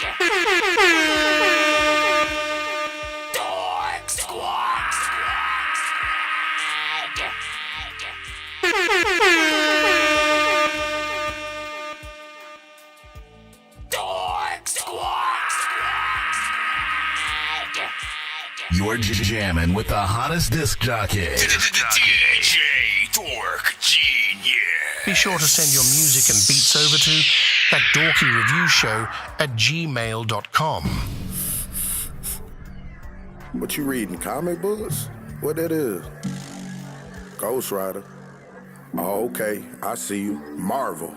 Dork Squad. Dork Squad. You're jamming with the hottest disc jockey. DJ Dork Genius. Be sure to send your music and beats over to ThatDorkyReviewShow@gmail.com. What you reading, comic books? What that is? Ghost Rider. Oh, okay, I see you. Marvel.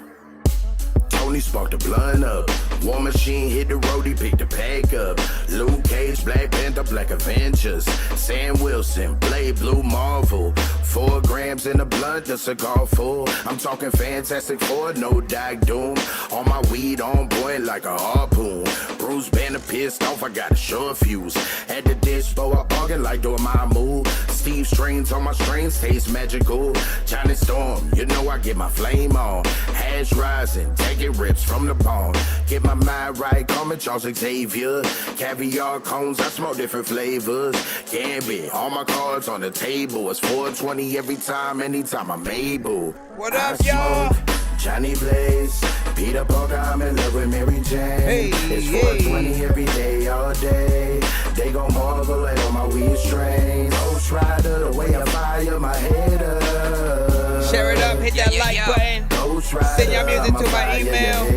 Tony sparked the blunt up. War Machine hit the road, he picked the pack up. Luke Cage, Black Panther, Black Avengers. Sam Wilson, Blade, Blue Marvel. 4 grams in the blunt, the cigar full. I'm talking Fantastic Four, no Doc Doom. On my weed on point like a harpoon. Bruce Banner pissed off, I got a short fuse. At the dish, throw a bargain like doing my move. Steve Strings on my strings, taste magical. China Storm, you know I get my flame on. Hash rising, taking rips from the bone. Get my mind right, call me Charles Xavier. Caviar cones, I smoke different flavors. Gambit, all my cards on the table. It's 420 every time, anytime I'm able. What up, y'all? Johnny Blaze, Peter Parker, I'm in love with Mary Jane. Hey, it's 420 every day, all day. They gon' marvel at all my weed strains. Ghost Rider, the way I fire my head up. Share it up, hit that like button. Ghost Rider, Send your music to my email.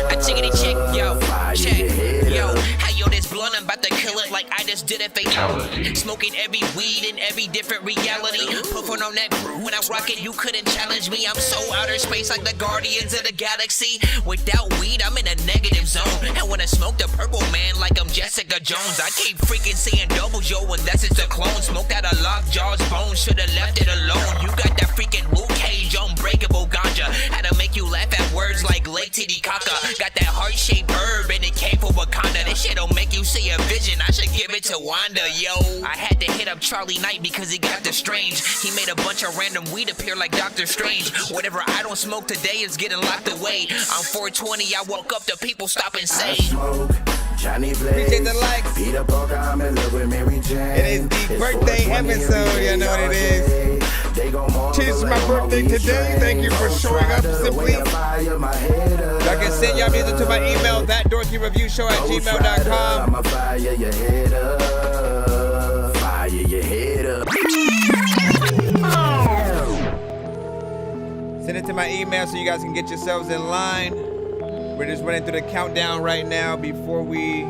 I chickity chick, yo, check, yo. Hey, yo, this blunt, I'm about to kill it like I just did a fatality. Smoking every weed in every different reality. Puffing on that brew when I rock it, you couldn't challenge me. I'm so outer space like the Guardians of the Galaxy. Without weed, I'm in a negative zone. And when I smoke the purple man like I'm Jessica Jones, I keep freaking seeing doubles, yo, and that's just a clone. Smoked out a lockjaw's bone, should've left it alone. You got that freaking Luke Cage, unbreakable ganja. Had to make you laugh at words like Lake Titicaca. Got that heart-shaped herb and it came from Wakanda. This shit'll make you see a vision. I should give it to Wanda, yo. I had to hit up Charlie Knight because he got the strange. He made a bunch of random weed appear like Doctor Strange. Whatever I don't smoke today is getting locked away. I'm 420, I woke up to people stop and say. Johnny Blaze, appreciate the likes. Peter Parker, I'm in love with Mary Jane. It is the birthday episode, you know what it is. Cheers to my birthday today. Thank you for showing up simply. Y'all can send y'all music to my email, ThatDorkyReviewShow@gmail.com. I'ma fire your head up. Fire your head up. Send it to my email so you guys can get yourselves in line. We're just running through the countdown right now before we...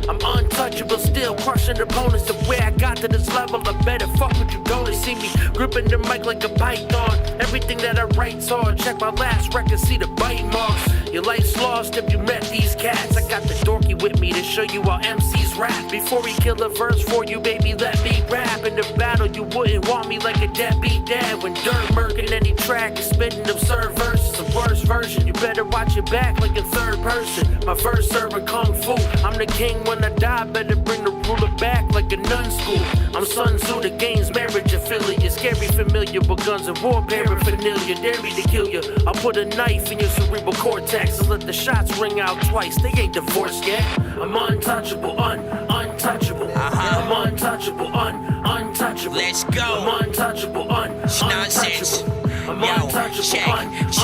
I'm untouchable, still crushing opponents. The way I got to this level, I better fuck with you. Gonna see me gripping the mic like a python. Everything that I write's hard. Check my last record, see the bite marks. Your life's lost if you met these cats. I got the dorky with me to show you how MCs rap. Before we kill a verse for you, baby, let me rap. In the battle, you wouldn't want me like a deadbeat dad. When dirt murking any track is spitting absurd verses. The worst version, you better watch your back like a third person. My first server kung fu, I'm the king when I die. Better bring the ruler back like a nun school. I'm Sun Tzu, the game's marriage affiliate. Scary familiar with guns and war paraphernalia. Dare me to kill you, I'll put a knife in your cerebral cortex and let the shots ring out twice. They ain't divorced yet. I'm untouchable, untouchable. I'm untouchable, untouchable. Let's go. I'm untouchable, Nonsenze. I'm Yo, untouchable, check,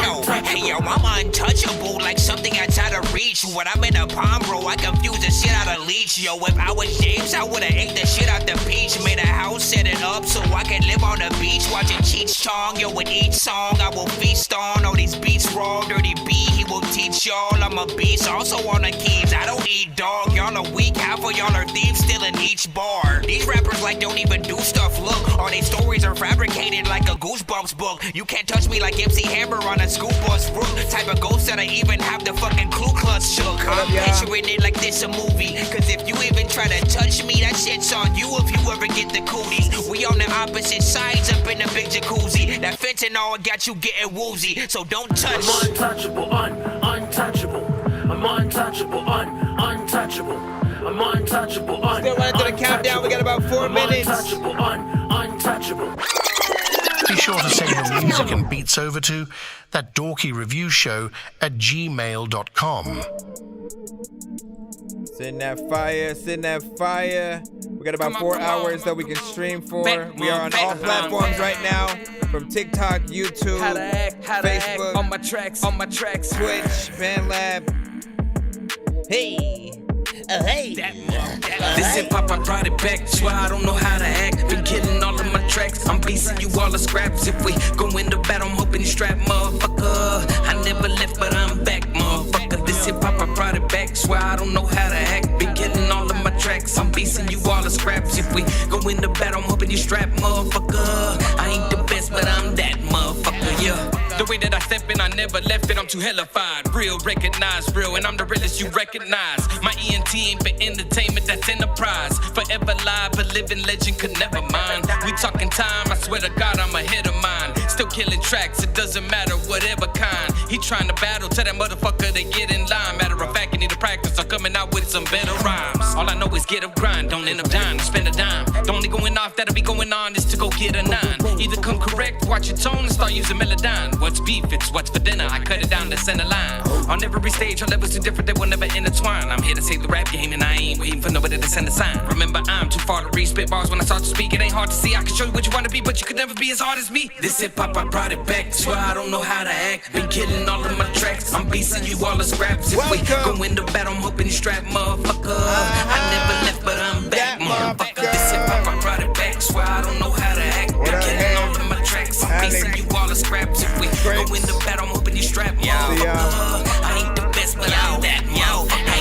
yo, hey yo, I'm untouchable like something outside of reach. When I'm in a palm, bro, I confuse the shit out of leech. Yo, if I was James, I would've ate the shit out the beach. Made a house, set it up so I can live on the beach. Watching Cheech Chong, yo, with each song I will feast on. All these beats raw, dirty B, he will teach y'all. I'm a beast, also on the keys. I don't eat dog, y'all are weak, half of y'all are thieves still in each bar. These rappers like don't even do stuff, look. All these stories are fabricated like a Goosebumps book. You can't touch me like MC Hammer on a school bus roof. Type of ghost that I even have the fucking Ku Klux shook. I'm picturing it like this a movie. Cause if you even try to touch me, that shit's on you if you ever get the cooties. We on the opposite sides up in the big jacuzzi. That fentanyl got you getting woozy, so don't touch. I'm untouchable, untouchable. I'm untouchable, untouchable. I'm untouchable, Still running through the countdown, we got about 4 minutes. Untouchable, untouchable. Be sure to send your music and beats over to ThatDorkyReviewShow@gmail.com. Send that fire, send that fire. We got about 4 hours that we can stream for. We are on all platforms right now, from TikTok, YouTube, Facebook, on my tracks, Twitch, BandLab. Hey. Hey. This hip hop, I brought it back. Swear I don't know how to act. Been killing all of my tracks. I'm beasting you all the scraps. If we go into battle, I'm hoping you strap, motherfucker. I never left, but I'm back, motherfucker. This hip hop, I brought it back. Swear I don't know how to act. Been killing all of my tracks. I'm beasting you all the scraps. If we go into battle, I'm hoping you strap, motherfucker. I ain't the best, but I'm that motherfucker, yeah. The way that I step in, I never left it, I'm too hellified. Real, recognized, real, and I'm the realest you recognize. My ENT ain't for entertainment, that's enterprise. Forever live, a living legend could never mind. We talking time, I swear to God, I'm ahead of mine. Still killing tracks, it doesn't matter, whatever kind. He trying to battle, tell that motherfucker to get in line. Matter of fact, you need to practice, I'm coming out with some better rhymes. All I know is get up, grind, don't end up dying, spend a dime. The only going off that'll be going on is to go get a 9. Either come correct, watch your tone, and start using Melodyne. What's beef, it's what's for dinner, I cut it down to center line. On every stage, our levels too different, they will never intertwine. I'm here to save the rap game, and I ain't waiting for nobody to send a sign. Remember, I'm too far to read, spit bars when I start to speak. It ain't hard to see, I can show you what you wanna be, but you could never be as hard as me. This hip-hop, I brought it back, swear I don't know how to act. Been killing all of my tracks, I'm beasting you all the scraps. If we go into battle, I'm hoping you strap, motherfucker. I never left, but I'm back, motherfucker. This hip-hop, I brought it back, swear I don't know how to act. Been killing all of my tracks, I'm beasting you all the scraps. If we go into battle, I'm hoping you strap, motherfucker. I ain't the best, but I'm that,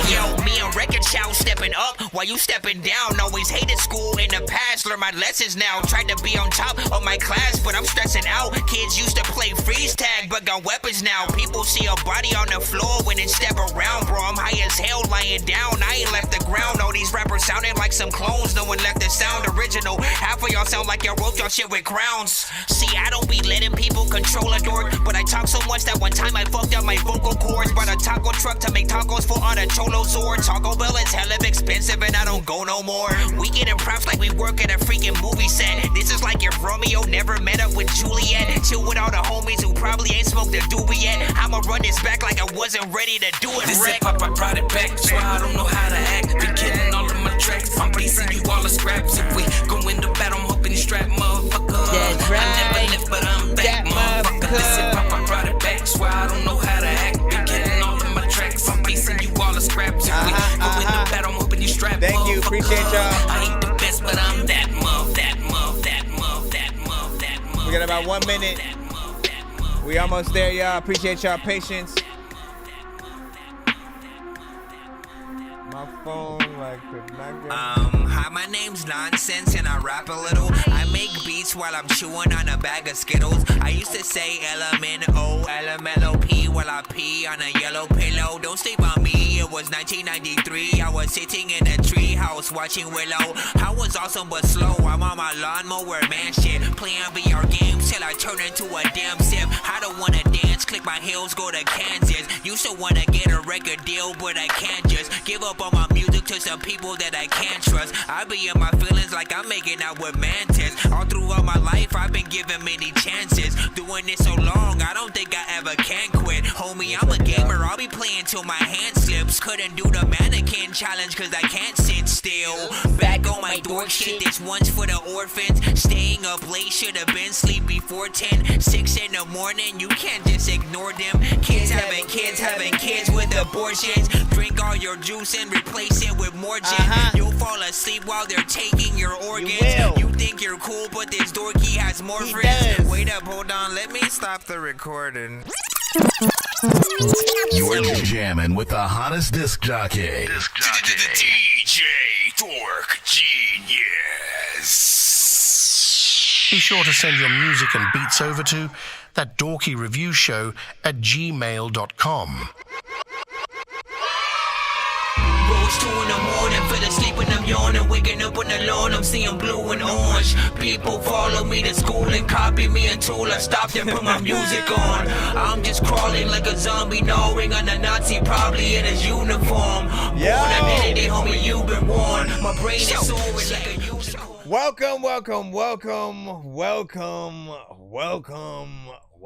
Yo, me and Record Chow stepping up while you stepping down. Always hated school in the past, learn my lessons now. Tried to be on top of my class, but I'm stressing out. Kids used to play freeze tag, but got weapons now. People see a body on the floor when it step around, bro. I'm high as hell lying down. I ain't left the ground. All these rappers sounding like some clones. No one left the sound original. Half of y'all sound like y'all wrote y'all shit with crowns. See, I don't be letting people control a dork, but I talk so much that one time I fucked up my vocal cords. Brought a taco truck to make tacos for all the cholos or Taco Bell is hella expensive and I don't go no more. We getting props like we work at a freaking movie set. This is like if Romeo never met up with Juliet. Chill with all the homies who probably ain't smoked a doobie yet. I'ma run this back like I wasn't ready to do it. This hip-hop, I brought it back, swear I don't know how to act. Been killing all of my tracks, I'm beasting you all the scraps. If we go into battle, I'm hoping you strap, motherfucker. That's right. I never left, but I'm back, motherfucker. This hip-hop, I brought it back, swear I don't know how to act. Been killing all of my tracks, I'm beasting you all the scraps. If we go into battle, I'm hoping you strap, Thank you, appreciate y'all. I ain't the best, but I'm that motherfucker. We got about 1 minute. We almost there, y'all. Appreciate y'all patience. My phone like could not get. Hi, my name's Nonsenze and I rap a little. I make beats while I'm chewing on a bag of Skittles. I used to say LMNO, LMLOP while I pee on a yellow pillow. Don't sleep on me, it was 1993. I was sitting in a tree house watching Willow. I was awesome but slow, I'm on my lawnmower, man shit. Playing VR games till I turn into a damn sip. I don't wanna dance, click my heels, go to Kansas. Used to wanna get a record deal, but I can't just give up on my music to some people that I can't trust. I be in my feelings like I'm making out with Mantis. All throughout my life, I've been given many chances. Doing this so long, I don't think I ever can quit. Homie, I'm a gamer, I'll be playing till my hand slips. Couldn't do the mannequin challenge cause I can't sit still. Back on my dork shit, this one's for the orphans. Staying up late, should've been sleep before 10. 6 in the morning, you can't just ignore them. Kids having kids with abortions. Drink all your juice and replace it with more gin. You'll fall asleep while they're taking your organs. You think you're cool, but this dorky has more friends. Wait up, hold on, let me stop the recording. You're jamming with the hottest disc jockey. DJ Dork Genius. Be sure to send your music and beats over to ThatDorkyReviewShow at gmail.com. Rose 2 in the morning, fell asleep when I'm yawning. Waking up on the lawn, I'm seeing blue and orange. People follow me to school and copy me until I stopped and put my music on. I'm just crawling like a zombie, gnawing on a Nazi, probably in his uniform. Born identity, homie, you've been warned. My brain is soaring like a unicorn. Welcome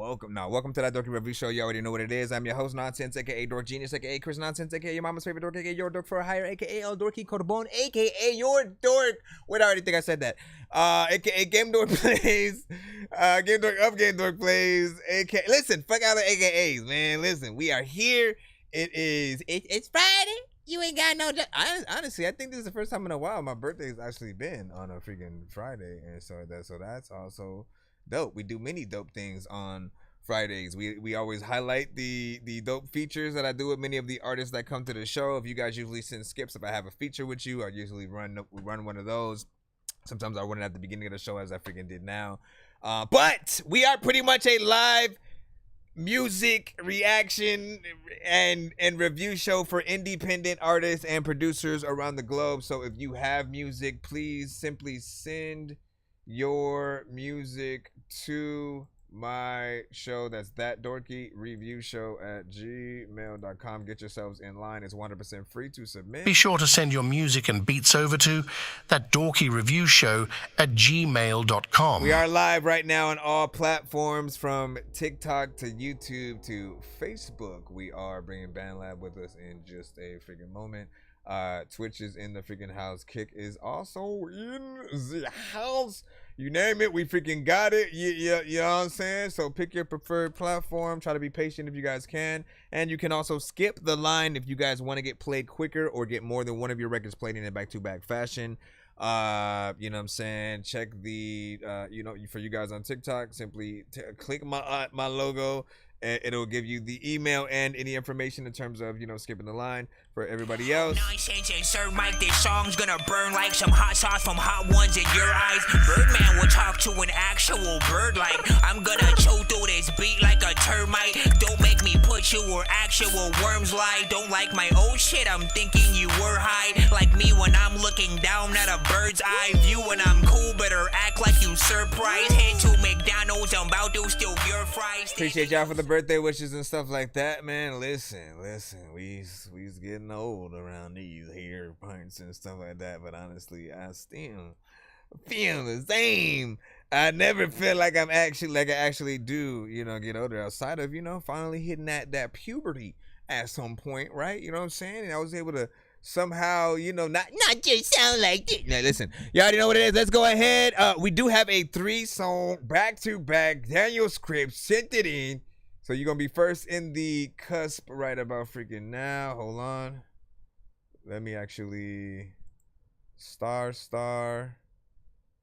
Welcome to That Dorky Review Show. You already know what it is. I'm your host, Nonsenze, aka Dork Genius, aka Chris Nonsense, aka your mama's favorite dork, aka your dork for a hire, aka El Dorky Cordobon, aka your dork. Wait, I already think I said that. Aka Game Dork Plays, Game Dork Up, Game Dork Plays, aka. Listen, fuck out of AKAs, man. Listen, we are here. It's Friday. You ain't got no. Honestly, I think this is the first time in a while my birthday's actually been on a freaking Friday, and so that's also dope. We do many dope things on Fridays. We always highlight the dope features that I do with many of the artists that come to the show. If you guys usually send skips, if I have a feature with you, I usually run one of those. Sometimes I run it at the beginning of the show, as I freaking did now. But we are pretty much a live music reaction and review show for independent artists and producers around the globe. So if you have music, please simply send your music to my show. That's That Dorky Review Show at gmail.com. Get yourselves in line. It's 100% free to submit. Be sure to send your music and beats over to That Dorky Review Show at gmail.com. We are live right now on all platforms, from TikTok to YouTube to Facebook. We are bringing BandLab with us in just a freaking moment. Twitch is in the freaking house. Kick is also in the house. You name it, we freaking got it. You know what I'm saying? So pick your preferred platform. Try to be patient if you guys can. And you can also skip the line if you guys want to get played quicker or get more than one of your records played in a back-to-back fashion. You know what I'm saying? Check the, for you guys on TikTok, simply click my logo. And it'll give you the email and any information in terms of, skipping the line. For everybody else, Nonsense and Sir Mike, this song's gonna burn like some hot sauce from hot ones in your eyes. Birdman will talk to an actual bird like I'm gonna chew through this beat like a termite. Don't make me put you where actual worms lie. Don't like my old shit, I'm thinking you were high. Like me when I'm looking down at a bird's eye view. When I'm cool, better act like you surprised. Head to McDonald's, I'm about to steal your fries. Appreciate y'all for the birthday wishes and stuff like that, man. Listen, we's getting old around these hair points and stuff like that, but honestly, I still feel the same. I never feel like I actually do, get older, outside of, finally hitting that puberty at some point, right? You know what I'm saying? And I was able to somehow, not just sound like this. Now listen, you already know what it is. Let's go ahead. We do have a 3-song back-to-back. Daniel Scripps sent it in. So you're going to be first in the cusp right about freaking now. Hold on. Let me actually star.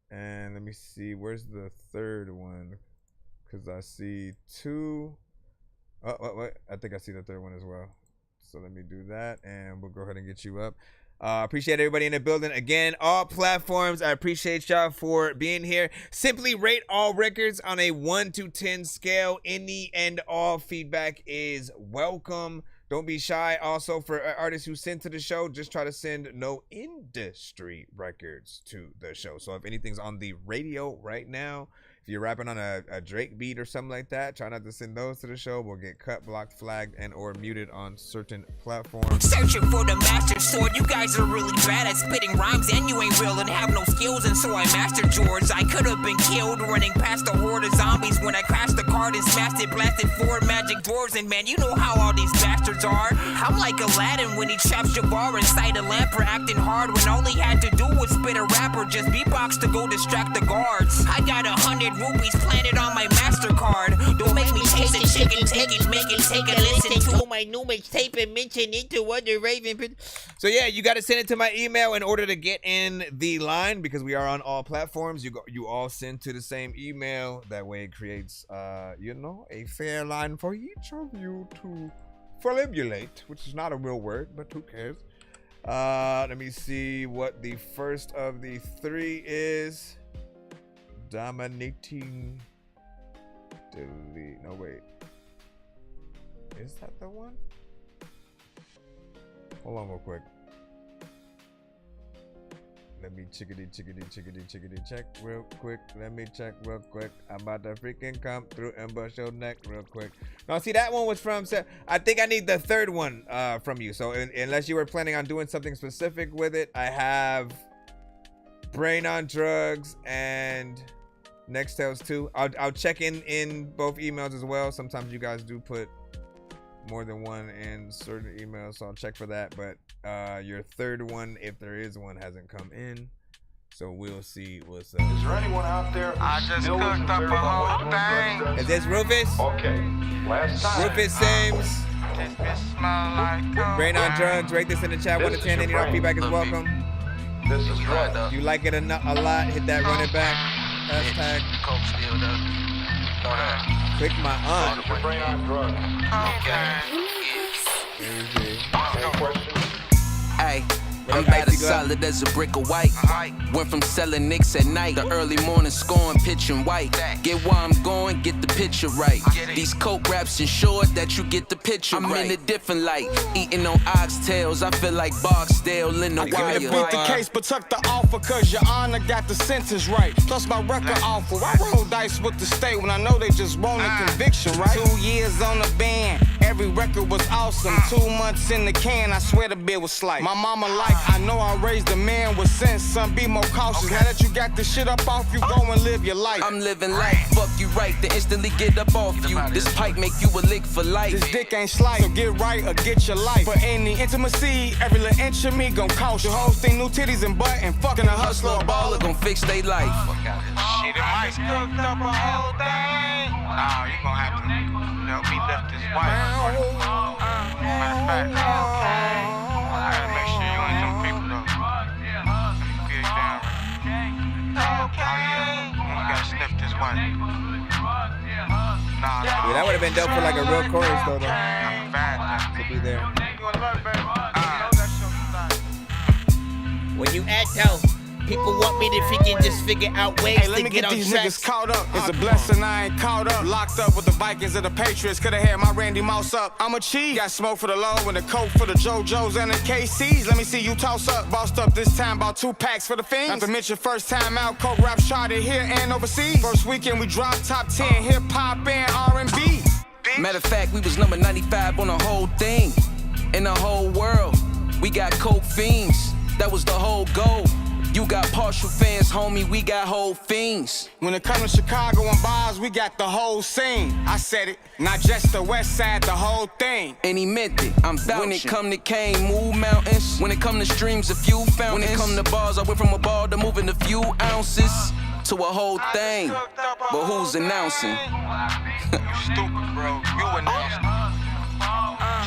And let me see. Where's the third one? Because I see two. Oh, wait. I think I see the third one as well. So let me do that. And we'll go ahead and get you up. Appreciate everybody in the building. Again, all platforms, I appreciate y'all for being here. Simply rate all records on a 1 to 10 scale. Any and all feedback is welcome. Don't be shy. Also, for artists who send to the show, just try to send no industry records to the show. So if anything's on the radio right now, if you're rapping on a Drake beat or something like that, try not to send those to the show. We'll get cut, blocked, flagged, and or muted on certain platforms. Searching for the master sword. You guys are really bad at spitting rhymes, and you ain't real and have no skills, and so I mastered yours. I could have been killed running past a horde of zombies when I crashed the card and smashed it, blasted 4 magic dwarves, and man, you know how all these bastards are. I'm like Aladdin when he traps Jabbar inside a lamp for acting hard when all he had to do was spit a rap or just beatbox to go distract the guards. I got 100 rupees planted on my MasterCard. Don't make me taste the chicken, take it, make it, take a listen to my new mixtape and mention it to other Raven. So yeah, you got to send it to my email in order to get in the line, because we are on all platforms. You all send to the same email. That way it creates, a fair line for each of you to formulate, which is not a real word, but who cares? Let me see what the first of the 3 is. Dominating. Delete. No, wait. Is that the one? Hold on real quick. Let me chickadee check real quick. Let me check real quick. I'm about to freaking come through and bust your neck real quick. Now, see, that one was from, I think I need the third one from you. So unless you were planning on doing something specific with it, I have Brain on Drugs and Nextels too. I'll check in both emails as well. Sometimes you guys do put more than one in certain emails, so I'll check for that. But your third one, if there is one, hasn't come in. So we'll see what's up. Is there anyone out there? I just cooked up a whole thing. Is this Rufus? Okay. Last time. Rufus Sims. This bitch smell like coke. Brain on drugs. Rate this in the chat. 1 to 10. Any feedback is welcome. This is drugs. You like it a lot? Hit that run it back. Hashtag. Coke still does. Know that. Click my aunt. Your brain on drugs. Okay. Any questions? Hey, I'm about as solid as a brick of white. Went from selling nicks at night to early morning scoring, pitching white. Get where I'm going, get the picture right. These coke raps ensure that you get the picture right. I'm in a different light, eating on oxtails. I feel like Barksdale in the wire. Beat the case, but took the offer, cause your honor got the sentence right. Plus my record awful. I roll dice with the state when I know they just want a conviction, right? 2 years on the band, every record was awesome. 2 months in the can, I swear the bill was slight. My mama like, I know I raised a man with sense, son, be more cautious. Now that you got this shit up off you, go and live your life. I'm living life, fuck you right, then instantly get up off you. This pipe make you a lick for life. This dick ain't slice, so get right or get your life. For any intimacy, every little inch of me gon' cost you. Hoes think new titties and butt and fucking a hustler or baller gon' fix they life. Shit, it might cooked up a whole thing. Nah, you gon' have to help me lift this white. Matter of fact, I gotta make sure you ain't them people though. Let me get down. Oh yeah, you gotta sniff this white. Nah, Yeah, that would have been dope for like a real chorus though. I'm fat. To be there. When you act out, people want me to just figure out ways Hey, let to me get get on these tracks. niggas caught up. It's a blessing I ain't caught up. Locked up with the Vikings and the Patriots. Coulda had my Randy Moss up. I'm a cheese. Got smoke for the low and the coke for the JoJo's and the KC's. Let me see you toss up. Bossed up this time, about 2 packs for the fiends. Not to mention first time out, coke rap charted here and overseas. First weekend we dropped top 10 hip hop and R&B. Matter of fact, we was number 95 on the whole thing. In the whole world, we got coke fiends. That was the whole goal. You got partial fans, homie, we got whole fiends. When it comes to Chicago and bars, we got the whole scene. I said it, not just the west side, the whole thing. And he meant it, I'm vouching. When it come to Kane, move mountains. When it come to streams, a few fountains. When it come to bars, I went from a ball to moving a few ounces to a whole thing. But who's announcing? You stupid, bro. You announced.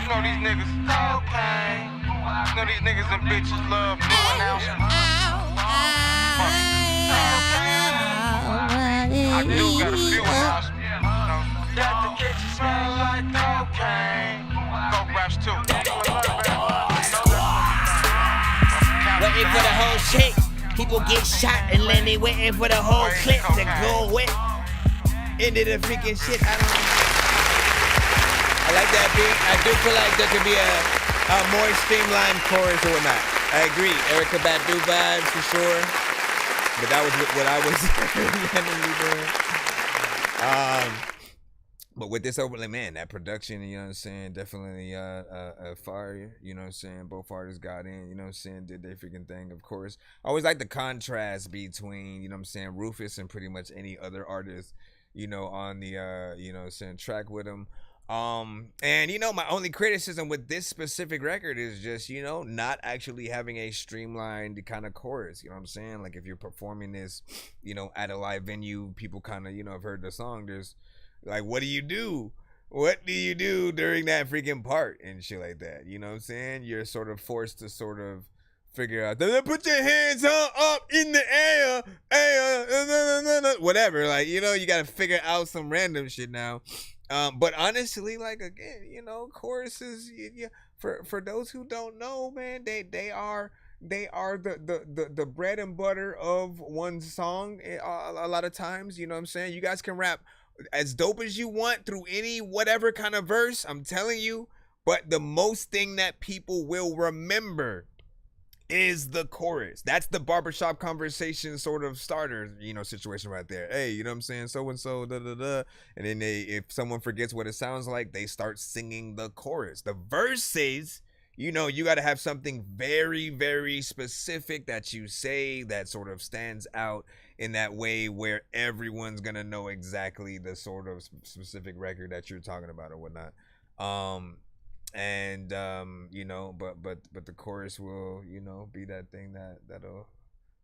You know these niggas. Okay. You know these niggas and bitches love new announcements. I do got a few announcements. Got the kitchen smell like cocaine. Coke raps too. Waiting for the whole shit. People get shot and then they waiting for the whole clip to go with. Into the freaking shit. I like that beat. I do feel like there could be a more streamlined chorus or whatnot. I agree. Erykah Badu vibes for sure. But that was what I was randomly doing. But with this overlay, man, that production, you know what I'm saying, definitely fire, you know what I'm saying, both artists got in, you know what I'm saying, did their freaking thing, of course. I always like the contrast between, you know what I'm saying, Rufus and pretty much any other artist, you know, on the, you know what I'm saying, track with him. And, you know, my only criticism with this specific record is just, you know, not actually having a streamlined kind of chorus, you know what I'm saying? Like, if you're performing this, you know, at a live venue, people kind of, you know, have heard the song, there's, like, what do you do? What do you do during that freaking part and shit like that? You know what I'm saying? You're sort of forced to sort of figure out, put your hands up in the air, whatever. Like, you know, you got to figure out some random shit now. But honestly, like, again, you know, choruses, for those who don't know, man, they are the bread and butter of one song a lot of times. You know what I'm saying? You guys can rap as dope as you want through any whatever kind of verse, I'm telling you, but the most thing that people will remember is the chorus. That's the barbershop conversation sort of starter, you know, situation right there. Hey, you know what I'm saying? So and so, da da da. And then if someone forgets what it sounds like, they start singing the chorus. The verses, you know, you got to have something very, very specific that you say that sort of stands out in that way where everyone's gonna know exactly the sort of specific record that you're talking about or whatnot. You know, but the chorus will, you know, be that thing that'll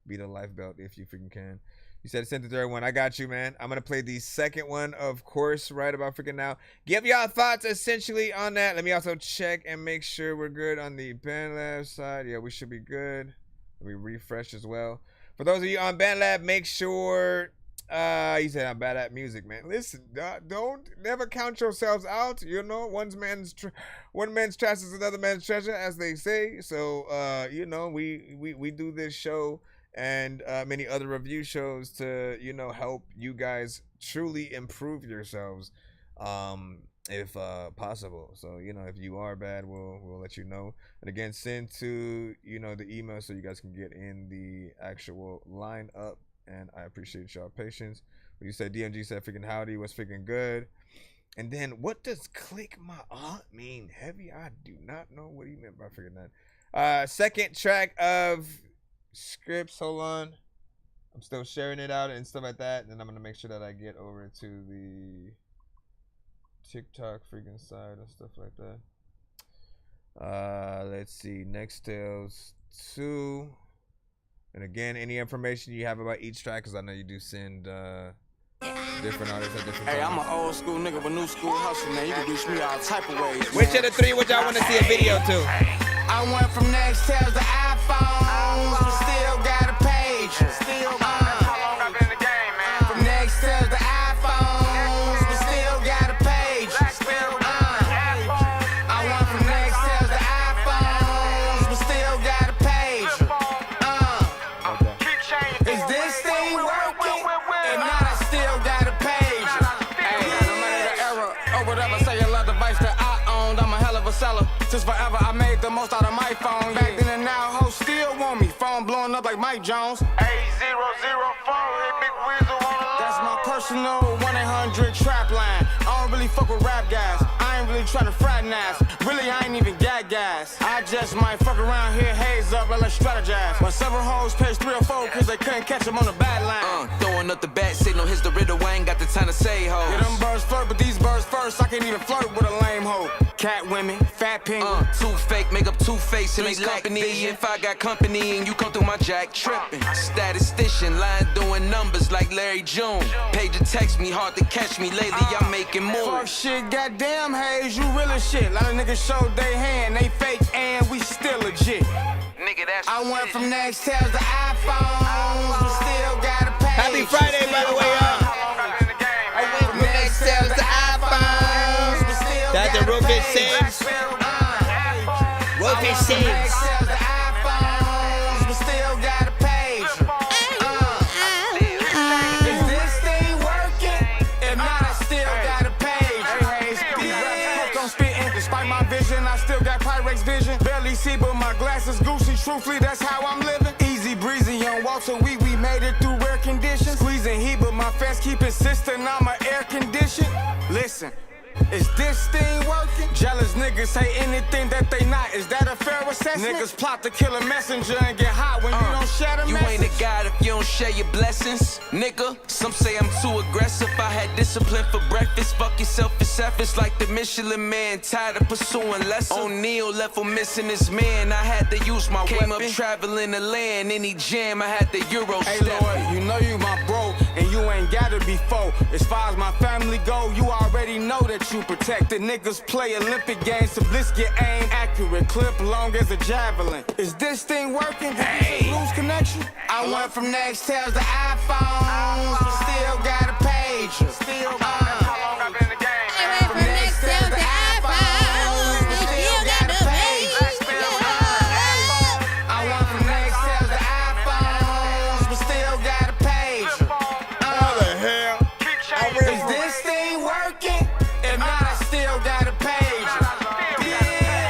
be the life belt if you freaking can. You said send the third one. I got you, man. I'm gonna play the second one, of course, right about freaking now. Give y'all thoughts essentially on that. Let me also check and make sure we're good on the BandLab side. Yeah, we should be good. Let me refresh as well. For those of you on BandLab, make sure. He said I'm bad at music, man. Listen, don't never count yourselves out. You know, one man's trash is another man's treasure, as they say. So, you know, we do this show and many other review shows to, you know, help you guys truly improve yourselves, if possible. So, you know, if you are bad, we'll let you know. And again, send to, you know, the email so you guys can get in the actual lineup. And I appreciate y'all patience. When you said DMG said freaking howdy was freaking good. And then what does click my aunt mean? Heavy? I do not know what he meant by freaking that. Second track of Scripts. Hold on. I'm still sharing it out and stuff like that. And then I'm going to make sure that I get over to the TikTok freaking side and stuff like that. Let's see. Next Tales 2. And again, any information you have about each track, because I know you do send different artists at different times. Hey, I'm an old school nigga with new school hustle, man. You can reach me all type of ways. Which of the three would y'all want to see a video to? I went from Nextels to iPhones, but still got a page. Still how long I've been in the game, man? From Nextels to iPhones, but still got a page. I went from Nextels to iPhones, but still got a page. Is this thing working? If not, I still got a page. Hey, no matter the era or whatever cellular device that I owned, I'm a hell of a seller. Since forever, I made the most out of my phone. Back then and now, hoes still want me. Phone blowing up like Mike Jones. 8004, hit Big Weasel on the line. That's my personal 1-800 trap line. I don't really fuck with rap guys. I ain't really trying to fraternize. Really, I ain't even got guys. I just might fuck around here, haze up, and let's strategize. When several hoes page 3 or 4, cause they couldn't catch them on the bad line. Throwing up the bat signal, here's the riddle, I ain't got the time to say ho. Yeah, them birds flirt, but these birds first, I can't even flirt with a lame hoe. Cat women, fat penguin. Too fake, make up two-face in they company. If I got company and you come through my jack tripping. Statistician, lying doing numbers like Larry June. Pager text me, hard to catch me. Lately I'm making moves. Fuck shit, goddamn Hayes, you real as shit. Lot of niggas showed they hand, they fake and we still legit. Nigga, that's I went from Nextels to iPhones, but still got a page. Happy Friday, by the way, y'all. I went from Nextels to iPhones, but still That's the got a Rufus page. Sims. Rufus Sims. Nextels to iPhones, but still got a page. Is this thing working? If not, I still got a page. These raps hooked on spitting. Despite my vision, I still got Pyrex vision. Barely see, but my glasses Gucci. Truthfully, that's how I'm living. Easy breezy, young Walter, we made it through rare conditions. Squeezing heat, but my fans keep insisting I'm a air conditioned. Listen. Is this thing working? Jealous niggas say anything that they not. Is that a fair assessment? Niggas plot to kill a messenger and get hot when you don't share the you message. ain't a god if you don't share your blessings, nigga. Some say I'm too aggressive. I had discipline for breakfast. Fuck your selfish efforts like the Michelin man. Tired of pursuing less. O'Neal left for missing his man. I had to use my weapon. Came up traveling the land. Any jam, I had the Euro Hey step. Lord, you know you my bro, and you ain't gotta be foe. As far as my family go, you already know that you protected. Niggas play Olympic games to blitz get aim accurate. Clip long as a javelin. Is this thing working? Hey. Lose connection? I went from Nextels to iPhones, but still got a page. Still How long I've been in the game, man? from Nextels to iPhones, but still got a page. I went from Nextels to iPhones, but still got a page. What the hell? Is this thing working? If not, I still got a page.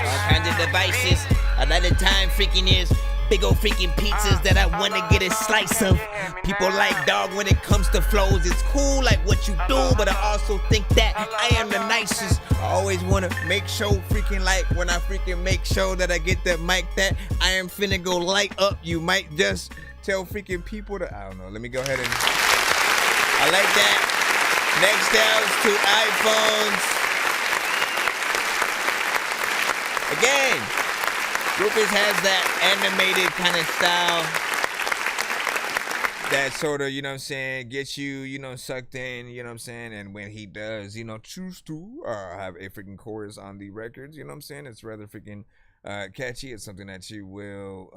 All kinds of devices. A lot of time freaking is big old freaking pizzas that I want to get a slice of. People like dog when it comes to flows. It's cool like what you do, but I also think that I am the nicest. I always want to make sure freaking like when I freaking make sure that I get that mic that I am finna go light up. You might just tell freaking people to, I don't know. Let me go ahead and, I like that. Nextels to iPhones. Again, Rufus has that animated kind of style that sort of, you know what I'm saying, gets you, you know, sucked in, you know what I'm saying? And when he does, you know, choose to have a freaking chorus on the records, you know what I'm saying? It's rather freaking catchy. It's something that you will,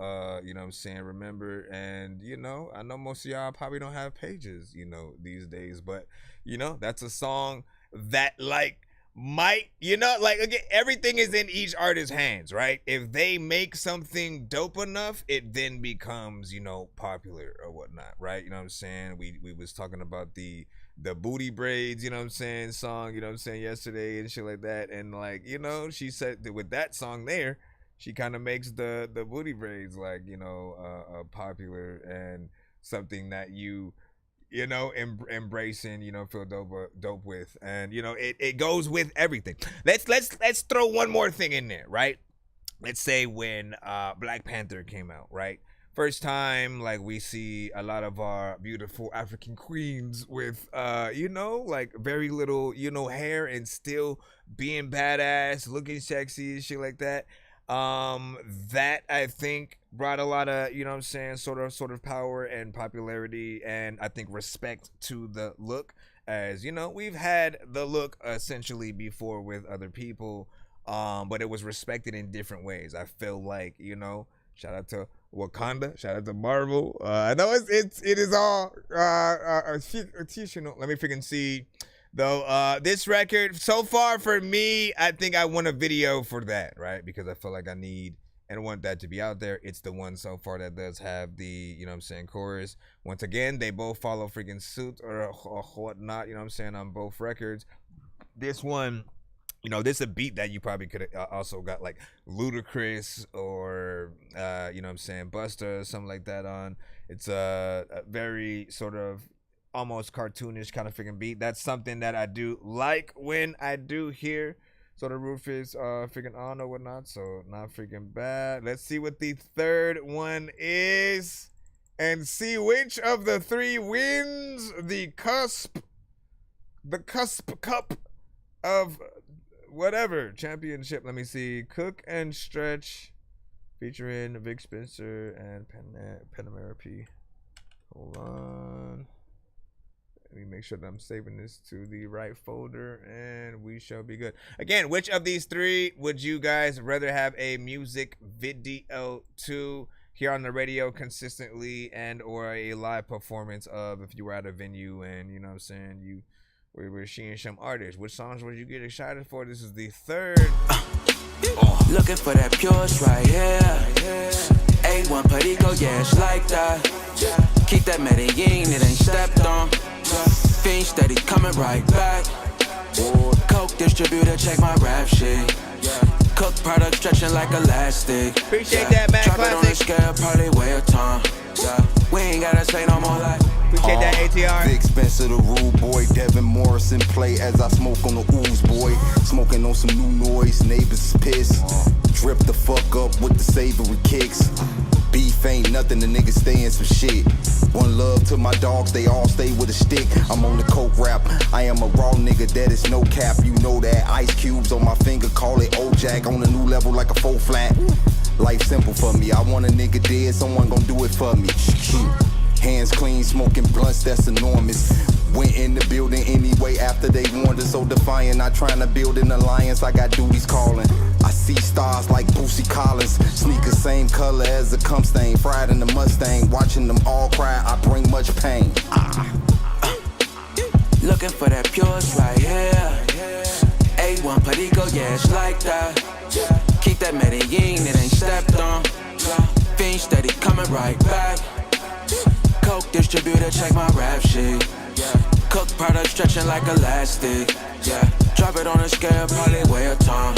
you know what I'm saying, remember. And, you know, I know most of y'all probably don't have pages, you know, these days. But, you know, that's a song that, like, might, you know, like, again, everything is in each artist's hands, right? If they make something dope enough, it then becomes, you know, popular or whatnot, right? You know what I'm saying? We was talking about the booty braids, you know what I'm saying, song, you know what I'm saying, yesterday and shit like that. And, like, you know, she said that with that song there, she kind of makes the booty braids, like, you know, popular and something that you know, embracing, you know, feel dope with. And, you know, it goes with everything. Let's throw one more thing in there, right? Let's say when Black Panther came out, right? First time, like, we see a lot of our beautiful African queens with, you know, like, very little, you know, hair and still being badass, looking sexy and shit like that. That I think brought a lot of, you know what I'm saying, sort of power and popularity, and I think respect to the look, as, you know, we've had the look essentially before with other people, but it was respected in different ways. I feel like, you know, shout out to Wakanda, shout out to Marvel. I know it is all artisanal. Let me freaking see. Though this record so far for me, I think I want a video for that, right? Because I feel like I need and want that to be out there. It's the one so far that does have the, you know what I'm saying, chorus. Once again, they both follow freaking suit or whatnot, you know what I'm saying, on both records. This one, you know, this is a beat that you probably could have also got like Ludacris or, you know what I'm saying, Busta or something like that on. It's a very sort of almost cartoonish kind of freaking beat. That's something that I do like when I do hear sort of Rufus freaking on or whatnot, so not freaking bad. Let's see what the third one is and see which of the three wins the cusp cup of whatever championship. Let me see. Cook and Stretch featuring Vic Spencer and Panamera P. Hold on. Let me make sure that I'm saving this to the right folder, and we shall be good. Again, which of these three would you guys rather have a music video to hear on the radio consistently, and or a live performance of if you were at a venue and, you know what I'm saying, we were seeing some artists? Which songs would you get excited for? This is the third. Looking for that purest right here. A1 Perico, yeah, it's like that. Keep that Medellin, it ain't stepped on. Fiend steady coming right back. Coke distributor, check my rap shit. Cook product stretching like elastic. Appreciate that, man. Drop it on the scale, probably weigh a ton. We ain't gotta say no more like. Appreciate that, ATR. Vic Spencer, the rude boy. Devin Morrison play as I smoke on the ooze, boy. Smoking on some new noise, neighbors pissed. Drip the fuck up with the savory kicks. Beef ain't nothing, the niggas stay in some shit. One love to my dogs, they all stay with a stick. I'm on the coke rap, I am a raw nigga, that is no cap. You know that, ice cubes on my finger, call it O-Jack. On a new level like a 4-flat. Life simple for me, I want a nigga dead, someone gon' do it for me. Hands clean, smoking blunts, that's enormous. Went in the building anyway after they warned us, so defiant. Not trying to build an alliance, I got duties calling. I see stars like Boosie Collins. Sneakers same color as a cum stain. Fried in the Mustang, watching them all cry, I bring much pain. Looking for that purest right here. A1 Perico, yeah, it's like that. Keep that Medellin, it ain't stepped on. Fiend steady coming right back. Coke distributor, check my rap shit. Cook product stretching like elastic. Drop it on a scale, probably weigh a ton.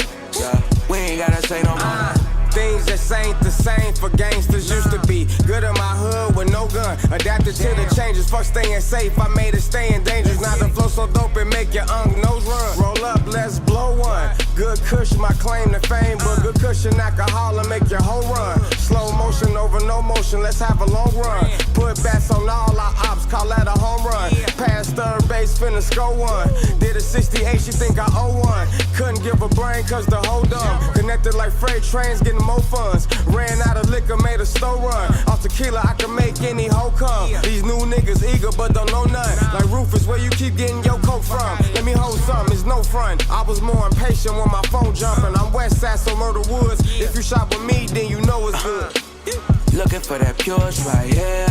We ain't gotta say no more. Things that This ain't the same for gangsters. Used to be good in my hood with no gun. Adapted to the changes, fuck staying safe. I made it stay in dangerous. Now the flow so dope it make your nose run. Roll up, let's blow one. Good cushion, my claim to fame, but good cushion alcohol and make your whole run. Slow motion over no motion, let's have a long run. Put bats on all our ops, call that a home run. Pass third base, finna score one. Did a 68, she think I owe one. Couldn't give a brain cause the whole dumb. Connected like freight trains, getting more funds. Ran out of liquor, made a store run. Off tequila, I can make any hoe come. These new niggas eager but don't know none. Like Rufus, where you keep getting your coke from? Let me hold some, it's no front. I was more impatient when my phone jumping. I'm West Side, so Murder Woods. If you shop with me, then you know it's good. Looking for that pure right here.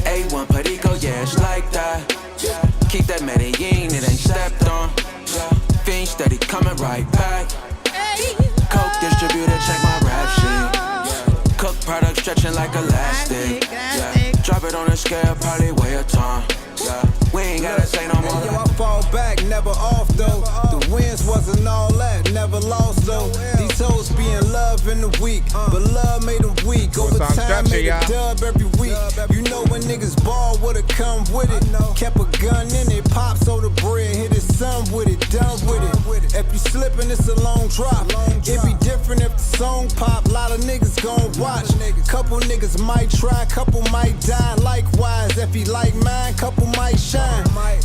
A1 Perico, yeah, it's like that. Keep that Medellin, it ain't stepped on. Fiend steady coming right back. Coke distributor, check my rap sheet. Cook product stretching like elastic. Drop it on a scale, probably weigh a ton. We ain't gotta say no more. Yo, I fall back, never off though. The wins wasn't all that, never lost though. These hoes be in love in the week, but love made them weak. Over time made a dub every week. You know when niggas ball, would've come with it. Kept a gun in it, pop so the bread, hit his son with it, done with it. If you slippin', it's a long drop. It be different if the song pop, lot of niggas gon' watch. Couple niggas might try, couple might die. Likewise, if he like mine, couple might shine.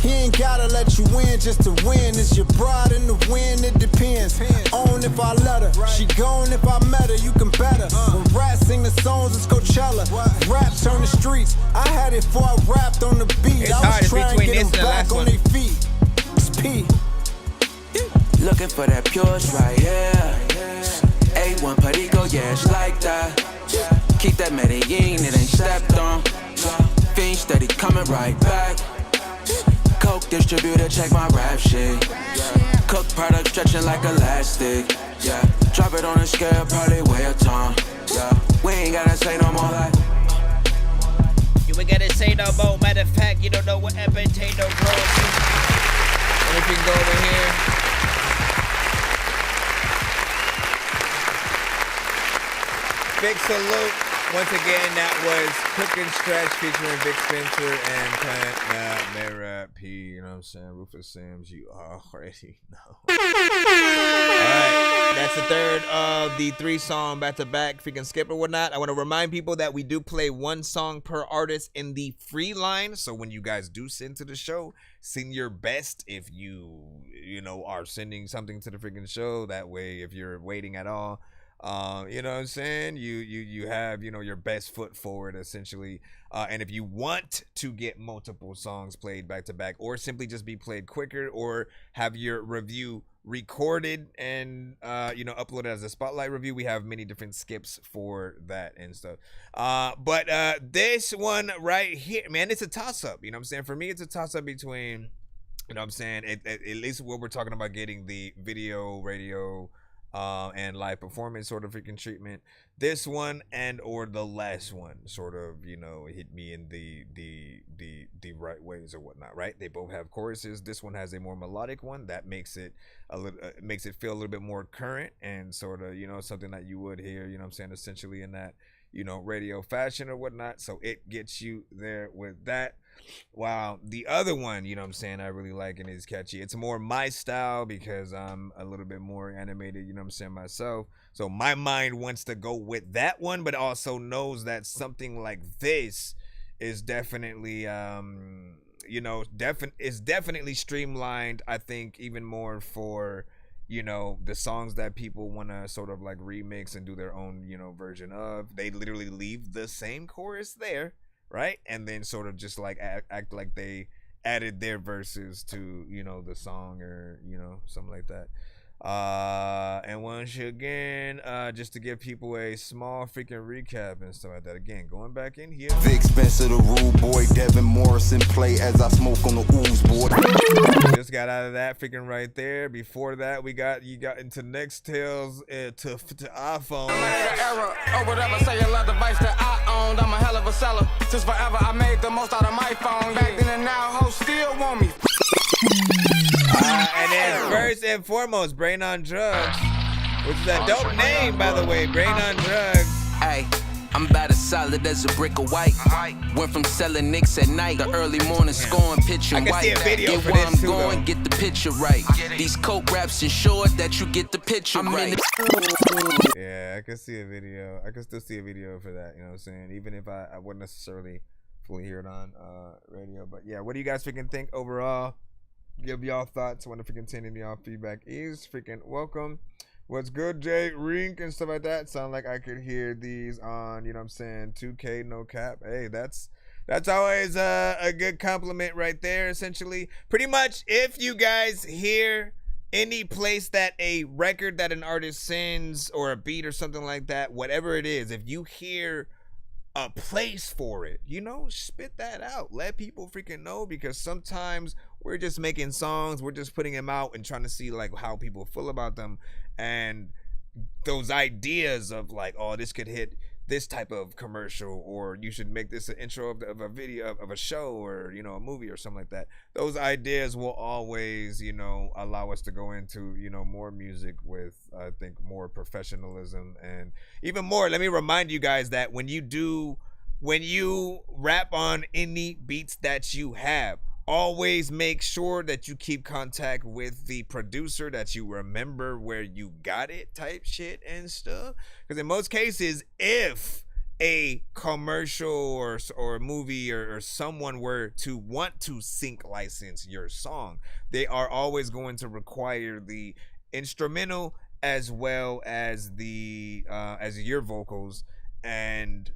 He ain't gotta let you win just to win. It's your bride in the wind, it depends. On if I let her, she gone if I met her, you can bet her. When rats sing the songs, it's Coachella. Rap turn the streets, I had it before I rapped on the beat. I was trying to get them back on their feet. It's P. Looking for that pure right here. A1 Perico, yeah, it's like that. Keep that Medellin, it ain't stepped on. Fiend steady coming right back. Coke distributor, check my rap sheet. Cook product stretching like elastic. Drop it on a scale, probably weigh a ton. We ain't gotta say no more like. You ain't gotta say no more. Matter of fact, you don't know what potato grows. And if you can go over here. Big salute. Once again, that was Cook and Stretch featuring Vic Spencer and Plant Mara P. You know what I'm saying? Rufus Sims, you already know. Alright, that's the third of the 3-song back-to-back freaking skip or whatnot. I want to remind people that we do play 1 song per artist in the free line. So when you guys do send to the show, send your best if you know, are sending something to the freaking show. That way, if you're waiting at all, you know what I'm saying? You have, you know, your best foot forward essentially. And if you want to get multiple songs played back to back, or simply just be played quicker, or have your review recorded and you know, uploaded as a spotlight review, we have many different skips for that and stuff. But this one right here, man, it's a toss-up. You know what I'm saying? For me, it's a toss-up between, you know what I'm saying, at least what we're talking about, getting the video, radio, and live performance sort of freaking treatment. This one and or the last one sort of, you know, hit me in the right ways or whatnot, right? They both have choruses. This one has a more melodic one that makes it a little makes it feel a little bit more current and sort of, you know, something that you would hear, you know what I'm saying, essentially in that, you know, radio fashion or whatnot. So it gets you there with that. Wow, the other one, you know what I'm saying, I really like and is catchy. It's more my style because I'm a little bit more animated, you know what I'm saying, myself. So my mind wants to go with that one, but also knows that something like this is definitely, you know, is definitely streamlined, I think, even more for, you know, the songs that people want to sort of like remix and do their own, you know, version of. They literally leave the same chorus there, right? And then sort of just like act like they added their verses to, you know, the song or, you know, something like that. And once again, just to give people a small freaking recap and stuff like that. Again, going back in here. Vic Spencer, the rude boy, Devin Morrison play as I smoke on the ooze, boy. Just got out of that freaking right there. Before that, you got into Nextels to iPhone. Era or whatever cellular device that I owned. I'm a hell of a seller. Since forever, I made the most out of my phone. Back then and now, hoes still want me. And then first and foremost, Brain on Drugs Which is a dope name, by the way. Brain on Drugs. Hey, I'm about as solid as a brick of white. Went from selling nicks at night to early morning scoring pitch and I white. can see a video Get for where this I'm too, going, though. get the picture right. These coke raps ensure that you get the picture right. Yeah, I can see a video. I can still see a video for that, you know what I'm saying? Even if I wouldn't necessarily fully hear it on radio. But yeah, what do you guys freaking think overall? Give y'all thoughts. When the freaking 10 y'all feedback is freaking welcome. What's good, Jay? Rink and stuff like that. Sound like I could hear these on, you know what I'm saying, 2K, no cap. Hey, that's always a good compliment right there, essentially. Pretty much, if you guys hear any place that a record that an artist sends or a beat or something like that, whatever it is, if you hear a place for it, you know, spit that out. Let people freaking know, because sometimes we're just making songs, we're just putting them out and trying to see like how people feel about them, and those ideas of like, oh, this could hit this type of commercial, or you should make this an intro of a video of a show, or, you know, a movie or something like that. Those ideas will always, you know, allow us to go into, you know, more music with, I think, more professionalism. And even more, let me remind you guys that when you rap on any beats that you have, always make sure that you keep contact with the producer, that you remember where you got it type shit and stuff. Because in most cases, if a commercial or a movie or someone were to want to sync license your song, they are always going to require the instrumental as well as the as your vocals. And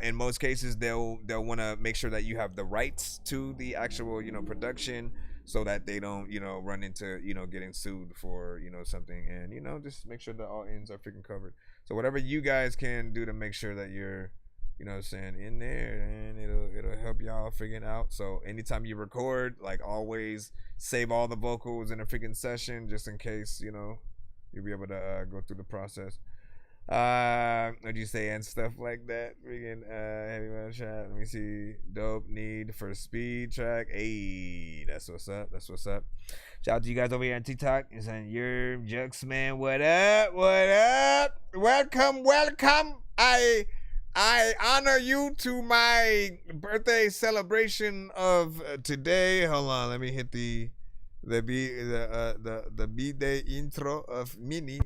in most cases, they'll want to make sure that you have the rights to the actual, you know, production, so that they don't, you know, run into, you know, getting sued for, you know, something. And, you know, just make sure that all ends are freaking covered. So whatever you guys can do to make sure that you're, you know what I'm saying, in there, and it'll help y'all freaking out. So anytime you record, like, always save all the vocals in a freaking session, just in case, you know, you'll be able to go through the process. What'd you say, and stuff like that. Freaking heavy metal chat. Let me see. Dope Need for Speed track. Hey, that's what's up. That's what's up. Shout out to you guys over here on TikTok. You're saying, you're Jux, man. What up? What up? Welcome, welcome. I honor you to my birthday celebration of today. Hold on, let me hit the B-Day intro of Mini.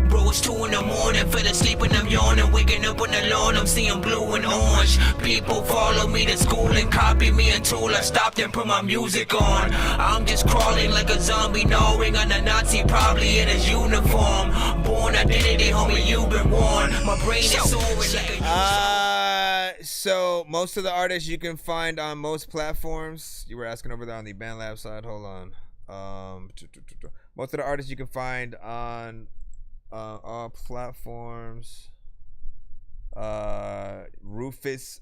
Bro, it's 2 in the morning, fell asleep and I'm yawning, waking up on the lawn, I'm seeing blue and orange. People follow me to school and copy me until I stopped and put my music on. I'm just crawling like a zombie, gnawing on a Nazi, probably in his uniform. Born identity, homie, you've been warned. My brain is soaring like a so most of the artists you can find on most platforms. You were asking over there on the BandLab side. Hold on. Most of the artists you can find on all platforms. Rufus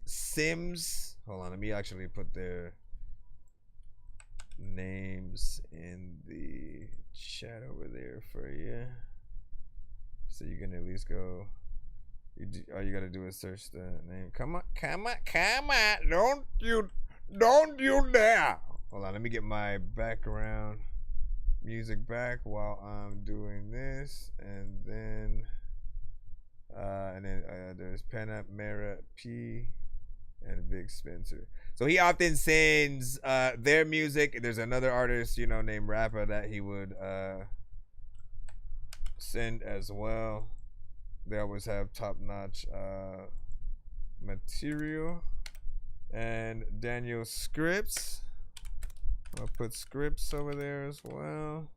Sims. Hold on, let me actually put their names in the chat over there for you, so you can at least go. All you gotta do is search the name. Come on! Don't you dare! Hold on, let me get my background music back while I'm doing this, and then there's Panamera P and Vic Spencer. So he often sends their music. There's another artist, you know, named Rapper that he would send as well. They always have top-notch material. And Daniel Scripps. I'll put Scripps over there as well.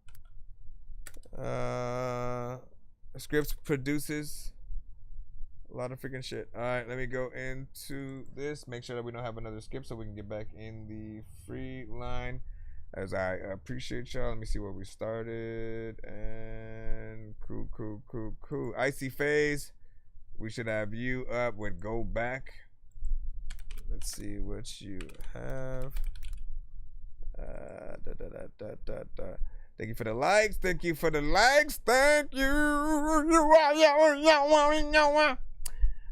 Scripps produces a lot of freaking shit. All right, let me go into this. Make sure that we don't have another skip so we can get back in the free line. As I appreciate y'all. Let me see where we started. And cool. Icy Phase. We should have you up with Go Back. Let's see what you have. Thank you for the likes. Thank you for the likes. Thank you.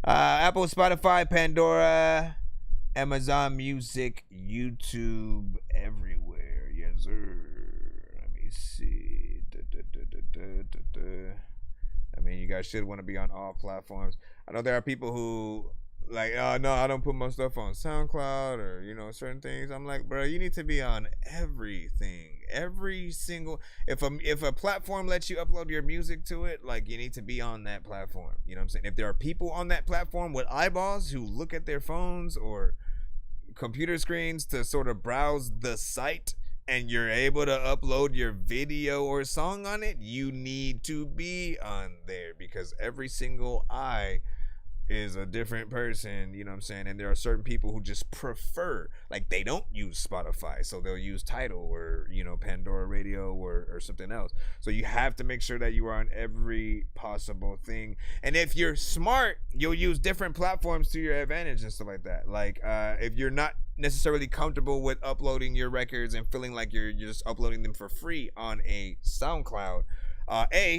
Apple, Spotify, Pandora, Amazon Music, YouTube, everywhere. Yes, sir. Let me see. I mean, you guys should want to be on all platforms. I know there are people who like, oh no, I don't put my stuff on SoundCloud or, you know, certain things. I'm like, bro, you need to be on everything, every single. If a platform lets you upload your music to it, like, you need to be on that platform. You know what I'm saying? If there are people on that platform with eyeballs who look at their phones or computer screens to sort of browse the site, and you're able to upload your video or song on it, you need to be on there, because every single eye is a different person, you know what I'm saying? And there are certain people who just prefer, like, they don't use Spotify, so they'll use Tidal or, you know, Pandora Radio or something else. So you have to make sure that you are on every possible thing. And if you're smart, you'll use different platforms to your advantage and stuff like that. Like, if you're not necessarily comfortable with uploading your records and feeling like you're just uploading them for free on a SoundCloud,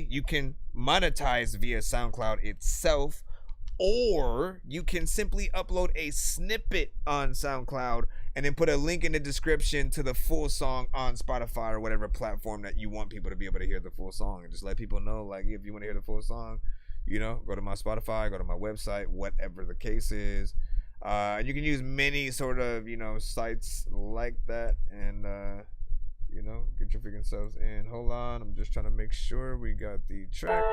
you can monetize via SoundCloud itself, or you can simply upload a snippet on SoundCloud and then put a link in the description to the full song on Spotify or whatever platform that you want people to be able to hear the full song, and just let people know, like, if you want to hear the full song, you know, go to my Spotify, go to my website, whatever the case is. You can use many sort of, you know, sites like that, and you know, get your freaking selves in. Hold on, I'm just trying to make sure we got the track.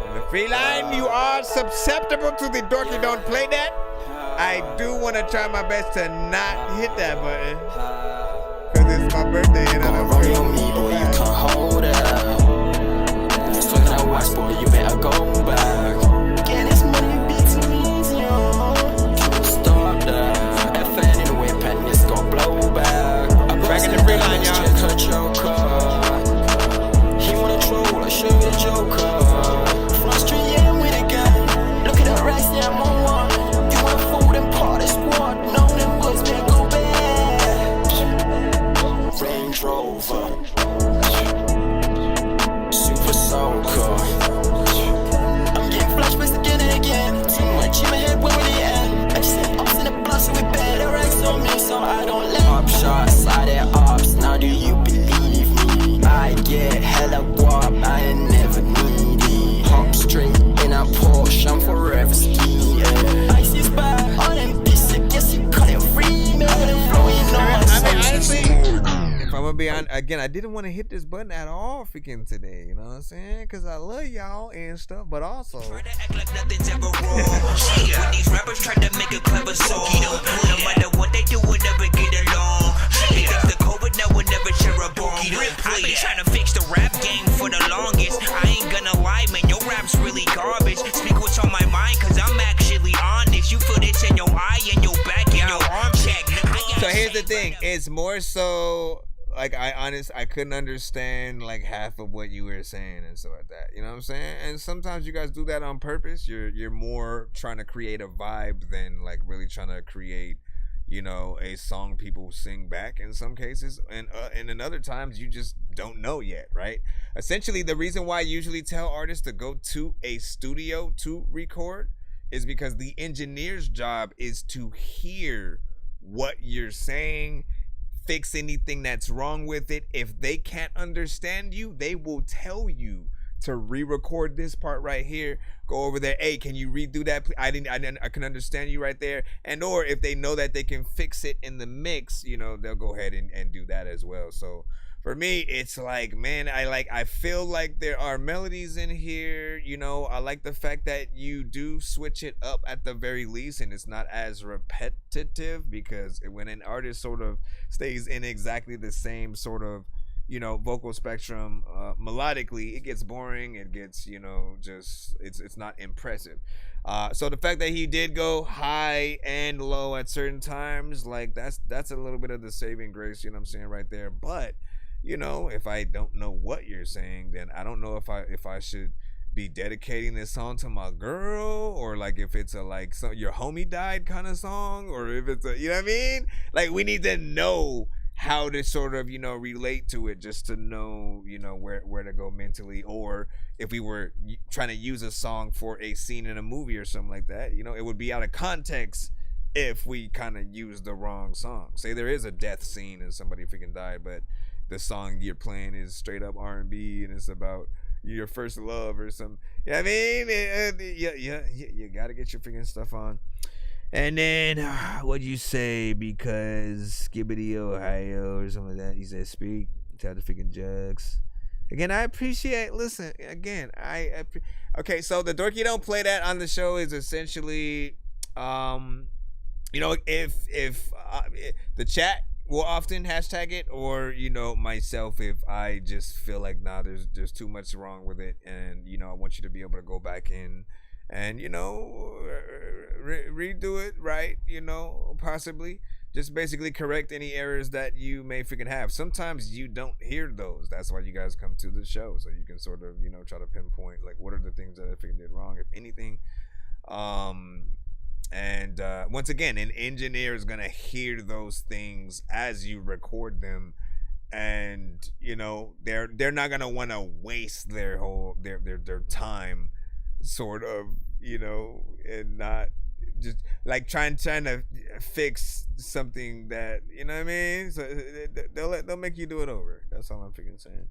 And the free line, you are susceptible to the dorky don't play that. I do want to try my best to not hit that button, because it's my birthday and I don't feel me, boy, you can't hold it. Just talking that watch, boy, you better go back. Get this money, beats easy, can't stop that. FN in the whip and it's got blowback. Back in the free line, y'all. He wanna troll, I show you the joker. Frustrated, yeah, I'm with a gun. Look at the rest, yeah, I'm on one. You want food and part of squad. No, them boys better go back. Range Rover, Super Soaker. I'm getting flashbacks again and again. Too much in my head, when will it end? I just said ups in the blood, so we better racks on me, so I don't let up shots, I did ups. Now do you believe me? I get hella guap, I ain't never needy. Hop straight in a Porsche, I'm forever ski. Ice is bad, on them beats, I guess you cut it free. Man, when I'm flowing on my honestly, if I'm gonna be on again, I didn't want to hit this button at all freaking today, you know what I'm saying? Because I love y'all and stuff, but also try to act like nothing's ever wrong. Shit, when these rappers try to make a clever song, no matter what they do, we'll never get along. Because the COVID now will never share a bone. I've been trying to fix the rap game for the longest. I ain't gonna lie, man, your rap's really garbage. Speak what's on my mind, cause I'm actually honest. You feel this in your eye and your back and your arm check. So here's the thing, it's more so like I couldn't understand like half of what you were saying and stuff like that. You know what I'm saying? And sometimes you guys do that on purpose. You're more trying to create a vibe than like really trying to create, you know, a song people sing back in some cases, and in other times you just don't know yet, right? Essentially, the reason why I usually tell artists to go to a studio to record is because the engineer's job is to hear what you're saying, fix anything that's wrong with it. If they can't understand you, they will tell you to re-record this part right here. Go over there. Hey, can you redo that? I can understand you right there. And or if they know that they can fix it in the mix, you know, they'll go ahead and do that as well. So for me, it's like, man, I feel like there are melodies in here. You know, I like the fact that you do switch it up at the very least, and it's not as repetitive, because when an artist sort of stays in exactly the same sort of, you know, vocal spectrum melodically, it gets boring. It gets, you know, just it's not impressive. So the fact that he did go high and low at certain times, like that's a little bit of the saving grace, you know what I'm saying, right there. But you know, if I don't know what you're saying, then I don't know if I should be dedicating this song to my girl, or like if it's a like your homie died kind of song, or if it's a, you know what I mean? Like, we need to know how to sort of, you know, relate to it, just to know, you know, where to go mentally. Or if we were trying to use a song for a scene in a movie or something like that, you know, it would be out of context if we kind of use the wrong song. Say there is a death scene and somebody freaking died, but the song you're playing is straight up R&B and it's about your first love or something. Yeah, I mean, you gotta get your freaking stuff on. And then what'd you say? Because Skibbity Ohio or something like that. He said speak. Tell the freaking jugs. Again, I appreciate. Listen, again, okay. So the Dorky Don't Play That on the show is essentially, you know, if the chat will often hashtag it, or you know, myself, if I just feel like there's too much wrong with it, and you know, I want you to be able to go back in and you know, redo it, right? You know, possibly. Just basically correct any errors that you may freaking have. Sometimes you don't hear those. That's why you guys come to the show, so you can sort of, you know, try to pinpoint like what are the things that I freaking did wrong, if anything. And once again, an engineer is gonna hear those things as you record them, and you know they're not gonna want to waste their whole their time, sort of, you know, and not just like trying to fix something that, you know what I mean. So they'll make you do it over. That's all I'm freaking saying.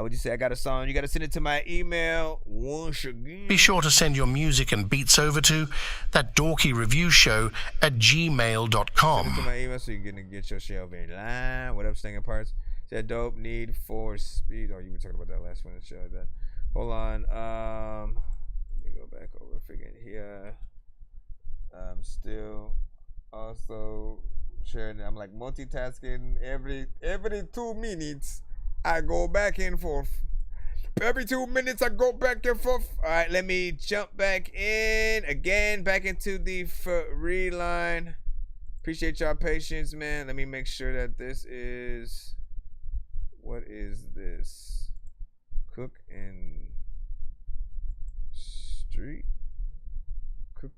Would you say I got a song? You got to send it to my email once again. Be sure to send your music and beats over to ThatDorkyReviewShow at gmail.com. Send it to my email so you're gonna get your show over in line. What up, stinging parts? That dope need for speed. Oh, you were talking about that last one. Show like that. Hold on. Let me go back over freaking here. I'm still also sharing. I'm like multitasking. Every 2 minutes I go back and forth. Every 2 minutes I go back and forth. All right, let me jump back in again, back into the free line. Appreciate y'all patience, man. Let me make sure that this is, what is this? Cook and Street.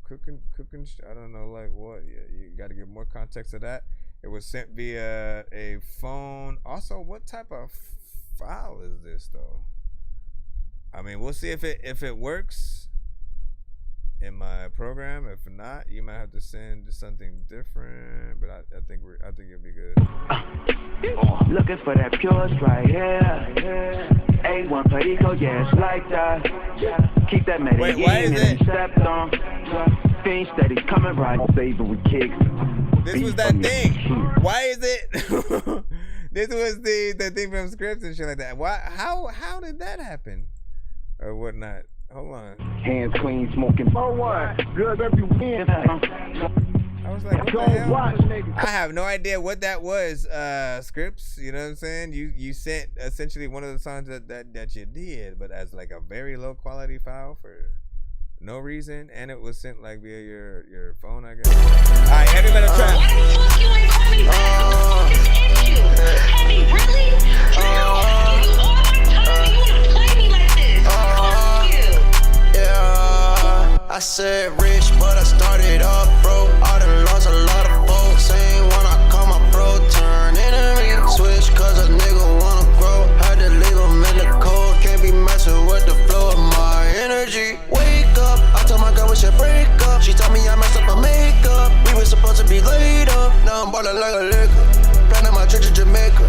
Cooking, I don't know, like what? Yeah, you got to give more context to that. It was sent via a phone. Also, what type of file is this, though? I mean, we'll see if it works in my program. If not, you might have to send something different. But I think it'll be good. Looking for that pure right here. A1 Perico, yeah, it's like that. Keep that Medellin and stepped on. Fiend steady coming right, savory kicks. This was that thing. Why is it? This was the thing from scripts and shit like that. Why? How did that happen? Or whatnot? Hold on. Hands clean, smoking. Oh, what? Good every win. I was like, what the hell? I have no idea what that was, Scripts. You know what I'm saying? You sent essentially one of the songs that you did, but as like a very low quality file for no reason, and it was sent like via your phone, I guess. All right, heavy metal track. Why the fuck you ain't call me back? What's this issue? Heavy, really? You know I give you all my time. You wanna play me like this? Fuck you. Yeah, I said rich, but I started off broke. I done lost a lot of folks. Ain't when I call my bro, turn enemy switch, cause a nigga wanna grow. Had to leave him in the cold. Can't be messing with the flow of my energy. Wake up, I told my girl we should break up. She told me I messed up my makeup. We were supposed to be laid up. Now I'm ballin' like a liquor. Planning my trip to Jamaica.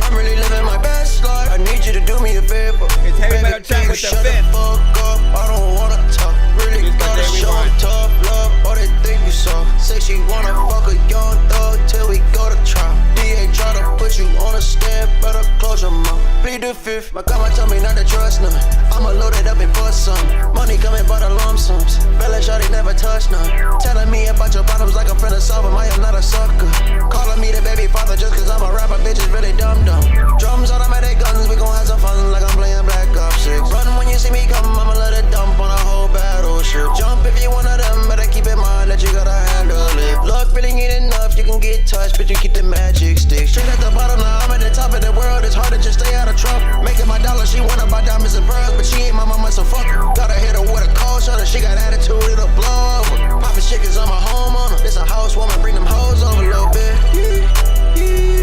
I'm really living my best life. I need you to do me a favor. It's heavy metal track with the shut the fuck up. I don't wanna talk. Really gotta show tough love. Or they think you soft. Say she wanna fuck a young thug till we go to trial. DA try to put you on a stand, better close your mouth. Plead the fifth. My grandma told me not to trust none. I'ma load it up and bust some. Money coming by the lump sums. Bella shawty never touch none. Telling me about your problems like I'm finna solve them. I am not a sucker. Calling me the baby father just cause I'm a rapper. Bitches really dumb dumb. Drums, automatic guns, we gon' have some fun like I'm playing Black Ops 6. Run when you see me come, I'ma let it dump on a whole battleship. Jump if you one of them, better keep in mind that you gotta handle it. Luck really ain't enough, you can get touched, but you keep the magic stick. Straight at the bottom, now I'm at the top of the world. It's hard to just stay out of trouble. Making my dollar, she wanna buy diamonds and pearls, but she ain't my mama, so fuck her. Gotta hit her with a cold shoulder, she got attitude, it'll blow over. Poppin' shit cause I'm a homeowner. This a housewoman, bring them hoes over a little bit. Yeah.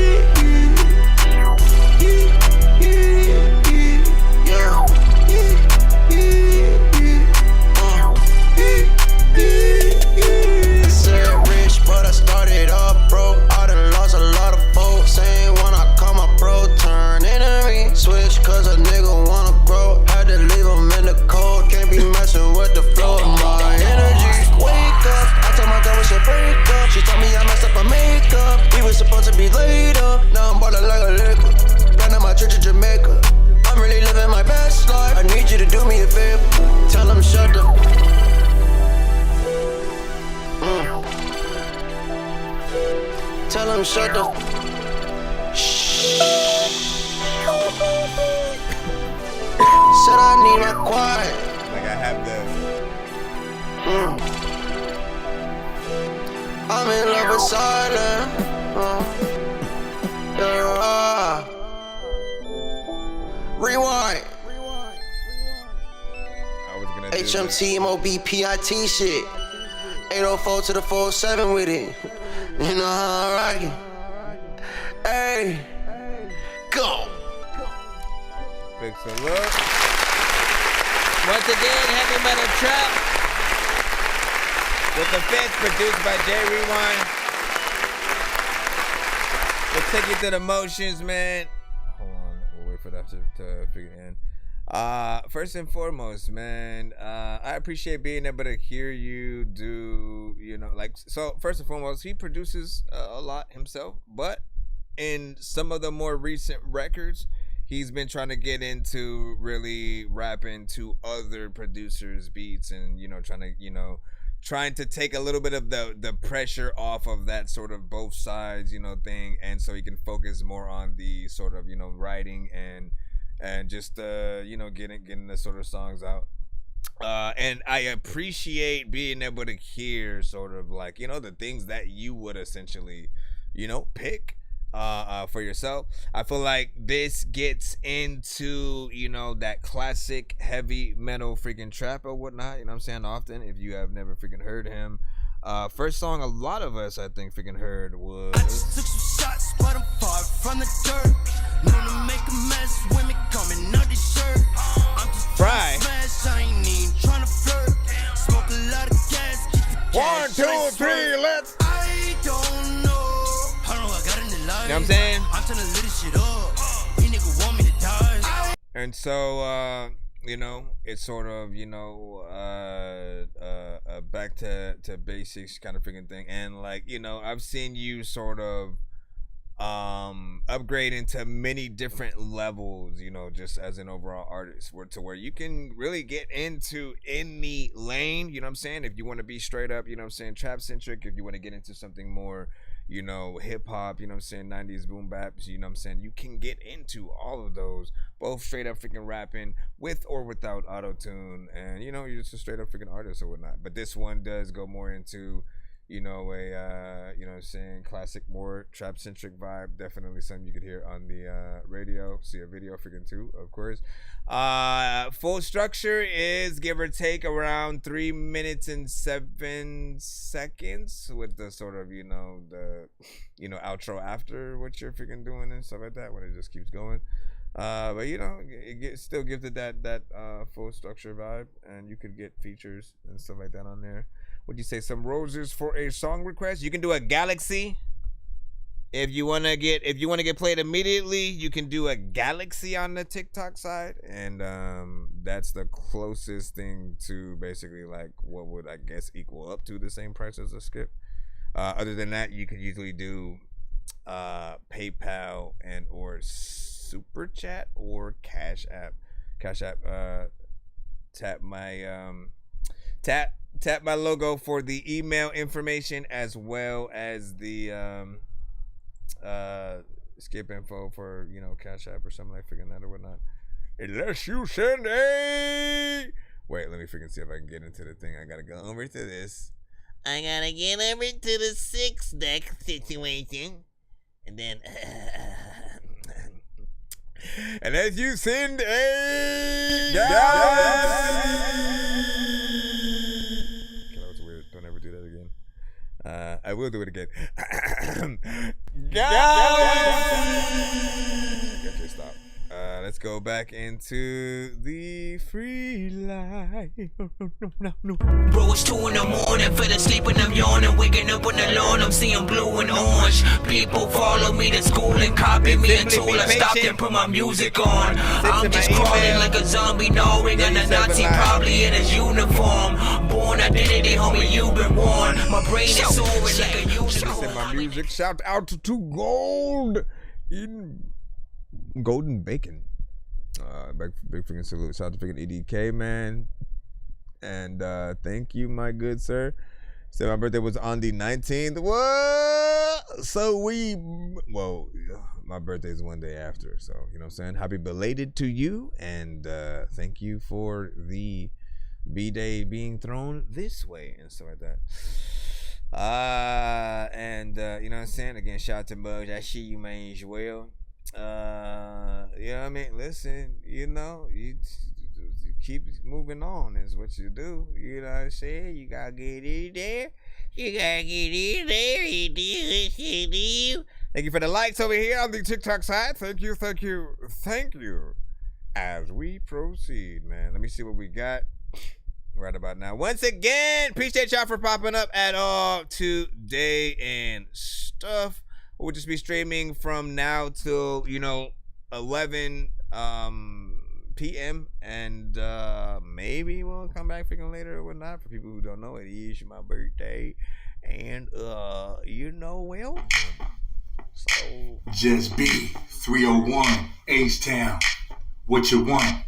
said I need my quiet. Like I have the. I'm in love with silence. Rewind. I was gonna HMT MOBPIT shit. 804 to the 407 with it. You know how I rock it. Hey, go. Big salute. Once again, Heavy Metal Trap with the fence produced by J Rewind. We'll take you through the motions, man. Hold on, we'll wait for that to figure in. First and foremost, man, I appreciate being able to hear you do, you know, like, so first and foremost, he produces a lot himself, but in some of the more recent records, he's been trying to get into really rapping to other producers' beats and, you know, trying to take a little bit of the pressure off of that sort of both sides, you know, thing, and so he can focus more on the sort of, you know, writing and just you know, getting the sort of songs out. And I appreciate being able to hear sort of like, you know, the things that you would essentially, you know, pick for yourself. I feel like this gets into, you know, that classic heavy metal freaking trap or whatnot, you know what I'm saying, often, if you have never freaking heard him. First song a lot of us, I think, freaking heard was... I just took some shots, but I'm far from the dirt. Known to make a mess when me coming out the shirt. I'm just Fry. Smash, I ain't even trying to flirt. Smoke a lot of gas, get the cash. 1, 2, 3, let's... I don't know. I know I got in the line. You know what I'm saying? I'm trying to lit this shit up. You nigga want me to die. And so, you know, it's sort of, you know, back to basics kind of freaking thing. And like, you know, I've seen you sort of upgrade into many different levels, you know, just as an overall artist, where you can really get into any lane, you know what I'm saying? If you want to be straight up, you know what I'm saying, trap centric, if you want to get into something more, you know, hip hop, you know what I'm saying, 90s boom baps, you know what I'm saying, you can get into all of those, both straight up freaking rapping with or without auto-tune, and, you know, you're just a straight up freaking artist or whatnot. But this one does go more into, you know, a you know what I'm saying, classic, more trap centric vibe. Definitely something you could hear on the radio, see a video freaking too, of course. Full structure is give or take around 3 minutes and 7 seconds, with the sort of, you know, the, you know, outro after what you're freaking doing and stuff like that, when it just keeps going. But you know, it still gives it that full structure vibe, and you could get features and stuff like that on there. Would you say some roses for a song request? You can do a galaxy. If you wanna get played immediately, you can do a galaxy on the TikTok side, and that's the closest thing to basically like what would, I guess, equal up to the same price as a skip. Other than that, you could usually do PayPal and or Super Chat or Cash App. Tap my logo for the email information, as well as the skip info for, you know, Cash App or something like freaking that or whatnot. Unless you send a... Wait, let me freaking see if I can get into the thing. I gotta go over to this. I gotta get over to the 6-deck situation. And then... and as you send a... Don't ever do that again. I will do it again. Okay, stop. Let's go back into the free life. Bro, it's 2 in the morning, fell asleep and I'm yawning, waking up on the lawn, I'm seeing blue and orange. People follow me to school and copy me until I stopped and put my music on. I'm just crawling like a zombie, knowing I'm a Nazi, probably in his uniform. Born identity, homie, you've been warned. My brain is soaring like a unicorn. My music, shout out to Gold in Golden Bacon. Big freaking salute. Shout out to freaking EDK, man. And thank you, my good sir. Said my birthday was on the 19th. What? Well, my birthday's one day after, so you know what I'm saying. Happy belated to you, and thank you for the B-Day being thrown this way and stuff like that. And you know what I'm saying. Again, shout out to Muggs. I see you, man, as well. You know what I mean. Listen, you know, you keep moving on is what you do. You know what I'm saying. You gotta get in there. You gotta get in there. You do. Thank you for the likes over here on the TikTok side. Thank you. As we proceed, man. Let me see what we got right about now. Once again, appreciate y'all for popping up at all today and stuff. We'll just be streaming from now till 11 p.m. and maybe we'll come back freaking later or whatnot. For people who don't know, it is my birthday, and welcome. So Just B 301 H-Town. What you want?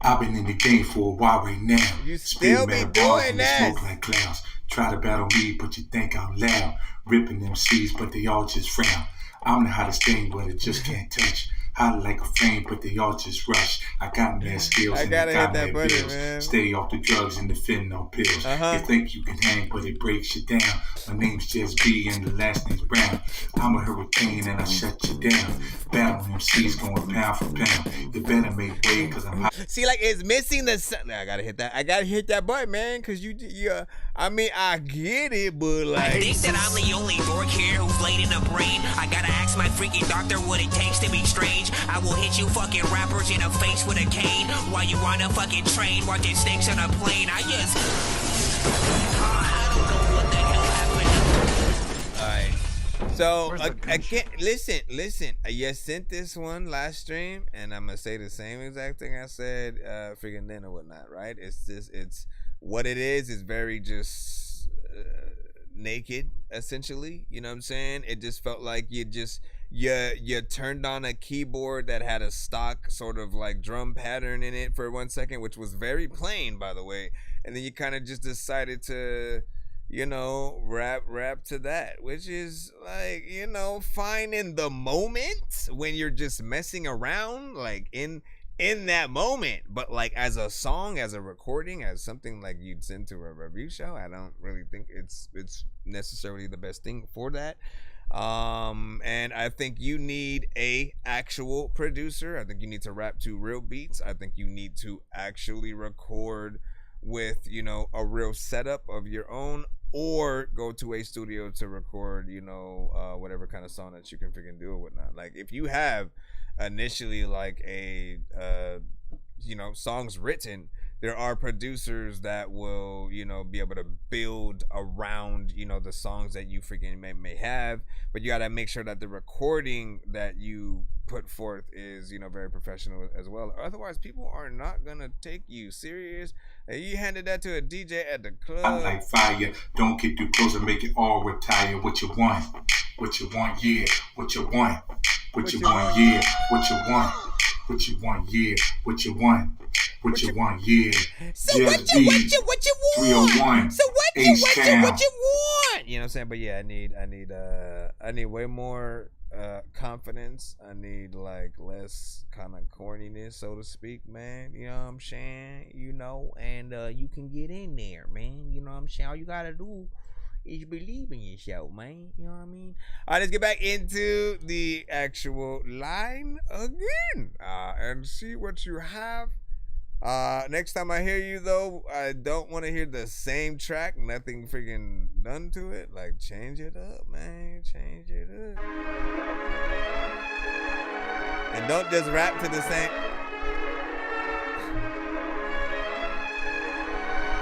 I've been in the game for a while right now. You still be doing that. Smoke like clouds. Try to battle me, but you think out loud. Ripping them C's, but they all just frown. I'm the hottest thing, but it just can't touch. Hot like a flame, but they all just rush. I got mad skills and I got mad bills. Man. Stay off the drugs and the fentanyl pills. You think you can hang, but it breaks you down. My name's Just B and the last name's Brown. I'm a hurricane and I shut you down. Battle MCs going pound for pound. You better make way, cause I'm hot. See, like, it's missing the I gotta hit that. I gotta hit that button, man, cause I get it, but like, I think that I'm the only dork here who's laid in the brain. I gotta ask my freaking doctor what it takes to be strange. I will hit you fucking rappers in the face with a cane while you on a fucking train watching snakes on a plane. I don't know what the hell happened. Alright. So again, listen. You sent this one last stream, and I'm gonna say the same exact thing I said freaking then or whatnot, right? It's what it is very just naked, essentially. You know what I'm saying? It just felt like you turned on a keyboard that had a stock sort of like drum pattern in it for 1 second, which was very plain, by the way, and then you kind of just decided to rap to that, which is like, fine in the moment when you're just messing around, like in that moment, but like as a song, as a recording, as something like you'd send to a review show, I don't really think it's necessarily the best thing for that. And I think you need a actual producer. I think you need to rap to real beats. I think you need to actually record with a real setup of your own, or go to a studio to record whatever kind of song that you can freaking do or whatnot. Like, if you have initially like a songs written, there are producers that will be able to build around the songs that you freaking may have, but you got to make sure that the recording that you put forth is very professional as well. Otherwise, people are not gonna take you serious. You handed that to a DJ at the club. I'm like fire. Don't get too close and make it all retire. What you want? What you want? Yeah. What you want? What you want? Yeah. What you want? What you want? Yeah. What you want? What you want? Yeah. So what you want? 301. So what you want? You know what I'm saying? But yeah, I need way more confidence. I need like less kind of corniness, so to speak, man. You know what I'm saying? And you can get in there, man. You know what I'm saying? All you gotta do is believe in yourself, man. You know what I mean? All right, let's get back into the actual line again, and see what you have. Next time I hear you, though, I don't want to hear the same track, nothing freaking done to it. Like, change it up, man. Change it up. And don't just rap to the same.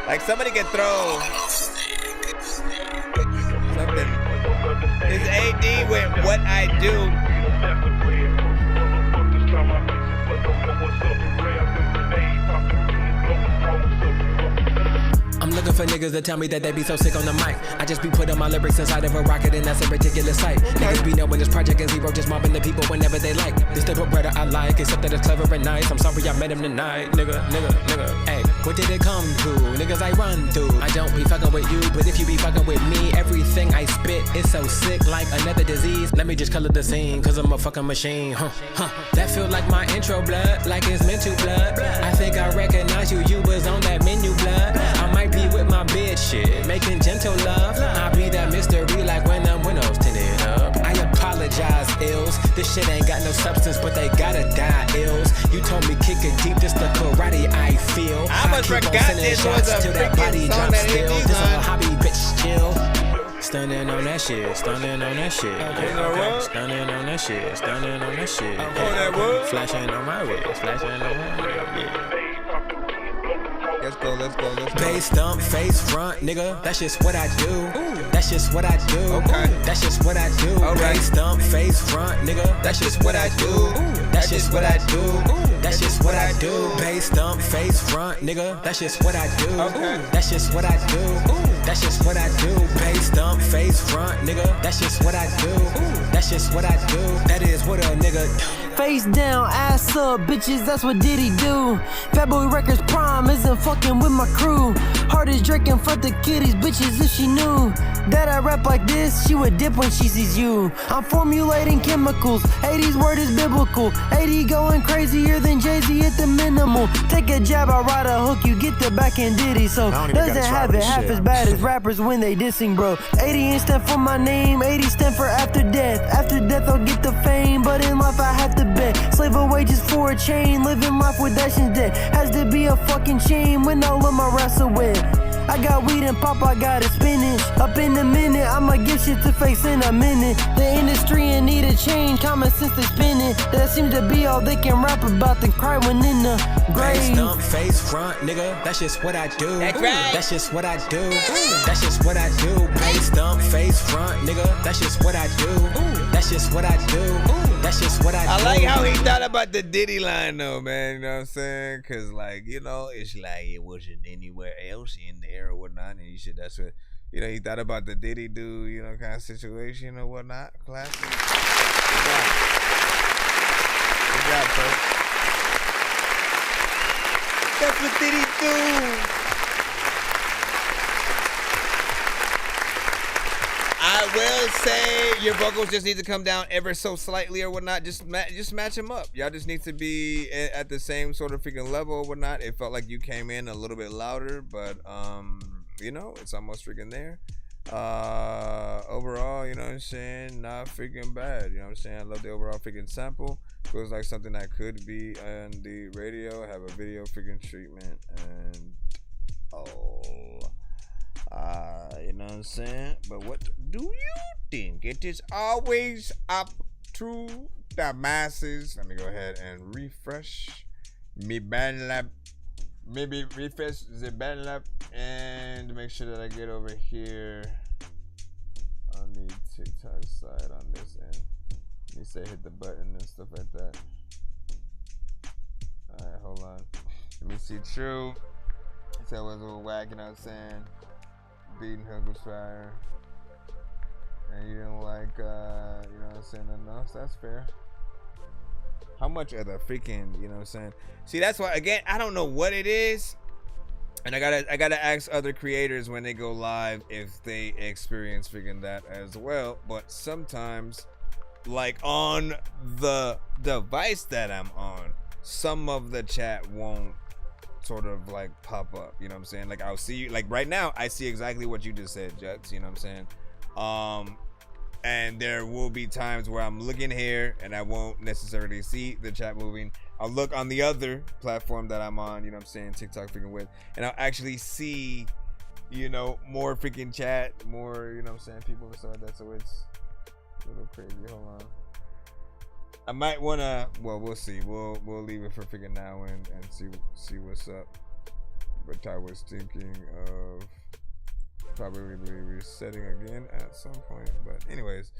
Like, somebody can throw something. It's AD with What I Do. I'm looking for niggas to tell me that they be so sick on the mic. I just be putting my lyrics inside of a rocket, and that's a particular sight. Niggas be knowing this project is zero, just mobbing the people whenever they like. This type of brother I like, except that it's clever and nice. I'm sorry I met him tonight, nigga. Hey, What did it come to? Niggas I run through. I don't be fucking with you, but if you be fucking with me, everything I spit is so sick like another disease. Let me just color the scene, cause I'm a fucking machine. That feel like my intro blood, like it's meant to blood. I think I recognize you, you was on that menu blood. I might be with my bitch shit, making gentle love. I be that mystery like when the windows tinted up. I apologize, ills. This shit ain't got no substance, but they gotta die, ills. You told me kick it deep, just the karate I feel. I must forgot this was a till that body freaking song drops that still. hit This me, a son. hobby, bitch, chill. Stunning on that shit, stunning on that shit. Okay. Stunning on that shit, stunning on that shit. Okay. Flashing on my wrist, flashing on my wrist, yeah. Let's go. Bass dump, face front, nigga. That's just what I do. That's just what I do. Okay. That's just what I do. Bass dump, face front, nigga. That's just what I do. That's just what I do. That's just what I do. Bass dump, face front, nigga. That's just what I do. That's just what I do. That's just what I do. Bass dump, face front, nigga. That's just what I do. That's just what I do. That is what a nigga do. Face down, ass up, bitches, that's what Diddy do. Fat Boy Records Prime isn't fucking with my crew. Hard as Drake and fuck the kiddies, bitches, if she knew that I rap like this, she would dip when she sees you. I'm formulating chemicals, 80s word is biblical. 80 going crazier than Jay-Z at the minimal. Take a jab, I ride a hook, you get the back end Diddy. So doesn't have it half as bad as rappers when they dissing, bro. 80 ain't stand for my name, 80 stand for after death. After death I'll get the fame, but in life I have to bet. Slave of wages for a chain, living life with Dashing's debt. Has to be a fucking chain when all of my raps are wet. I got weed and pop, I got a spinach. Up in a minute, I'ma give shit to face in a minute. The industry in need a change, common sense they spinning. That seems to be all they can rap about, then cry when in the grave. Face dump, face front, nigga. That's just what I do. That's right. That's just what I do. That's just what I do. Face dump, face front, nigga. That's just what I do. That's just what I do. That's just what I do. I like how he thought about the Diddy line though, man. You know what I'm saying? Cause like, you know, it's like it wasn't anywhere else in there or whatnot. And you should, that's what, you know, he thought about the Diddy dude, you know, kind of situation or whatnot. Classic. Good job, bro. That's what Diddy do. I will say your vocals just need to come down ever so slightly or whatnot. Just match them up. Y'all just need to be at the same sort of freaking level or whatnot. It felt like you came in a little bit louder, but you know, it's almost freaking there. Overall, you know what I'm saying, not freaking bad. You know what I'm saying? I love the overall freaking sample. Feels like something that could be on the radio, have a video freaking treatment, and you know what I'm saying? But what do you think? It is always up to the masses. Let me go ahead and refresh me BandLab. Maybe refresh the BandLab and make sure that I get over here on the TikTok side on this end. You say hit the button and stuff like that. Alright, hold on. Let me see. True. So it was a little whack, you know what I'm saying? Beating Hook was fire. And you didn't like, you know what I'm saying, enough. That's fair. How much of the freaking, you know what I'm saying? See, that's why, again, I don't know what it is. And I gotta ask other creators when they go live if they experience freaking that as well. But sometimes, like on the device that I'm on, some of the chat won't sort of like pop up, you know what I'm saying? Like I'll see you, like right now I see exactly what you just said, Jets, you know what I'm saying? And there will be times where I'm looking here and I won't necessarily see the chat moving. I'll look on the other platform that I'm on, you know what I'm saying, TikTok freaking with, and I'll actually see, you know, more freaking chat, more, you know what I'm saying, people and stuff like that. So it's a little crazy. Hold on, I might wanna, well, we'll see. We'll leave it for freaking now and see what's up. But I was thinking of probably resetting again at some point. But anyways,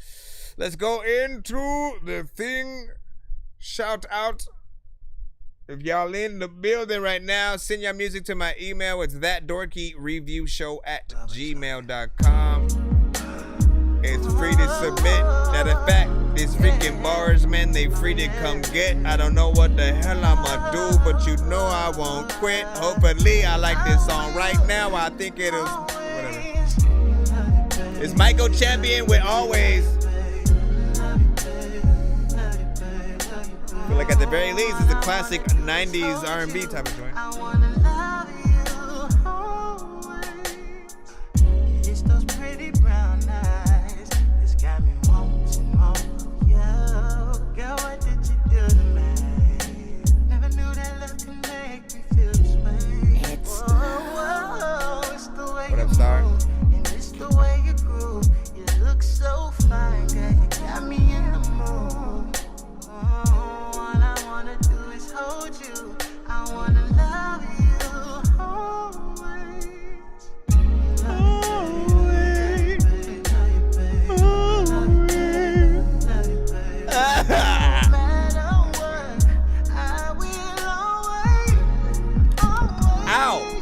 let's go into the thing. Shout out. If y'all in the building right now, send your music to my email. It's ThatDorkyReviewShow@gmail.com. It's free to submit. Matter of fact, These freaking bars, man, they free to come get. I don't know what the hell I'ma do, but you know I won't quit. Hopefully I like this song right now. I think it is whatever. It's Michael Champion with Always. But like at the very least, it's a classic 90s R&B type of joint. It's those pretty brown eyes. It's got me wanting more. Yo, girl, what did you do to me? Never knew that love could make me feel this way. It's the way what up, Star? and it's the way you groove. You look so fine, girl. You got me in the mood. All I wanna do is hold you. I wanna love you always. Ow!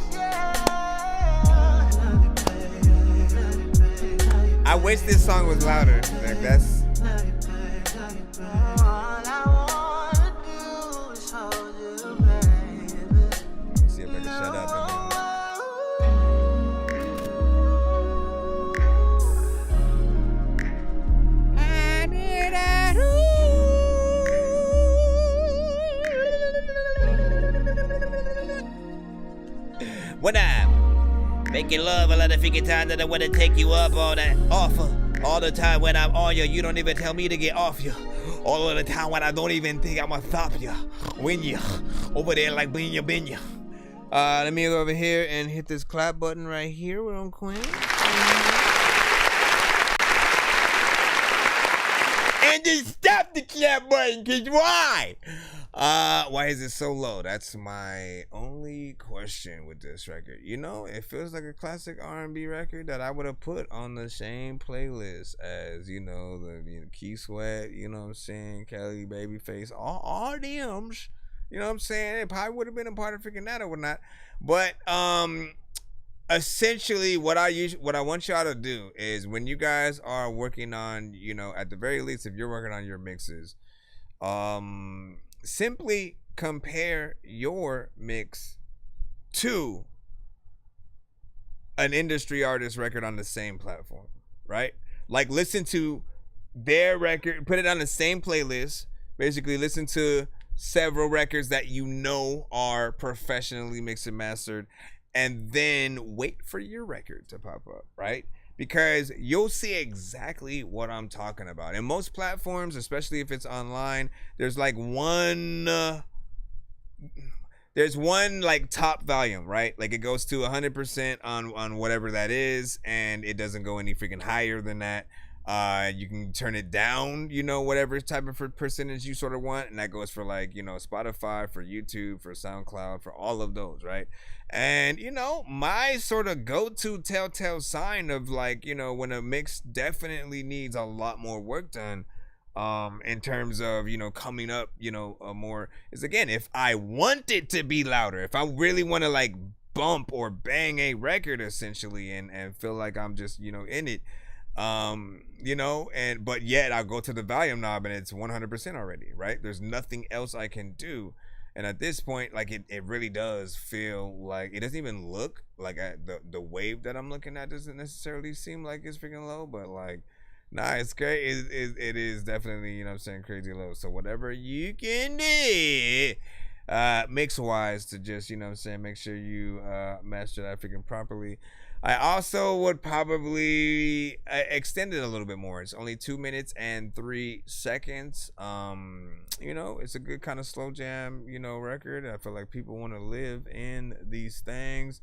I wish this song was louder. Like that's. See if I can shut up. When I'm making love a lot of freaking time that I want to take you up on that offer. All the time when I'm on you, you don't even tell me to get off you. All of the time when I don't even think I'ma stop you. When you over there like binya. Let me go over here and hit this clap button right here real quick. And just stop the clap button, cause why? Why is it so low? That's my only question with this record. You know, it feels like a classic R&B record that I would have put on the same playlist as, you know, the Key Sweat, you know what I'm saying, Kelly, Babyface, all DMs. You know what I'm saying? It probably would have been a part of freaking that or whatnot. But essentially what I want y'all to do is when you guys are working on, you know, at the very least, if you're working on your mixes, simply compare your mix to an industry artist record on the same platform, right? Like listen to their record, put it on the same playlist, basically listen to several records that you know are professionally mixed and mastered, and then wait for your record to pop up, right? Because you'll see exactly what I'm talking about. In most platforms, especially if it's online, there's like one like top volume, right? Like it goes to 100% on whatever that is, and it doesn't go any freaking higher than that. You can turn it down, you know, whatever type of percentage you sort of want, and that goes for like, you know, Spotify, for YouTube, for SoundCloud, for all of those, right? And, you know, my sort of go-to telltale sign of like, you know, when a mix definitely needs a lot more work done, in terms of, you know, coming up, you know, more is, again, if I want it to be louder, if I really want to like bump or bang a record essentially and feel like I'm just, you know, in it, you know, but yet I'll go to the volume knob and it's 100% already, right? There's nothing else I can do. And at this point, like it really does feel like it doesn't even look like the wave that I'm looking at doesn't necessarily seem like it's freaking low, but like, nah, it's great. It is definitely, you know what I'm saying, crazy low. So whatever you can do, mix wise to just, you know what I'm saying, make sure you master that freaking properly. I also would probably extend it a little bit more. It's only 2 minutes and 3 seconds. You know, it's a good kind of slow jam, you know, record. I feel like people want to live in these things.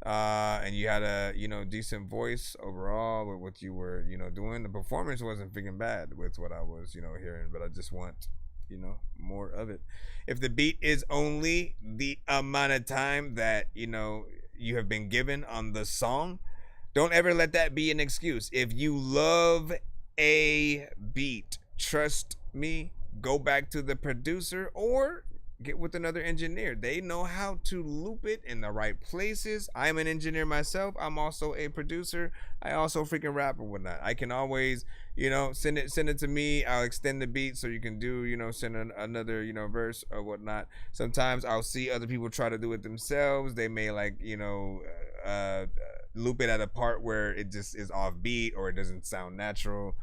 And you had a, you know, decent voice overall with what you were, you know, doing. The performance wasn't freaking bad with what I was, you know, hearing, but I just want, you know, more of it. If the beat is only the amount of time that, you know, you have been given on the song, don't ever let that be an excuse. If you love a beat, trust me, go back to the producer or get with another engineer. They know how to loop it in the right places. I'm an engineer myself. I'm also a producer. I also freaking rap and whatnot. I can always, send it to me. I'll extend the beat so you can do, send another, verse or whatnot. Sometimes I'll see other people try to do it themselves. They may loop it at a part where it just is off beat or it doesn't sound natural.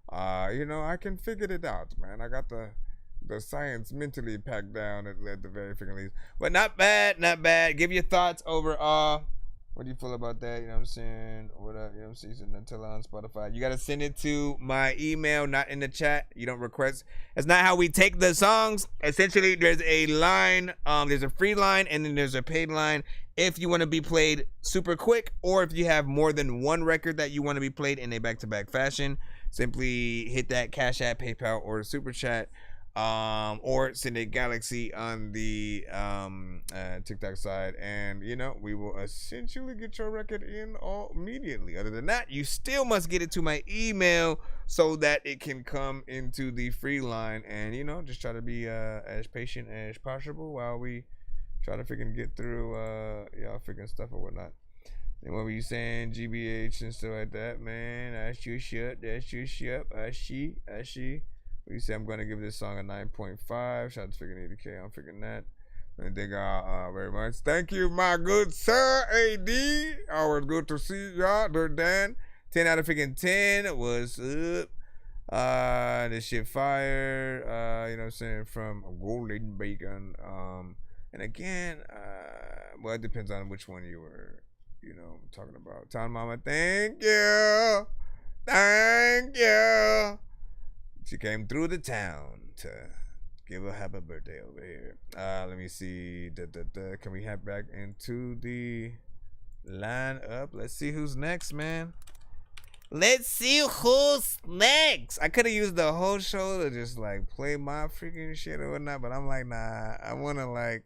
I can figure it out, man. I got the science mentally packed down at the very freaking least. But not bad. Give your thoughts over what do you feel about that? You know what I'm saying? What up? You know what I'm saying? Send that on Spotify. You gotta send it to my email, not in the chat. You don't request. That's not how we take the songs. Essentially, there's a line, there's a free line, and then there's a paid line. If you want to be played super quick, or if you have more than one record that you want to be played in a back-to-back fashion, simply hit that Cash App, PayPal, or Super Chat. Or send a Galaxy on the TikTok side, and we will essentially get your record in immediately. Other than that, you still must get it to my email so that it can come into the free line, and just try to be as patient as possible while we try to freaking get through y'all freaking stuff or whatnot. And what were you saying, GBH and stuff like that, man? That's your shit. I see. You say I'm going to give this song a 9.5. Shout out to freaking 80K. I'm freaking that. And thank y'all very much. Thank you, my good sir, AD. Always good to see y'all. They're Dan. 10 out of freaking 10. What's up? This shit fire. You know what I'm saying? From Golden Bacon. And again, well, it depends on which one you were, talking about. Town Mama, thank you. Thank you. She came through the town to give a happy birthday over here. Let me see. Can we hop back into the lineup? Let's see who's next, man. Let's see who's next. I could have used the whole show to just play my freaking shit or whatnot, but I'm like, nah. I want to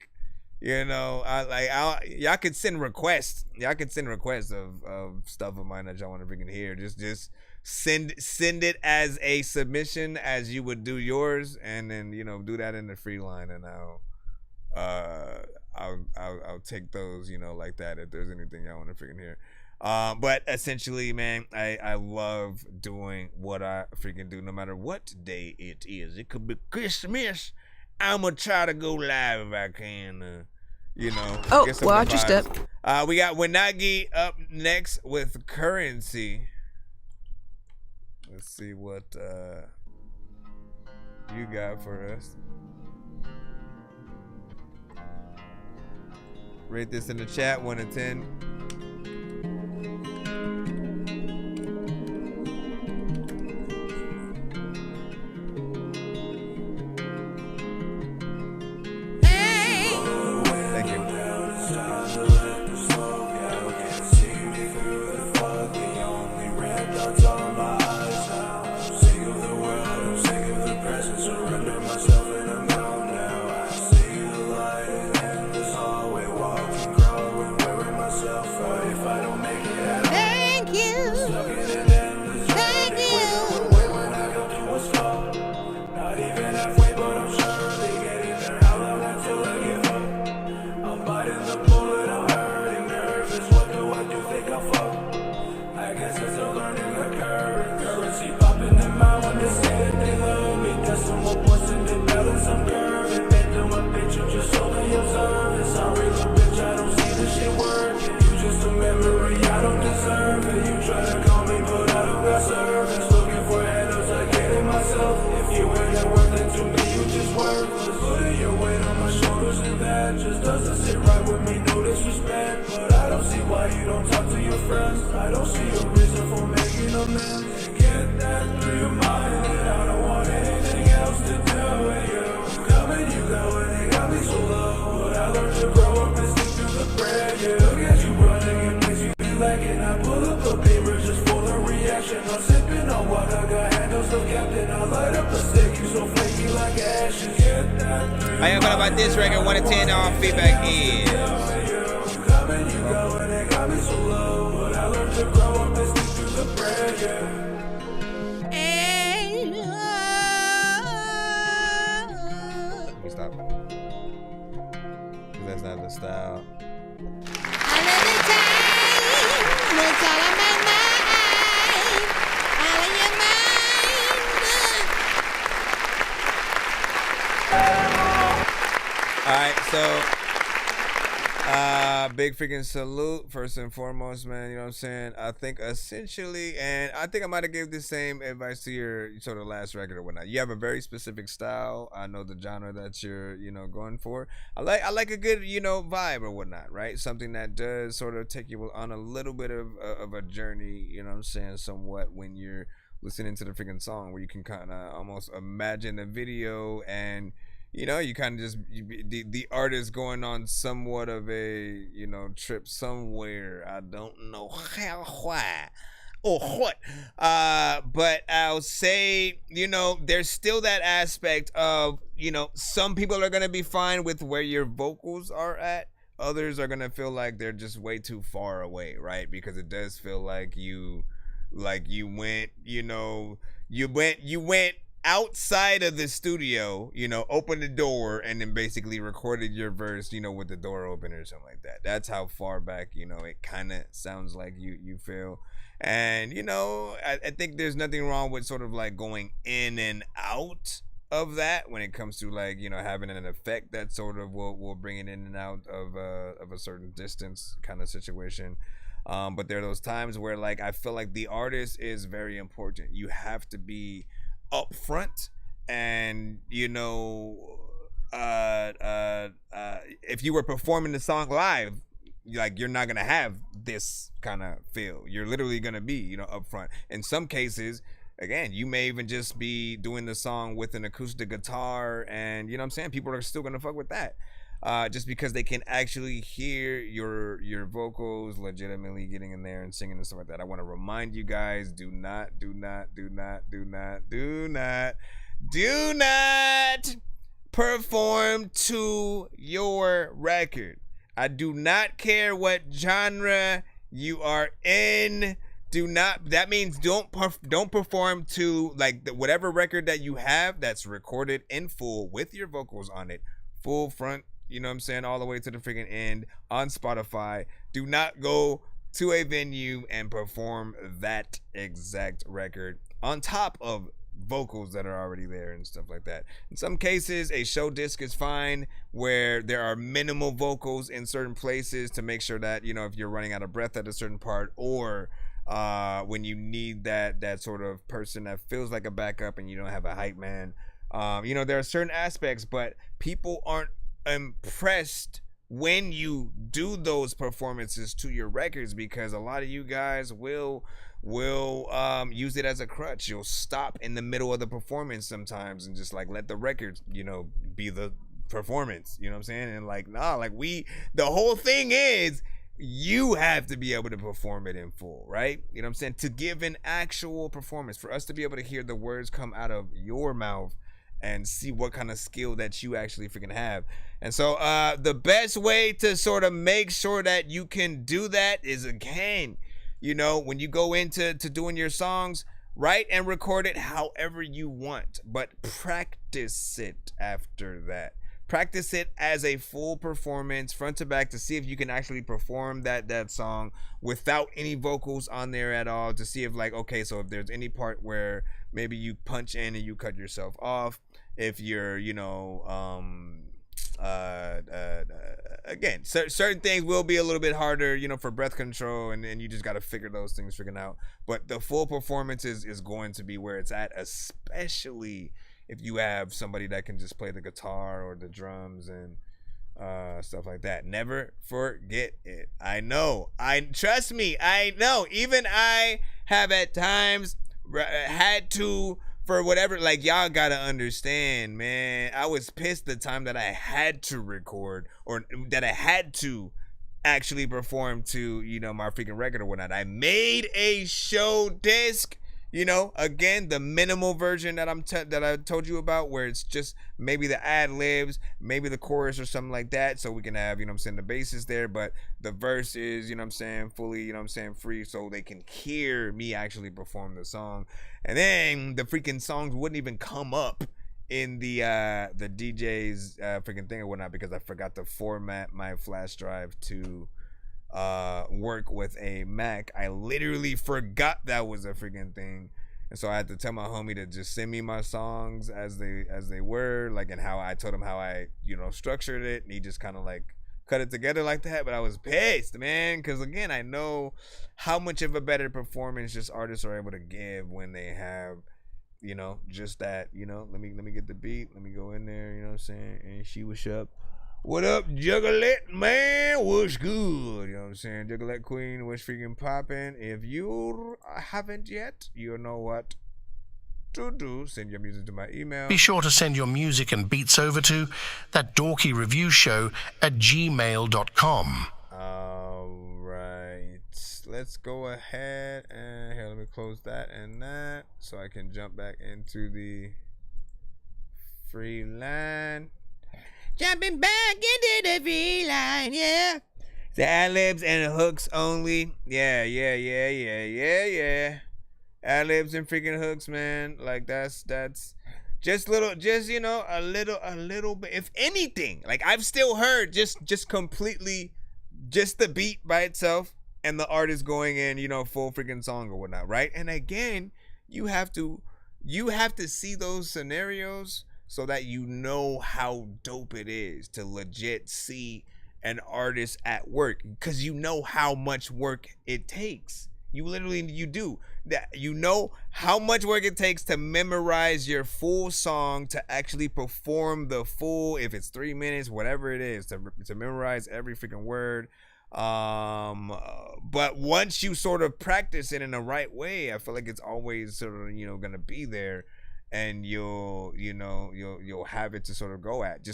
y'all could send requests. Y'all could send requests of stuff of mine that y'all want to freaking hear. Just send it as a submission as you would do yours, and then do that in the free line, and I'll take those like that if there's anything y'all want to freaking hear. But essentially, man, I love doing what I freaking do no matter what day it is. It could be Christmas. I'm gonna try to go live if I can. Oh, get some watch your vibes. step. We got Winagi up next with Currency. Let's see what you got for us. Rate this in the chat, 1 to 10. How y'all feel about this record? 1 to 10 on feedback is. Let me stop. That's not the style. Alright, so big freaking salute first and foremost, man. You know what I'm saying? I think essentially, and I think I might have gave the same advice to your sort of last record or whatnot. You have a very specific style. I know the genre that you're, going for. I like a good, vibe or whatnot, right? Something that does sort of take you on a little bit of a journey, you know what I'm saying, somewhat when you're listening to the freaking song, where you can kind of almost imagine the video and you kind of just the artist going on somewhat of a trip somewhere. I don't know how, why, or what, but I'll say there's still that aspect of some people are gonna be fine with where your vocals are at. Others are gonna feel like they're just way too far away, right? Because it does feel like you went outside of the studio, opened the door and then basically recorded your verse, with the door open or something like that. That's how far back, it kind of sounds like you feel. And, I think there's nothing wrong with sort of like going in and out of that when it comes to like, having an effect that sort of will bring it in and out of a certain distance kind of situation. But there are those times where like, I feel like the artist is very important. You have to be up front, and if you were performing the song live, like you're not gonna have this kind of feel. You're literally gonna be up front. In some cases, again, you may even just be doing the song with an acoustic guitar, and what I'm saying, people are still gonna fuck with that. Just because they can actually hear your vocals legitimately getting in there and singing and stuff like that. I want to remind you guys, do not perform to your record. I do not care what genre you are in. That means don't perform to like whatever record that you have that's recorded in full with your vocals on it, full front, all the way to the freaking end on Spotify. Do not go to a venue and perform that exact record on top of vocals that are already there and stuff like that. In some cases, a show disc is fine where there are minimal vocals in certain places to make sure that, if you're running out of breath at a certain part, or when you need that sort of person that feels like a backup and you don't have a hype man. There are certain aspects, but people aren't impressed when you do those performances to your records, because a lot of you guys will use it as a crutch. You'll stop in the middle of the performance sometimes and just like let the record be the performance, what I'm saying? And like, nah, like the whole thing is you have to be able to perform it in full, right? What I'm saying? To give an actual performance, for us to be able to hear the words come out of your mouth and see what kind of skill that you actually freaking have. And so the best way to sort of make sure that you can do that is, again, when you go into doing your songs, write and record it however you want, but practice it after that. Practice it as a full performance, front to back, to see if you can actually perform that song without any vocals on there at all, to see if like, okay, so if there's any part where maybe you punch in and you cut yourself off, if you're, again, certain things will be a little bit harder, for breath control, and you just got to figure those things freaking out. But the full performance is going to be where it's at, especially if you have somebody that can just play the guitar or the drums and stuff like that. Never forget it. Trust me, I know. Even I have at times had to, for whatever, like, y'all gotta understand, man. I was pissed the time that I had to record, or that I had to actually perform to, my freaking record or whatnot. I made a show disc, again, the minimal version that I told you about, where it's just maybe the ad libs, maybe the chorus or something like that, so we can have, the bases there, but the verse is, fully, free, so they can hear me actually perform the song. And then the freaking songs wouldn't even come up in the DJ's freaking thing or whatnot because I forgot to format my flash drive to work with a Mac. I literally forgot that was a freaking thing. And so I had to tell my homie to just send me my songs as they were, like, and how I told him how I, structured it, and he just kind of like cut it together like that. But I was pissed, man, because again, I know how much of a better performance just artists are able to give when they have, just that, let me get the beat, let me go in there, you know what I'm saying? And she was up. What up, Juggalette, man? What's good? You know what I'm saying? Juggalette Queen, what's freaking popping? If you haven't yet, you know what to do. Send your music to my email. Be sure to send your music and beats over to ThatDorkyReviewShow@gmail.com. All right. Let's go ahead and here, let me close that and that so I can jump back into the free line. Jumping back into the free line, yeah. The ad-libs and hooks only. Yeah. Ad-libs and freaking hooks, man. Like that's just a little bit. If anything, like I've still heard just completely just the beat by itself and the artist going in, full freaking song or whatnot, right? And again, you have to see those scenarios so that you know how dope it is to legit see an artist at work, because you know how much work it takes. You do that. You know how much work it takes to memorize your full song, to actually perform the full, if it's 3 minutes, whatever it is, to memorize every freaking word. But once you sort of practice it in the right way, I feel like it's always sort of gonna be there. And you'll have it to sort of go at.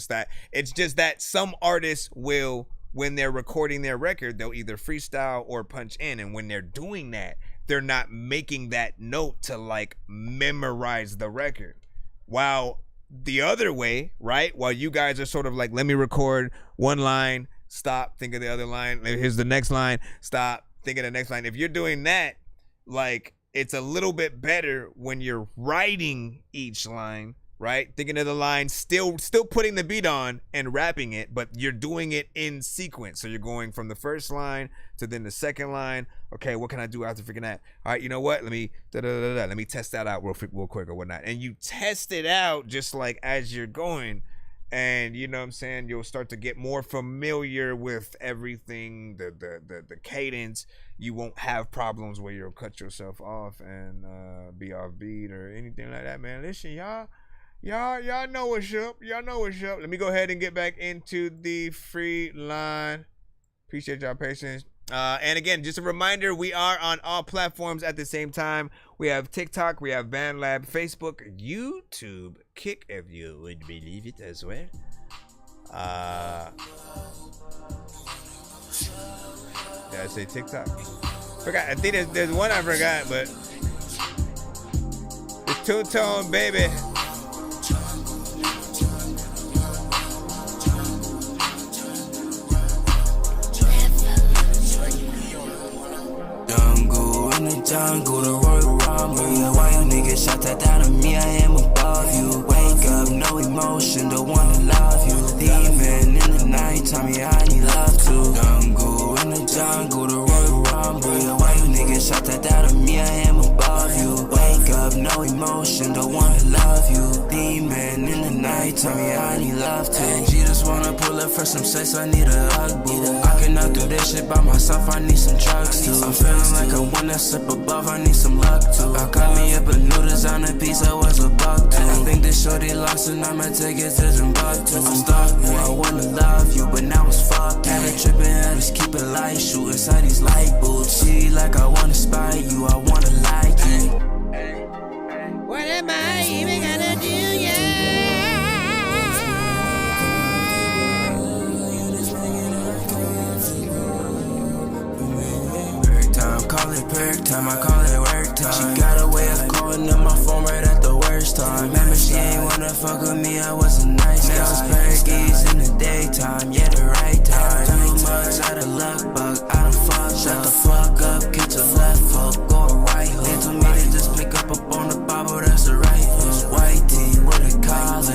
It's just that some artists will, when they're recording their record, they'll either freestyle or punch in, and when they're doing that, they're not making that note to like memorize the record. While the other way, right? While you guys are sort of like, let me record one line, stop, think of the other line, here's the next line, stop, think of the next line. If you're doing that, like, it's a little bit better when you're writing each line, right? Thinking of the line, still putting the beat on and rapping it, but you're doing it in sequence. So you're going from the first line to then the second line. Okay, what can I do after freaking that? All right, you know what? Let me test that out real quick or whatnot. And you test it out just like as you're going. And you know what I'm saying? You'll start to get more familiar with everything, the cadence. You won't have problems where you'll cut yourself off and be off beat or anything like that, man. Listen, y'all know what's up. Y'all know what's up. Let me go ahead and get back into the free line. Appreciate y'all patience. And again, just a reminder, we are on all platforms at the same time. We have TikTok, we have BandLab, Facebook, YouTube, Kick, if you would believe it as well. Did I say TikTok? Forgot. I think there's one I forgot, but it's two-tone, baby. Jungle, the Royal Rumble. Yeah, why you niggas shot that down on me? I am above you. Wake up, no emotion, don't wanna love you. Demon in the night, tell me I need love too. Jungle, in the jungle, the Royal Rumble. Yeah, why you niggas shot that down on me? I am above you. Wake up, no emotion, don't wanna love you. Demon in the night, tell me I need love too. And she just wanna pull up for some sex, I need a hug, boo. I cannot do this shit by myself, I need some drugs too. I'm feeling like I wanna sip above, I need some luck too. I got me up a new designer piece, I was a buck too. I think this shorty lost and I'ma take it to Timbuktu. I'm stuck, I wanna love you, but now it's fucked. Had a trippin', I just keep it light, shoot inside these light boots. See, like I wanna spy you, I wanna like you. What am I even gonna do, yeah? Call it perk time, I call it work time. She got a way of calling up my phone right at the worst time. Remember she ain't wanna fuck with me, I was a nice guy. Next Perkies in the daytime, yeah the right time. Too much out of luck, but I done fucked. Shut the fuck up, get your left hook, go a right hook. They told me to just pick up on the Bible, that's the right hook. White tee with a collar,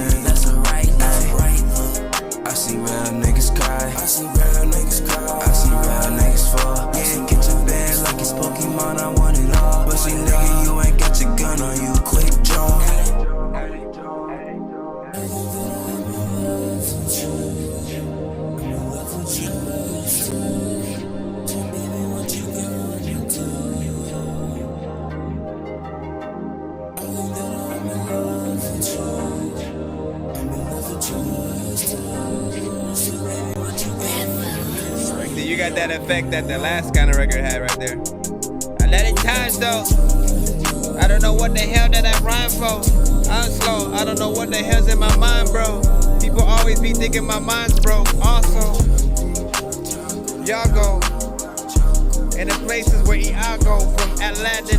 you got that effect that the last kind of record had right there. I let it times though. I don't know what the hell that I rhyme for. I'm slow. I don't know what the hell's in my mind, bro. People always be thinking my mind's broke. Also, y'all go in the places where I go from Atlanta.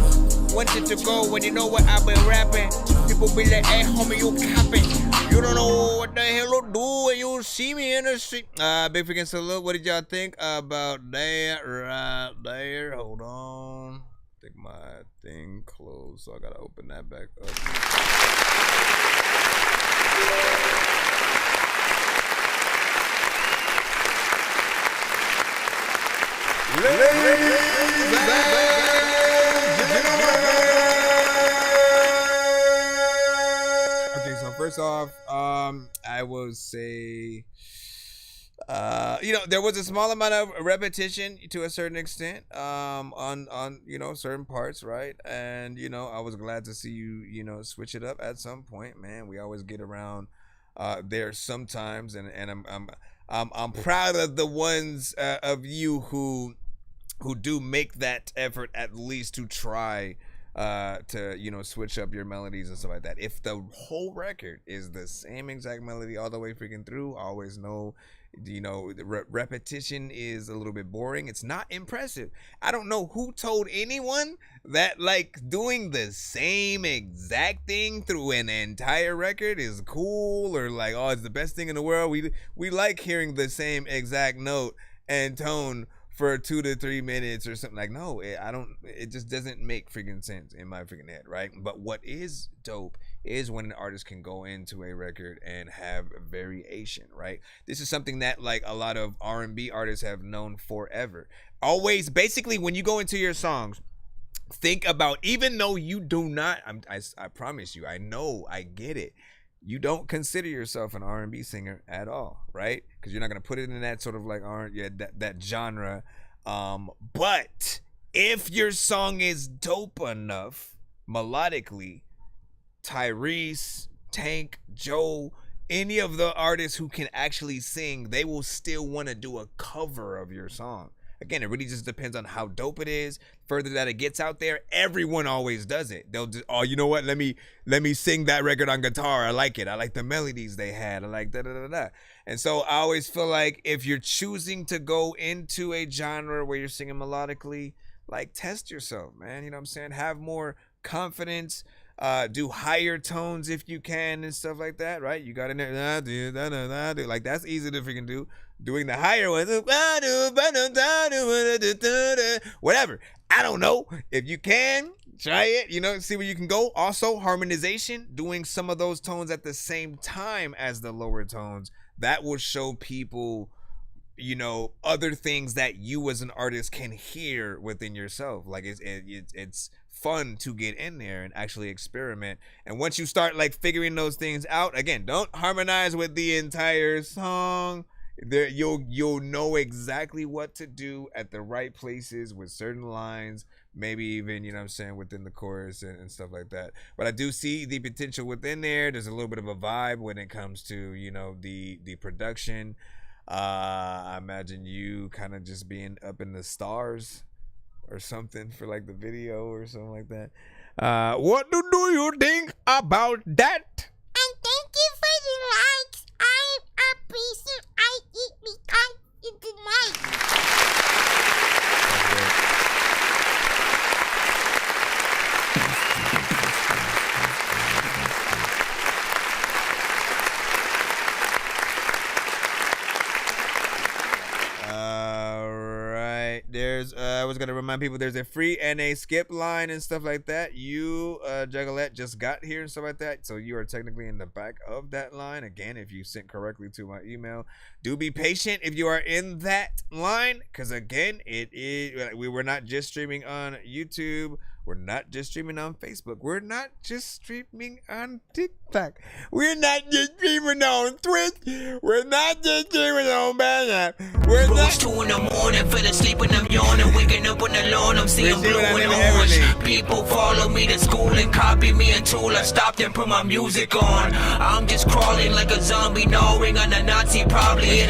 Wanted to go when you know what I've been rapping. People be like, hey homie, you capping. You don't know what the hell to do when you see me in the street. Big freaking salute. What did y'all think about that right there? Hold on. I think my thing closed, so I gotta open that back up. Ladies and gentlemen. Okay, so first off, I will say, there was a small amount of repetition to a certain extent, on certain parts, right? And I was glad to see you switch it up at some point, man. We always get around there sometimes, and I'm proud of the ones of you who do make that effort at least to try to switch up your melodies and stuff like that. If the whole record is the same exact melody all the way freaking through, always know the repetition is a little bit boring. It's not impressive. I don't know who told anyone that doing the same exact thing through an entire record is cool, or it's the best thing in the world. We like hearing the same exact note and tone for 2 to 3 minutes or something. No, it just doesn't make freaking sense in my freaking head, right? But what is dope is when an artist can go into a record and have variation, right? This is something that a lot of R&B artists have known forever. Always, basically, when you go into your songs, think about, even though you do not, I promise you, I know, I get it, you don't consider yourself an R&B singer at all, right? Because you're not gonna put it in that sort of that genre. But if your song is dope enough melodically, Tyrese, Tank, Joe, any of the artists who can actually sing, they will still want to do a cover of your song. Again, it really just depends on how dope it is. Further that it gets out there, everyone always does it. They'll just, you know what? Let me sing that record on guitar. I like it. I like the melodies they had. I like da. And so I always feel like if you're choosing to go into a genre where you're singing melodically, test yourself, man. You know what I'm saying? Have more confidence. Do higher tones if you can and stuff like that, right? You got in there, that's easy to freaking do. Doing the higher ones, whatever. I don't know. If you can, try it, see where you can go. Also, harmonization, doing some of those tones at the same time as the lower tones, that will show people, other things that you as an artist can hear within yourself. It's fun to get in there and actually experiment. And once you start figuring those things out, again, don't harmonize with the entire song. There, you'll know exactly what to do at the right places with certain lines, maybe even within the chorus and stuff like that. But I do see the potential within there. There's a little bit of a vibe when it comes to the production. I imagine you kind of just being up in the stars or something for the video or something like that. What do you think about that? And thank you for the likes. I appreciate it because it's nice. There's I was gonna remind people there's a free NA skip line and stuff like that. You Juggalette just got here and stuff like that, so you are technically in the back of that line. Again, if you sent correctly to my email, do be patient if you are in that line, because again, it is we were not just streaming on YouTube. We're not just streaming on Facebook. We're not just streaming on TikTok. We're not just streaming on Twitch. We're not just streaming on Bandcamp. We're not. 2 in the morning, fell asleep when I'm yawning, waking up on the lawn, I'm seeing blue and orange. People follow me to school and copy me until I stopped and put my music on. I'm just crawling like a zombie, gnawing on a Nazi, probably.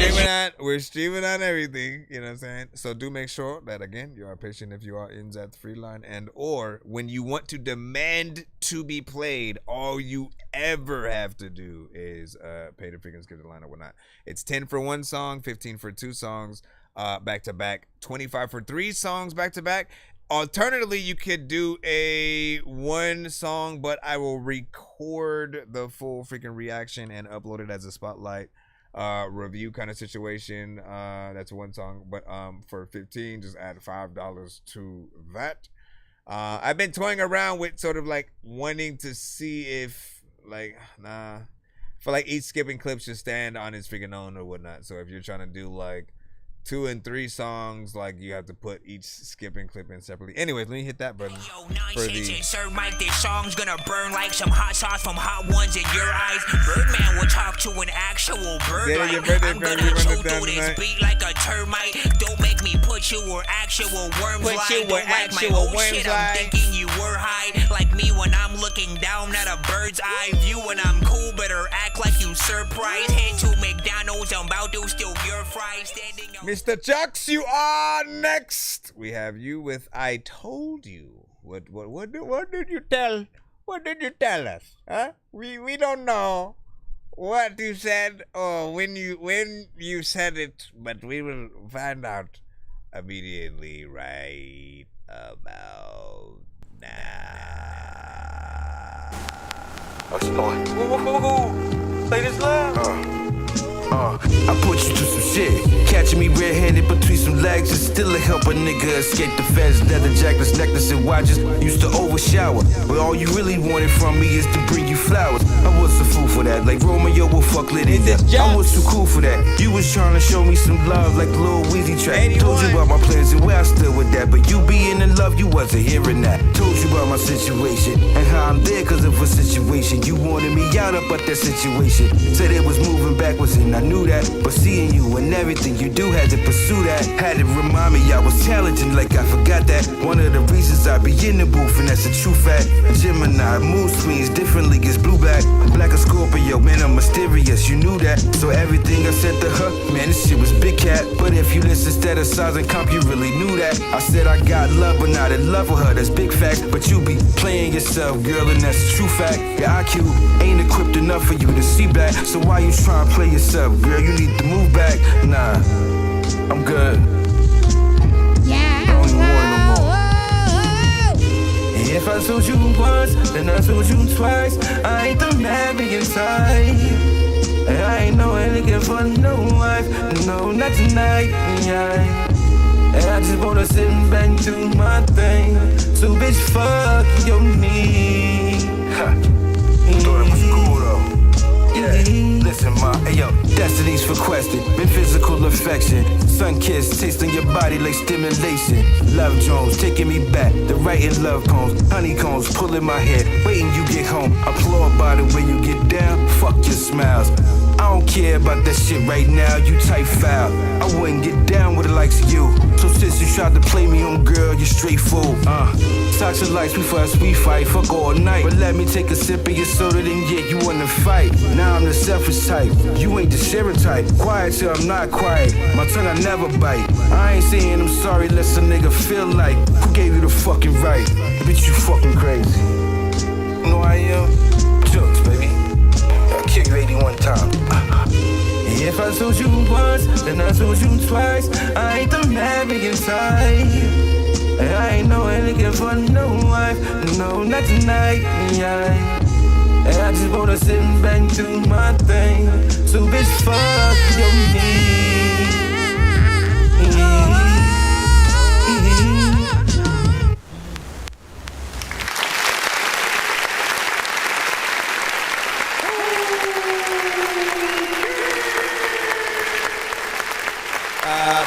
We're streaming on everything, you know what I'm saying? So do make sure that, again, you are patient if you are in that free line, and or when you want to demand to be played, all you ever have to do is pay the freaking skip the line or whatnot. It's 10 for one song, 15 for two songs back to back, 25 for three songs back to back. Alternatively, you could do a one song, but I will record the full freaking reaction and upload it as a spotlight review kind of situation. That's one song, but for 15, just add $5 to that. I've been toying around with sort of like wanting to see if for like each skipping clip should stand on its freaking own or whatnot. So if you're trying to do like 2 and 3 songs, like you have to put each skipping clip in separately. Anyways, let me hit that button for the. Sir Mike, this song's gonna burn like some hot sauce from Hot Ones in your eyes. Birdman will talk to an actual bird. I'm gonna chew through this beat like a termite. Don't make me put you where actual worms lie. Don't like my old shit, I'm thinking you were high. Like me when I'm looking down at a bird's eye view. When I'm cool, better act like you surprised. Head to McDonald's, I'm about to steal your fries. Standing Mr. Chucks, you are next. We have you with "I Told You." What did you tell? What did you tell us? Huh? We don't know what you said or when you said it, but we will find out immediately right about now. What's going? Play this loud. I put you through some shit. Catching me red-handed between some legs and still to help a nigga escape the feds. Leather jackets, necklace, and watches. Used to overshower, but all you really wanted from me is to bring you flowers. I was a fool for that, like Romeo will fuck Lydia. I was too cool for that. You was trying to show me some love like Lil Weezy track. Told you about my plans and where I stood with that, but you being in love, you wasn't hearing that. Told you about my situation and how I'm there cause of a situation. You wanted me out about that situation. Said it was moving backwards and I knew that, but seeing you and everything you do had to pursue that. Had to remind me I was talented like I forgot that. One of the reasons I be in the booth and that's a true fact. Gemini, mood swings differently, gets blue black. Black a Scorpio, man I'm mysterious, you knew that. So everything I said to her, man this shit was big cat. But if you listen instead of size and comp, you really knew that. I said I got love but not in love with her, that's big fact. But you be playing yourself, girl, and that's a true fact. Your IQ ain't equipped enough for you to see black. So why you trying to play yourself, girl? You need to move back. Nah, I'm good. Yeah. I don't even want no more. And if I told you once, then I told you twice. I ain't the marrying type. And I ain't no nigga for no wife. No, not tonight. Yeah. And I just wanna sit back and do my thing. So bitch, fuck your knee. Thought it was cool though. Yeah, listen, ma, ayo, destiny's requested. Been physical affection. Sun kiss, tasting your body like stimulation. Love drones, taking me back. The writing love poems, honeycombs, pulling my hair. Waiting you get home, applaud by the way you get down. Fuck your smiles. I don't care about that shit right now, you type foul. I wouldn't get down with the likes of you. So since you tried to play me on girl, you straight fool. Toxic lights before us we fight, fuck all night. But let me take a sip of your soda, then yeah, you wanna fight. Now I'm the selfish type, you ain't the sharing type. Quiet till I'm not quiet, my tongue I never bite. I ain't saying I'm sorry unless a nigga feel like. Who gave you the fucking right? Bitch, you fucking crazy. You know I am? Jokes, baby. I'll kick you 81 times. If I told you once, then I told you twice. I ain't the marrying type. And I ain't no nigga for no wife. No, not tonight. Yeah. And I just wanna sit back and do my thing. So bitch, fuck your knee.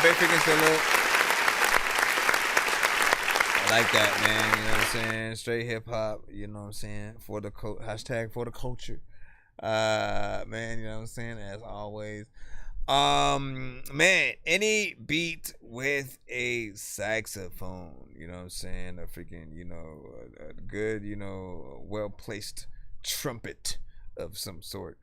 Big freaking solo. I like that, man. You know what I'm saying? Straight hip hop. You know what I'm saying? For the hashtag for the culture. Man, you know what I'm saying? As always. Man, any beat with a saxophone, you know what I'm saying? A freaking, you know, a good, you know, well-placed trumpet of some sort.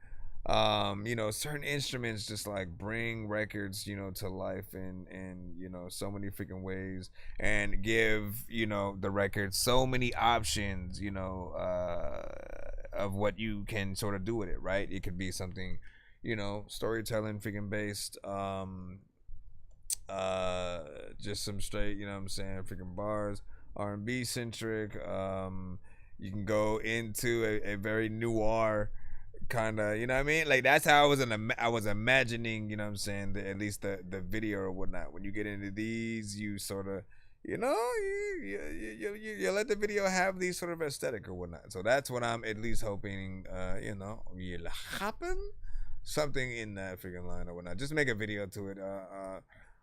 You know, certain instruments just like bring records, you know, to life in you know, so many freaking ways, and give, you know, the record so many options, you know, of what you can sort of do with it, right? It could be something, you know, storytelling freaking based, just some straight, you know what I'm saying, freaking bars, R&B centric. You can go into a very noir kind of, you know what I mean? Like, that's how I was imagining, you know what I'm saying, at least the video or whatnot. When you get into these, you sort of, you know, you let the video have these sort of aesthetic or whatnot. So that's what I'm at least hoping, you know, will happen. Something in that freaking line or whatnot. Just make a video to it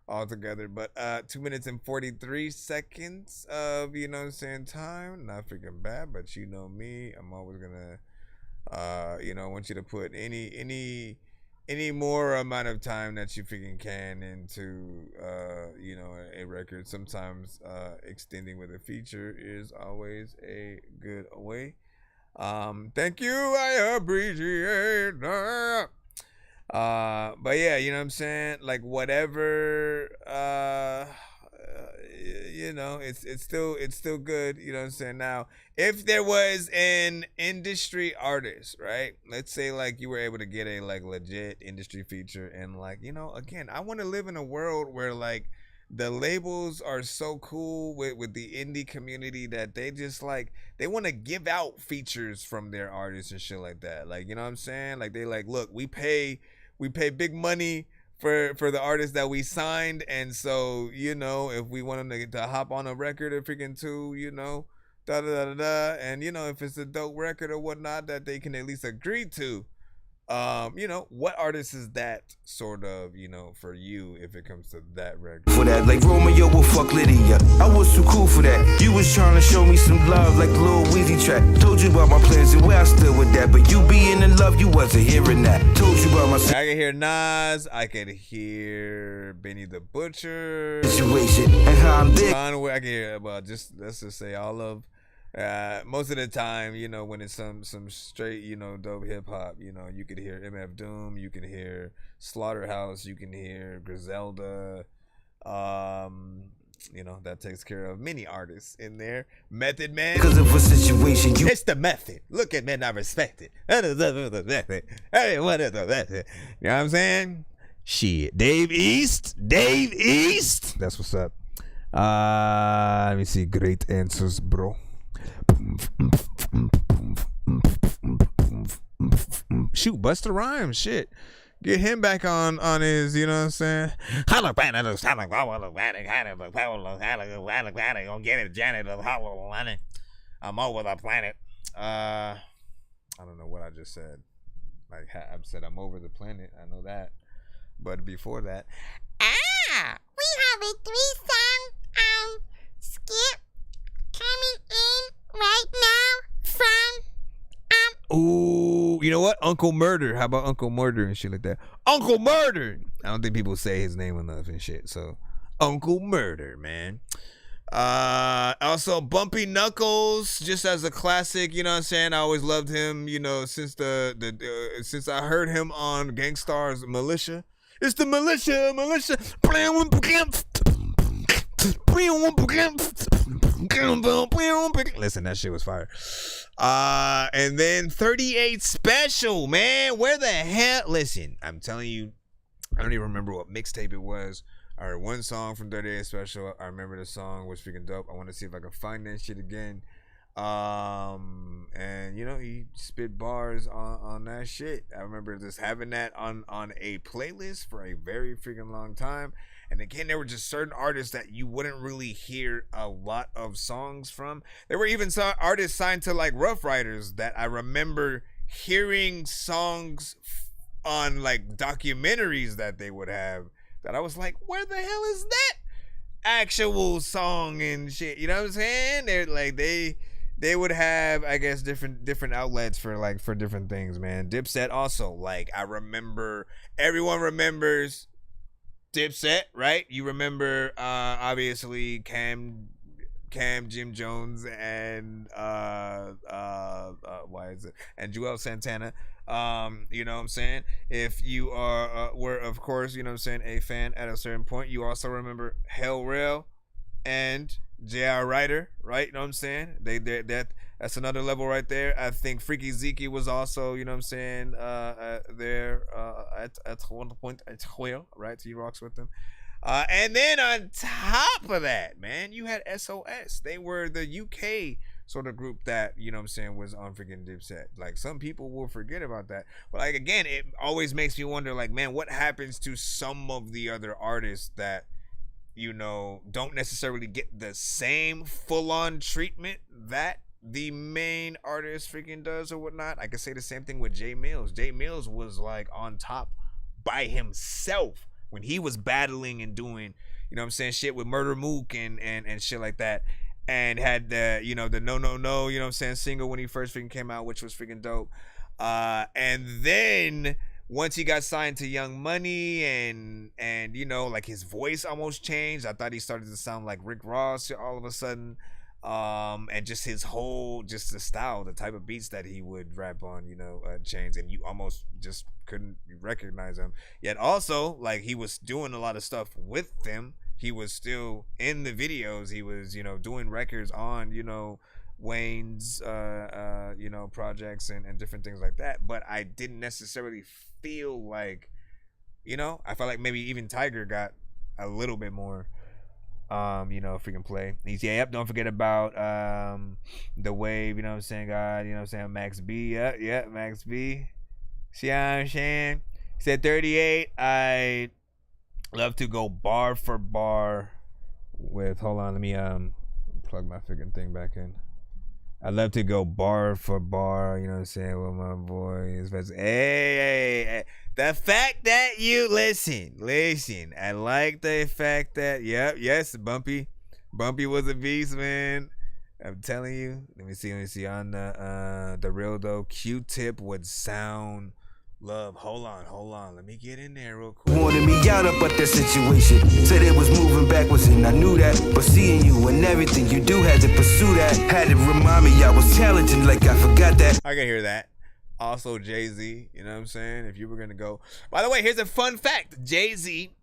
all together. But 2 minutes and 43 seconds of, you know what I'm saying, time. Not freaking bad, but you know me, I'm always gonna you know, I want you to put any more amount of time that you freaking can into you know, a record. Sometimes extending with a feature is always a good way. Thank you, I appreciate that. But yeah, you know what I'm saying, like, whatever, you know, it's still good, you know what I'm saying. Now, if there was an industry artist, right, let's say like you were able to get a like legit industry feature, and like, you know, again, I want to live in a world where like the labels are so cool with the indie community that they just like, they want to give out features from their artists and shit like that. Like, you know what I'm saying? Like, they like, look, we pay big money for the artists that we signed, and so, you know, if we want them to hop on a record or freaking two, you know, da da da da, and you know, if it's a dope record or whatnot that they can at least agree to. You know, what artist is that sort of, you know, for you if it comes to that record? For that, like Romeo will fuck Lydia. I was too cool for that. You was trying to show me some love like the Lil Weezy track. Told you about my plans and where I stood with that, but you being in love, you wasn't hearing that. Told you about my I could hear Nas, I could hear Benny the Butcher, situation and how I'm dick. Conway, I could hear, well, just let's just say all of most of the time, you know, when it's some straight, you know, dope hip hop, you know, you could hear MF Doom, you can hear Slaughterhouse, you can hear Griselda, you know, that takes care of many artists in there. Method Man, because of a situation, it's the method. Look at men, I respect it. Hey, what is the method? You know what I'm saying? Shit, Dave East, that's what's up. Let me see, great answers, bro. Shoot, Busta Rhymes, shit. Get him back on his, you know what I'm saying? I'm over the planet. I don't know what I just said. Like, I said I'm over the planet. I know that. But before that, we have a 3-song skip coming in right now from ooh, you know what? Uncle Murder. How about Uncle Murder and shit like that? Uncle Murder. I don't think people say his name enough and shit. So, Uncle Murder, man. Also Bumpy Knuckles, just as a classic, you know what I'm saying? I always loved him, you know, since since I heard him on Gangstar's Militia. It's the militia. Listen, that shit was fire. And then 38 Special, man. Where the hell? Listen, I'm telling you, I don't even remember what mixtape it was. I heard one song from 38 Special. I remember the song was freaking dope. I want to see if I can find that shit again. And you know, he spit bars on that shit. I remember just having that on a playlist for a very freaking long time. And again, there were just certain artists that you wouldn't really hear a lot of songs from. There were even some artists signed to like Rough Riders that I remember hearing songs on like documentaries that they would have, that I was like, where the hell is that? actual song and shit. You know what I'm saying? They're like they would have, I guess, different outlets for different things, man. Dipset also, like, I remember, everyone remembers Dipset, right? You remember obviously Cam Jim Jones and why is it, and Joel Santana. You know what I'm saying? If you were, of course, you know what I'm saying, a fan at a certain point, you also remember Hell Rail and J.R. Ryder, right? You know what I'm saying? That's another level right there. I think Freaky Zeke was also, you know what I'm saying, there at one point at Whale, right? He rocks with them. And then on top of that, man, you had SOS. They were the UK sort of group that, you know what I'm saying, was on freaking Dipset. Like, some people will forget about that. But, like, again, it always makes me wonder, like, man, what happens to some of the other artists that, you know, don't necessarily get the same full-on treatment that the main artist freaking does or whatnot? I could say the same thing with Jay Mills. Jay Mills was, like, on top by himself when he was battling and doing, you know what I'm saying, shit with Murder Mook and shit like that, and had the, you know, the No, you know what I'm saying, single when he first freaking came out, which was freaking dope. And then once he got signed to Young Money and you know, like, his voice almost changed. I thought he started to sound like Rick Ross all of a sudden. And just his whole, just the style, the type of beats that he would rap on, you know, changed, and you almost just couldn't recognize him. Yet also, like, he was doing a lot of stuff with them. He was still in the videos. He was, you know, doing records on, you know, Wayne's, you know, projects and different things like that. But I didn't necessarily feel like, you know, I felt like maybe even Tiger got a little bit more, you know, freaking play. He's, yeah, yep, don't forget about The Wave, you know what I'm saying, God, you know what I'm saying, Max B, yeah, Max B. See what I'm saying? He said 38, I love to go bar for bar with, hold on, let me plug my freaking thing back in. I love to go bar for bar, you know what I'm saying, with my boys. Hey, the fact that you listen, I like the fact that, yes, Bumpy was a beast, man. I'm telling you. Let me see on the real though, Q-Tip would sound love. Hold on, let me get in there real quick. Wanted me out about that situation. Said it was moving backwards and I knew that. But seeing you and everything you do, had to pursue that. Had to remind me I was talented, like I forgot that. I can hear that. Also Jay-Z, you know what I'm saying? If you were gonna go. By the way, here's a fun fact. Jay-Z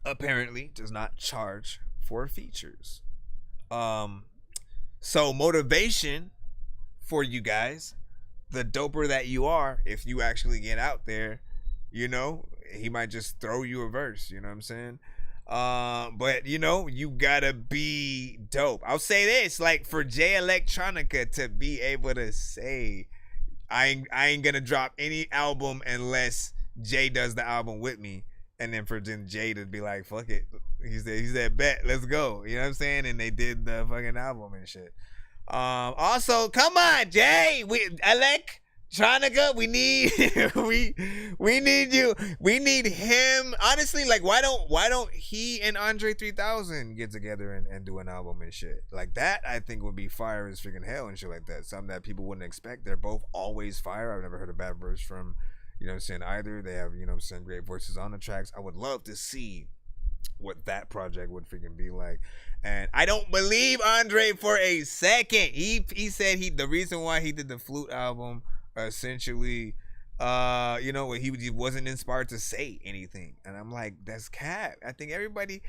apparently does not charge for features. So motivation for you guys, the doper that you are, if you actually get out there, you know, he might just throw you a verse, you know what I'm saying? But you know, you gotta be dope. I'll say this, like, for Jay Electronica to be able to say, I ain't gonna drop any album unless Jay does the album with me, and then for Jay to be like, fuck it, he said bet, let's go, you know what I'm saying? And they did the fucking album and shit. Also, come on, Jay, Electronica, we need we need you, we need him. Honestly, like, why don't he and Andre 3000 get together and do an album and shit like that? I think would be fire as freaking hell and shit like that. Something that people wouldn't expect. They're both always fire. I've never heard a bad verse from, you know what I'm saying, either. They have, you know what I'm saying, great voices on the tracks. I would love to see what that project would freaking be like. And I don't believe Andre for a second. He said the reason why he did the Flute album, essentially, you know, he wasn't inspired to say anything. And I'm like, that's cap. I think everybody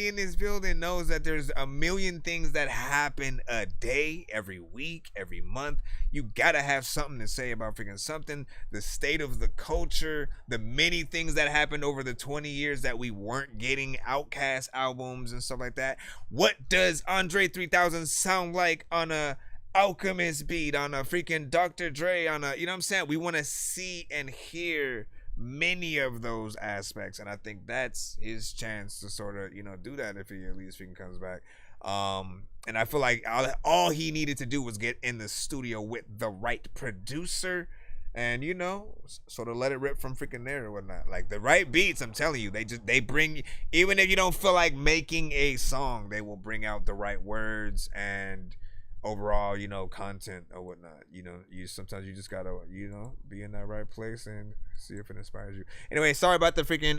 in this building knows that there's a million things that happen a day, every week, every month. You gotta have something to say about freaking something, the state of the culture, the many things that happened over the 20 years that we weren't getting Outkast albums and stuff like that. What does Andre 3000 sound like on a Alchemist beat, on a freaking Dr. Dre, on a, you know what I'm saying? We want to see and hear many of those aspects, and I think that's his chance to sort of, you know, do that if he at least freaking comes back. And I feel like all he needed to do was get in the studio with the right producer and you know, sort of let it rip from freaking there or whatnot. Like the right beats, I'm telling you, they bring, even if you don't feel like making a song, they will bring out the right words and overall, you know, content or whatnot. You know, sometimes you just gotta, you know, be in that right place and see if it inspires you. Anyway, sorry about the freaking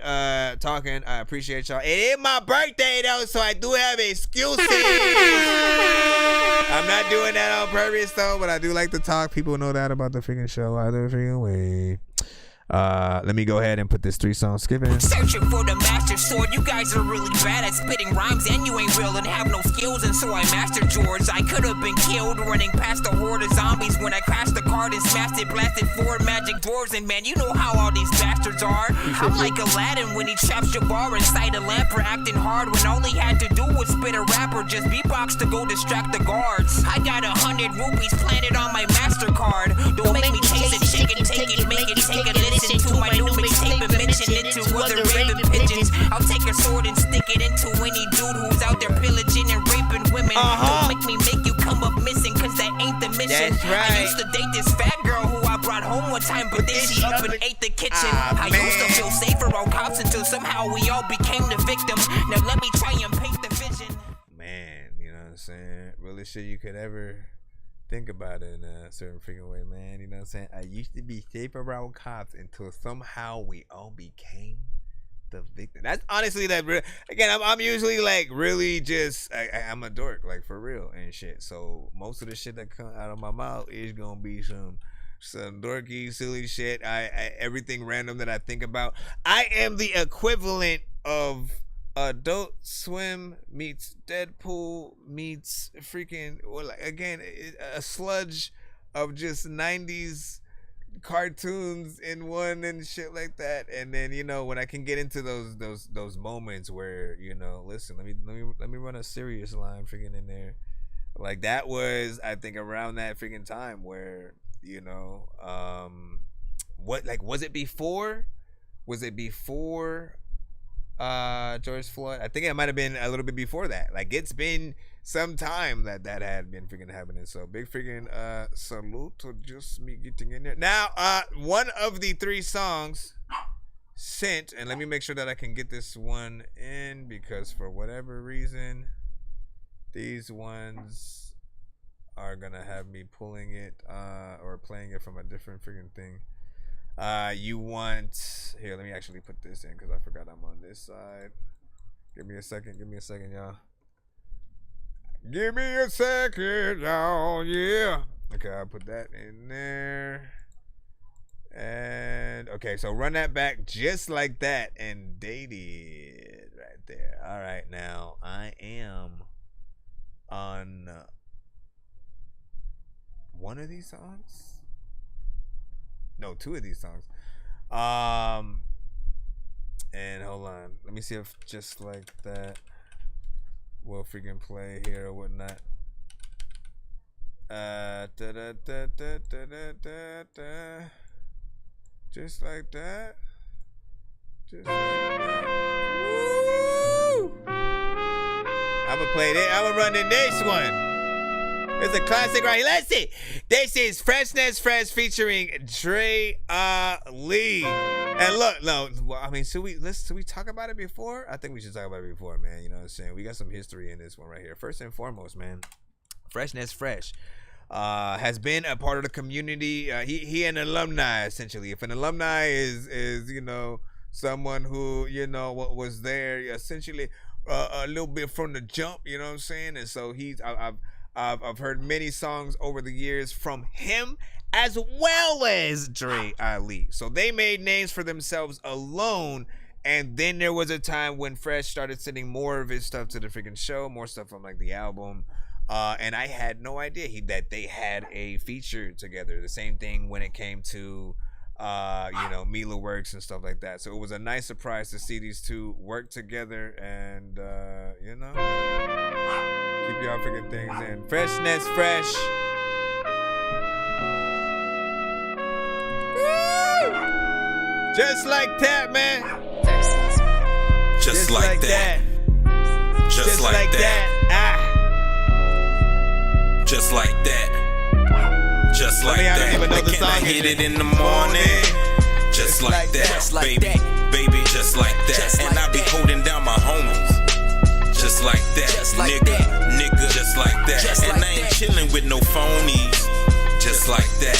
talking. I appreciate y'all. It is my birthday though, so I do have excuses. I'm not doing that on purpose though, but I do like to talk. People know that about the freaking show either freaking way. Let me go ahead and put this 3-song skip in. Searching for the master sword. You guys are really bad at spitting rhymes, and you ain't real and have no skills, and so I mastered yours. I could have been killed running past a horde of zombies when I crashed the card and smashed it, blasted 4 magic doors. And man, you know how all these bastards are. I'm like Aladdin when he traps Jabbar inside a lamp for acting hard, when all he had to do was spit a rap or just beatbox to go distract the guards. I got 100 rupees planted on my MasterCard. Don't make me chase a chicken, take it, make it, take it. Listen to my new mixtape and mention it to other raven pigeons. I'll take a sword and stick it into any dude who's out there pillaging and raping women. Don't make me make you come up missing, cause that ain't the mission. That's right. I used to date this fat girl who I brought home one time, but then she up and ate the kitchen. I used to feel safe around cops until somehow we all became the victim. Now let me try and paint the vision. Man, you know what I'm saying? Really shit you could ever think about it in a certain freaking way, man. You know what I'm saying? I used to be safe around cops until somehow we all became the victim. That's honestly that. Again, I'm usually like really just I'm a dork, like for real and shit. So most of the shit that comes out of my mouth is gonna be some dorky, silly shit. Everything random that I think about. I am the equivalent of Adult Swim meets Deadpool meets freaking, well, again, a sludge of just 90s cartoons in one and shit like that. And then, you know, when I can get into those moments where, you know, listen, let me run a serious line freaking in there. Like that was, I think, around that freaking time where, you know, was it before George Floyd? I think it might have been a little bit before that. Like it's been some time that had been freaking happening. So big freaking salute to just me getting in there. Now, one of the 3 songs sent, and let me make sure that I can get this one in, because for whatever reason, these ones are gonna have me pulling it or playing it from a different freaking thing. You want, here, let me actually put this in because I forgot I'm on this side. Give me a second, y'all. Give me a second, y'all, yeah. Okay, I'll put that in there. And, okay, so run that back just like that, and dated right there. All right, now, I am on one of these songs. No, 2 of these songs. And hold on. Let me see if just like that will freaking play here or whatnot. Just like that. Just like that. Woo! I'ma play this. I'ma run the next one. It's a classic right here. Let's see. This is Freshness Fresh featuring Dre Lee. And look, no, I mean, should we talk about it before? I think we should talk about it before, man. You know what I'm saying? We got some history in this one right here. First and foremost, man, Freshness Fresh has been a part of the community. He an alumni, essentially. If an alumni is you know, someone who, you know, what was there essentially a little bit from the jump, you know what I'm saying? And so I've heard many songs over the years from him as well as Dre Ali. So they made names for themselves alone. And then there was a time when Fresh started sending more of his stuff to the freaking show, more stuff from like the album. And I had no idea that they had a feature together. The same thing when it came to, you know, Mila Works and stuff like that. So it was a nice surprise to see these two work together and, you know, keep y'all freaking things in. Freshness Fresh. Woo! Just like that, man. Just like that. Just like that. Ah. Just like that. just like that. But can I hit it in the morning? Just like that, baby, baby, just like that. And I be holding down my homies. Just like that, nigga, just like that. And I ain't chillin' with no phonies. Just like that,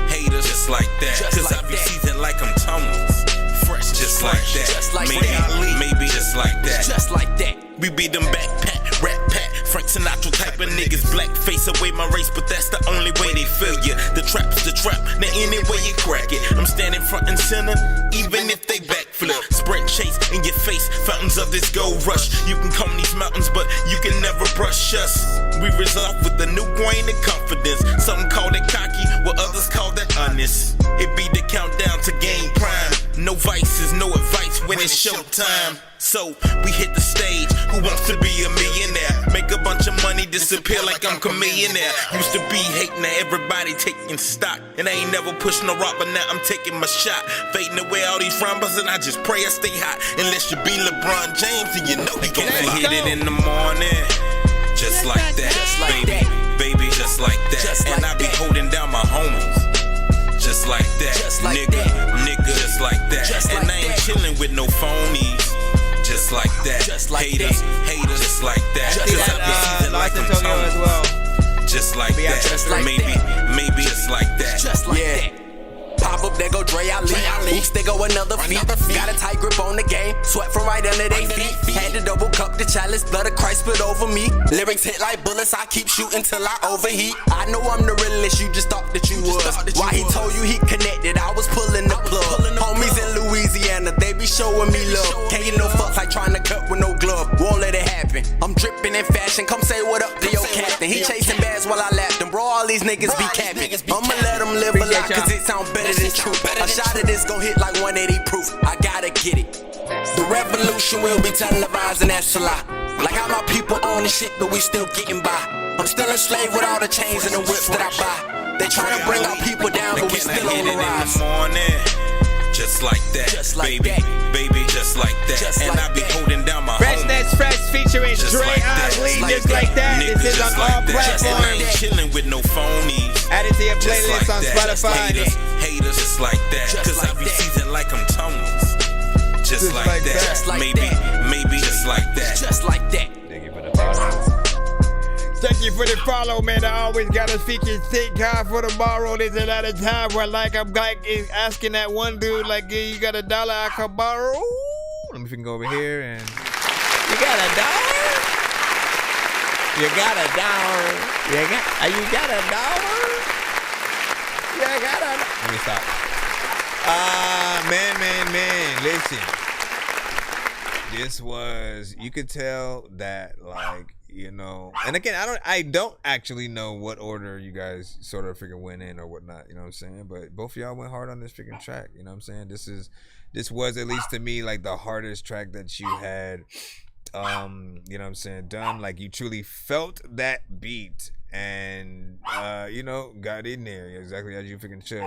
haters, just like that. Cause I be seasoned like I'm tumblers. Fresh, just like that. Maybe just like that. Just like that. We be them backpack, rat pack, Frank Sinatra type of niggas. Black face away my race, but that's the only way they feel ya. The trap's the trap, now any way you crack it. I'm standing front and center, even if they backflip. Sprint chase in your face, fountains of this gold rush. You can comb these mountains, but you can never brush us. We resolve with a new grain of confidence. Some call it cocky, what others call that honest. It be the countdown to game prime. No vices, no advice when it's showtime. So we hit the stage, who wants to be a millionaire? Make a bunch of money, disappear like I'm a millionaire. Used to be hating, now everybody taking stock. And I ain't never pushed no rock, but now I'm taking my shot. Fading away all these rumbles, and I just pray I stay hot. Unless you be LeBron James, and you know he gon' fly. Hit it in the morning, just like that, baby, just like that. And I be holding down my homies. Just like that, nigga, just like that. And I ain't chillin' with no phonies. Just like that, haters, just like that. Cause I be seasoned like I'm toned. Just like that, maybe just like that. Just like that. Pop up, there go Dre, I leave. Oops, there go another feat. Got a tight grip on the game, sweat from right under they feet. Had to double cup the chalice, blood of Christ spit over me. Lyrics hit like bullets, I keep shooting till I overheat. I know I'm the realest, you just thought that you was. Why he told you he connected, I was pulling the plug. Homies in Louisiana, they be showing me love. Can't get no fucks like trying to cut with no glove. Won't let it happen. I'm dripping in fashion, come say what up to your captain. He chasing bags while I lapped him, bro, all these niggas be capping. I'ma let them live a lot, cause it sound better than true. A shot of this gon' hit like 180 proof. I gotta get it. The revolution will be televised, and that's a lie. Like how my people own the shit, but we still getting by. I'm still a slave with all the chains and the whips that I buy. They tryna bring our people down, but we still on the rise. Just like that, baby, just like that. And I be holding down my Fresh featuring Dre Osley, just like that. This is on all platforms. And I ain't chillin' with no phonies. Add it to your playlist on Spotify. Haters, just like that. Cause I be seasoned like I'm toneless. Just like that, maybe just like that. Just like that. Thank you for the follow, man. I always got a feature. Thank God for tomorrow. There's a lot of time where, like, I'm like asking that one dude, like, yeah, you got $1 I can borrow? Let me go over here and you got $1? You got $1? You got $1? You got $1? Let me stop. Man. Listen. This was, you could tell that, like, you know, and again, I don't actually know what order you guys sort of freaking went in or whatnot, you know what I'm saying? But both of y'all went hard on this freaking track, you know what I'm saying? This was, at least to me, like the hardest track that you had, you know what I'm saying, done. Like you truly felt that beat and, you know, got in there exactly as you freaking should.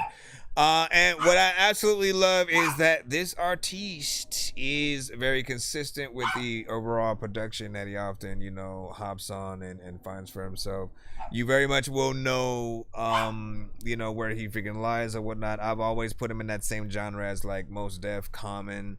And what I absolutely love is that this artiste is very consistent with the overall production that he often, you know, hops on and finds for himself. You very much will know, you know, where he freaking lies or whatnot. I've always put him in that same genre as like Mos Def, Common,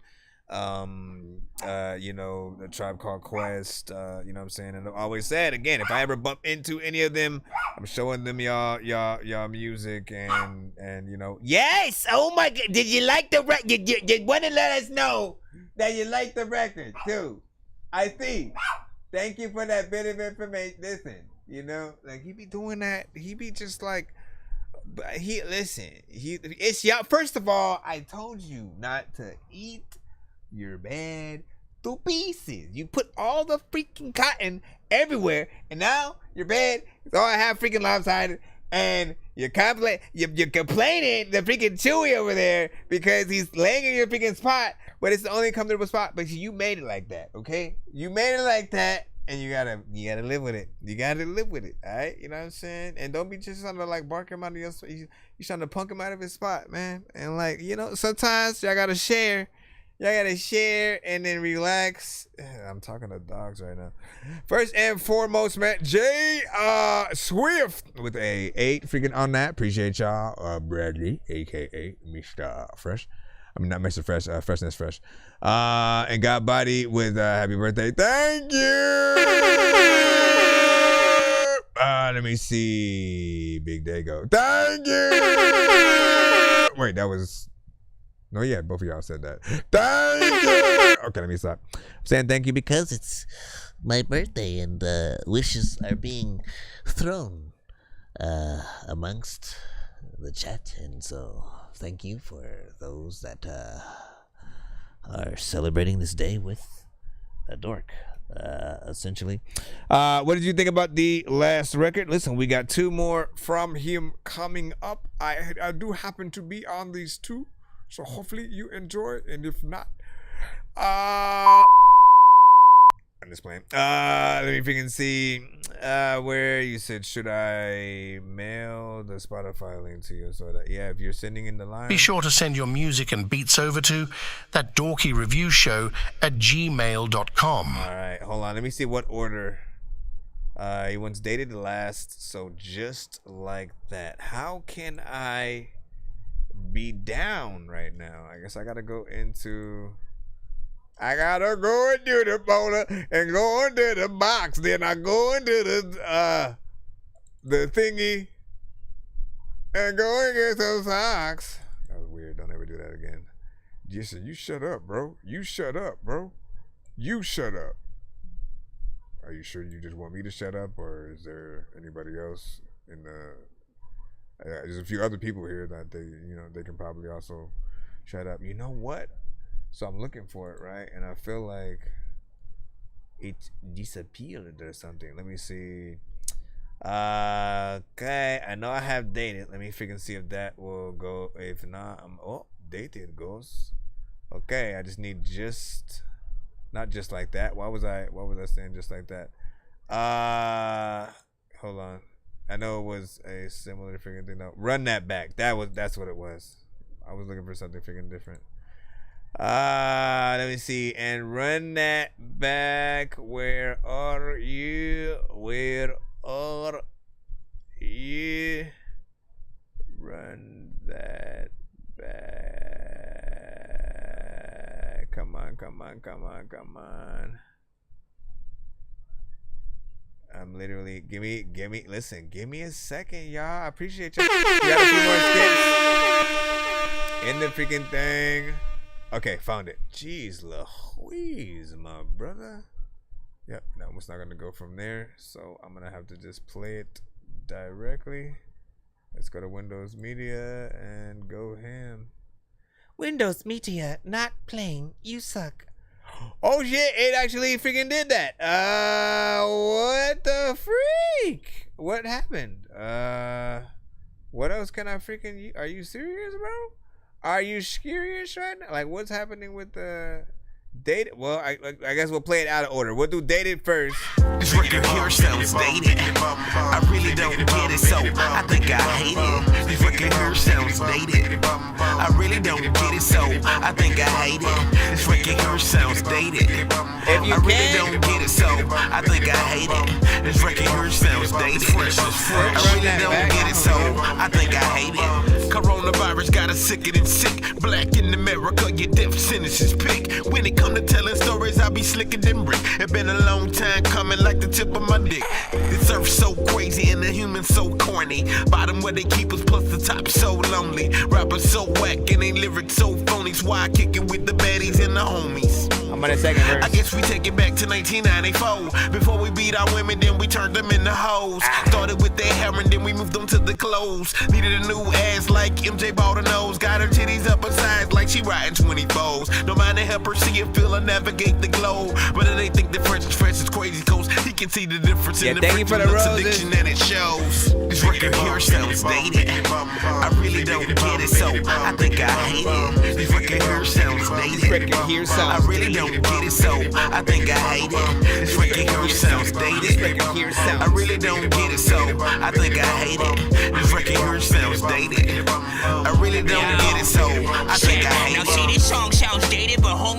you know, the Tribe Called Quest, you know what I'm saying? And I've always said, again, if I ever bump into any of them, I'm showing them y'all music and you know. Yes! Oh my God! Did you like the record? You want to let us know that you like the record too. I see. Thank you for that bit of information. Listen, you know, like he be doing that. He be just like, it's y'all. First of all, I told you not to eat your bed to pieces. You put all the freaking cotton everywhere, and now your bed is all I have freaking lopsided, and you're complaining the freaking Chewy over there because he's laying in your freaking spot, but it's the only comfortable spot. But you made it like that, okay? You made it like that, and you gotta live with it. You gotta live with it, all right? You know what I'm saying? And don't be just trying to like bark him out of your spot. You trying to punk him out of his spot, man. And like, you know, sometimes y'all gotta share. Y'all gotta share and then relax. I'm talking to dogs right now. First and foremost, man, Jay Swift with a 8 freaking on that. Appreciate y'all. Bradley, aka Mr. Fresh. I mean, not Mr. Fresh, Freshness Fresh. And got body with happy birthday. Thank you. Let me see. Big Dago. Thank you. Wait, that was. No, yeah, both of y'all said that. Thank you. Okay, let me stop. I'm saying thank you because it's my birthday and wishes are being thrown amongst the chat. And so thank you for those that are celebrating this day with a dork, essentially. What did you think about the last record? Listen, we got 2 more from him coming up. I do happen to be on these 2. So hopefully you enjoy, and if not, I'm just playing. Let me freaking see where you said, should I mail the Spotify link to you? So that, yeah, if you're sending in the line. Be sure to send your music and beats over to That Dorky Review Show at gmail.com. All right, hold on. Let me see what order. He once dated the last, so just like that. How can I be down right now? I guess I gotta go into the folder and go into the box. Then I go into the thingy and go and get some socks. That was weird. Don't ever do that again. Jason, you shut up, bro. You shut up, bro. You shut up. Are you sure you just want me to shut up, or is there anybody else in the? There's a few other people here that they can probably also shut up. You know what? So I'm looking for it, right? And I feel like it disappeared or something. Let me see. Okay, I know I have dated. Let me freaking see if that will go. If not, dated goes. Okay, I just need not just like that. What was I saying just like that? Hold on. I know it was a similar freaking thing. No, run that back. That's what it was. I was looking for something freaking different. Let me see. And run that back. Where are you? Where are you? Run that back. Come on. I'm literally give me a second, y'all. I appreciate y'all. You got a few more skips in the freaking thing. Okay, found it. Jeez Louise, my brother. Yep, that one's not gonna go from there, so I'm gonna have to just play it directly. Let's go to Windows Media and go ham. Windows Media not playing. You suck. Oh shit, it actually freaking did that. What the freak? What happened? What else can I freaking... Are you serious, bro? Are you serious right now? Like, what's happening with the... Dated? Well, I guess we'll play it out of order. We'll do dated first. This record here sounds dated. I really don't get it, so I think I hate it. This record here sounds dated. I really don't get it, so I think I hate it. This record here sounds dated. I really don't get it, so I think I hate it. This record here sounds dated. I really don't get it, so I think I hate it. Coronavirus got us sicker than sick. Black in America, your death sentence is pick. When it come to telling stories, I be slicker than brick. It been a long time coming, like the tip of my dick. This earth so crazy and the humans so corny. Bottom where they keep us, plus the top so lonely. Rappers so whack and they lyrics so phony. Why I kick it with the baddies and the homies. I'm on the second verse. I guess we take it back to 1994. Before we beat our women, then we turned them into hoes. Started with their hair and then we moved them to the clothes. Needed a new ass like MJ bought a nose. Got her titties up her sides like she riding 20 foes. No mind to help her see it, feel her navigate the globe. But they think the French is crazy coast. He can see the difference in the French addiction and it shows. This record here sounds dated. I really don't get it, so I think I hate it. This record here sounds dated. I really don't get it, so I think I hate it. This record here sounds dated. I really don't get it, so I think I hate it. This record here sounds dated. I really don't get it, so I think I hate it. Now see, this song sounds dated, but homie,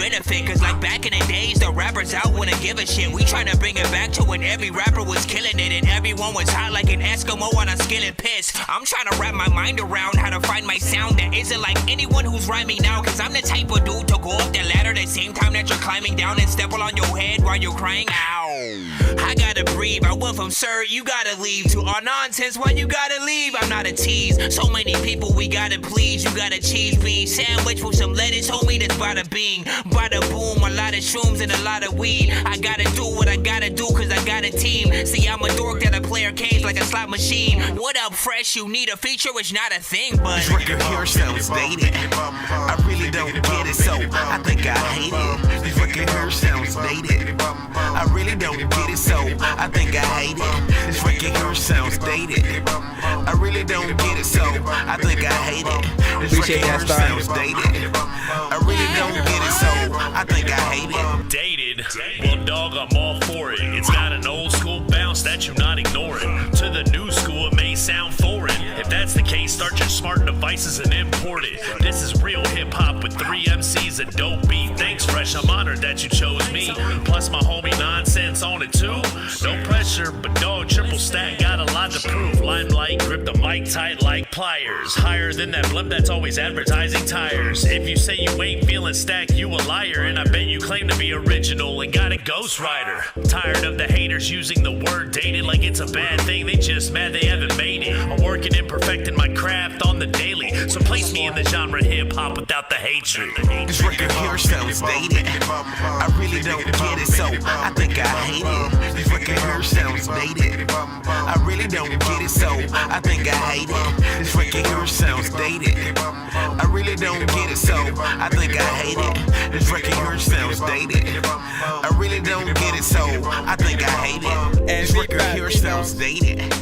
benefit. Cause like back in the days, the rappers out wouldn't give a shit. We tryna bring it back to when every rapper was killing it and everyone was hot like an Eskimo on a skillet piss. I'm trying to wrap my mind around how to find my sound that isn't like anyone who's rhyming now. Cause I'm the type of dude to go up the ladder the same time that you're climbing down and step on your head while you're crying. Ow. I gotta breathe. I went from sir, you gotta leave to our nonsense. Why you gotta leave? I'm not a tease. So many people we gotta please. You got a cheese bean sandwich with some lettuce, homie. That's bada bing, bada boom. A lot of shrooms and a lot of weed. I gotta do what I gotta do cause I got a team. See, I'm a dork that a player cage like a slot machine. What up, fresh? You need a feature? It's not a thing, but this record here sounds dated. I really don't get it, so I think I hate it. This record here sounds dated. I really don't get it, so I think I hate it. This record here sounds dated. I really don't get it, so I think I hate it. This record here sounds dated. I really don't get it, so I think I hate it. Dated? Well, dog, I'm all for it. It's got an old school bounce that you're not ignoring. To the new school, it may sound foreign. If that's the case, start your smart devices and import it. This is real hip hop with 3 MCs and dope beat. Thanks, Fresh. I'm honored that you chose me. Plus, my homie Nonsenze on it too. No pressure, but dog, triple stack got a lot to prove. Limelight, grip the mic tight like pliers. Higher than that blimp that's always advertising tires. If you say you ain't feeling stack, you a liar. And I bet you claim to be original and got a ghostwriter. Tired of the haters using the word dated like it's a bad thing. They just mad they haven't made it. I'm working and perfecting my craft on the daily. So place me in the genre hip hop without the hatred. This record here sounds dated. I really don't get it, so I think I hate it. This record here sounds dated. I really don't get it, so I think I hate it. This record here sounds dated. I really don't get it, so I think I hate it. This record here sounds dated. I really don't get it, so I think I hate it. This record here sounds dated.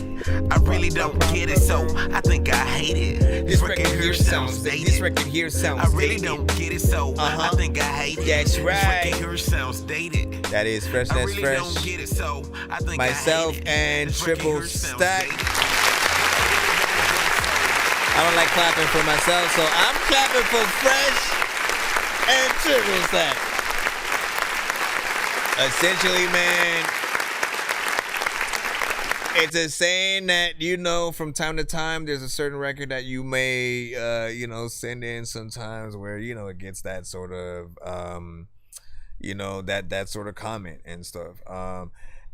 I really don't get it, so I think I hate it. This record here sounds dated. This record here sounds I really don't get it, so I think I hate it. That's right. This record here sounds dated. That is Fresh. I That's really Fresh. don't get it, so I think Myself I hate it. and This record Triple here sounds Stack. dated. I don't like clapping for myself, so I'm clapping for Fresh and Triple Stack. Essentially, man, it's a saying that, you know, from time to time, there's a certain record that you may, you know, send in sometimes where, you know, it gets that sort of, you know, that sort of comment and stuff.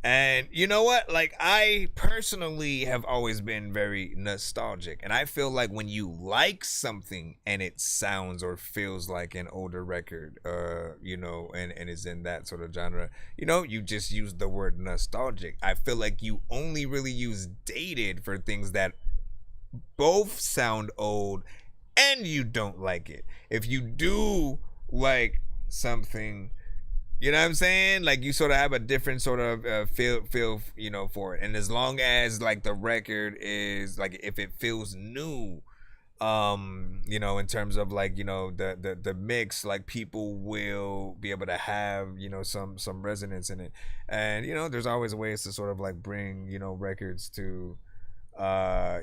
And you know what? Like, I personally have always been very nostalgic. And I feel like when you like something and it sounds or feels like an older record, you know, and is in that sort of genre, you know, you just use the word nostalgic. I feel like you only really use dated for things that both sound old and you don't like it. If you do like something, you know what I'm saying? Like, you sort of have a different sort of feel, you know, for it. And as long as, like, the record is, like, if it feels new, you know, in terms of, like, you know, the mix, like, people will be able to have, you know, some resonance in it. And, you know, there's always ways to sort of, like, bring, you know, records to,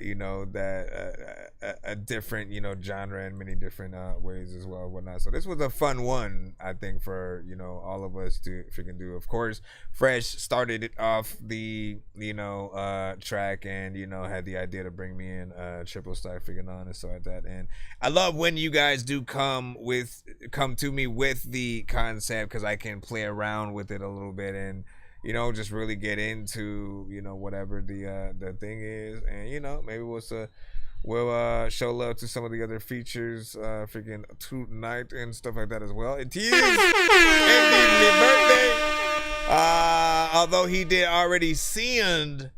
you know, that a different, you know, genre in many different ways as well, whatnot. So this was a fun one, I think, for, you know, all of us to freaking do. Of course, Fresh started it off the, you know, track, and, you know, had the idea to bring me in Triple Stack freaking on and stuff like that. And I love when you guys do come to me with the concept, because I can play around with it a little bit and, you know, just really get into, you know, whatever the thing is. And, you know, maybe we'll show love to some of the other features freaking tonight and stuff like that as well. It is indeed my birthday. Although he did already send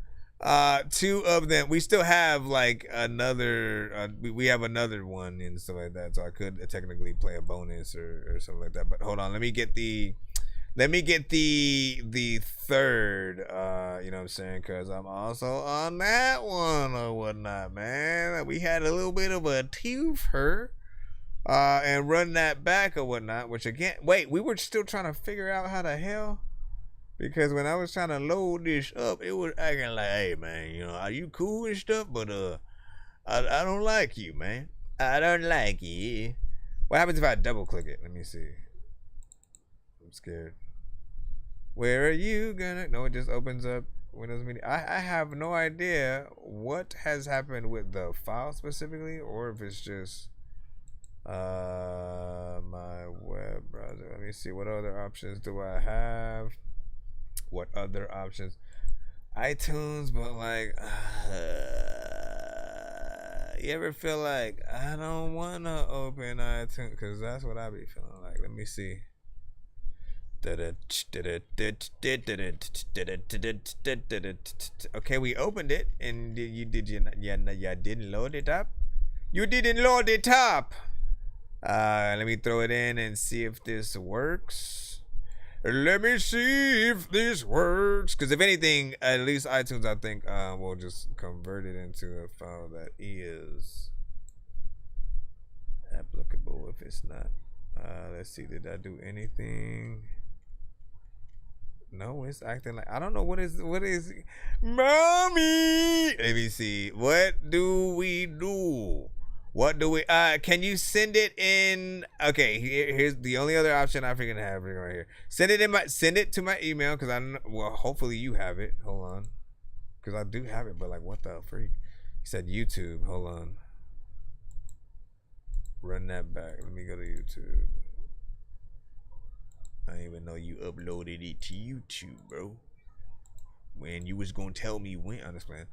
2 of them, we still have like another we have another one and stuff like that, so I could technically play a bonus or something like that. But hold on, let me get the third, you know what I'm saying, because I'm also on that one or whatnot, man. We had a little bit of a twofer, and run that back or whatnot, which again, wait, we were still trying to figure out how the hell, because when I was trying to load this up, it was acting like, hey, man, you know, are you cool and stuff, but I don't like you, man. I don't like you. What happens if I double click it? Let me see. I'm scared. Where are you gonna? No, it just opens up Windows Media. I have no idea what has happened with the file specifically, or if it's just my web browser. Let me see, what other options do I have? What other options? iTunes, but like you ever feel like I don't wanna open iTunes, because that's what I be feeling like. Let me see. Okay, we opened it, and you didn't load it up. You didn't load it up. Let me throw it in and see if this works. Let me see if this works. Because if anything, at least iTunes, I think, will just convert it into a file that is applicable if it's not. Let's see, did I do anything? No, it's acting like I don't know what is mommy. Let me see. What do we do? What do we can you send it in? Okay, here's the only other option I freaking have right here. Send it to my email, because I know, well, hopefully you have it. Hold on. Because I do have it, but like what the freak? He said YouTube. Hold on. Run that back. Let me go to YouTube. I didn't even know you uploaded it to YouTube, bro. When you was gonna tell me when. I'm just playing.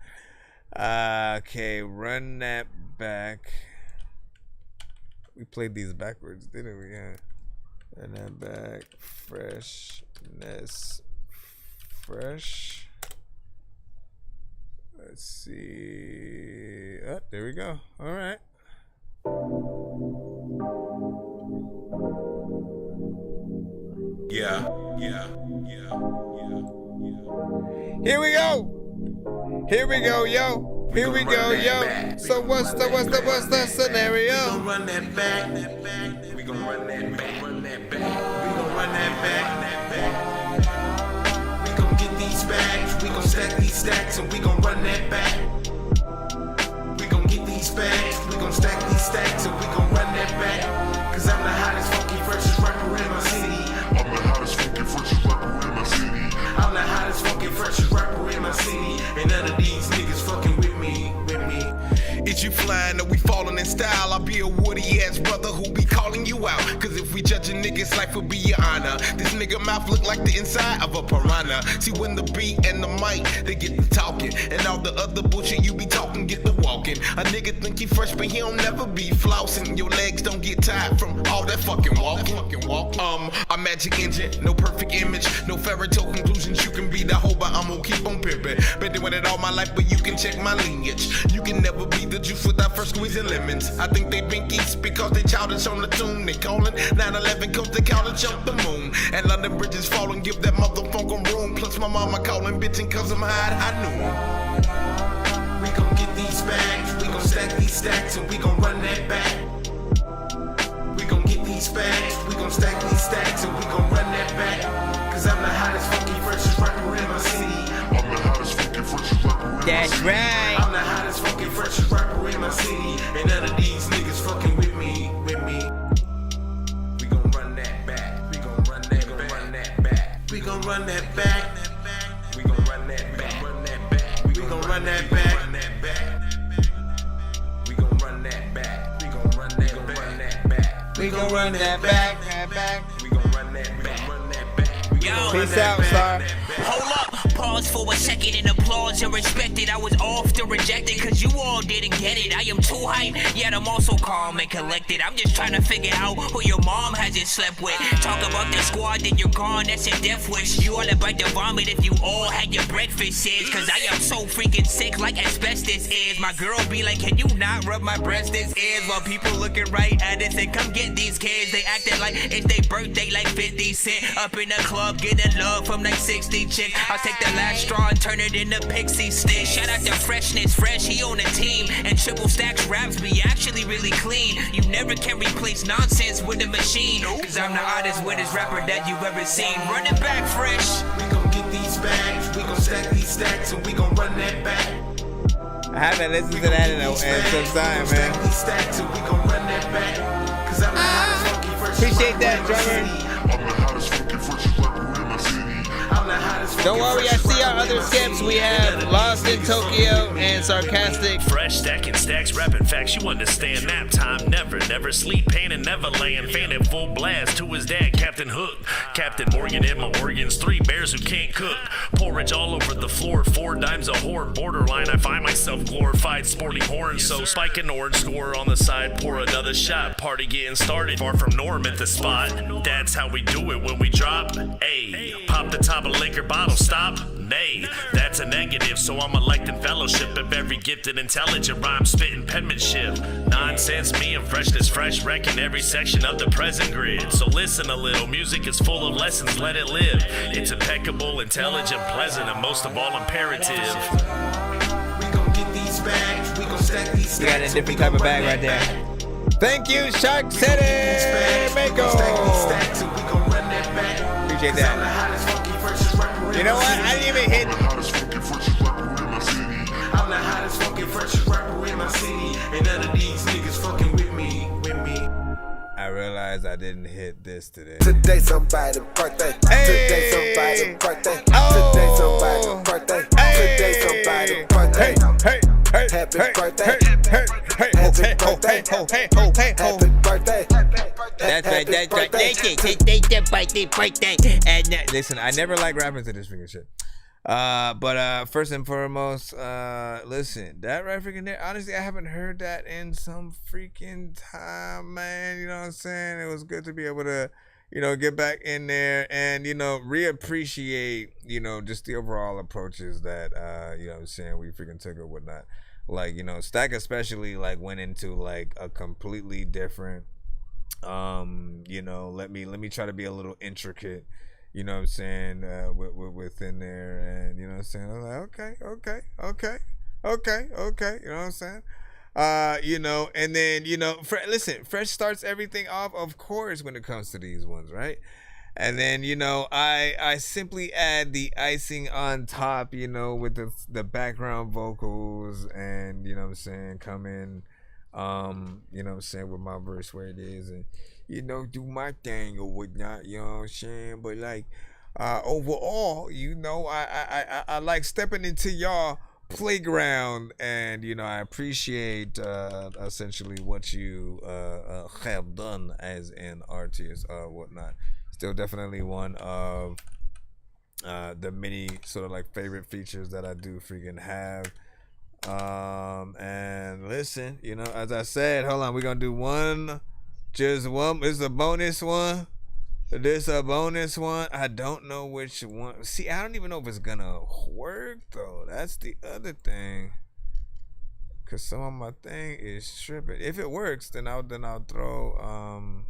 Okay, run that back. We played these backwards, didn't we? Yeah. Run that back. Freshness. Fresh. Let's see. Oh, there we go. All right. Yeah. Here we go. Here we go, yo. Here we go, yo. So what's the scenario? We gon' run that back. We gon' run that back. We gon' run that back. We gon' get these bags. We gon' stack these stacks, and we gon' run that back. We gon' get these bags. We gon' stack these stacks, and we gon' run that back. Cause I'm the hottest, funky, freshest rapper in my city. I'm the hottest, funky, freshest rapper in my city. I'm the hottest, funky, freshest rapper in my city. And none of these niggas fucking with me. Is you flying or we falling in style? I'll be a woody ass brother who be calling you out. Cause if we judge a nigga's life will be your honor. This nigga mouth look like the inside of a piranha. See when the beat and the mic, they get the talking. And all the other bullshit you be talking, get the walking. A nigga think he fresh but he don't never be flousing. Your legs don't get tired from all that fucking walking. A magic engine, no perfect image, no fairy tale conclusions. You can be the hoe but I'm gonna keep on pimping. Been doing it all my life but you can check my lineage. You can never be the juice without first squeezing lemons. I think they binkies because they childish on the tune. They callin' 9/11 cause they call it jump the moon. And London bridges falling, give that motherfucker room. Plus my mama calling bitchin' cause I'm high noon. We gon' get these bags. We gon' stack these stacks, and we gon' run that back. We gon' get these bags. We gon' stack these stacks, and we gon' run that back. Cause I'm the hottest, funky, freshest rapper in my city. I'm the hottest, funky, freshest rapper in my city. That's right. I'm the hottest, funky, freshest rapper in my city. And none of these niggas fucking with me. We gon' run that back. We gon' run that back. We gon' run that back. We gon' run that back. We gon' run that back. We gon' run that back. We gon' run that back. We gon' run that back. We gon' run that back. Yo, Peace out, star. Hold up, pause for a second and applause and respect it. I was often rejected cause you all didn't get it. I am too hype, yet I'm also calm and collected. I'm just trying to figure out who your mom hasn't slept with. Talk about the squad, then you're gone, that's a death wish. You all bite the vomit if you all had your breakfast is. Cause I am so freaking sick like asbestos is. My girl be like, can you not rub my breast? This is while people looking right at us and come get these kids. They acting like it's their birthday like 50 Cent. Up in the club, getting love from like 60 chicks. I'll take the last straw and turn it into pixie stick. Shout out to Freshness, Fresh, he on the team. And Triple Stacks raps be actually really clean. You never can replace Nonsense with a machine. Cause I'm the hottest, wettest rapper that you've ever seen. Run it back, Fresh. We gon' get these bags, we gon' stack these stacks, and we gon' run that back. I haven't listened to that in some time, man. Appreciate that, drummer. Don't worry, I see our other skips. We have Lost in Tokyo and Sarcastic. Fresh stacking stacks, rapping facts. You understand? Nap time, never sleep. Pain and never laying. Fan at full blast to his dad, Captain Hook. Captain Morgan in my organs. 3 bears who can't cook. Porridge all over the floor. 4 dimes a whore. Borderline. I find myself glorified, sporting horns. So spike an orange score on the side. Pour another shot. Party getting started. Far from norm at the spot. That's how we do it when we drop. Ayy, pop the top of liquor bottle. Stop. Nay, that's a negative. So I'm electing fellowship of every gifted, intelligent rhyme, spitting penmanship. Nonsense, me and freshness, fresh wrecking every section of the present grid. So listen a little. Music is full of lessons. Let it live. It's impeccable, intelligent, pleasant, and most of all imperative. We gon' get these bags. We gon' stack these stacks. You got a different type of bag right there. Thank you, Shark City, Mako. Appreciate that. You know what? I didn't even hit. I'm the hottest fucking freshest rapper in my city, and none of these niggas fucking with me. I realized I didn't hit this today. Today somebody's birthday. Today somebody's birthday. Today somebody's birthday. Today somebody's birthday. Happy birthday. Happy birthday. Happy birthday. That's right. Birthday. And listen, I never like rapping to this freaking shit. But first and foremost, listen, that right freaking there, honestly, I haven't heard that in some freaking time, man. You know what I'm saying? It was good to be able to, you know, get back in there and, you know, reappreciate, you know, just the overall approaches that, you know what I'm saying, we freaking took or whatnot. Like, you know, Stack especially, like, went into, like, a completely different, you know, let me try to be a little intricate, you know what I'm saying, within there, and, you know what I'm saying, I was like, okay, you know what I'm saying, you know, and then, you know, listen, fresh starts everything off, of course, when it comes to these ones, right? And then, you know, I simply add the icing on top, you know, with the background vocals, and, you know what I'm saying, come in, you know what I'm saying, with my verse where it is, and, you know, do my thing or whatnot, you know what I'm saying, but, like, overall, you know, I like stepping into y'all playground, and, you know, I appreciate, essentially what you, have done as an artist, whatnot. Still definitely one of the many sort of like favorite features that I do freaking have. And listen, you know, as I said, hold on, we're gonna do one. This is a bonus one. This a bonus one. I don't know which one. See, I don't even know if it's gonna work though. That's the other thing. Cause some of my thing is tripping. If it works, then I'll throw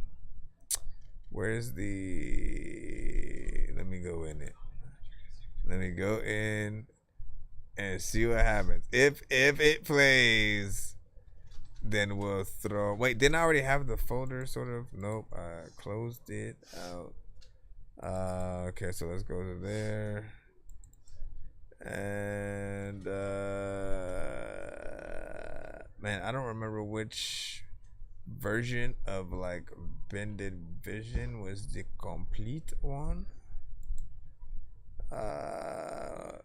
where's the, let me go in it. Let me go in and see what happens. If it plays, then we'll throw, wait, didn't I already have the folder sort of? Nope, I closed it out. Okay, so let's go to there. And man, I don't remember which version of like Bended Vision was the complete one.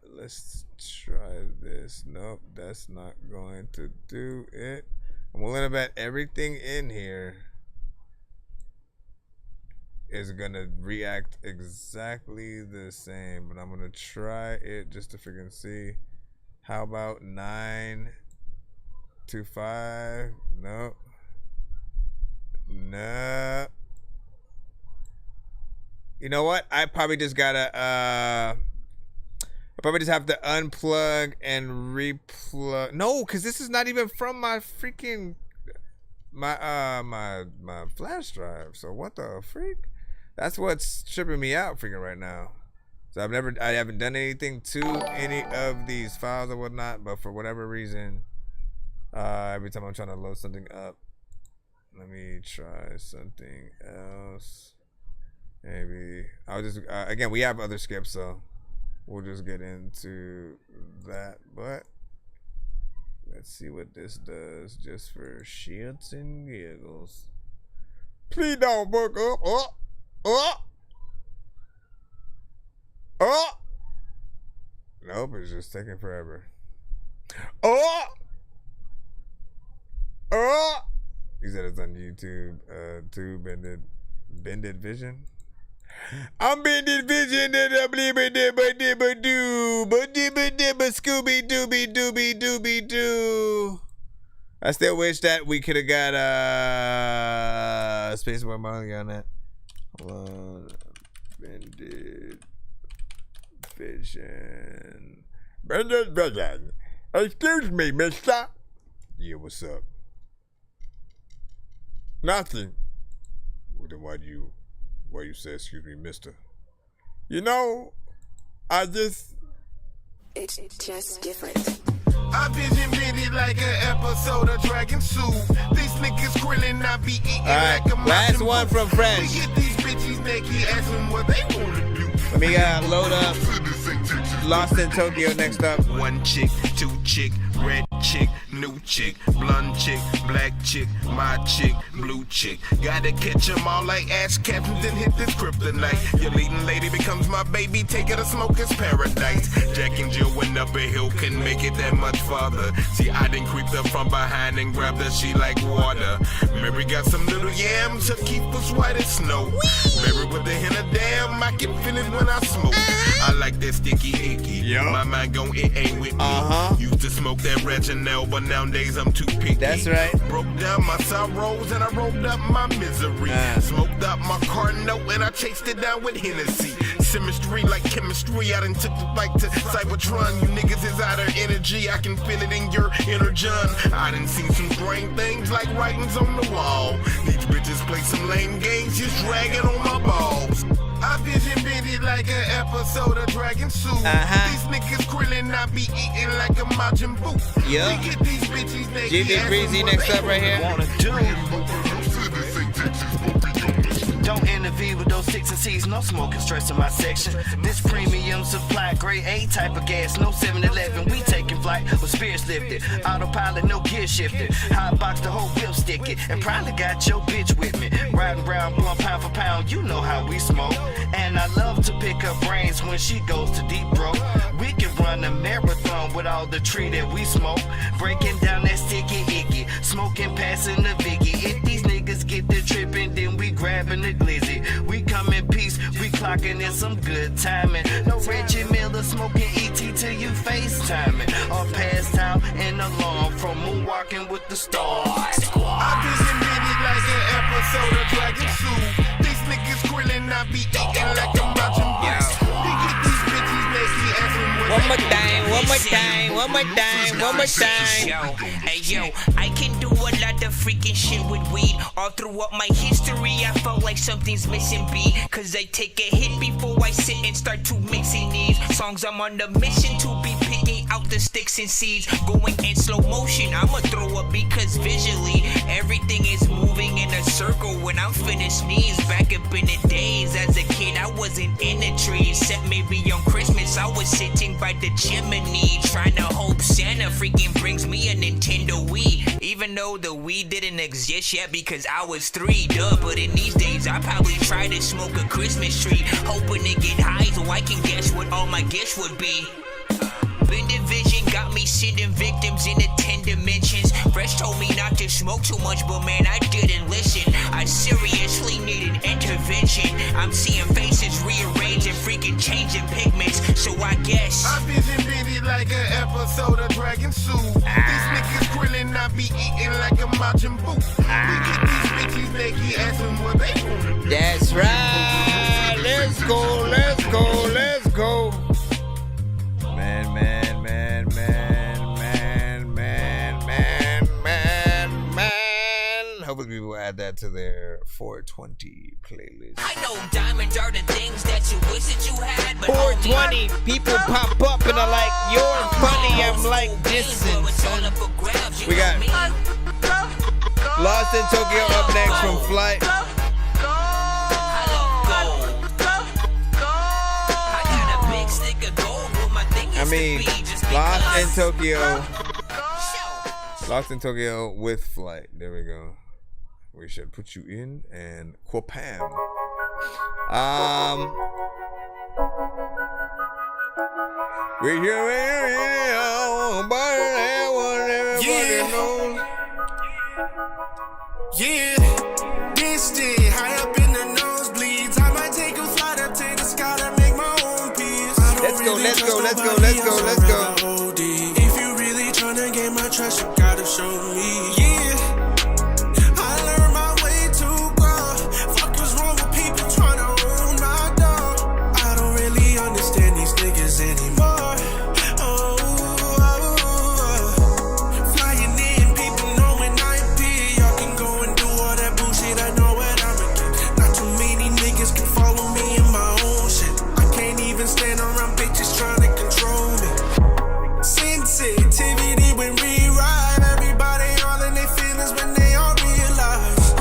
Let's try this. Nope, that's not going to do it. I'm willing to bet everything in here is gonna react exactly the same, but I'm gonna try it just to freaking see. How about 9 to 5? Nope. No. You know what? I probably just gotta I probably just have to unplug and replug. No, because this is not even from my freaking my flash drive. So what the freak? That's what's tripping me out freaking right now. So I haven't done anything to any of these files or whatnot, but for whatever reason, every time I'm trying to load something up, let me try something else. Maybe I'll just again, we have other skips, so we'll just get into that. But let's see what this does, just for shits and giggles. Please don't book up. Oh! Nope, it's just taking forever. Oh! Oh! He said it's on YouTube. Bended Vision. I'm Bended Vision and I'm Scooby Dooby Doo. I still wish that we could have got Space Boy Molly on that. Hold on. Bended Vision. Bended Vision. Excuse me, mister. Yeah, what's up? Nothing. Well, then why you say excuse me, mister? You know, it's just different. I vision it like an episode of Dragon Soup. These niggas grilling, I be eating like a last one from French. We get these bitches naked, ask them what they wanna do. Let me load up Lost in Tokyo next up. One chick, two chick, red chick, new chick, blonde chick, black chick, my chick, blue chick. Gotta catch them all like ash captains and hit this kryptonite. Your leading lady becomes my baby, take her to smoker's paradise. Jack and Jill went up a hill, couldn't make it that much farther. See, I done creeped up from behind and grabbed her, she like water. Mary got some little yams, her keep us white as snow. Mary with the hint of damn, I can feel it when I smoke. I like that sticky icky. My mind gon' it ain't with me. Used to smoke that Reginald, but nowadays I'm too picky. That's right. Broke down my sorrows and I rolled up my misery. Smoked up my Carno and I chased it down with Hennessy. Symmetry like chemistry, I done took the fight to Cybertron. You niggas is out of energy, I can feel it in your inner John. I done seen some strange things like writings on the wall. These bitches play some lame games, just dragging on my balls. I vision it like an episode of Dragon Soup. These niggas grilling, I be eating like a Majin Buu. Yeah. We get these bitches naked. Jimmy Breezy next up right here. Don't intervene with those 6 and C's, no smoking stress in my section. This premium supply, grade A type of gas, no 7-Eleven. We taking flight with spirits lifted. Autopilot, no gear shifted. Hot box the whole whip stick it. And probably got your bitch with me. Riding round, blowing pound for pound, you know how we smoke. And I love to pick up brains when she goes to deep bro. We can run a marathon with all the tree that we smoke. Breaking down that sticky icky. Smoking, passing the Vicky. If these niggas get the tripping, then we grabbing the glizzy. We come in peace, we clocking in some good timing. No Reggie Miller smoking ET till you FaceTiming. Or passed out in alarm from moonwalking with the stars. I vision it like an episode of Dragon Soup. These niggas grilling, I be eating like a Majin Buu. We get these bitches naked, ask them what One more time, one more time, one more time, one more time. Hey yo, I can do a lot of freaking shit with weed. All throughout my history, I felt like something's missing B. Cause I take a hit before I sit and start to mixing these songs. I'm on the mission to be picking out the sticks and seeds. Going in slow motion, I'ma throw up because visually everything is moving in a circle when I'm finished sneeze. Back up in the days as a kid, I wasn't in the tree. Except maybe on Christmas, I was sitting by the chimney trying to hope Santa freaking brings me a Nintendo Wii. Even though the Wii didn't exist yet because I was 3, duh. But in these days, I probably try to smoke a Christmas tree, hoping to get high so I can guess what all my gifts would be. Bended vision got me sending victims into 10 dimensions. Fresh told me not to smoke too much, but man, I didn't listen. I seriously needed intervention. I'm seeing faces rearranged and freaking changing pigments, so I guess I vision it like an episode of Dragon Soup. These niggas grilling, I be eating like a Majin Buu. We get these bitches naked, ask them what they wanna do. That's right. Let's go, let's go, let's go. Man. Hopefully people will add that to their 420 playlist. I know diamonds are the things that you wish that you had, but 420 people pop up and are like, you're funny. I'm like, listen, son. We got Lost in Tokyo up next from Flight. I mean, Lost in Tokyo with Flight. There we go. We should put you in and Quapam. We should Yeah, distant, high up in the nosebleeds. I might take a flight up to the sky to make my own peace. Let's go, let's go, let's go, let's go, let's go. If you really tryna gain my trust, you gotta show me. Yeah, I learned my way to grow. Fuck is wrong with people tryna own my dog? I don't really understand these niggas anymore. Flying in, people knowing I be. Y'all can go and do all that bullshit. I know what I'ma get. Not too many niggas can follow me in my own shit. I can't even stand around bitches trying to control me. Sensitivity when rewrite. Everybody all in their feelings when they all realize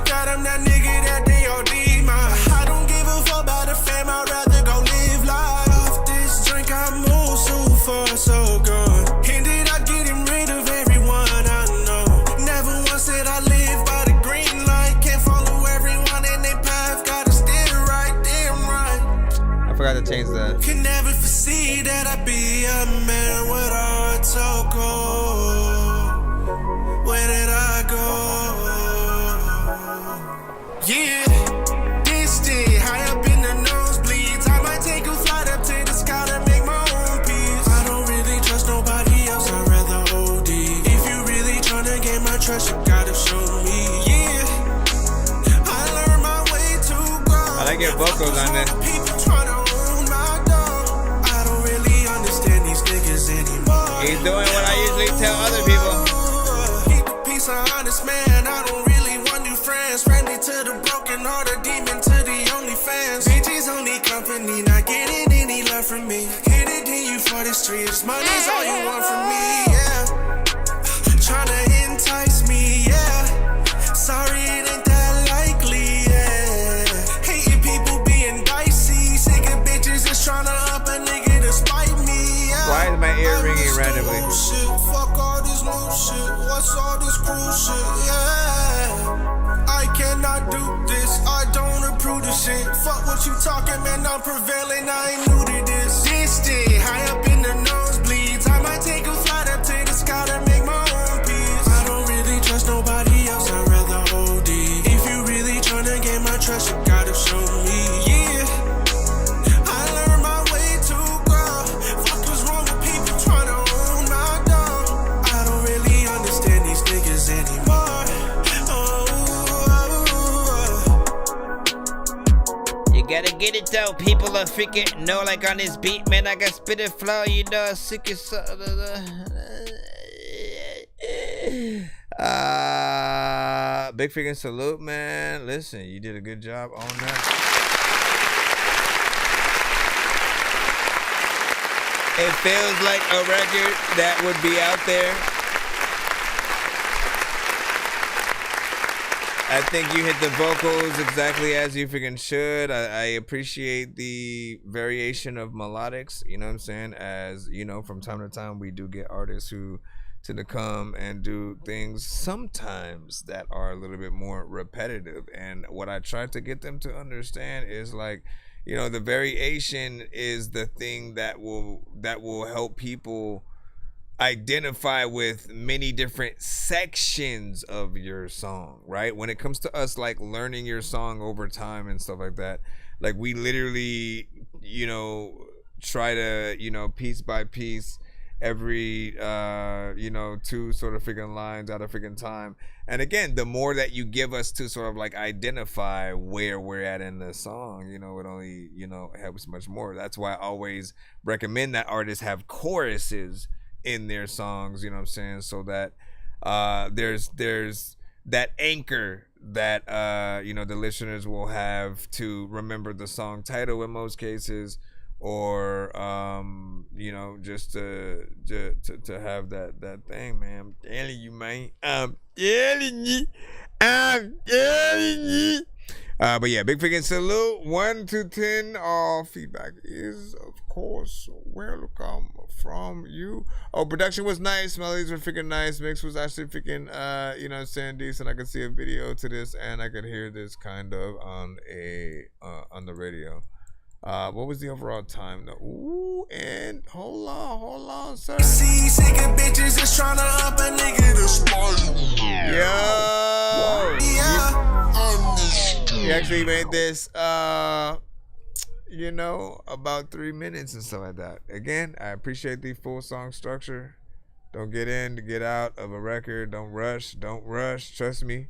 that I'm that nigga that they all demise. I don't give a fuck about the fame, I'd rather go live life. Off this drink, I move so far, so good. Ended up getting rid of everyone I know. Never once said I live by the green light. Can't follow everyone in their path, gotta steer right, damn right. I forgot to change that. Could never foresee that I'd be a man with a heart so cold. Where did I go? Yeah, distant, high up in the nosebleeds. I might take a flight up to the sky to make my own peace. I don't really trust nobody else, I'd rather OD. If you really tryna gain my trust, you gotta show me. Yeah, I learned my way to grow. I like your vocals on this. People tryna own my dog. I don't really understand these niggas anymore. He's doing what I usually tell other people. Keep a peace, an honest man. I don't really want new friends. Friendly to the broken heart, a demon to the only fans. Bitches only company, not getting any love from me. Hit it, then you for the streets. Money's all you want from me, yeah. Tryna entice me, yeah. Sorry, it ain't that likely, yeah. Hating people being dicey. Sick of bitches just tryna up a nigga to spite me, yeah. Why is my ear ringing randomly? Shit, fuck all this new shit. What's all this cruel shit? Yeah, I cannot do this. I don't approve this shit. Fuck what you talking, man. I'm prevailing. I ain't new to this. Distant, high up in the nosebleeds. I might take a flight up to the sky to make my own peace. I don't really trust nobody else. I'd rather OD. If you really tryna gain my trust, you gotta show me. Yeah, I learned my way to grow. Fuck is wrong with people tryna own my dog? I don't really understand these niggas anymore. You gotta get it though. People are freaking know, like on this beat, man. I got spit it flow, you know, sick as big freaking salute, man. Listen, you did a good job on that. It feels like a record that would be out there. I think you hit the vocals exactly as you freaking should. I appreciate the variation of melodics, you know what I'm saying? As, you know, from time to time we do get artists who tend to come and do things sometimes that are a little bit more repetitive. And what I try to get them to understand is, like, you know, the variation is the thing that will help people identify with many different sections of your song, right? When it comes to us, like, learning your song over time and stuff like that, like, we literally, you know, try to, you know, piece by piece, every you know, 2 sort of freaking lines at a freaking time. And again, the more that you give us to sort of like identify where we're at in the song, you know, it only, you know, helps much more. That's why I always recommend that artists have choruses in their songs, you know what I'm saying, so that there's that anchor that you know, the listeners will have to remember the song title in most cases, or you know, just to have that thing, man. I'm telling you, man. I'm telling you. But yeah, big freaking salute. 1 to 10. All feedback is, of course, welcome from you. Oh, production was nice. Melodies were freaking nice. Mix was actually freaking, you know what I'm saying, decent. I could see a video to this, and I could hear this kind of on the radio. What was the overall time though? Ooh, and hold on, sir. See, sick of bitches just trying to up a nigga to spoil. Yo, Yeah. he actually made this, about 3 minutes and stuff like that. Again, I appreciate the full song structure. Don't get in to get out of a record. Don't rush. Trust me.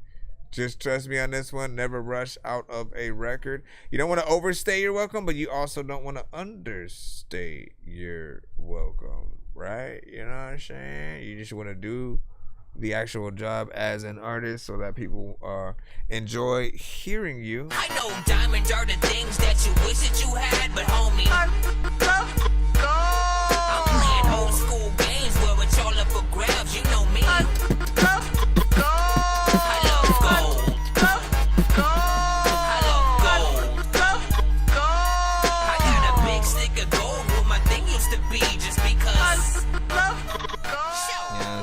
Just trust me on this one. Never rush out of a record. You don't want to overstay your welcome, but you also don't want to understay your welcome, right? You know what I'm saying? You just want to do the actual job as an artist so that people enjoy hearing you. I know diamonds are the things that you wish that you had, but homie, I'm playing old school games where it's all up for grabs. You know me.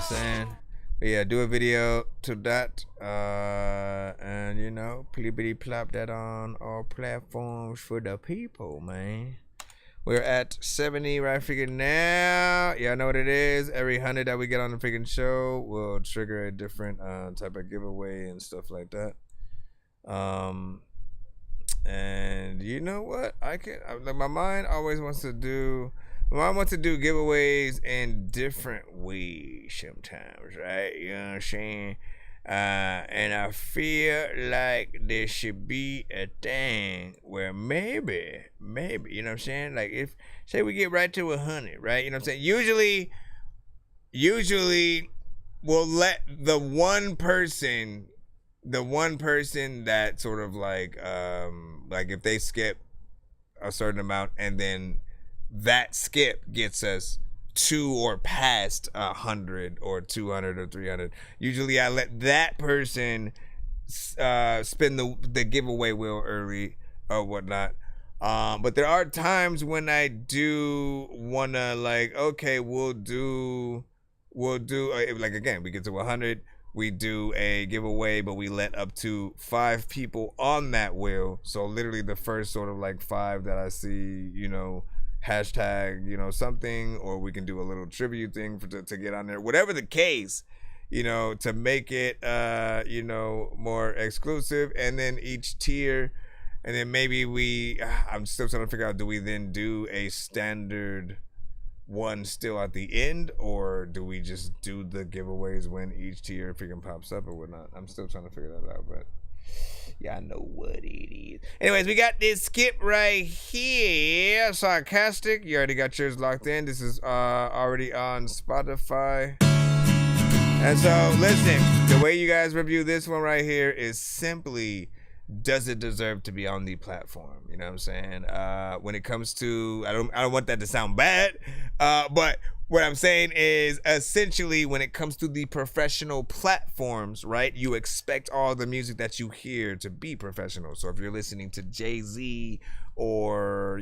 Saying, but yeah, do a video to that, and plippity plop that on all platforms for the people, man. We're at 70 right figure now. Y'all know what it is. Every 100 that we get on the freaking show will trigger a different type of giveaway and stuff like that. And you know what? My mind always wants to do. I want to do giveaways in different ways sometimes, right? You know what I'm saying? And I feel like there should be a thing where maybe, you know what I'm saying? Like if, say we get right to 100, right? You know what I'm saying? Usually we'll let the one person that sort of like if they skip a certain amount and then that skip gets us to or past 100 or 200 or 300. Usually I let that person spin the giveaway wheel early or whatnot. But there are times when I do wanna we'll do again, we get to 100, we do a giveaway, but we let up to 5 people on that wheel. So literally the first sort of 5 that I see, hashtag, something, or we can do a little tribute thing to get on there. Whatever the case, to make it, more exclusive. And then each tier, and then maybe I'm still trying to figure out, do we then do a standard one still at the end, or do we just do the giveaways when each tier freaking pops up or whatnot? I'm still trying to figure that out, but y'all know what it is. Anyways, we got this skip right here. Sarcastic. You already got yours locked in. This is already on Spotify. And so, listen, the way you guys review this one right here is simply, does it deserve to be on the platform? You know what I'm saying? When it comes to, I don't want that to sound bad, but what I'm saying is essentially when it comes to the professional platforms, right? You expect all the music that you hear to be professional. So if you're listening to Jay-Z or,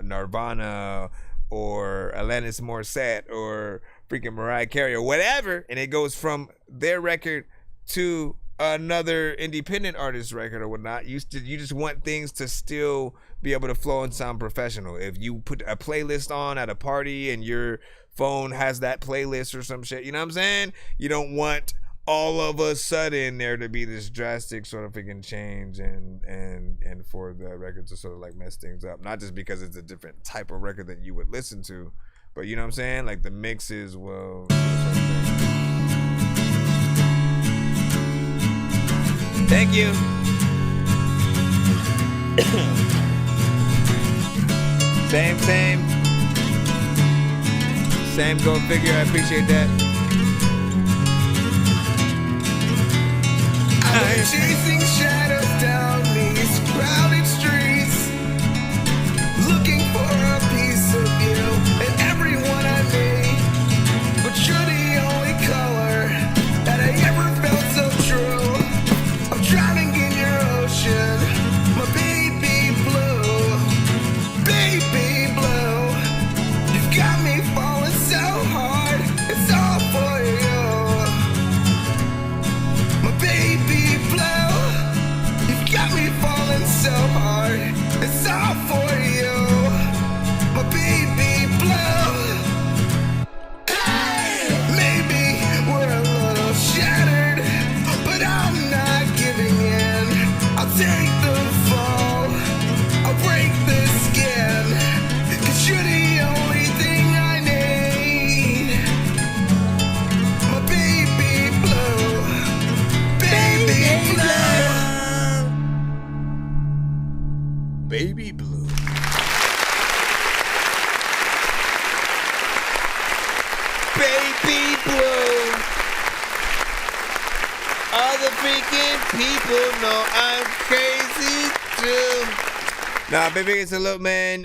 Nirvana or Alanis Morissette or freaking Mariah Carey or whatever, and it goes from their record to another independent artist record or whatnot, you just want things to still be able to flow and sound professional. If you put a playlist on at a party and your phone has that playlist or some shit, you know what I'm saying? You don't want all of a sudden there to be this drastic sort of freaking change and for the record to sort of mess things up. Not just because it's a different type of record that you would listen to, but you know what I'm saying? Like the mixes will. Thank you. Same go figure. I appreciate that. I'm chasing shadows down these crowded streets, looking for a piece of you and everyone I meet. But you're the only color that I ever felt so true. I'm drowning in your ocean, my baby blue, baby blue. You've got me falling so hard, it's all for you, my baby blue. people. All the freaking people know I'm crazy too. Nah, baby, it's a little man.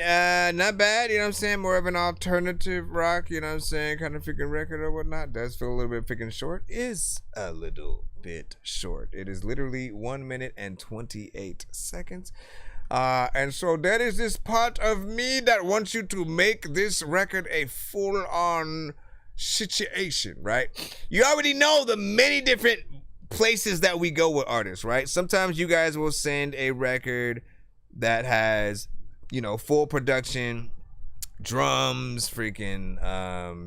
Not bad, you know what I'm saying? More of an alternative rock, you know what I'm saying? Kind of freaking record or whatnot. Does feel a little bit freaking short. Is a little bit short. It is literally 1 minute and 28 seconds. And so that is this part of me that wants you to make this record a full-on situation, right? You already know the many different places that we go with artists, right? Sometimes you guys will send a record that has, you know, full production, drums, freaking,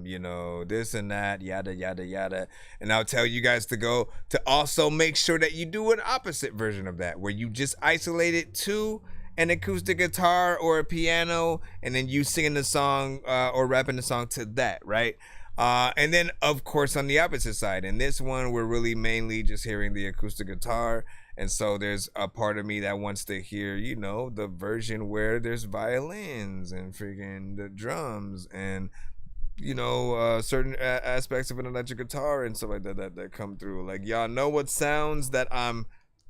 you know, this and that, yada, yada, yada. And I'll tell you guys to go to also make sure that you do an opposite version of that, where you just isolate it to an acoustic guitar or a piano, and then you singing the song or rapping the song to that, right? And then, of course, on the opposite side, in this one, we're really mainly just hearing the acoustic guitar. And so there's a part of me that wants to hear, you know, the version where there's violins and freaking the drums and, you know, certain aspects of an electric guitar and stuff like that that come through. Like, y'all know what sounds that I'm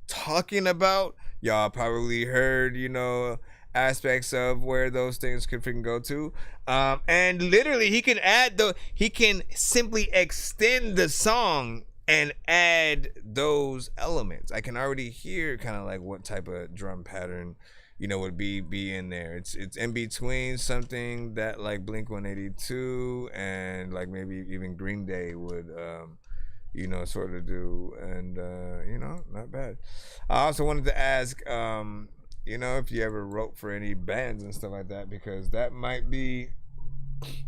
talking about. Y'all probably heard, you know, aspects of where those things could freaking go to. And literally he can simply extend the song and add those elements. I can already hear kind of like what type of drum pattern, you know, would be in there. It's in between something that like Blink-182 and like maybe even Green Day would, you know, sort of do. And, you know, not bad. I also wanted to ask, you know, if you ever wrote for any bands and stuff like that, because that might be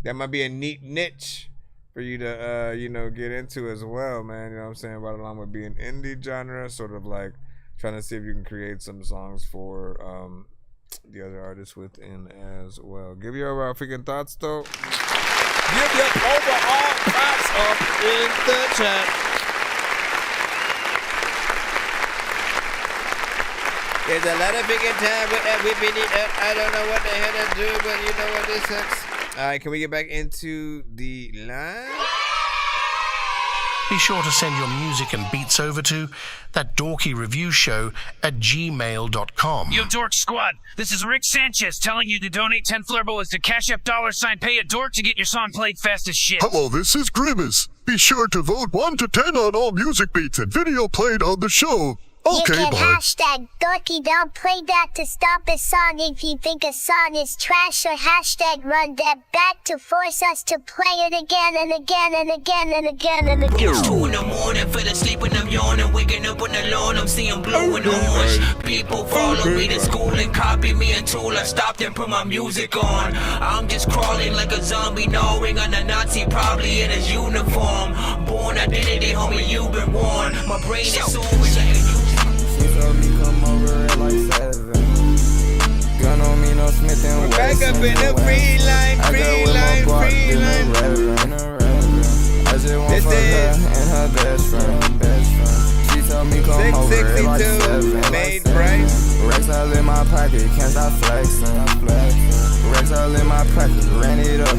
a neat niche for you to, you know, get into as well, man. You know what I'm saying? Right along with being indie genre, sort of like trying to see if you can create some songs for the other artists within as well. Give your overall freaking thoughts, though. Give your overall thoughts up in the chat. There's a lot of freaking time with that whipping it up. I don't know what the hell to do, but you know what, this sucks. All right, can we get back into the line? Be sure to send your music and beats over to ThatDorkyReviewShow at gmail.com. Yo, Dork Squad, this is Rick Sanchez telling you to donate 10 flurbles to Cash App $ pay a dork to get your song played fast as shit. Hello, this is Grimace. Be sure to vote 1 to 10 on all music beats and video played on the show. Okay, you can bye. hashtag Dorky don't play that to stop a song if you think a song is trash, or hashtag run that back to force us to play it again and again and again and again and again. It's 2 in the morning, fell asleep and I'm yawning, waking up on the lawn, I'm seeing blue and orange. People follow me to school and copy me until I stopped and put my music on. I'm just crawling like a zombie, gnawing on a Nazi, probably in his uniform. Born identity, homie, you've been warned. My brain is so She told me come over at like 7. Gun on me, no Smith and Wesson. Back up in the free line. I just want fuck her and her best friend. She told me come over at like 7. Made price. Rex all in my pocket, can't stop flexing. Rex all in my pocket, ran it up.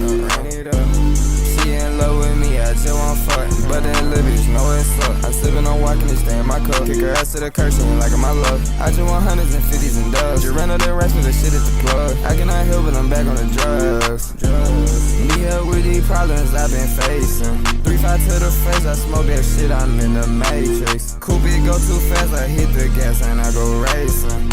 She in love with me, I just want fuck. But then little bitch know it's up. I'm sipping on walking and stay in my cup. Kick her ass to the curse, she ain't liking my love. I just want hundreds and 50s and dubs. Just ran up the rest with the shit at the plug. I cannot help but I'm back on the drugs. Need help with these problems I've been facing. 3-5 to the face, I smoke that shit, I'm in the matrix. Coupé go too fast, I hit the gas and I go racing.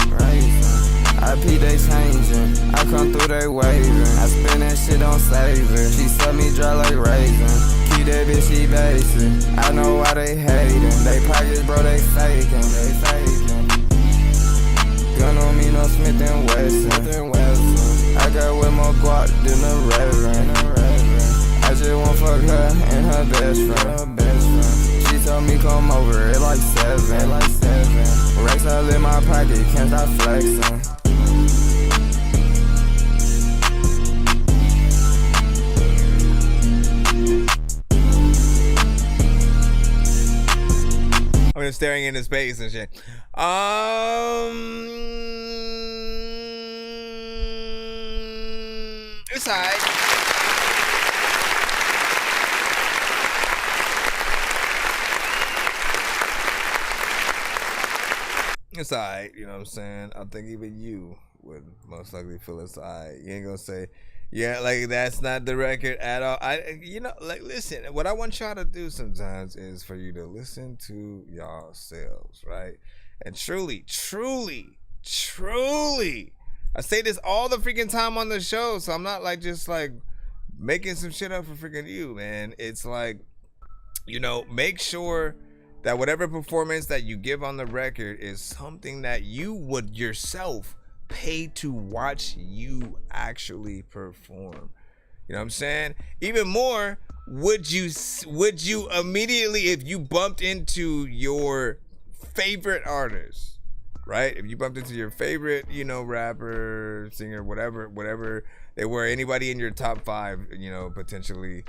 I peep they changing, I come through they waving. I spend that shit on saving. She suck me dry like raisin. Keep that bitch, she basic. I know why they hating. They pockets, bro, they faking. Gun on me, no Smith and Wesson. I got way more guap than the Reverend. I just want fuck her and her best friend. She told me come over at like 7. Rex all in my pocket, can't stop flexing. I'm just staring into space and shit. It's alright. It's alright, you know what I'm saying? I think even you would most likely feel it's alright. You ain't gonna say, yeah, like that's not the record at all. Listen, what I want y'all to do sometimes is for you to listen to yourselves, right? And truly, I say this all the freaking time on the show, so I'm not like just like making some shit up for freaking you, man. It's like, make sure that whatever performance that you give on the record is something that you would yourself pay to watch you actually perform. You know what I'm saying? Even more, would you immediately, if you bumped into your favorite artist, right? If you bumped into your favorite, rapper, singer, whatever they were, anybody in your top 5, potentially,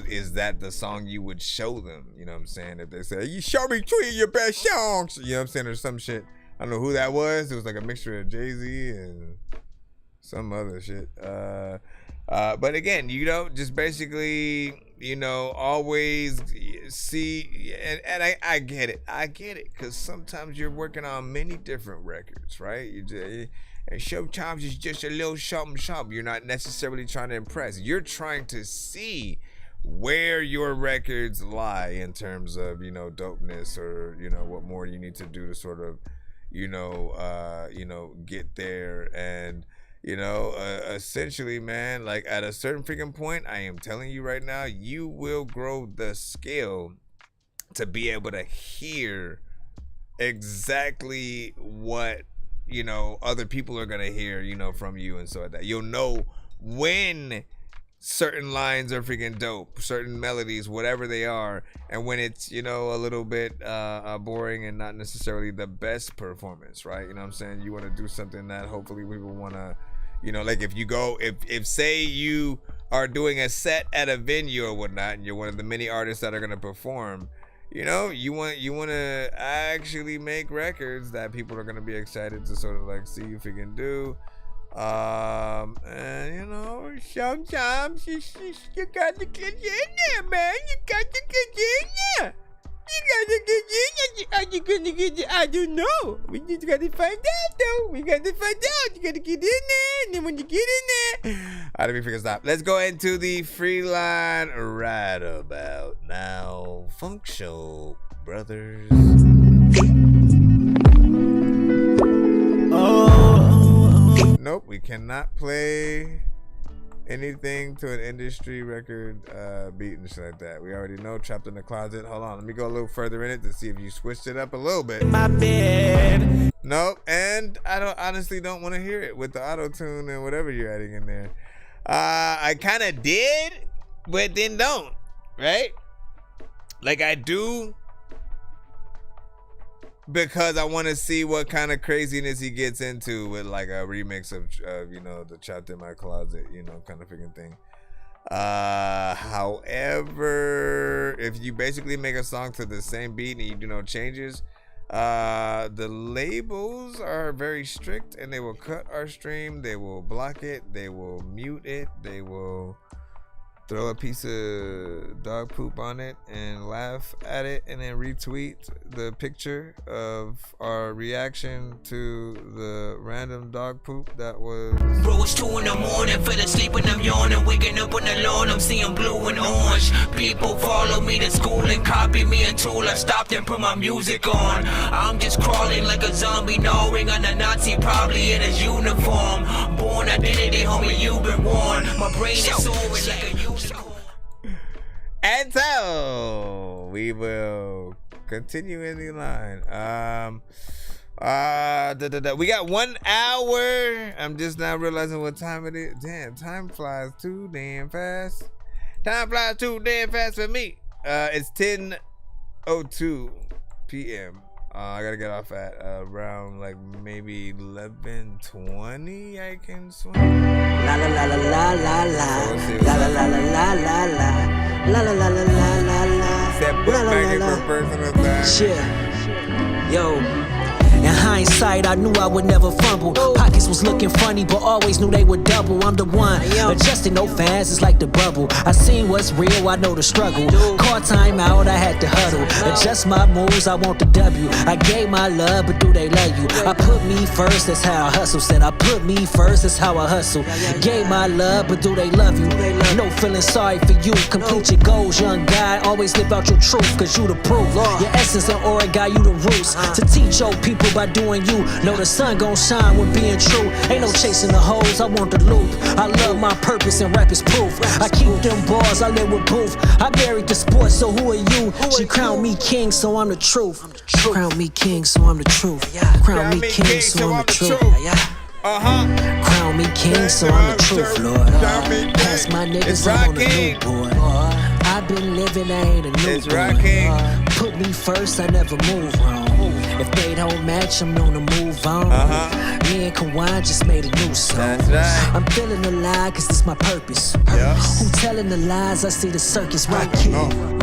is that the song you would show them? You know what I'm saying? If they say, you show me 3 of your best songs, you know what I'm saying, or some shit. I don't know who that was. It was like a mixture of Jay-Z and some other shit. But again, just basically, always see, and I get it, because sometimes you're working on many different records, right? And sometimes it's just a little something. You're not necessarily trying to impress. You're trying to see where your records lie in terms of, dopeness, or, what more you need to do to sort of, get there. And, essentially, man, like at a certain freaking point, I am telling you right now, you will grow the skill to be able to hear exactly what, other people are going to hear, from you and so like that. You'll know when certain lines are freaking dope, certain melodies, whatever they are, and when it's, a little bit boring and not necessarily the best performance, right? You know what I'm saying? You want to do something that hopefully people want to, like if say you are doing a set at a venue or whatnot, and you're one of the many artists that are going to perform, you want to actually make records that people are going to be excited to sort of like see if you can do. And sometimes you got to get in there, man. You got to get in there. Are you gonna get it? I don't know. We just gotta find out, though. We gotta find out. You gotta get in there, and then when you get in there, let me figure stop. Let's go into the free line right about now. Funk Show Brothers. Nope, we cannot play anything to an industry record beat and shit like that. We already know Trapped in the Closet. Hold on, let me go a little further in it to see if you switched it up a little bit. My bed. Nope, and I honestly don't want to hear it with the auto-tune and whatever you're adding in there. I kind of did, but then don't, right? Like I do, because I want to see what kind of craziness he gets into with like a remix of the Trapped in My Closet, kind of freaking thing. However, if you basically make a song to the same beat and you do no changes, the labels are very strict and they will cut our stream, they will block it, they will mute it, they will throw a piece of dog poop on it and laugh at it and then retweet the picture of our reaction to the random dog poop that was. Bro, it's 2 in the morning, fell asleep and I'm yawning, waking up on the lawn, I'm seeing blue and orange. People follow me to school and copy me until I stopped and put my music on. I'm just crawling like a zombie, gnawing on a Nazi, probably in his uniform. Born identity, homie, you've been warned. My brain is soaring like a unicorn. And so we will continue in the line. We got 1 hour. I'm just now realizing what time it is. Damn, time flies too damn fast. Time flies too damn fast for me. It's 10:02 p.m. I gotta get off at around like maybe 11:20. I can swing. La la la la la la la. La la la la la la la. La la la la la la la. Except bookmaking for personal time. Yo. In hindsight, I knew I would never fumble. Pockets was looking funny, but always knew they would double. I'm the one, adjusting no fans, it's like the bubble. I seen what's real, I know the struggle. Call time out, I had to huddle. Adjust my moves, I want the W. I gave my love, but do they love you? I put me first, that's how I hustle. Said I put me first, that's how I hustle. Gave my love, but do they love you? No feeling sorry for you. Complete your goals, young guy. Always live out your truth, cause you the proof. Your essence and aura got you the roots. To teach your people by doing you. Know the sun gon' shine when being true. Ain't no chasing the hoes, I want the loop. I love my purpose and rap is proof. I keep them bars, I live with Booth. I buried the sports, so who are you? She crowned me king, so I'm the truth. Crown me king, so I'm the truth. Crown me king, so I'm the truth. Crown me king, so I'm the truth, Lord. Past my niggas, I'm on the new boy. I've been living, I ain't a new boy. Put me first, I never move wrong. If they don't match, I'm known to move on. Me and Kawan just made a new song. I'm feeling alive, cause this my purpose. Who telling the lies? I see the circus rocking.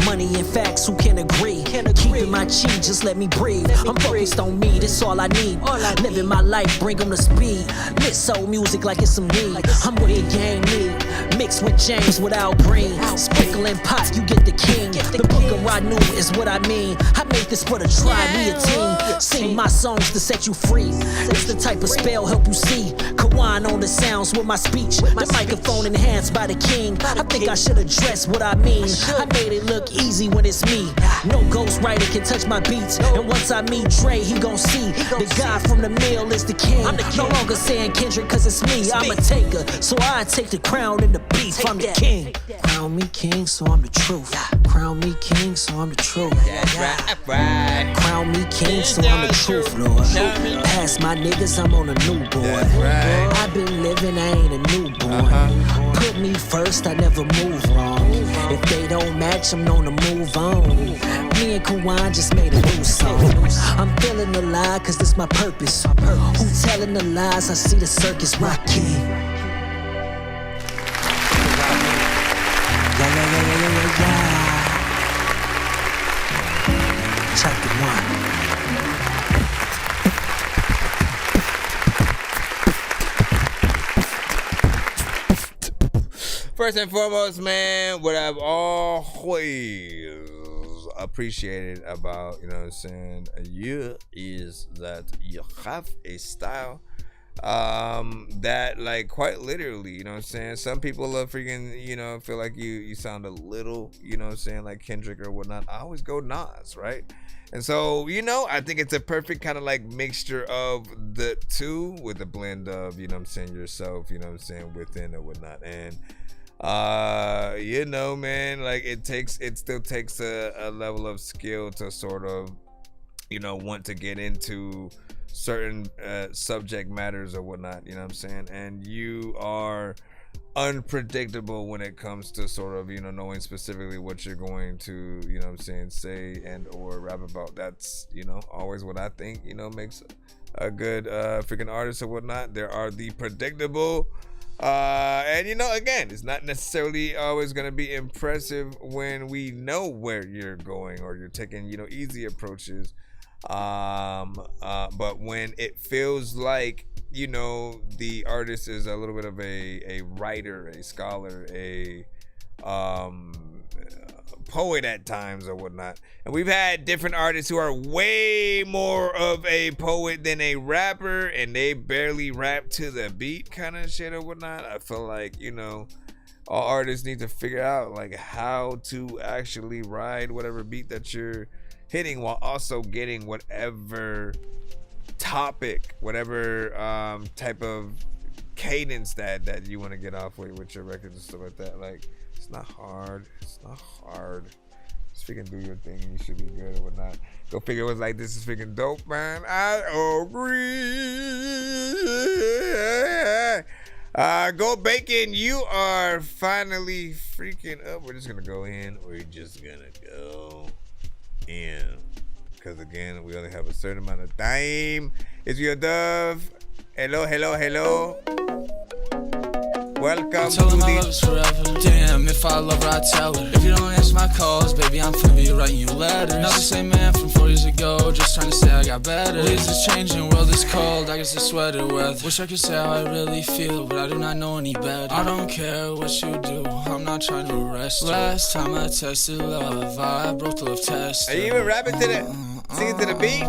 Money and facts, who can agree? Keeping my chi, just let me breathe. I'm focused on me, that's all I need. Living my life, bring them to speed. Lit soul music like it's some weed. I'm what your game need. Mixed with James without green. Sprinkling pot, you get the king. The book of Ranu is what I mean. I made this for the tribe, we a team. Sing my songs to set you free. It's the type of spell help you see. Kawan on the sounds with my speech. The microphone enhanced by the king. I think I should address what I mean. I made it look easy when it's me. No ghostwriter can touch my beats. And once I meet Dre, he gon' see. The guy from the mill is the king. I'm no longer saying Kendrick cause it's me. I'm a taker, so I take the crown and the beef. I'm the king. Crown me king, so I'm the truth. Crown me king, so I'm the truth. Crown me king, so I'm the truth, Lord. Past my niggas, I'm on a new boy. I've been living, I ain't a newborn. Put me first, I never move wrong. If they don't match, I'm known to move on. Me and Kawan just made a new song. I'm feeling alive, cause this my purpose. Who telling the lies? I see the circus rocking. Chapter 1. First and foremost, man, what I've always appreciated about, you know what I'm saying, you is that you have a style that, like, quite literally, you know what I'm saying, some people love freaking, you know, feel like you sound a little, you know what I'm saying, like Kendrick or whatnot. I always go Nas, right? And so, you know, I think it's a perfect kind of like mixture of the two with a blend of, you know what I'm saying, yourself, you know what I'm saying, within or whatnot. And you know, man, like it still takes a level of skill to sort of, you know, want to get into certain subject matters or whatnot, you know what I'm saying. And you are unpredictable when it comes to sort of, you know, knowing specifically what you're going to, you know what I'm saying, say and or rap about. That's, you know, always what I think, you know, makes a good freaking artist or whatnot. There are the predictable and, you know, again, it's not necessarily always going to be impressive when we know where you're going or you're taking, you know, easy approaches. But when it feels like, you know, the artist is a little bit of a writer, a scholar, a poet at times or whatnot. And we've had different artists who are way more of a poet than a rapper, and they barely rap to the beat kind of shit or whatnot. I feel like, you know, all artists need to figure out like how to actually ride whatever beat that you're hitting while also getting whatever topic, whatever type of cadence that you want to get off with your records and stuff like that. Like, it's not hard. It's not hard. Just freaking do your thing and you should be good or whatnot. Go figure it was like, this is freaking dope, man. I agree. Go Bacon, you are finally freaking up. We're just gonna go in. We're just gonna go in. Because again, we only have a certain amount of time. It's your Dove. Hello, hello, hello. Welcome Tell her my love is forever. Damn, if I love her, I tell her. If you don't answer my calls, baby, I'm finna be writing you letters. Not the same man from 4 years ago, just trying to say I got better. Leaves is changing, world is cold, I guess it's sweater weather. Wish I could say how I really feel, but I do not know any better. I don't care what you do, I'm not trying to arrest you. Last time I tested love, I broke the love test. Are you even rapping to the, singing to the beat?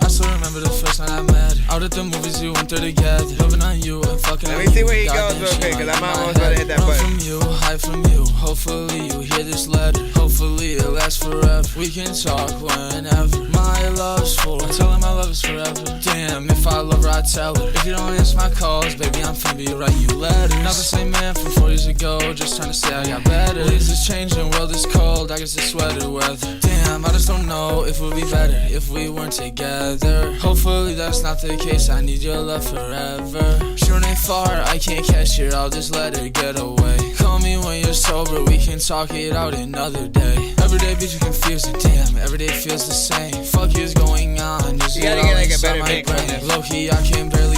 I still remember the first night I met her. Out at the movies, we went there together. Loving on you and fucking Let me see where he goes real quick, cause I'm almost about to hit that button. From you, hide from you. Hopefully you hear this letter. Hopefully it lasts forever. We can talk whenever. My love's full. Tell her my love is forever. Damn, if I love her, I tell her. If you don't answer my calls, baby, I'm finna be writing you letters. Not the same man from 4 years ago, just trying to say I got better. Leaves is changing, world is cold, I guess it's sweater weather. Damn, I just don't know if it would be better if we weren't together. Hopefully that's not the case, I need your love forever. Sure ain't far, I can't catch her, I'll just let her get away. Call me when you're sober, we can talk it out another day. Everyday bitch, you confusing, damn, everyday feels the same. Fuck is going on, just you gotta get like a better mix on this. Low-key, I can barely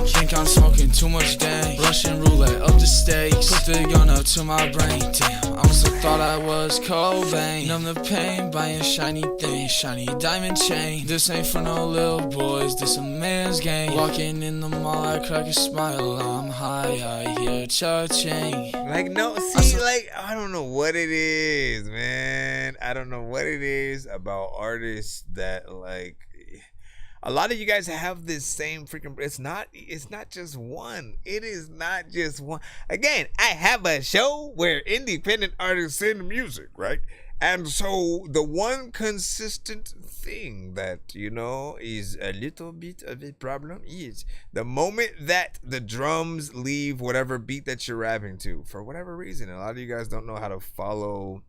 think I'm smoking too much dang. Russian roulette up the stakes, put the gun up to my brain. Damn, I must have thought I was Cobain. Numb the pain, buying shiny things, shiny diamond chain. This ain't for no little boys, this a man's game. Walking in the mall, I crack a smile, I'm high, I hear cha-ching. Like, no, see, like, I don't know what it is, man. I don't know what it is about artists that, like, a lot of you guys have this same freaking, it's not just one. It is not just one. Again, I have a show where independent artists send music, right? And so the one consistent thing that, you know, is a little bit of a problem is the moment that the drums leave whatever beat that you're rapping to, for whatever reason, a lot of you guys don't know how to follow,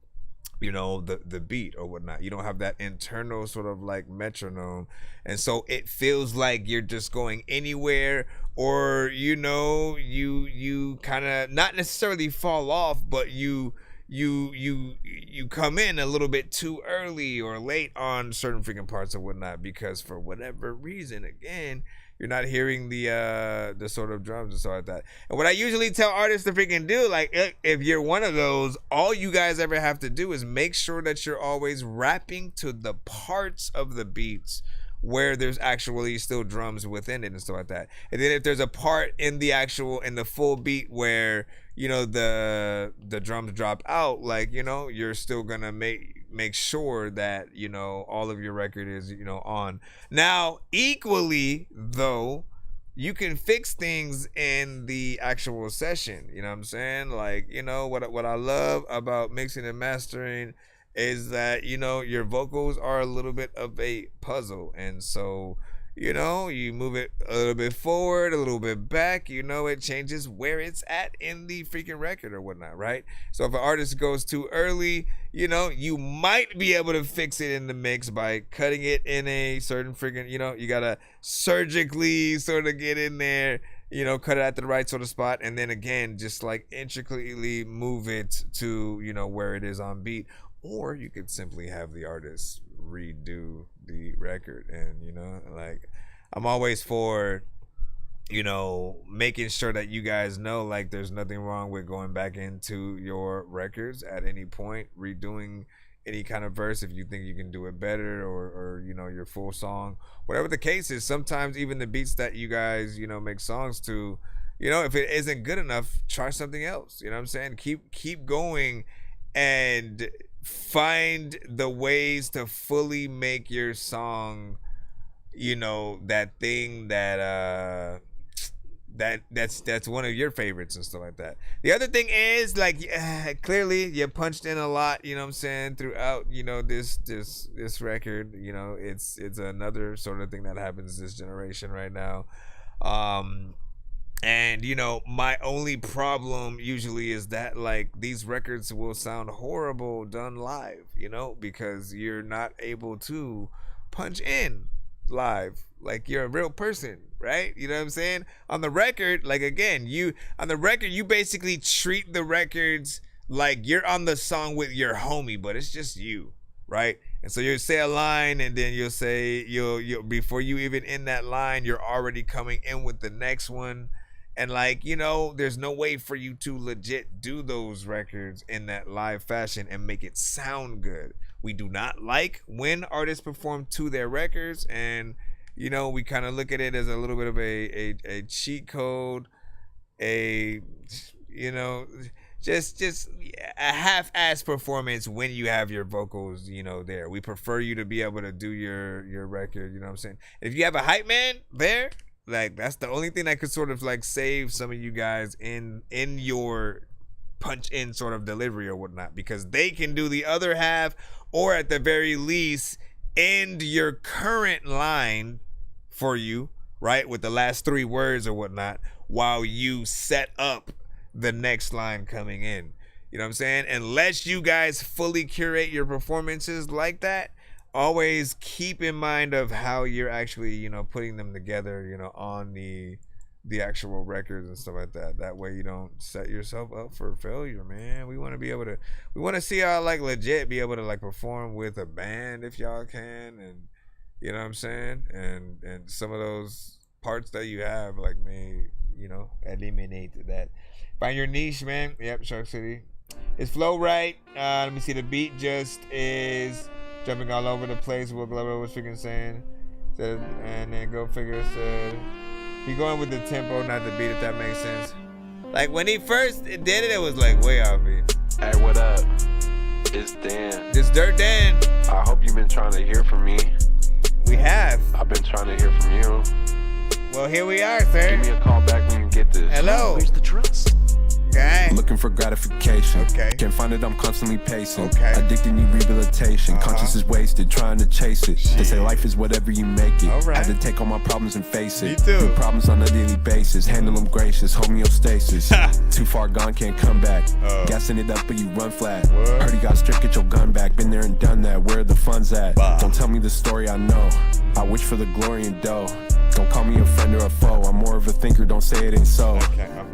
you know, the beat or whatnot. You don't have that internal sort of like metronome, and so it feels like you're just going anywhere, or, you know, you kind of not necessarily fall off, but you come in a little bit too early or late on certain freaking parts or whatnot, because for whatever reason, again, you're not hearing the sort of drums and stuff like that. And what I usually tell artists to freaking do, like, if you're one of those, all you guys ever have to do is make sure that you're always rapping to the parts of the beats where there's actually still drums within it and stuff like that. And then if there's a part in the full beat where, you know, the drums drop out, like, you know, you're still gonna make sure that, you know, all of your record is, you know, on. Now, equally though, you can fix things in the actual session, you know what I'm saying? Like, you know, what I love about mixing and mastering is that, you know, your vocals are a little bit of a puzzle, and so, you know, you move it a little bit forward, a little bit back, you know, it changes where it's at in the freaking record or whatnot, right? So if an artist goes too early, you know, you might be able to fix it in the mix by cutting it in a certain freaking, you know, you gotta surgically sort of get in there, you know, cut it at the right sort of spot, and then again, just like intricately move it to, you know, where it is on beat. Or you could simply have the artist redo the record. And, you know, like, I'm always for, you know, making sure that you guys know, like, there's nothing wrong with going back into your records at any point, redoing any kind of verse if you think you can do it better, or you know, your full song, whatever the case is. Sometimes even the beats that you guys, you know, make songs to, you know, if it isn't good enough, try something else. You know what I'm saying? Keep going and find the ways to fully make your song, you know, that thing that that's one of your favorites and stuff like that. The other thing is, like, clearly you punched in a lot, you know what I'm saying, throughout, you know, this record. You know, it's another sort of thing that happens this generation right now. And, you know, my only problem usually is that, like, these records will sound horrible done live, you know, because you're not able to punch in live like you're a real person, right? You know what I'm saying? On the record, like, again, you basically treat the records like you're on the song with your homie, but it's just you, right? And so you'll say a line, and then you'll say, you'll before you even end that line, you're already coming in with the next one. And like, you know, there's no way for you to legit do those records in that live fashion and make it sound good. We do not like when artists perform to their records, and you know, we kind of look at it as a little bit of a cheat code, you know, just a half-ass performance when you have your vocals, you know, there. We prefer you to be able to do your record, you know what I'm saying? If you have a hype man there, like, that's the only thing that could sort of like save some of you guys in your punch in sort of delivery or whatnot, because they can do the other half, or at the very least end your current line for you, right, with the last 3 words or whatnot, while you set up the next line coming in. You know what I'm saying? Unless you guys fully curate your performances like that, always keep in mind of how you're actually, you know, putting them together, you know, on the actual records and stuff like that. That way you don't set yourself up for failure, man. We want to see y'all like legit be able to like perform with a band if y'all can, and you know what I'm saying? And some of those parts that you have like may, you know, eliminate that. Find your niche, man. Yep, Shark City. It's flow right. Let me see. The beat just is jumping all over the place. What Glover was freaking saying. Said, and then Go Figure said he going with the tempo, not the beat, if that makes sense. Like when he first did it, it was like way off beat. Hey, what up? It's Dan. This Dirt Dan. I hope you've been trying to hear from me. We have. I've been trying to hear from you. Well, here we are, sir. Give me a call back when you get this. Hello. Where's the trust? Okay. Looking for gratification. Okay. Can't find it, I'm constantly pacing. Okay. Addicted, need rehabilitation. Conscience is wasted, trying to chase it. They say life is whatever you make it. All right. Had to take all my problems and face it. Me too. New problems on a daily basis. Handle them gracious, homeostasis. Too far gone, can't come back. Gassing it up, but you run flat. Heard you got stripped, get your gun back. Been there and done that. Where are the funds at? Don't tell me the story I know. I wish for the glory and dough. Don't call me a friend or a foe. I'm more of a thinker, don't say it ain't so.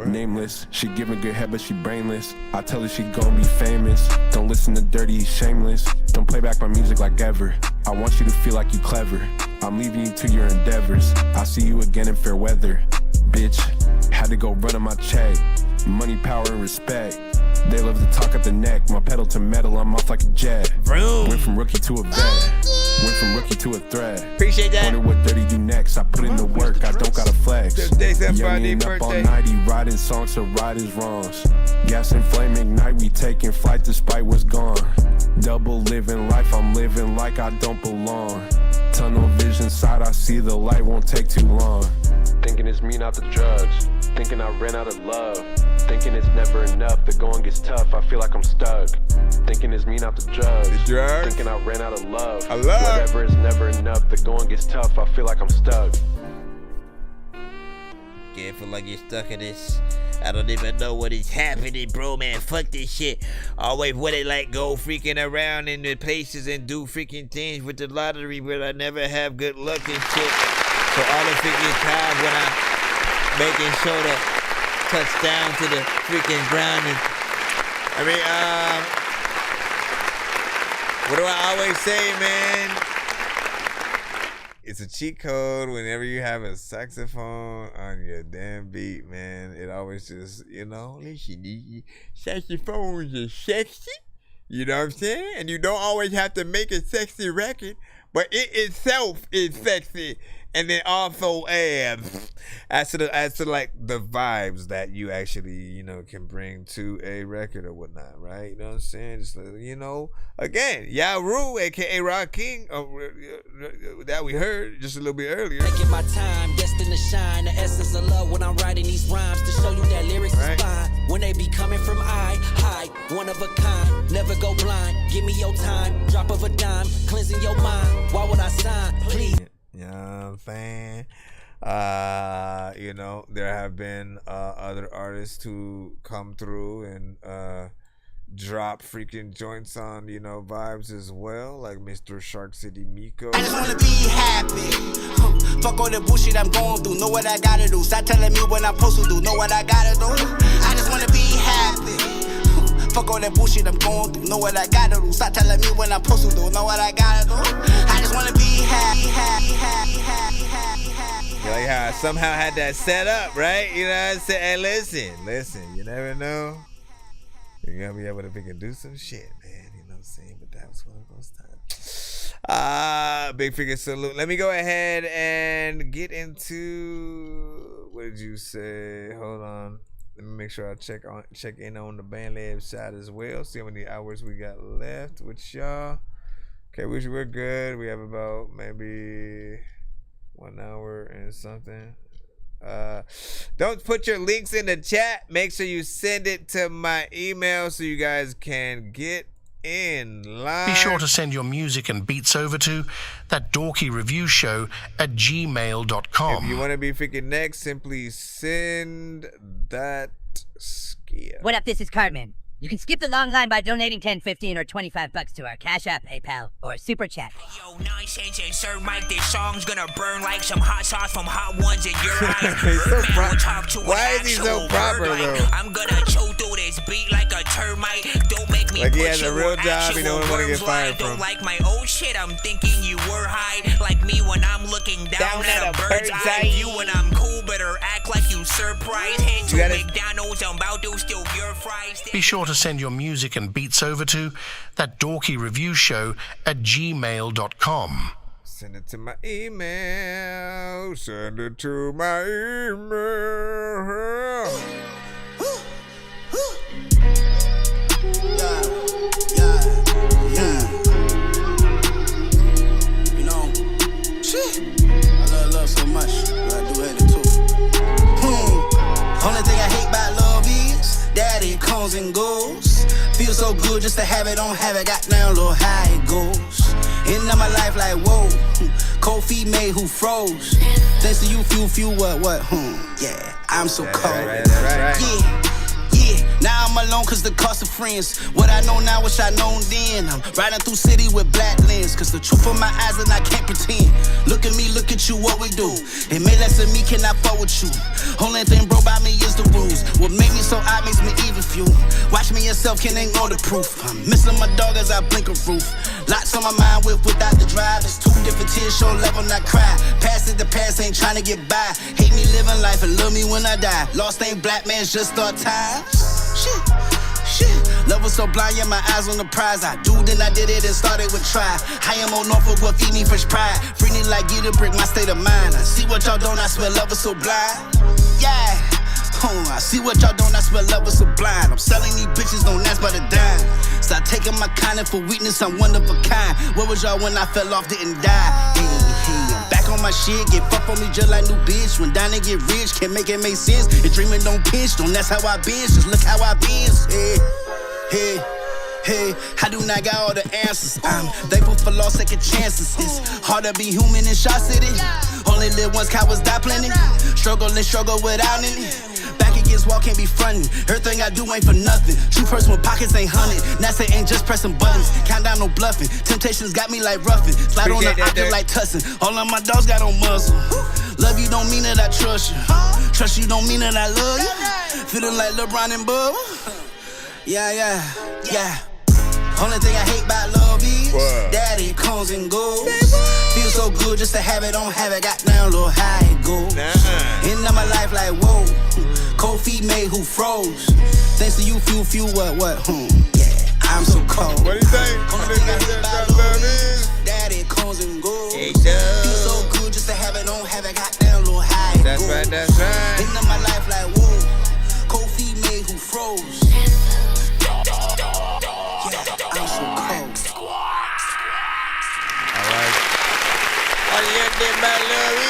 Nameless, she giving good head, but she brainless. I tell her she gon' be famous. Don't listen to Dirty, he's shameless. Don't play back my music like ever. I want you to feel like you clever. I'm leaving you to your endeavors. I'll see you again in fair weather. Bitch, had to go run on my check. Money, power, and respect. They love to talk at the neck. My pedal to metal, I'm off like a jet. Vroom. Went from rookie to a vet. Went from rookie to a threat. Appreciate that. Wonder what Dirty do next. I put in the work, I don't gotta flex. Young up all night, he riding songs to right his wrongs. Gas and flame ignite, we taking flight despite what's gone. Double living life, I'm living like I don't belong. Tunnel vision side, I see the light, won't take too long. Thinking it's me, not the drugs. Thinking I ran out of love. Thinking it's never enough. The going gets tough. I feel like I'm stuck. Thinking it's me, not the drugs. Thinking I ran out of love. Whatever is never enough. The going gets tough. I feel like I'm stuck. Yeah, I feel like you're stuck in this. I don't even know what is happening, bro, man. Fuck this shit. Always wanna like go freaking around in the places and do freaking things with the lottery, but I never have good luck and shit. So all the freaking times when I'm making sure to touch down to the freaking ground, and what do I always say, man? It's a cheat code whenever you have a saxophone on your damn beat, man. It always just, you know, listen, saxophones are sexy. You know what I'm saying? And you don't always have to make a sexy record, but it itself is sexy. And then also as to like the vibes that you actually, you know, can bring to a record or whatnot, right? You know what I'm saying? Just, you know, again, Yaru, aka Rock King, that we heard just a little bit earlier. Taking my time, destined to shine. The essence of love when I'm writing these rhymes to show you that lyrics is fine. When they be coming from high, one of a kind. Never go blind. Give me your time. Drop of a dime, cleansing your mind. Why would I sign? Please. You know what I'm saying? You know, there have been other artists who come through and drop freaking joints on, you know, vibes as well, like Mr. Shark City Miko. I just wanna be happy. Fuck all the bullshit I'm going through. Know what I gotta do. Stop telling me what I'm supposed to do. Know what I gotta do. I just wanna be happy. Fuck all that bullshit I'm going through. Know what I gotta do. Stop telling me what I'm supposed to do. Know what I gotta do. I just wanna be happy. Like how I somehow had that set up, right? You know what I'm saying? Hey, listen, you never know. You're gonna be able to pick and do some shit, man. You know what I'm saying? But that was one of those times. Big figure salute. Let me go ahead and get into, what did you say? Hold on. Let me make sure I check in on the band lab side as well. See how many hours we got left with y'all. Okay, we're good. We have about maybe 1 hour and something. Don't put your links in the chat. Make sure you send it to my email so you guys can get in line. Be sure to send your music and beats over to ThatDorkyReviewShow at gmail.com. If you want to be freaking next, simply send that skill. What up, this is Cartman. You can skip the long line by donating $10, $15, or $25 to our Cash App, PayPal, or Super Chat. Yo, Nonsenze and Sir Mike, this song's gonna burn like some hot sauce from Hot Ones in your eyes. Birdman will talk to Why is he so proper, though? I'm gonna chew through this beat like a termite. Don't make me like he put has you a real where job, he don't want to get fired Don't from. like my old shit, I'm thinking you were high. Like me when I'm looking down at a bird's eye view. When I'm cool, better act like you surprised. Head to McDonald's, I'm about to steal your fries. Be sure to send your music and beats over to ThatDorkyReviewShow at gmail.com. Send it to my email. Send it to my email. You know, shit. I love so much, but I do hate it too. Only thing I hate about love is that it comes and goes. Feels so good just to have it, don't have it. Got down, little how it goes. End of my life like whoa. Cold feet made who froze. Thanks to you, few what? Yeah, I'm so cold. Yeah. Now I'm alone cause the cost of friends. What I know now, wish I known then. I'm riding through city with black lens. Cause the truth in my eyes and I can't pretend. Look at me, look at you, what we do. It made less of me, can I fuck with you? Only thing bro about me is the rules. What made me so odd makes me even few. Watch me yourself, can ignore the proof. I'm missing my dog as I blink a roof. Lots on my mind without the drive. It's two different tears, show level, not cry. Past is the past, ain't trying to get by. Hate me living life and love me when I die. Lost ain't black man, just start times. Shit. Love was so blind, yeah, my eyes on the prize. I do, then I did it and started with try. I am on Norfolk, what feed me fresh pride. Free me like get a brick, my state of mind. I see what y'all don't, I swear love was so blind. Yeah. I see what y'all don't, I swear love was so blind. I'm selling these bitches, don't ask but a dime. Stop taking my kindness for weakness, I'm one of a kind. Where was y'all when I fell off, didn't die? Hey, I'm back on my shit, get fucked on me just like new bitch. When down and get rich, can't make it make sense. If dreaming don't pinch, don't that's how I been. Just look how I been. Hey, I do not got all the answers. I'm thankful for lost second chances. It's hard to be human in Shaw City. Only live once, cowards die plenty. Struggle without any. Back against wall, can't be frontin'. Everything I do ain't for nothing. True person with pockets ain't hunted. NASA ain't just pressing buttons. Countdown, no bluffing. Temptations got me like roughing. Slide on the object like tussin'. All of my dogs got on muzzle. Love you don't mean that I trust you. Trust you don't mean that I love you. Feeling like LeBron and Bubba. Yeah. Only thing I hate about love is that it comes and goes. Feels so good just to have it, don't have it. Got down, little how it goes. End of my life like whoa. Cold feet made who froze. Thanks to you, few what? Yeah, I'm so cold. What do you think? Only thing I hate about love is that it comes and goes. Feels so good just to have it, don't have it. Got down, little how it goes. That's right. End of my life like whoa. Cold feet made who froze. I'm so cold. Alright. All you hear that about love is?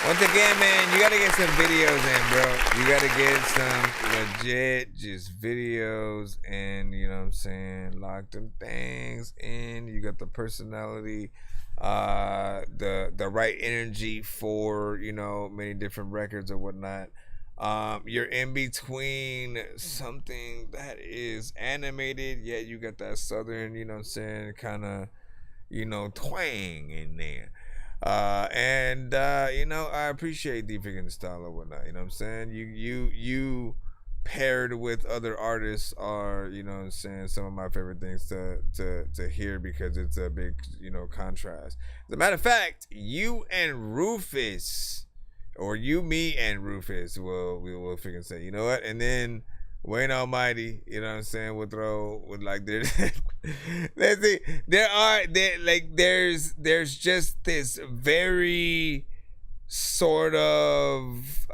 Once again, man, you gotta get some videos in, bro. You gotta get some legit just videos and, you know what I'm saying, lock them things in. You got the personality, the right energy for, you know, many different records or whatnot. You're in between something that is animated, yet you got that southern, you know what I'm saying, kind of, you know, twang in there. And you know, I appreciate the freaking style or whatnot, you know what I'm saying? You paired with other artists are, you know what I'm saying, some of my favorite things to hear because it's a big, you know, contrast. As a matter of fact, you and Rufus, or you, me, and Rufus, we will freaking say, you know what? And then Wayne Almighty, you know what I'm saying, will throw with like there's just this very sort of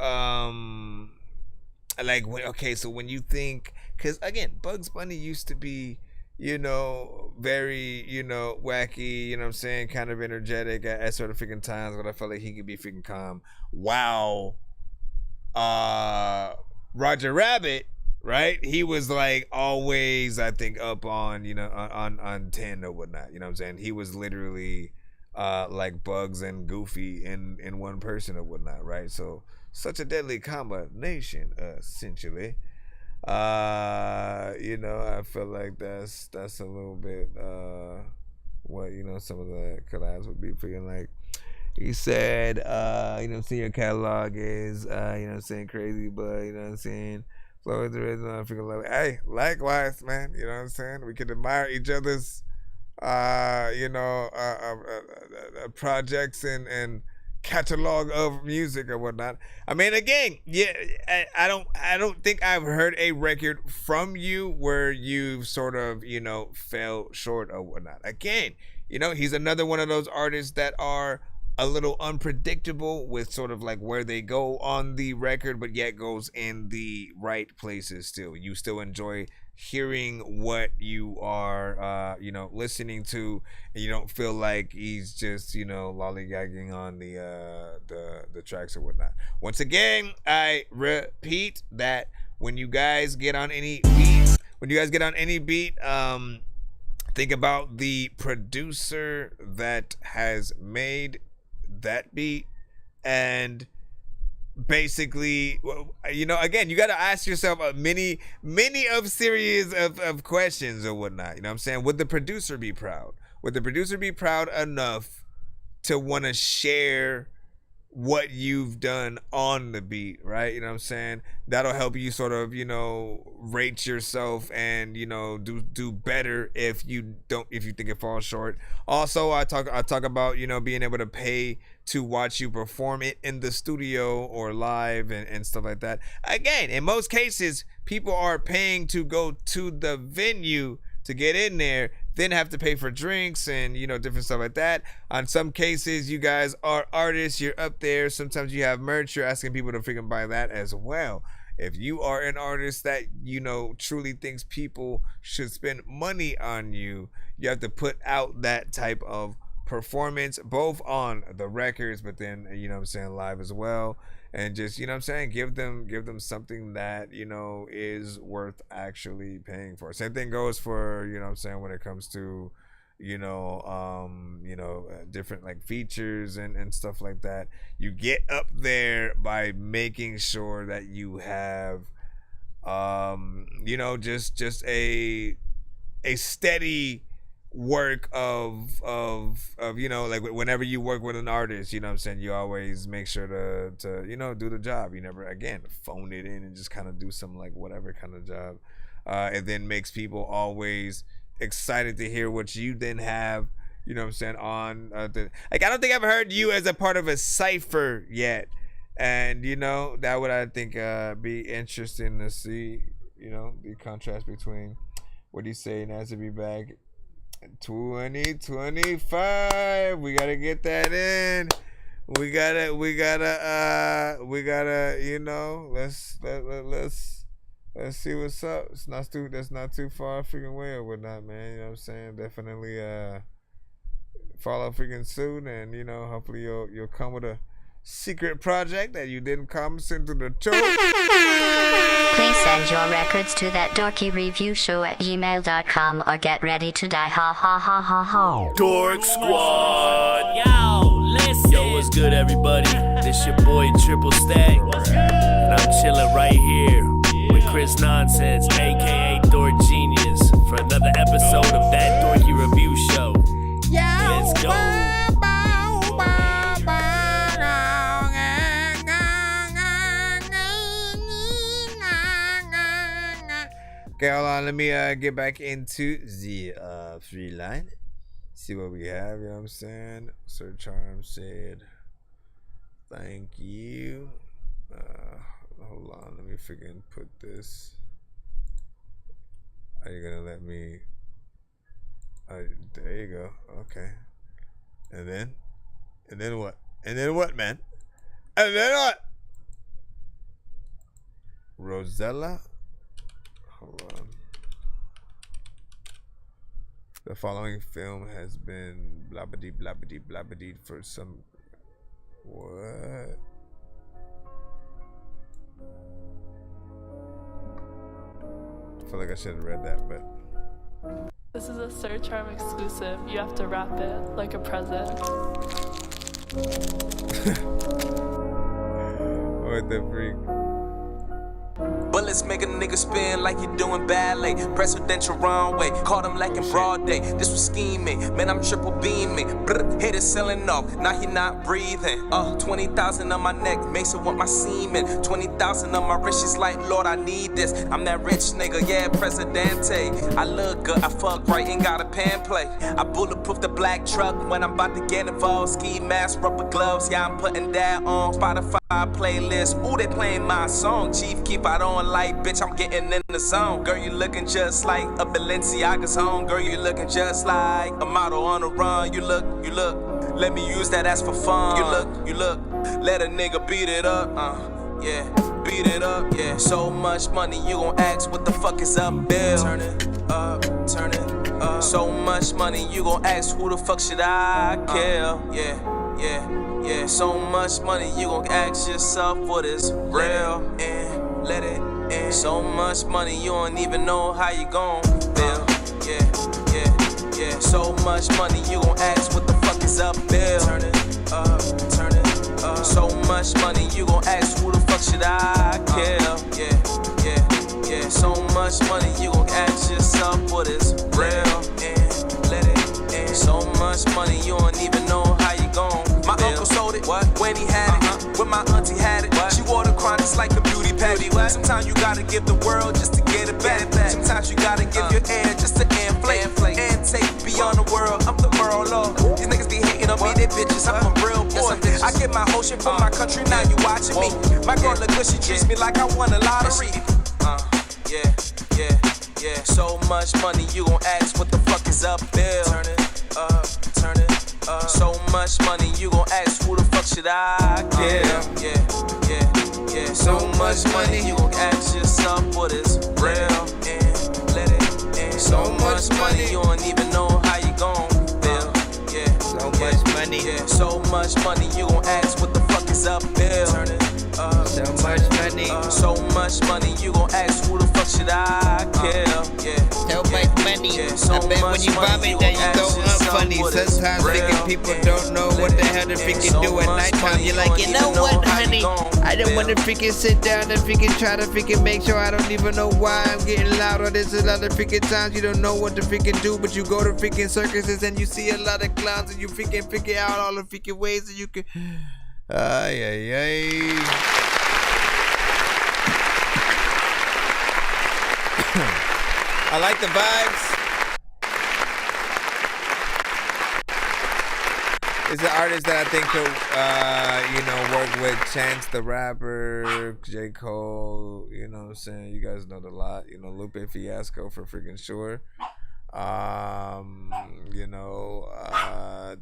like when you think, because again, Bugs Bunny used to be, you know, very, you know, wacky, you know what I'm saying, kind of energetic at sort of freaking times, but I felt like he could be freaking calm. Wow. Roger Rabbit, right? He was like always, I think, up on, you know, on 10 or whatnot, you know what I'm saying? He was literally like Bugs and Goofy in one person or whatnot, right? So such a deadly combination, essentially. You know, I feel like that's a little bit what, you know, some of the collabs would be feeling like. He said, you know, seeing your catalog is, you know what I'm saying, crazy, but, you know what I'm saying, flow with the rhythm, I freaking love it. Hey, likewise, man, you know what I'm saying? We can admire each other's, you know, projects and catalog of music or whatnot. I mean, again, yeah, I don't think I've heard a record from you where you've sort of, you know, fell short or whatnot. Again, you know, he's another one of those artists that are a little unpredictable with sort of like where they go on the record, but yet goes in the right places still. You still enjoy hearing what you are, you know, listening to, and you don't feel like he's just, you know, lollygagging on the tracks or whatnot. Once again, I repeat that when you guys get on any beat, think about the producer that has made that beat, and basically, you know, again, you got to ask yourself many of series of questions or whatnot. You know what I'm saying? Would the producer be proud? Would the producer be proud enough to want to share what you've done on the beat, right? You know what I'm saying? That'll help you sort of, you know, rate yourself and, you know, do better if you think it falls short. Also, I talk about, you know, being able to pay to watch you perform it in the studio or live and stuff like that. Again, in most cases, people are paying to go to the venue to get in there, then have to pay for drinks and, you know, different stuff like that. On some cases, you guys are artists, you're up there, sometimes you have merch, you're asking people to freaking buy that as well. If you are an artist that, you know, truly thinks people should spend money on you, you have to put out that type of performance, both on the records, but then, you know what I'm saying, live as well. And just, you know what I'm saying, give them something that, you know, is worth actually paying for. Same thing goes for, you know what I'm saying, when it comes to, you know, different like features and stuff like that. You get up there by making sure that you have, you know, just a steady work of you know, like whenever you work with an artist, you know what I'm saying, you always make sure to you know, do the job. You never, again, phone it in and just kind of do some like whatever kind of job. It then makes people always excited to hear what you then have, you know what I'm saying, on like, I don't think I've heard you as a part of a cypher yet, and you know, that would, I think, be interesting to see, you know, the contrast between what he's saying has to be back 2025. We gotta get that in. We gotta you know, let's see what's up. That's not too far freaking away or whatnot, man. You know what I'm saying? Definitely follow freaking soon, and you know, hopefully you'll come with a secret project that you didn't come into the show. Please send your records to ThatDorkyReviewShow@gmail.com or get ready to die. Ha ha ha ha ha. Dork Squad. Yo, listen. Yo, what's good, everybody? This your boy Triple Stack, and I'm chilling right here with Chris Nonsenze, aka Dork Genius, for another episode of That Dorky Review Show. Let's go. Okay, hold on. Let me get back into the free line. See what we have. You know what I'm saying? Sir Charm said, "Thank you." Hold on. Let me freaking put this. Are you gonna let me? There you go. Okay. And then what? And then what, man? And then what? Rosella? Hold on. The following film has been blabbity blabbity blabbity for some. What? I feel like I should have read that, but. This is a Sir Charm exclusive. You have to wrap it like a present. What the freak? Bullets make a nigga spin like you doing ballet. Presidential runway, caught him like in broad day. This was scheming, man, I'm triple beaming. Brr, hit it selling off, now he not breathing. 20,000 on my neck, makes it want my semen. 20,000 on my wrist, she's like, Lord, I need this. I'm that rich nigga, yeah, Presidente. I look good, I fuck right, ain't got a pen play. I bulletproof the black truck when I'm about to get involved. Ski mask, rubber gloves, yeah, I'm putting that on Spotify playlist. Ooh, they playing my song. Chief, keep out on light, bitch, I'm getting in the zone. Girl, you looking just like a Balenciaga's home. Girl, you looking just like a model on the run. You look. Let me use that ass for fun. You look. Let a nigga beat it up. Yeah, beat it up. Yeah, so much money, you gon' ask what the fuck is up, Bill? Turn it up. So much money, you gon' ask who the fuck should I kill? Yeah, so much money, you gon' ask yourself what is real and let it in. So much money, you don't even know how you gon' feel. Yeah, so much money, you gon' ask what the fuck is up, Bill? Turn it up. So much money, you gon' ask who the fuck should I kill? Yeah, so much money, you gon' ask yourself what is real and let it in. So much money, you don't even know how you gon' My uncle sold it when he had it. When my auntie had it, she wore the crown just like a beauty pageant. Sometimes you gotta give the world just to get it back. Sometimes you gotta give your air just to inflate and take beyond the world. I'm the world lord. These niggas be hating on me, they bitches. I'm a real boy. I get my whole shit from my country. Now you watching me. My girl look good, she treats me like I won a lottery. Yeah. So much money, you gon' ask what the fuck is up, Bill? Turn it up. So much money, you gon' ask who the fuck should I kill? Yeah. So much money, you gon' ask yourself what is real and let it in. So much money, you don't even know how you gon' feel. Yeah. So much money. Yeah. So much money, you gon' ask what the fuck is up, Bill? Turn it up. So much money. So much money, you gon' ask who the fuck should I kill? So much money. I bet when you vomit, then you go funny. Sometimes freaking people don't know what the hell to freaking do at nighttime. You're like, you know what, honey? I don't want to freaking sit down and freaking try to freaking make sure I don't even know why I'm getting loud. Or there's a lot of freaking times you don't know what to freaking do, but you go to freaking circuses and you see a lot of clowns and you freaking figure out all the freaking ways that you can. I like the vibes. It's an artist that I think could, work with Chance the Rapper, J. Cole, you know what I'm saying? You guys know the lot. Lupe Fiasco for freaking sure.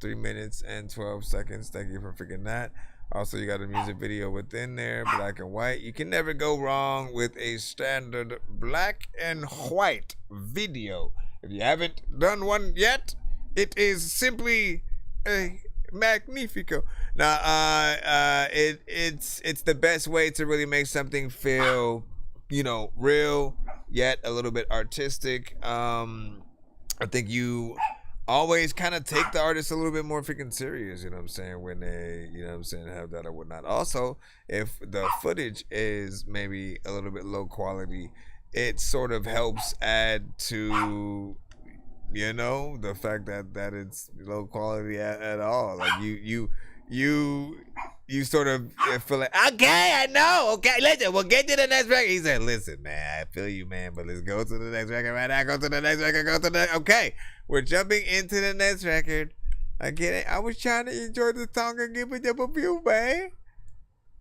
3 minutes and 12 seconds. Thank you for freaking that. Also, you got a music video within there, black and white. You can never go wrong with a standard black and white video. If you haven't done one yet, it is simply a magnifico. Now, it's the best way to really make something feel, real yet a little bit artistic. I think you always kind of take the artist a little bit more freaking serious, when they, have that or whatnot. Also, if the footage is maybe a little bit low quality, it sort of helps add to, the fact that it's low quality at all. Like you you sort of feel like, okay, I know. Okay, listen, we'll get to the next record. He said, listen, man, I feel you, man, but let's go to the next record right now. Go to the next record. Go to the okay. We're jumping into the next record. I get it. I was trying to enjoy the song and give it a review, man.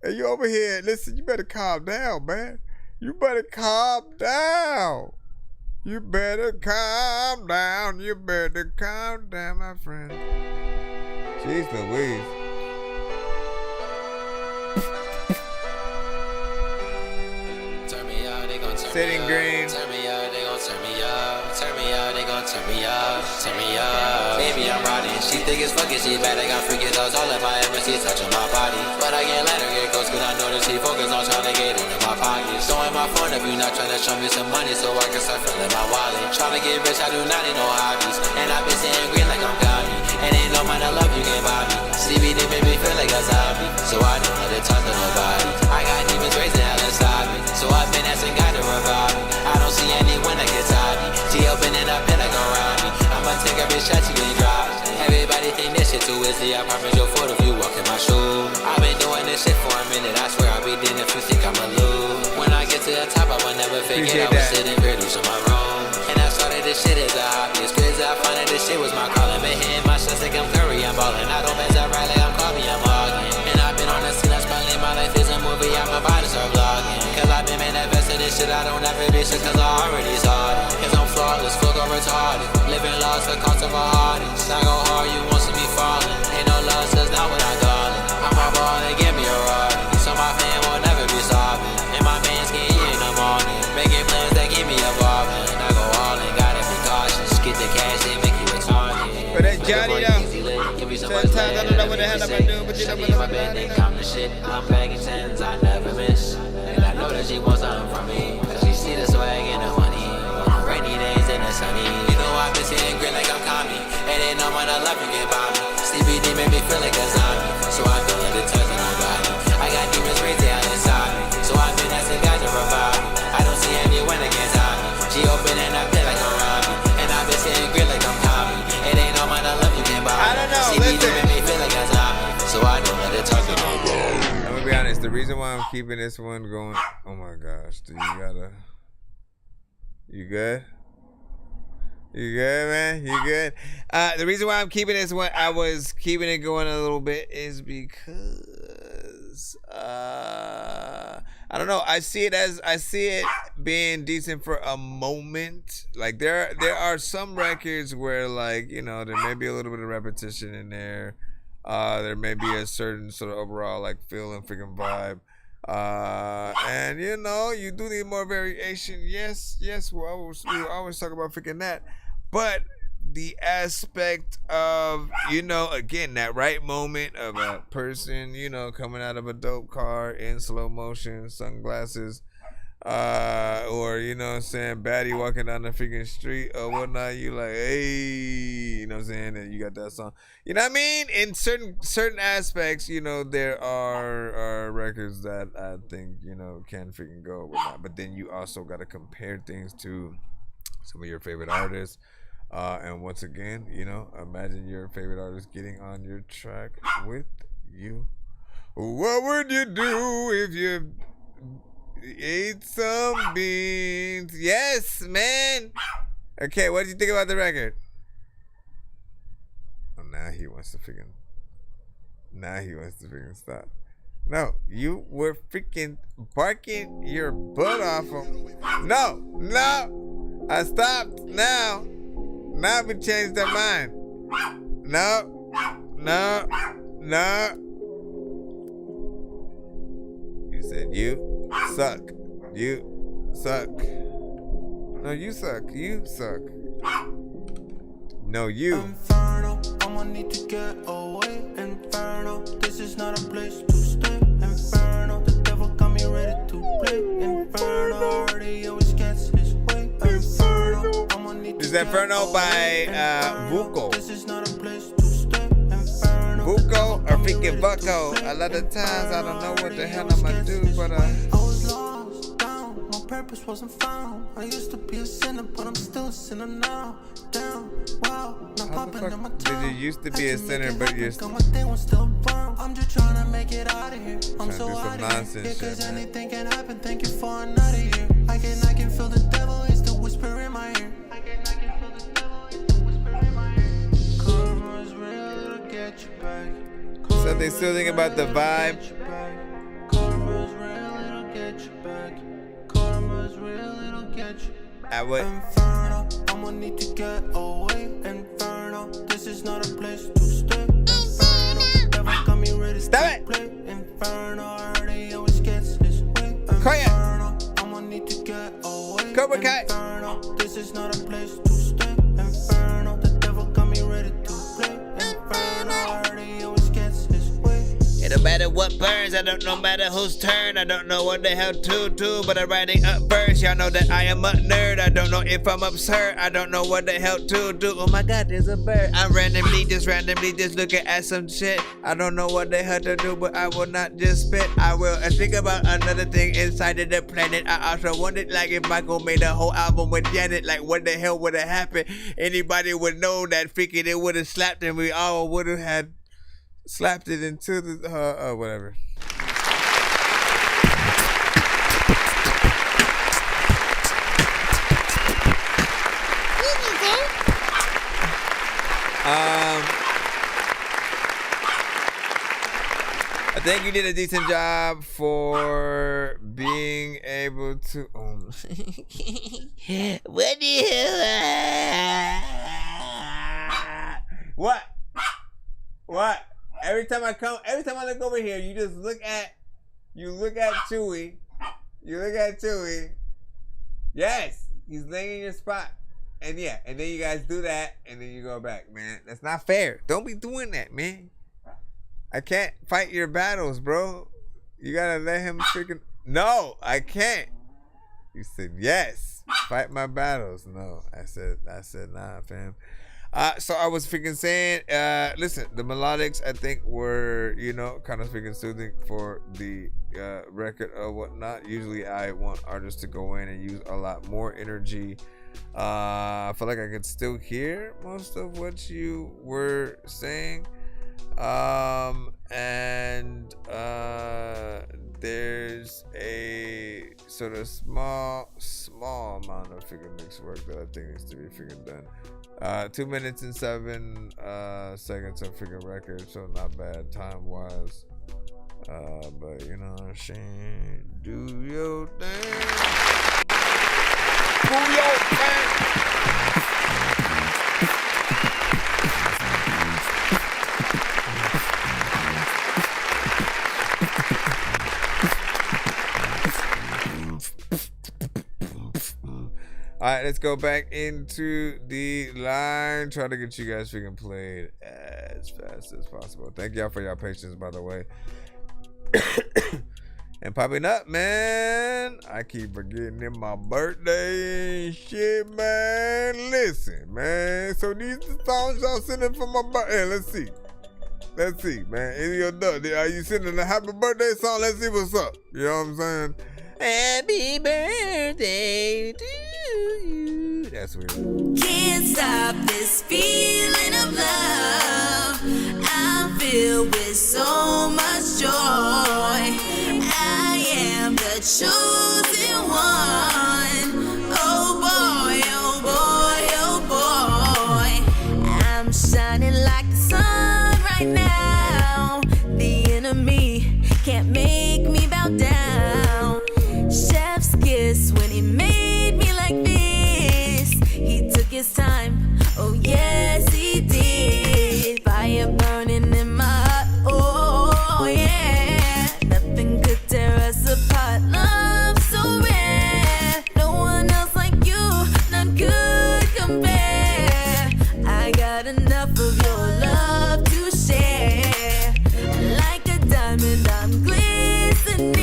And you over here, listen, you better calm down, man. You better calm down. You better calm down. You better calm down, my friend. Jeez Louise. Turn me out, they gon' turn Sitting me green. up. Turn me out, they gon' turn me up. Turn me out, they gon' turn me up. Turn me up. Baby, I'm riding. She think it's fucking, she bad. I got freaky thoughts all in my embassy touching my body. But I can't let her get close, cause I know that she focused on trying to get into my pockets. Throwing my phone if you not trying to show me some money so I can start filling my wallet. Trying to get rich, I do not need no hobbies. And I've been sitting green like I'm Gotti. And ain't no man I love you can buy me. CBD made me feel like a zombie, so I don't let it talk to nobody. I got demons raising hell inside me, so I've been asking God to revive me. I don't see anyone that gets out me. She opening up and like around me. I'ma take every shot she ain't drop. Everybody think this shit too easy. I promise you'll foot if you walk in my shoes. I've been doing this shit for a minute. I swear I'll be dead if you think I'ma lose. When I get to the top, I will never fake it. I was sitting produce on my room, and I started this shit as a hobby. It's crazy I find that this shit was my calling. Been hitting my shots like I'm Curry, I'm ballin'. I don't mess up right like I'm Kobe, I'm hogging. And I've been on the scene, that's probably my life is a movie. I'm about to start vlogging, cause I've been manifesting this shit. I don't ever be shit cause I already saw it. Cause I'm flawless, full of retarded. Living lost, the cost of a artist. I go hard, you want to see me falling. Ain't no love, says not what I got it. I'm a ball and give me a ride, so my fan will never be sobbing. And my man's getting in the morning, making plans that keep me evolving. I go all in, gotta be cautious. Get the cash, they make you retarded. But that Johnny though, sometimes I don't know what the hell I'm gonna do, but you know what I'm gonna come to shit. I'm bagging tens, I never miss. And I know that she wants something from me, cause she see the swag and the money. Rainy days and the sunny. You know I've been sitting green like I'm Kami. And ain't no man I love you can buy me. CBD made me feel like a zombie, so I don't let it touch nobody. I got demons raising out inside me, so I've been asking God to revive me. I don't see anyone that can stop me. She opening up there like around me, and I've been sitting green like I'm Kami. It ain't no man I love you can buy me. I don't know, CBD made me feel like a zombie, so I don't let it touch nobody. I'm gonna be honest, the reason why I'm keeping this one going, oh my gosh, dude, you good? You good, man? You good? The reason why I'm keeping this one, I was keeping it going a little bit, is because I don't know. I see it being decent for a moment. Like there are some records where, like, you know, there may be a little bit of repetition in there. There may be a certain sort of overall like feel and freaking vibe. And you know, you do need more variation. Yes, we always talk about freaking that. But the aspect of, you know, again, that right moment of a person, you know, coming out of a dope car in slow motion, sunglasses, or, you know what I'm saying, baddie walking down the freaking street or whatnot, you like, hey, you know what I'm saying, and you got that song. You know what I mean? In certain aspects, you know, there are records that I think, you know, can freaking go or whatnot. But then you also got to compare things to some of your favorite artists. And once again, you know, imagine your favorite artist getting on your track with you. What would you do if you ate some beans? Yes, man. Okay, what did you think about the record? Oh, now he wants to freaking stop. No, you were freaking barking your butt off him. No, I stopped now. Now we changed our mind. No. You said you suck. You suck. No, you suck. You suck. No, you. Inferno, I'ma need to get away. Inferno, this is not a place to stay. Inferno, the devil got me ready to play. Inferno, already always gets his way. Inferno, I'ma need to This is Inferno by Vuko. Vuko or freaking Bucko. A lot of times I don't know what the hell I'm gonna do, but I was lost, down, my purpose wasn't found. I used to be a sinner, but I'm still a sinner now. Down, wow, now How the fuck did you used to be a sinner, but you're still I'm just trying to make it out of here. I'm so out of here. Cause anything can happen. Thank you for another year. I can feel the devil is the whisper in my ear. Karma's real, it'll get you back. So they still think about the vibe. Karma's real, it'll get you back. Karma's real, it'll get you. At what? Inferno, I'ma need to get away. Inferno, this is not a place to stay. Inferno, the devil got me ready to play. Inferno, I heard he always gets his way. Inferno, I'ma need to get away. Cobra Kai. Inferno, this is not a place to stay. Inferno, the devil got me ready to play. Inferno, I heard he always gets his way. It don't matter what burns, I don't know matter whose turn. I don't know what the hell to do, but I'm writing up verse. Y'all know that I am a nerd. I don't know if I'm absurd. I don't know what the hell to do. Oh my god, there's a bird. I'm randomly just looking at some shit. I don't know what the hell to do, but I will not just spit. I will think about another thing inside of the planet. I also wondered like if Michael made a whole album with Janet, like what the hell would have happened? Anybody would know that freaking it would have slapped and we all would have had slapped it into the whatever. I think you did a decent job for being able to. What the hell? What? Every time I look over here, you just look at Chewy. You look at Chewy. Yes, he's laying in your spot. And yeah, and then you guys do that, and then you go back, man. That's not fair. Don't be doing that, man. I can't fight your battles, bro. You gotta let him freaking. No, I can't. You said yes. Fight my battles. No, I said nah, fam. So I was freaking saying, listen, the melodics I think were, kind of freaking soothing for the record or whatnot. Usually I want artists to go in and use a lot more energy. I feel like I could still hear most of what you were saying. There's a sort of small amount of figure mix work that I think needs to be freaking done. 2 minutes and 7 seconds of figure record, so not bad time wise. But you know what I'm saying? Do your thing. Do your thing. All right, let's go back into the line. Try to get you guys freaking played as fast as possible. Thank y'all for your patience, by the way. And popping up, man. I keep forgetting it's my birthday and shit, man. Listen, man. So these the songs y'all sending for my birthday. Let's see, man. In your duck, are you sending a happy birthday song? Let's see what's up. You know what I'm saying? Happy birthday to you. That's weird. Can't stop this feeling of love. I'm filled with so much joy. I am the chosen one. Oh boy, oh boy, oh boy. I'm shining like the sun right now. The enemy can't make me bow down. Chef's kiss when he made me like this. He took his time, oh yes he did. Fire burning in my heart, oh yeah. Nothing could tear us apart, love so rare. No one else like you, none could compare. I got enough of your love to share. Like a diamond I'm glistening.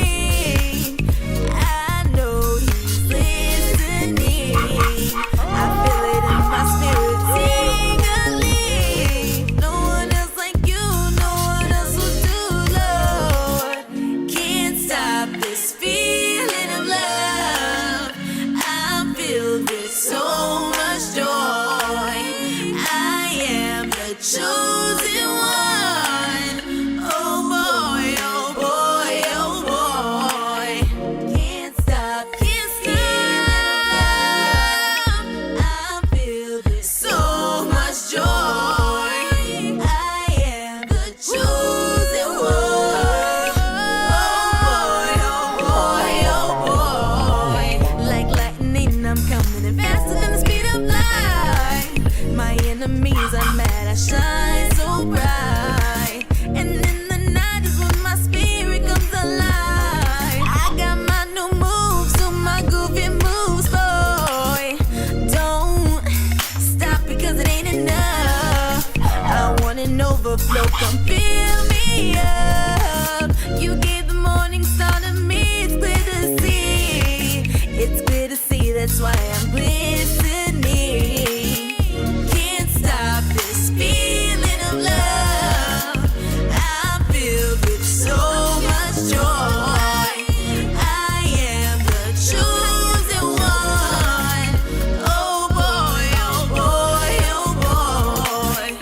I am enemies are mad, I shine so bright. And in the night is when my spirit comes alive. I got my new moves, so my goofy moves, boy. Don't stop because it ain't enough. I want an overflow, come fill me up. You gave the morning star to me, it's clear to see. It's clear to see, that's why I'm listening. Can't stop this feeling of love. I'm filled with so much joy. I am the chosen one. Oh boy, oh boy, oh boy.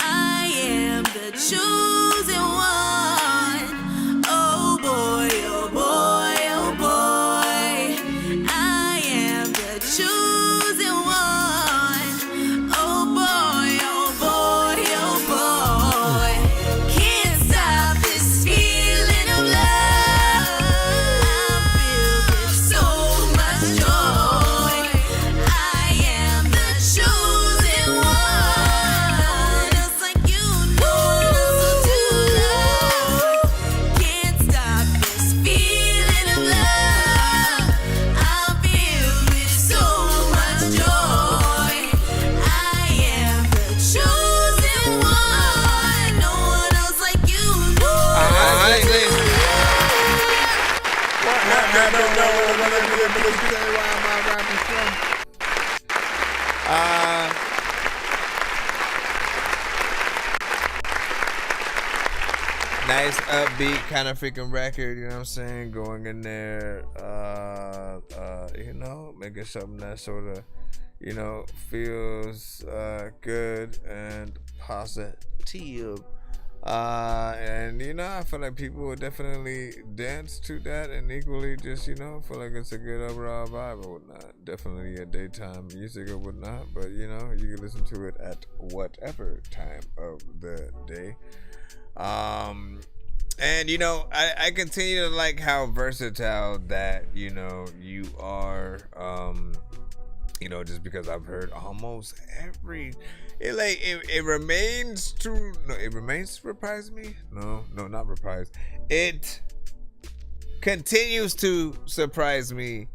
I am the chosen one. Oh boy, oh boy, oh boy. I am the chosen one. Oh boy, oh boy, oh boy. Can't stop this feeling of love. I'm filled with so much joy. I am the chosen one. It's like you know to love. Can't stop this feeling of love. I'm filled with so much joy. I am the chosen one. No one else like you know. Nice upbeat kind of freaking record, you know what I'm saying? Going in there, you know, making something that sort of, you know, feels good and positive. And you know, I feel like people would definitely dance to that, and equally just, you know, feel like it's a good overall vibe or whatnot. Definitely a daytime music or whatnot, but you know, you can listen to it at whatever time of the day. And you know, I continue to like how versatile that, you know, you are, you know, just because I've heard almost every, it remains to surprise me. No, not surprise. It continues to surprise me,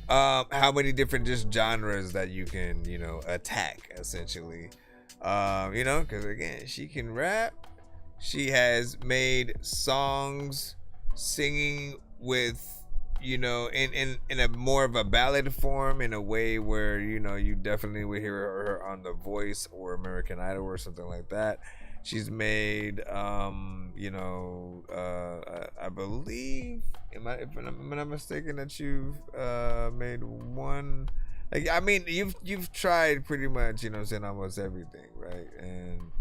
how many different just genres that you can, you know, attack essentially. You know, because again, she can rap. She has made songs singing with, you know, in a more of a ballad form, in a way where, you know, you definitely would hear her on The Voice or American Idol or something like that. She's made, you know, I believe, if I'm not mistaken, that you've made one. Like, I mean, you've tried pretty much, you know, saying almost everything, right? And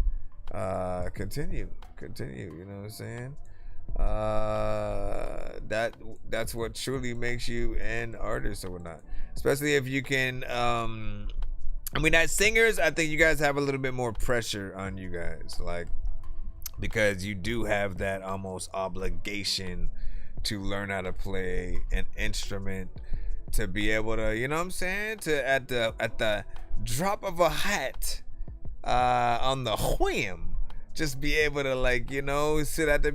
continue, you know what I'm saying? That's what truly makes you an artist or whatnot, especially if you can, I mean, as singers, I think you guys have a little bit more pressure on you guys, like, because you do have that almost obligation to learn how to play an instrument, to be able to, you know what I'm saying, to at the drop of a hat, on the whim, just be able to, like, you know, sit at the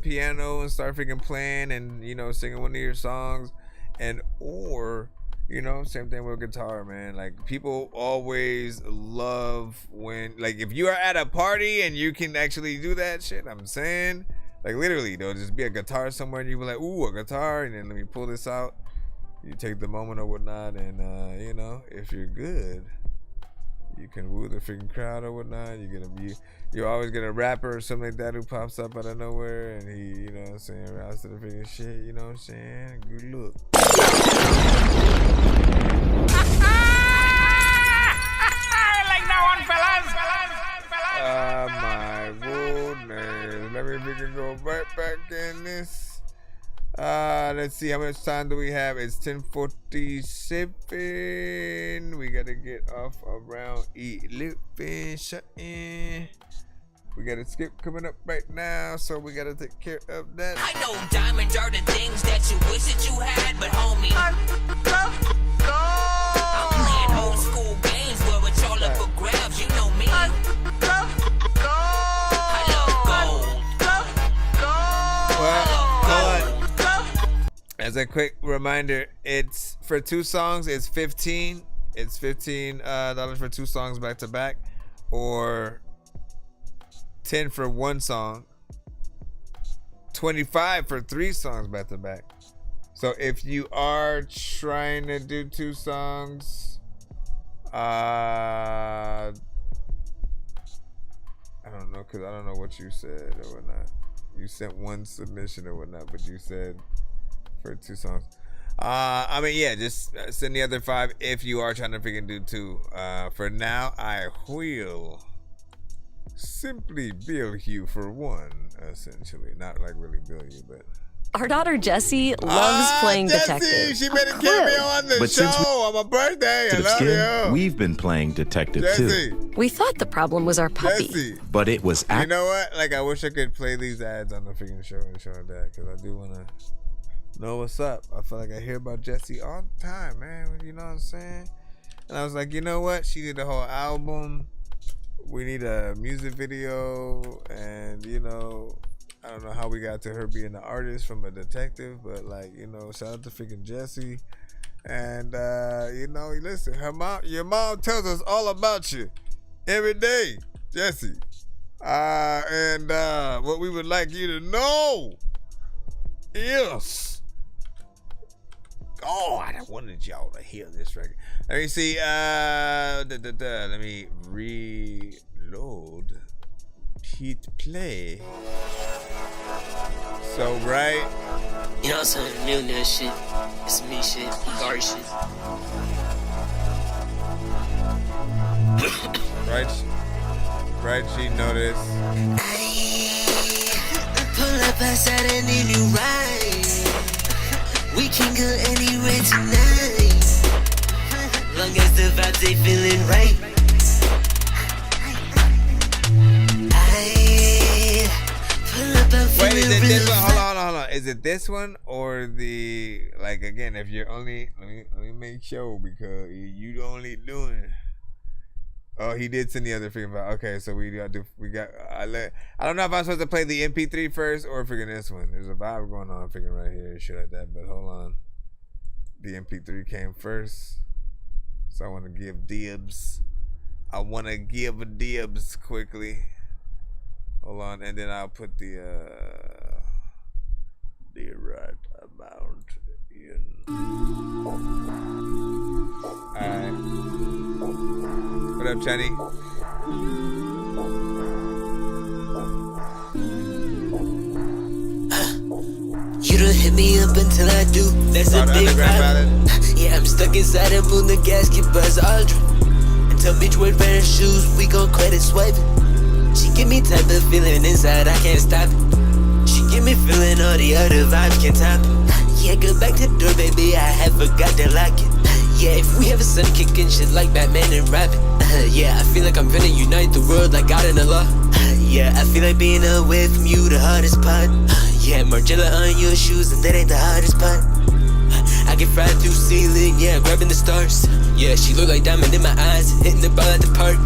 piano and start freaking playing and, you know, singing one of your songs, and or, you know, same thing with guitar, man. Like, people always love when, like, if you are at a party and you can actually do that shit, I'm saying, like, literally, there'll just be a guitar somewhere and you be like, ooh, a guitar, and then let me pull this out. You take the moment or whatnot, and you know, if you're good, you can woo the freaking crowd or whatnot. You always get a rapper or something like that who pops up out of nowhere, and he, you know what I'm saying, raps to the freaking shit, you know what I'm saying? Good look. Like that one, fellas. Oh my goodness. Let me freaking go right back in this. Let's see, how much time do we have? It's 10:47. We gotta get off around 11 something. We got a skip coming up right now, so we gotta take care of that. I know diamonds are the things that you wish that you had, but homie, I'm playing old school games where it's all up for grabs. You know me, As a quick reminder, it's for 2 songs. It's $15. It's $15 for 2 songs back to back, or $10 for 1 song. $25 for 3 songs back to back. So if you are trying to do 2 songs, I don't know, because I don't know what you said or whatnot. You sent 1 submission or whatnot, but you said for 2 songs. I mean, yeah, just send the other 5 if you are trying to freaking do 2. For now, I will simply bill you for 1, essentially. Not like really bill you, but. Our daughter Jessie loves playing detective. She made a cameo on the show on my birthday. I love you. We've been playing detective too. We thought the problem was our puppy. But it was You know what? Like, I wish I could play these ads on the freaking show and show that, because I do want to know what's up. I feel like I hear about Jessie all the time, man. You know what I'm saying? And I was like, you know what? She did the whole album. We need a music video, and you know, I don't know how we got to her being an artist from a detective, but like, you know, shout out to freaking Jessie. And you know, listen, your mom tells us all about you every day, Jessie. And what we would like you to know is, oh, I wanted y'all to hear this record. Let me see. Let me reload. Hit play. So, right? You know, some millionaire shit. It's me shit. Gary shit. Right, she noticed. Pull up outside and then you ride. We can go anywhere tonight. Long as the vibes they feeling right. Wait, is it this one? Hold on. Is it this one or the, like, again, if you're only, let me make sure, because you only doing. Oh, he did send the other freaking file. Okay, so I don't know if I'm supposed to play the MP3 first or freaking this one. There's a vibe going on freaking right here and shit like that, but hold on. The MP3 came first. So I want to give dibs. Quickly. Hold on, and then I'll put the right amount in. Alright. What up, Chenny? You don't hit me up until I do. That's a big problem. Yeah, I'm stuck inside a moon, the gasket buzz Aldrin. Until bitch wear better shoes, we gon' credit swiping. She give me type of feeling inside, I can't stop it. She give me feeling all the other vibes can't top it. Yeah, go back to the door, baby, I have forgot to lock it. Yeah, if we have a son kicking shit like Batman and Robin. Yeah, I feel like I'm gonna unite the world like God and Allah. Yeah, I feel like being away from you the hardest part. Yeah, Margiela on your shoes and that ain't the hardest part. I get fried through ceiling, yeah, grabbing the stars. Yeah, she look like diamond in my eyes, hitting the ball at the park.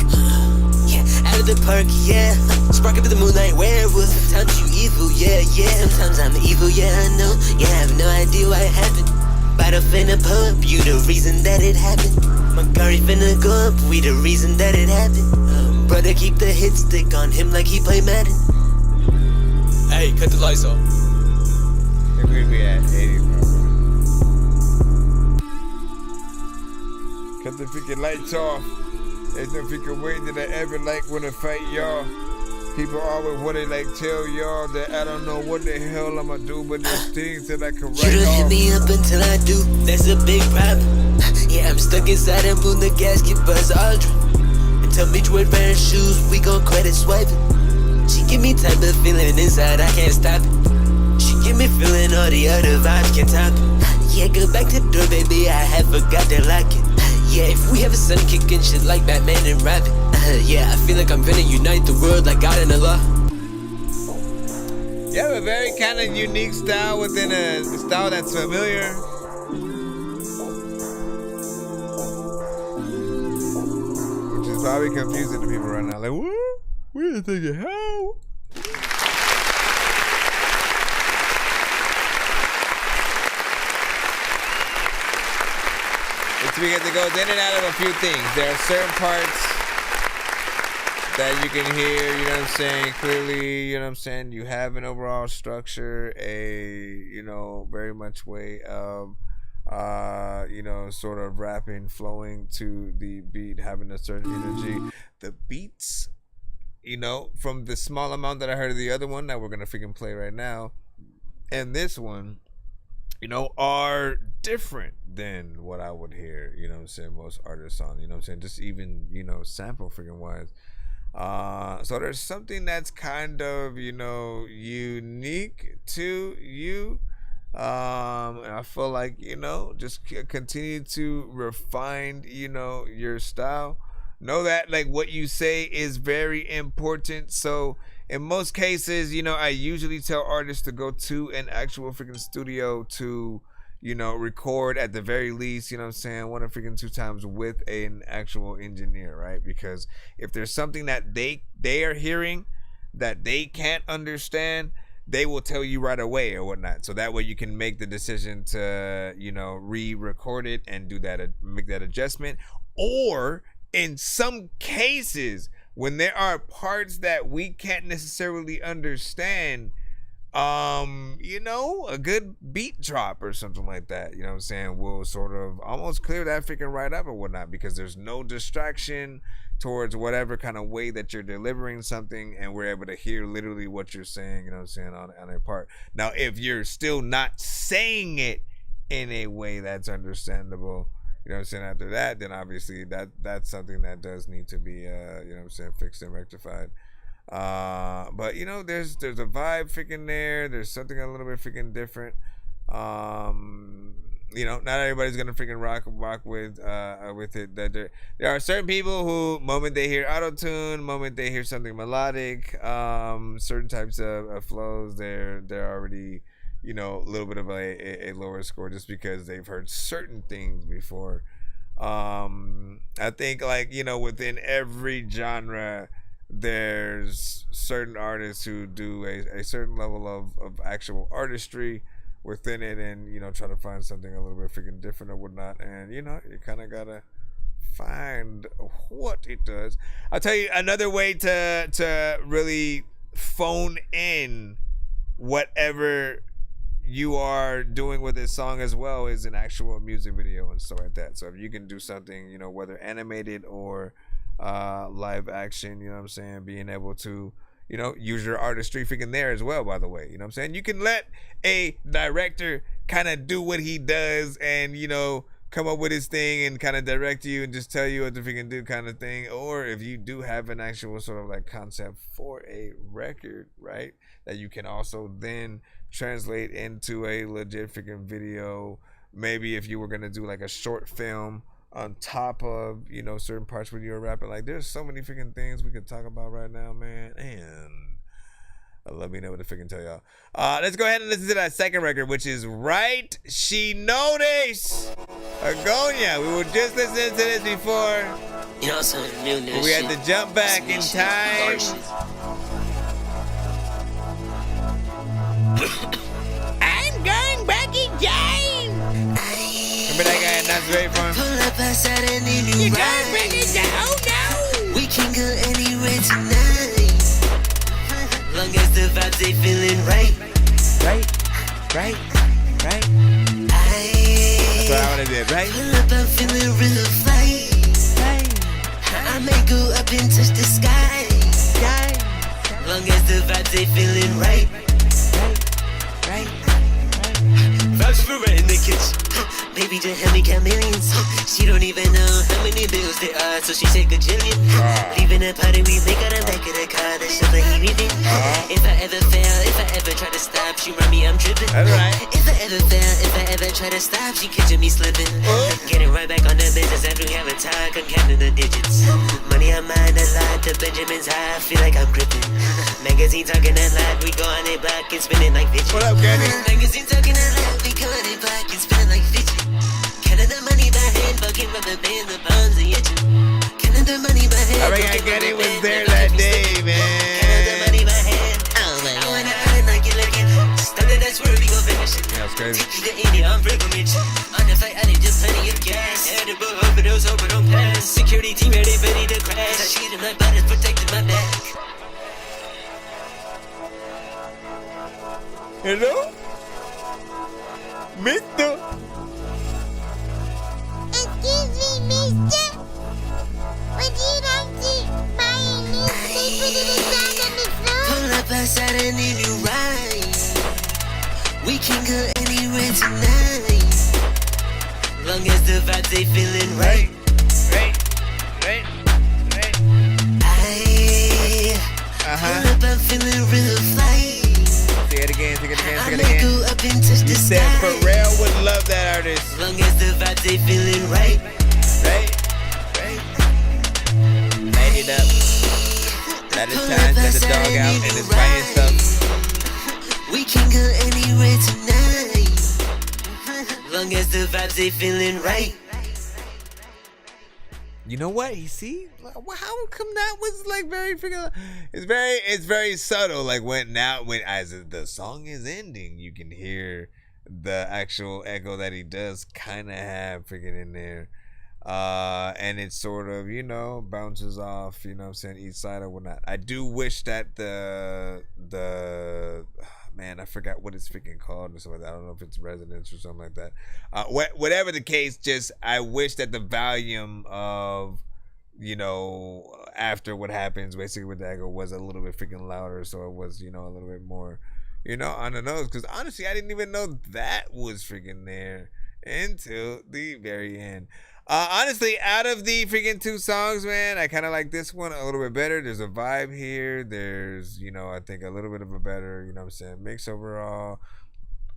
Yeah, out of the park, yeah. Spark up in the moonlight, werewolf. Sometimes you evil, yeah. Sometimes I'm evil, yeah, I know. Yeah, I have no idea why it happened. Bottle finna pull up, you the reason that it happened. My car finna go up, we the reason that it happened. Brother keep the hit stick on him like he play Madden. Hey, cut the lights off. I think we'd be at 80, bro. Cut the freaking lights off. There's no freaking way that I ever like wanna fight y'all. People always wanna like tell y'all that I don't know what the hell I'ma do, but there's things that I can write You don't off. hit me up until I do, that's a big problem. Yeah, I'm stuck inside a moon, the gasket buzz Aldrin. Until bitch wear better shoes, we gon' credit swiping. She give me type of feeling inside, I can't stop it. She give me feeling all the other vibes can't top it. Yeah, go back to the door, baby, I have forgot to lock it. Yeah, if we have a son kicking shit like Batman and Robin. Yeah, I feel like I'm gonna unite the world like God and Allah. You have a very kind of unique style within a style that's familiar. Which is It's probably confusing to people right now. Like, what? Where the thinking how? It's because it goes in and out of a few things. There are certain parts that you can hear, you know what I'm saying, clearly, you know what I'm saying, you have an overall structure, you know, very much way of, you know, sort of rapping, flowing to the beat, having a certain energy. The beats, you know, from the small amount that I heard of the other one that we're going to freaking play right now, and this one, you know, are different than what I would hear, you know what I'm saying, most artists on, you know what I'm saying, just even, you know, sample freaking wise. So there's something that's kind of, you know, unique to you. And I feel like, you know, just continue to refine, you know, your style. Know that, like, what you say is very important. So in most cases, you know, I usually tell artists to go to an actual freaking studio to, you know, record at the very least, you know what I'm saying, 1 or freaking 2 times with an actual engineer, right? Because if there's something that they are hearing that they can't understand, they will tell you right away or whatnot. So that way you can make the decision to, you know, re-record it and do that, make that adjustment. Or in some cases, when there are parts that we can't necessarily understand, you know, a good beat drop or something like that, you know what I'm saying, will sort of almost clear that freaking right up or whatnot, because there's no distraction towards whatever kind of way that you're delivering something, and we're able to hear literally what you're saying, you know what I'm saying, on a part. Now, if you're still not saying it in a way that's understandable, you know what I'm saying, after that, then obviously that's something that does need to be, you know what I'm saying, fixed and rectified. But you know, there's a vibe freaking there. There's something a little bit freaking different. You know, not everybody's gonna freaking rock with it. That there are certain people who, moment they hear auto-tune, moment they hear something melodic, certain types of flows, they're already, you know, a little bit of a lower score just because they've heard certain things before. I think, like, you know, within every genre, there's certain artists who do a certain level of actual artistry within it, and, you know, try to find something a little bit freaking different or whatnot, and, you know, you kind of gotta find what it does. I'll tell you another way to really phone in whatever you are doing with this song as well is an actual music video and stuff like that. So if you can do something, you know, whether animated or live action, you know what I'm saying, being able to, you know, use your artistry freaking there as well, by the way, you know what I'm saying. You can let a director kind of do what he does and, you know, come up with his thing and kind of direct you and just tell you what to freaking do kind of thing. Or if you do have an actual sort of like concept for a record, right, that you can also then translate into a legit freaking video. Maybe if you were going to do like a short film on top of, you know, certain parts when you're rapping. Like, there's so many freaking things we could talk about right now, man. And I love being able to freaking tell y'all. Let's go ahead and listen to that second record, which is Right She Noticed. Agonia. We were just listening to this before. You know, some new but we had to jump back in time. I'm going back in time. Remember that guy in That's Great Fun? Pull up outside and then you can't bring it down, no. We can go anywhere tonight. Long as the vibes they feeling right. Right. That's what I wanna do, right? Pull up, I'm feeling real fine. I may go up and touch the sky. Long as the vibes they feeling right. Vibes for right in the kitchen. Baby just help me count millions. She don't even know how many bills there are, so she take a jillion. Leaving the party, we make out the back of the car. That's just like he did. If I ever fail, if I ever try to stop, she run me, I'm tripping. If I ever fail, if I ever try to stop, she catching me slipping. Getting right back on the business after we have a talk. I'm counting the digits. Money on mine, a lot. The Benjamin's high, I feel like I'm gripping. Magazine talking a lot, we go on a block and spinning like bitches. What up, Candy? Magazine talking a lot, we go on a block and spinning like bitches. Counting the money by hand, fucking rubber band, the bombs are itching. Counting the money by hand. I mean, I got it was there that day, man. Yeah, it's crazy. Security team ready to crash. I cheated my buttons, protected my back. Hello? Mister? Excuse me, mister. Would you like to buy a newspaper to decide on the floor? Pull up outside and need you right. We can go anywhere tonight. Long as the vibes they feeling right. Right. Pull up, I'm feeling real fine. Say it again. I may go up and touch the sky. That Pharrell would love that artist. Long as the vibes they feeling right. Light it up. Let it time, let the dog out, and it's buying stuff. We can go anywhere tonight. Long as the vibes they feeling right. You know what? You see, how come that was like very freaking? It's very subtle. Like when as the song is ending, you can hear the actual echo that he does kind of have freaking in there, and it sort of bounces off. You know what I'm saying, each side or whatnot. I do wish that the man, I forgot what it's freaking called or something like that. I don't know if it's resonance or something like that. Whatever the case, just I wish that the volume of, after what happens basically with the echo was a little bit freaking louder, so it was, a little bit more, on the nose. Because honestly, I didn't even know that was freaking there until the very end. Honestly, out of the freaking two songs, man, I kind of like this one a little bit better. There's a vibe here. There's, I think a little bit of a better, mix overall.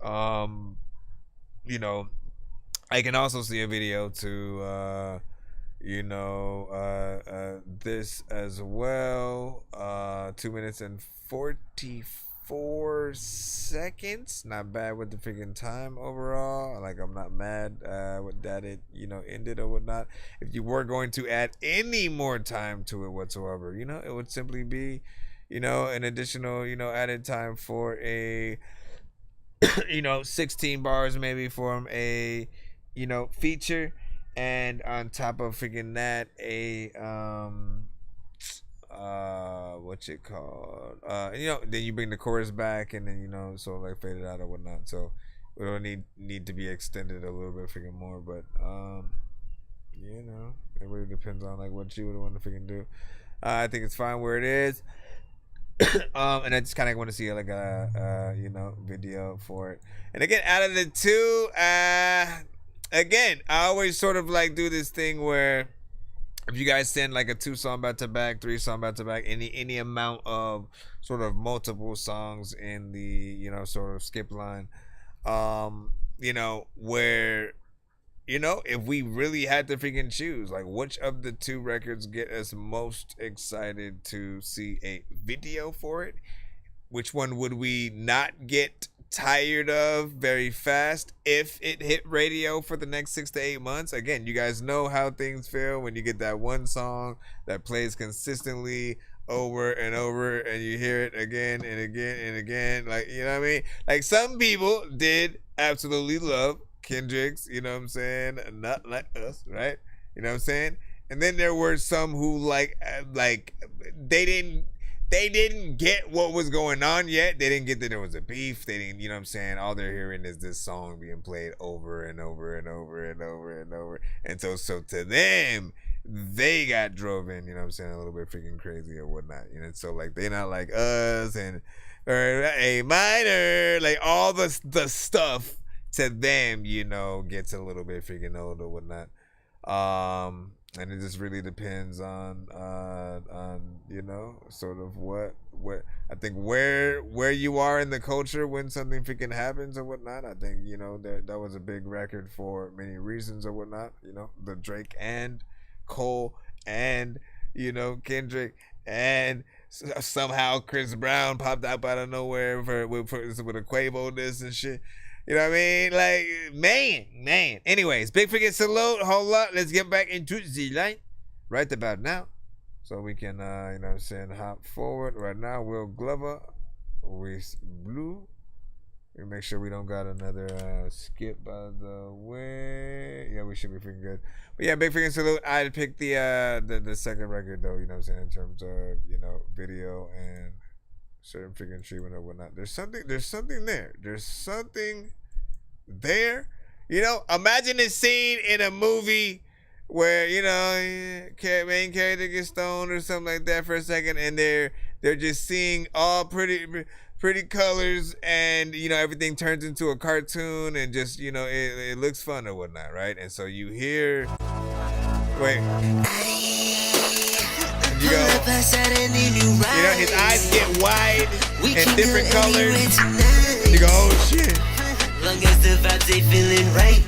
I can also see a video to, this as well. 2 minutes and 44 seconds. Not bad with the freaking time overall. Like, I'm not mad with that it ended or whatnot. If you were going to add any more time to it whatsoever, it would simply be an additional added time for a 16 bars maybe from a feature, and on top of freaking that a what's it called? Then you bring the chorus back, and then so like fade it out or whatnot. So it will need to be extended a little bit freaking more, but it really depends on like what you would want to freaking do. I think it's fine where it is. And I just kind of want to see like a video for it. And again, out of the two, again, I always sort of like do this thing where if you guys send like a 2-song back to back, 3-song back to back, any amount of sort of multiple songs in the sort of skip line, where if we really had to freaking choose, like which of the two records get us most excited to see a video for it, which one would we not get tired of very fast if it hit radio for the next 6 to 8 months? Again, you guys know how things feel when you get that one song that plays consistently over and over, and you hear it again and again and again. Like, you know what I mean? Like, some people did absolutely love Kendrick's, you know what I'm saying? Not like us, right? You know what I'm saying? And then there were some who like they didn't get what was going on yet. They didn't get that there was a beef. They didn't, you know what I'm saying? All they're hearing is this song being played over and over and over and over and over. And so to them, they got drove in, you know what I'm saying, a little bit freaking crazy or whatnot. So like they're not like us and or A minor, like all the stuff to them, gets a little bit freaking old or whatnot. And it just really depends on sort of what I think where you are in the culture when something freaking happens or whatnot. I think that was a big record for many reasons or whatnot. The Drake and Cole and Kendrick and somehow Chris Brown popped up out of nowhere with a Quavo this and shit. You know what I mean? Like, man. Anyways, big freaking salute. Hold up. Let's get back into the line right about now. so we can, you know what I'm saying, hop forward. Right now, Will Glover, we blue. We make sure we don't got another skip by the way. Yeah, we should be freaking good. But yeah, big freaking salute. I picked the second record though, you know what I'm saying, in terms of, you know, video and certain freaking treatment or whatnot. There's something there. There's something there. You know, imagine a scene in a movie where, you know, main character gets stoned or something like that for a second, and they're just seeing all pretty colors, and, you know, everything turns into a cartoon, and just, you know, it looks fun or whatnot, right? And so you hear, wait, you go, you know, his eyes get wide and different colors. You go, oh shit. Long as the vibes they feeling right.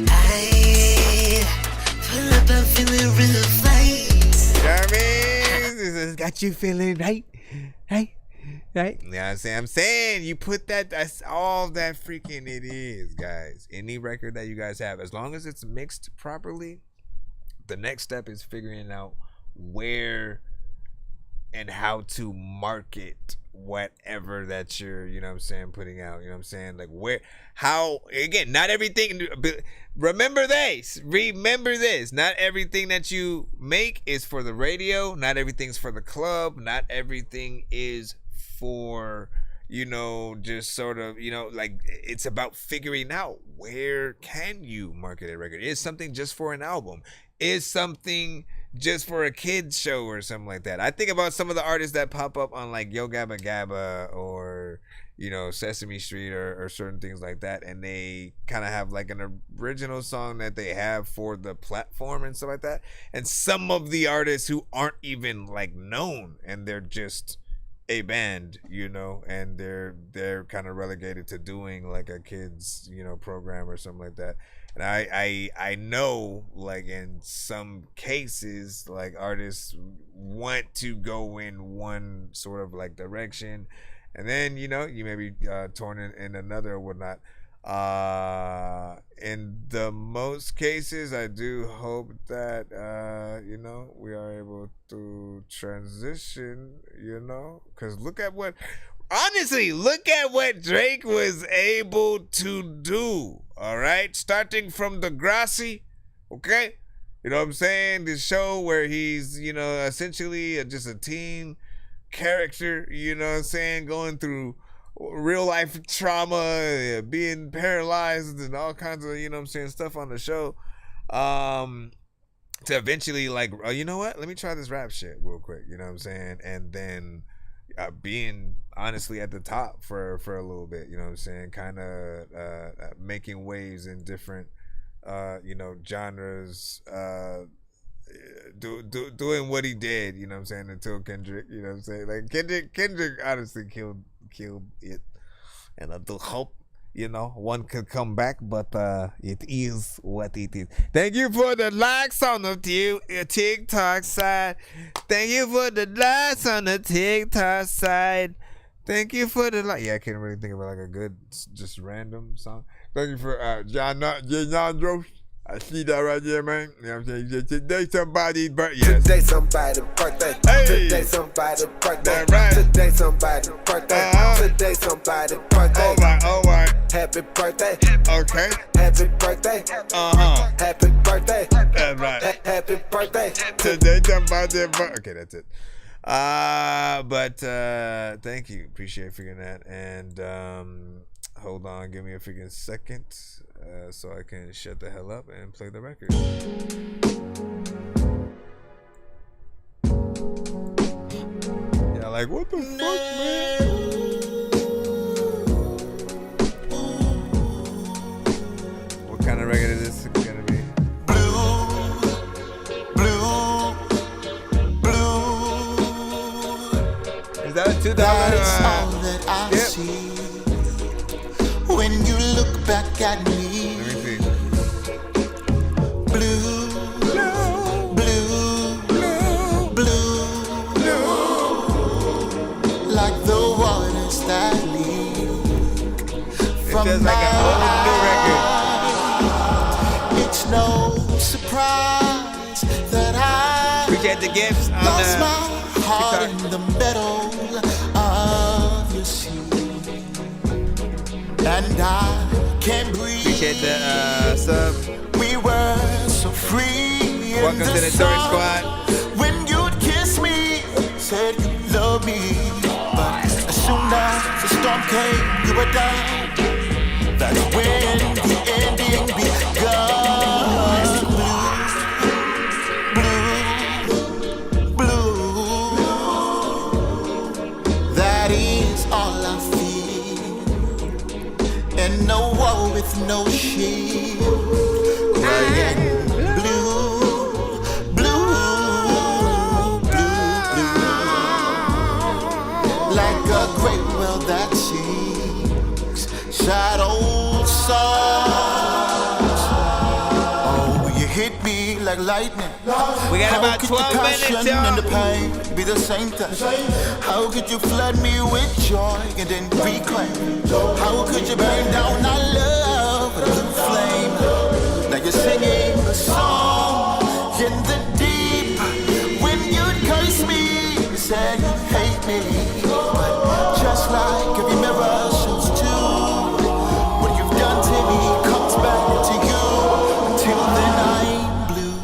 I pull up, I'm feeling real fine. You know what I mean? It's got you feeling right. You know what I'm saying? You put that's all that freaking it is, guys. Any record that you guys have, as long as it's mixed properly, the next step is figuring out where and how to market whatever that you're, you know what I'm saying, putting out. You know what I'm saying? Like where, how, again, not everything, remember this, not everything that you make is for the radio, not everything's for the club, not everything is for, you know, just sort of, you know, like, it's about figuring out where can you market a record. Is something just for an album? Is something just for a kid's show or something like that? I think about some of the artists that pop up on like Yo Gabba Gabba or, you know, Sesame Street or certain things like that, and they kind of have like an original song that they have for the platform and stuff like that. And some of the artists who aren't even like known, and they're just a band, you know, and they're kind of relegated to doing like a kids, you know, program or something like that. And I know, like, in some cases, like, artists want to go in one sort of like direction, and then, you know, you may be torn in another or whatnot. In the most cases, I do hope that you know, we are able to transition, you know, because look at what Drake was able to do. All right, starting from Degrassi, okay, you know what I'm saying, this show where he's, you know, essentially just a teen character, you know what I'm saying, going through real life trauma, being paralyzed and all kinds of, you know what I'm saying, stuff on the show, to eventually like, oh, you know what, let me try this rap shit real quick, you know what I'm saying, and then being honestly at the top for a little bit, you know what I'm saying, kind of making waves in different you know, genres, doing what he did, you know what I'm saying, until Kendrick, you know what I'm saying, like Kendrick honestly killed it, and I do hope, you know, one could come back, but it is what it is. Thank you for the likes on the TikTok side. Thank you for the likes on the TikTok side. Thank you for the like. Yeah, I can't really think of like a good, just random song. Thank you for John Andros. I see that right there, man. You know what I'm saying? Today somebody's birthday. Yes. Today somebody's birthday. Hey. Today somebody's birthday. That's right. Today somebody's birthday. Today somebody's birthday. All right. Happy birthday. Okay. Happy birthday. Happy birthday. That's right. Happy birthday. Today somebody's birthday. Okay, that's it. But thank you. Appreciate figuring that. And hold on, give me a freaking second. So I can shut the hell up and play the record. Yeah, like what the fuck, man? What kind of record is this gonna be? Is that a 2000? That's all that I see when you look back at me. Let me see. Blue, blue, blue, blue, like the waters that leak from just like a whole new record. It's no surprise got the gifts on Lost my heart in the middle of your sea, and I can't breathe. Appreciate the sub. We were so free. Welcome to the Dork Squad. When you'd kiss me, said you love me, but as soon as the storm came, you were down. That's when the ending begun. Blue, blue, blue. That is all I feel. And no wall with no shield. Crying blue, blue, blue, blue. Like a great well that seeks shadow songs. Oh, you hit me like lightning. We got about 12 minutes, y'all. And the pain be the same thing. How could you flood me with joy and then reclaim? How could you burn down our love with a flame? Now you're singing a song in the deep. When you'd curse me, you said you hate me. But just like every mirror shows too, what you've done to me comes back to you. Until then I'm blue.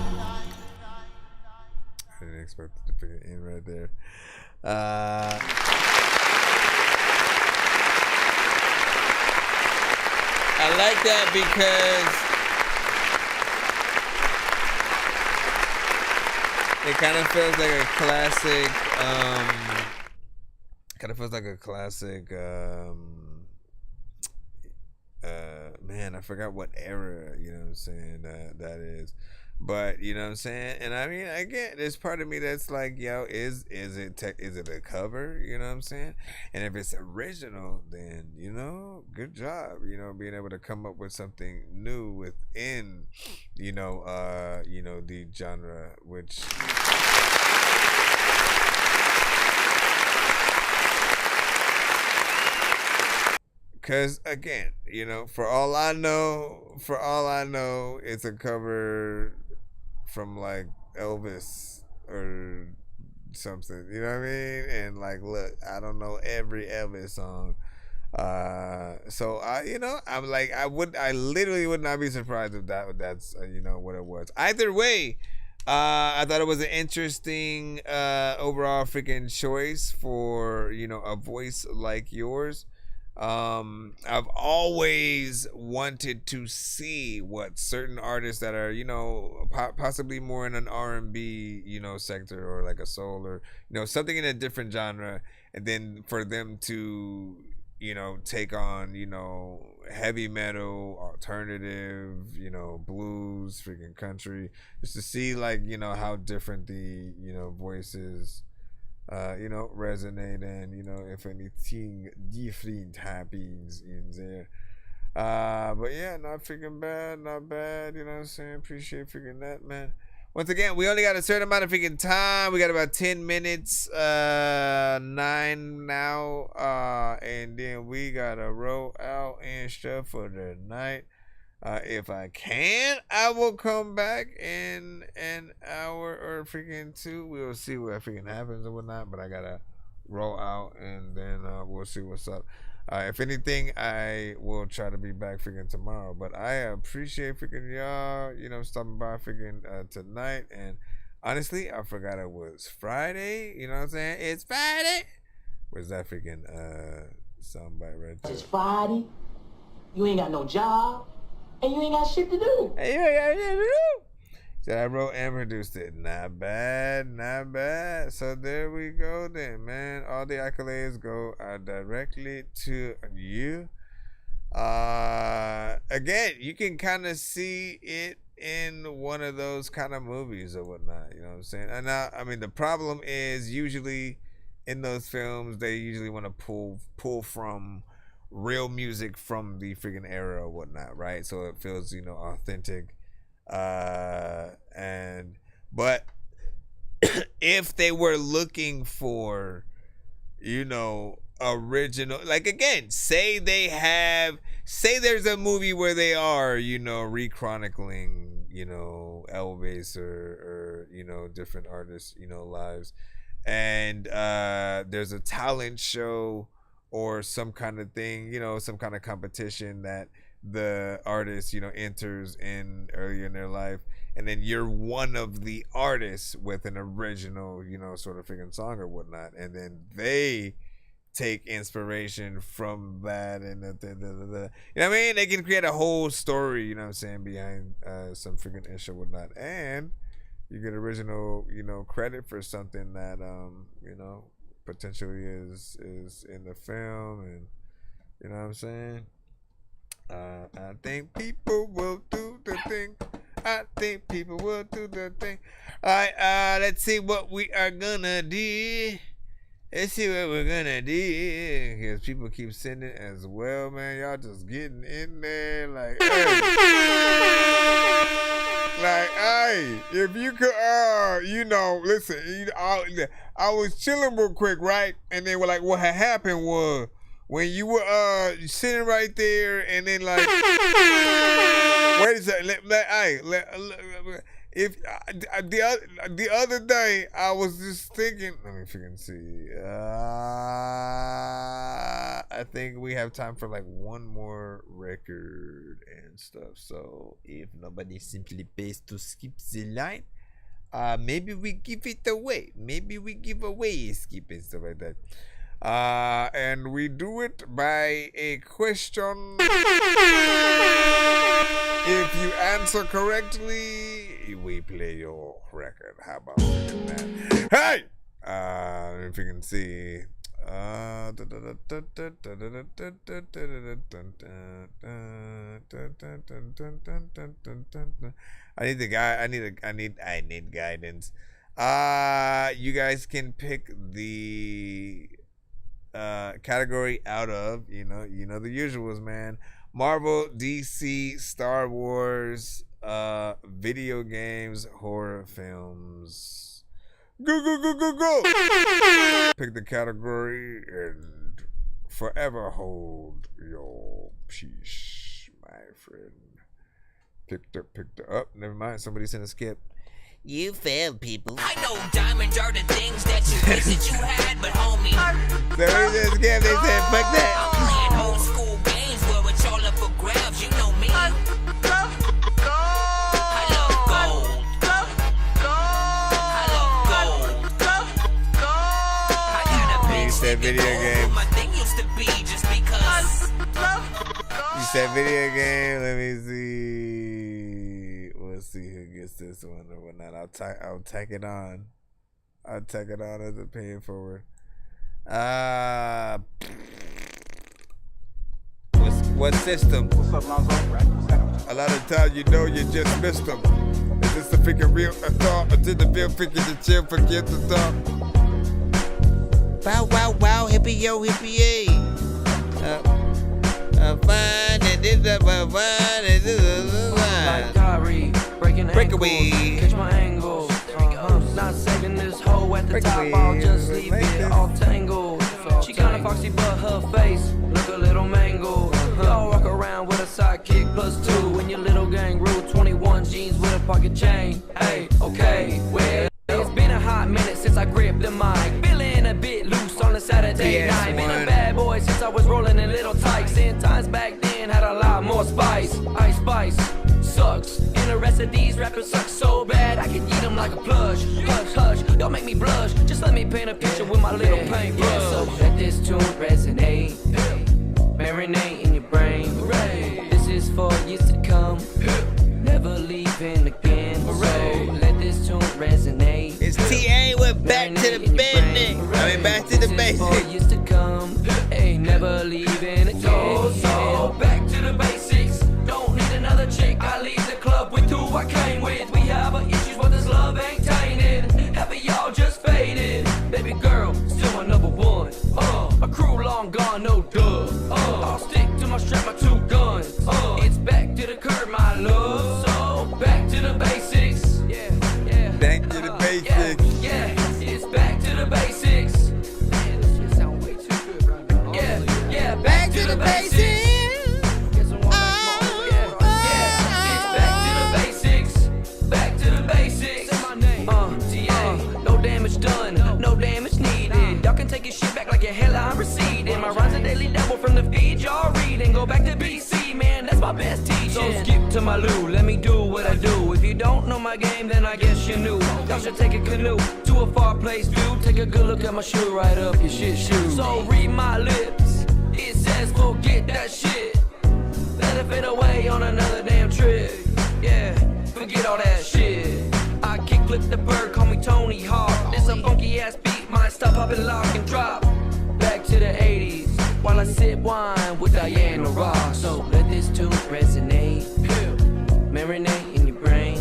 I didn't expect it to put it in right there. I like that because it kind of feels like a classic. Kind of feels like a classic. Man, I forgot what era. You know what I'm saying? That is. But you know what I'm saying, and I mean, again, there's part of me that's like, yo, is it a cover? You know what I'm saying? And if it's original, then you know, good job. You know, being able to come up with something new within, the genre, which. Cause again, for all I know, it's a cover from like Elvis or something. You know what I mean? And like, look, I don't know every Elvis song. So I'm like, I literally would not be surprised if that's what it was. Either way, I thought it was an interesting overall freaking choice for a voice like yours. I've always wanted to see what certain artists that are, possibly more in an R&B, sector, or like a soul, or, something in a different genre, and then for them to, take on, heavy metal, alternative, blues, freaking country, just to see like, how different the, voices resonate, and if anything different happens in there. But yeah, not freaking bad, not bad. You know what I'm saying? Appreciate freaking that, man. Once again, we only got a certain amount of freaking time. We got about 10 minutes, 9 now, and then we gotta roll out and stuff for the night. If I can, I will come back in an hour or freaking 2. We'll see what freaking happens or whatnot. But I gotta roll out, and then we'll see what's up. If anything, I will try to be back freaking tomorrow. But I appreciate freaking y'all, stopping by freaking tonight. And honestly, I forgot it was Friday. You know what I'm saying? It's Friday. Where's that freaking soundbite right there? It's Friday. You ain't got no job. And you ain't got shit to do. Hey, you ain't got shit to do. So I wrote and produced it. Not bad, not bad. So there we go then, man. All the accolades go directly to you. Again, you can kind of see it in one of those kind of movies or whatnot. You know what I'm saying? And now, I mean, the problem is usually in those films, they usually want to pull from real music from the freaking era or whatnot, right? So it feels, authentic. But if they were looking for, original, like, again, say there's a movie where they are, rechronicling, you know, Elvis or you know, different artists, you know, lives. And there's a talent show or some kind of thing, you know, some kind of competition that the artist, you know, enters in early in their life, and then you're one of the artists with an original, you know, sort of freaking song or whatnot, and then they take inspiration from that, and you know what I mean, they can create a whole story, you know what I'm saying, behind some freaking issue or whatnot, and you get original, you know, credit for something that you know, potentially is in the film, and you know what I'm saying. I think people will do the thing. I think people will do the thing. All right, let's see what we are gonna do. Let's see what we're gonna do. Because people keep sending as well, man. Y'all just getting in there like, hey. Like, hey, if you could, you know, listen, I was chilling real quick, right? And then like, what had happened was, when you were sitting right there, and then like, wait a second, if the other day I was just thinking, let me freaking see. I think we have time for like one more record and stuff. So if nobody simply pays to skip the line, maybe we give it away. Maybe we give away skip and stuff like that. And we do it by a question. If you answer correctly, we play your record. How about that? Hey! If you can see. I need guidance. You guys can pick the category out of, you know the usuals, man. Marvel, DC, Star Wars, video games, horror films. Go. Pick the category and forever hold your peace, my friend. Picked up. Never mind. Somebody sent a skip. You failed, people. I know diamonds are the things that you wish that you had, but homie. So we just skip. They said, fuck that. I'm playing old school games where it's all up for grabs. You know me. I love gold. I got a big said video games. My thing used to be just because. You said video game. Let me see. Let's see who gets this one or whatnot. I'll tack it on. I'll tack it on as a paying forward. What system? What's up, Lonzo? A lot of times you know you just missed them. Is this the freaking real thought? Or did the real freaking the chill forget the thought? Wow, hippie yo, hippie yay. Fine, and this up, fine, and this is fine. Breakaway. Catch my angle. Not saving this hoe at the top. I'll just leave it all tangled. She kinda foxy, but her face look a little mangled. Y'all walk around with a sidekick +2 when your little gang rule 21 jeans with a pocket chain. Hey, okay, well, it's been a hot minute since I gripped the mic. Feeling a bit loose on a Saturday night. Been a bad boy since I was rolling in little tykes. In times back then had a lot more spice. Ice Spice sucks. And the rest of these rappers suck so bad I can eat them like a plush. Hush, hush, don't make me blush. Just let me paint a picture with my little paintbrush. So let this tune resonate. Marinate in your brain. This is for years to come. Never leaving again. So let this tune resonate. It's TA with Back to the Basics. I mean, Back to the Basics. For years to come. Hey, never leaving again. So back to the basics. Don't need another chick. I leave the club with who I came with. We have our issues, but this love ain't tainted. Happy y'all just faded. Baby girl, still my number one. A crew long gone. So skip to my loo, let me do what I do. If you don't know my game, then I guess you knew. Y'all should take a canoe to a far place, dude. Take a good look at my shoe, right up your shit shoe. So read my lips, it says forget that shit. Let it fade away on another damn trip. Yeah, forget all that shit. I kick flip the bird, call me Tony Hawk. This a funky ass beat, might stop, pop and lock and drop. Back to the 80s, while I sip wine with Diana Ross. So let this tune resonate, marinate in your brain.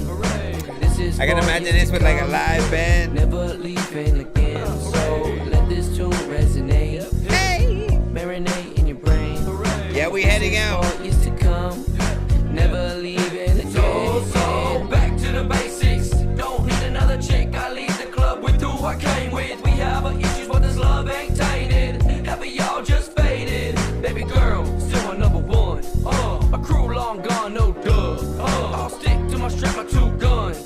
This is I can imagine this with like a live band. Never leaving again. So let this tune resonate, marinate in your brain. Yeah, we heading out. Years to come, never leaving again. So back to the basics. Don't need another chick. I leave the club with who I came with. We have our issues, but this love ain't tainted. Half of y'all just faded. Baby girl, still my number one. A crew long gone, no dub. I'll stick to my strap, my two guns.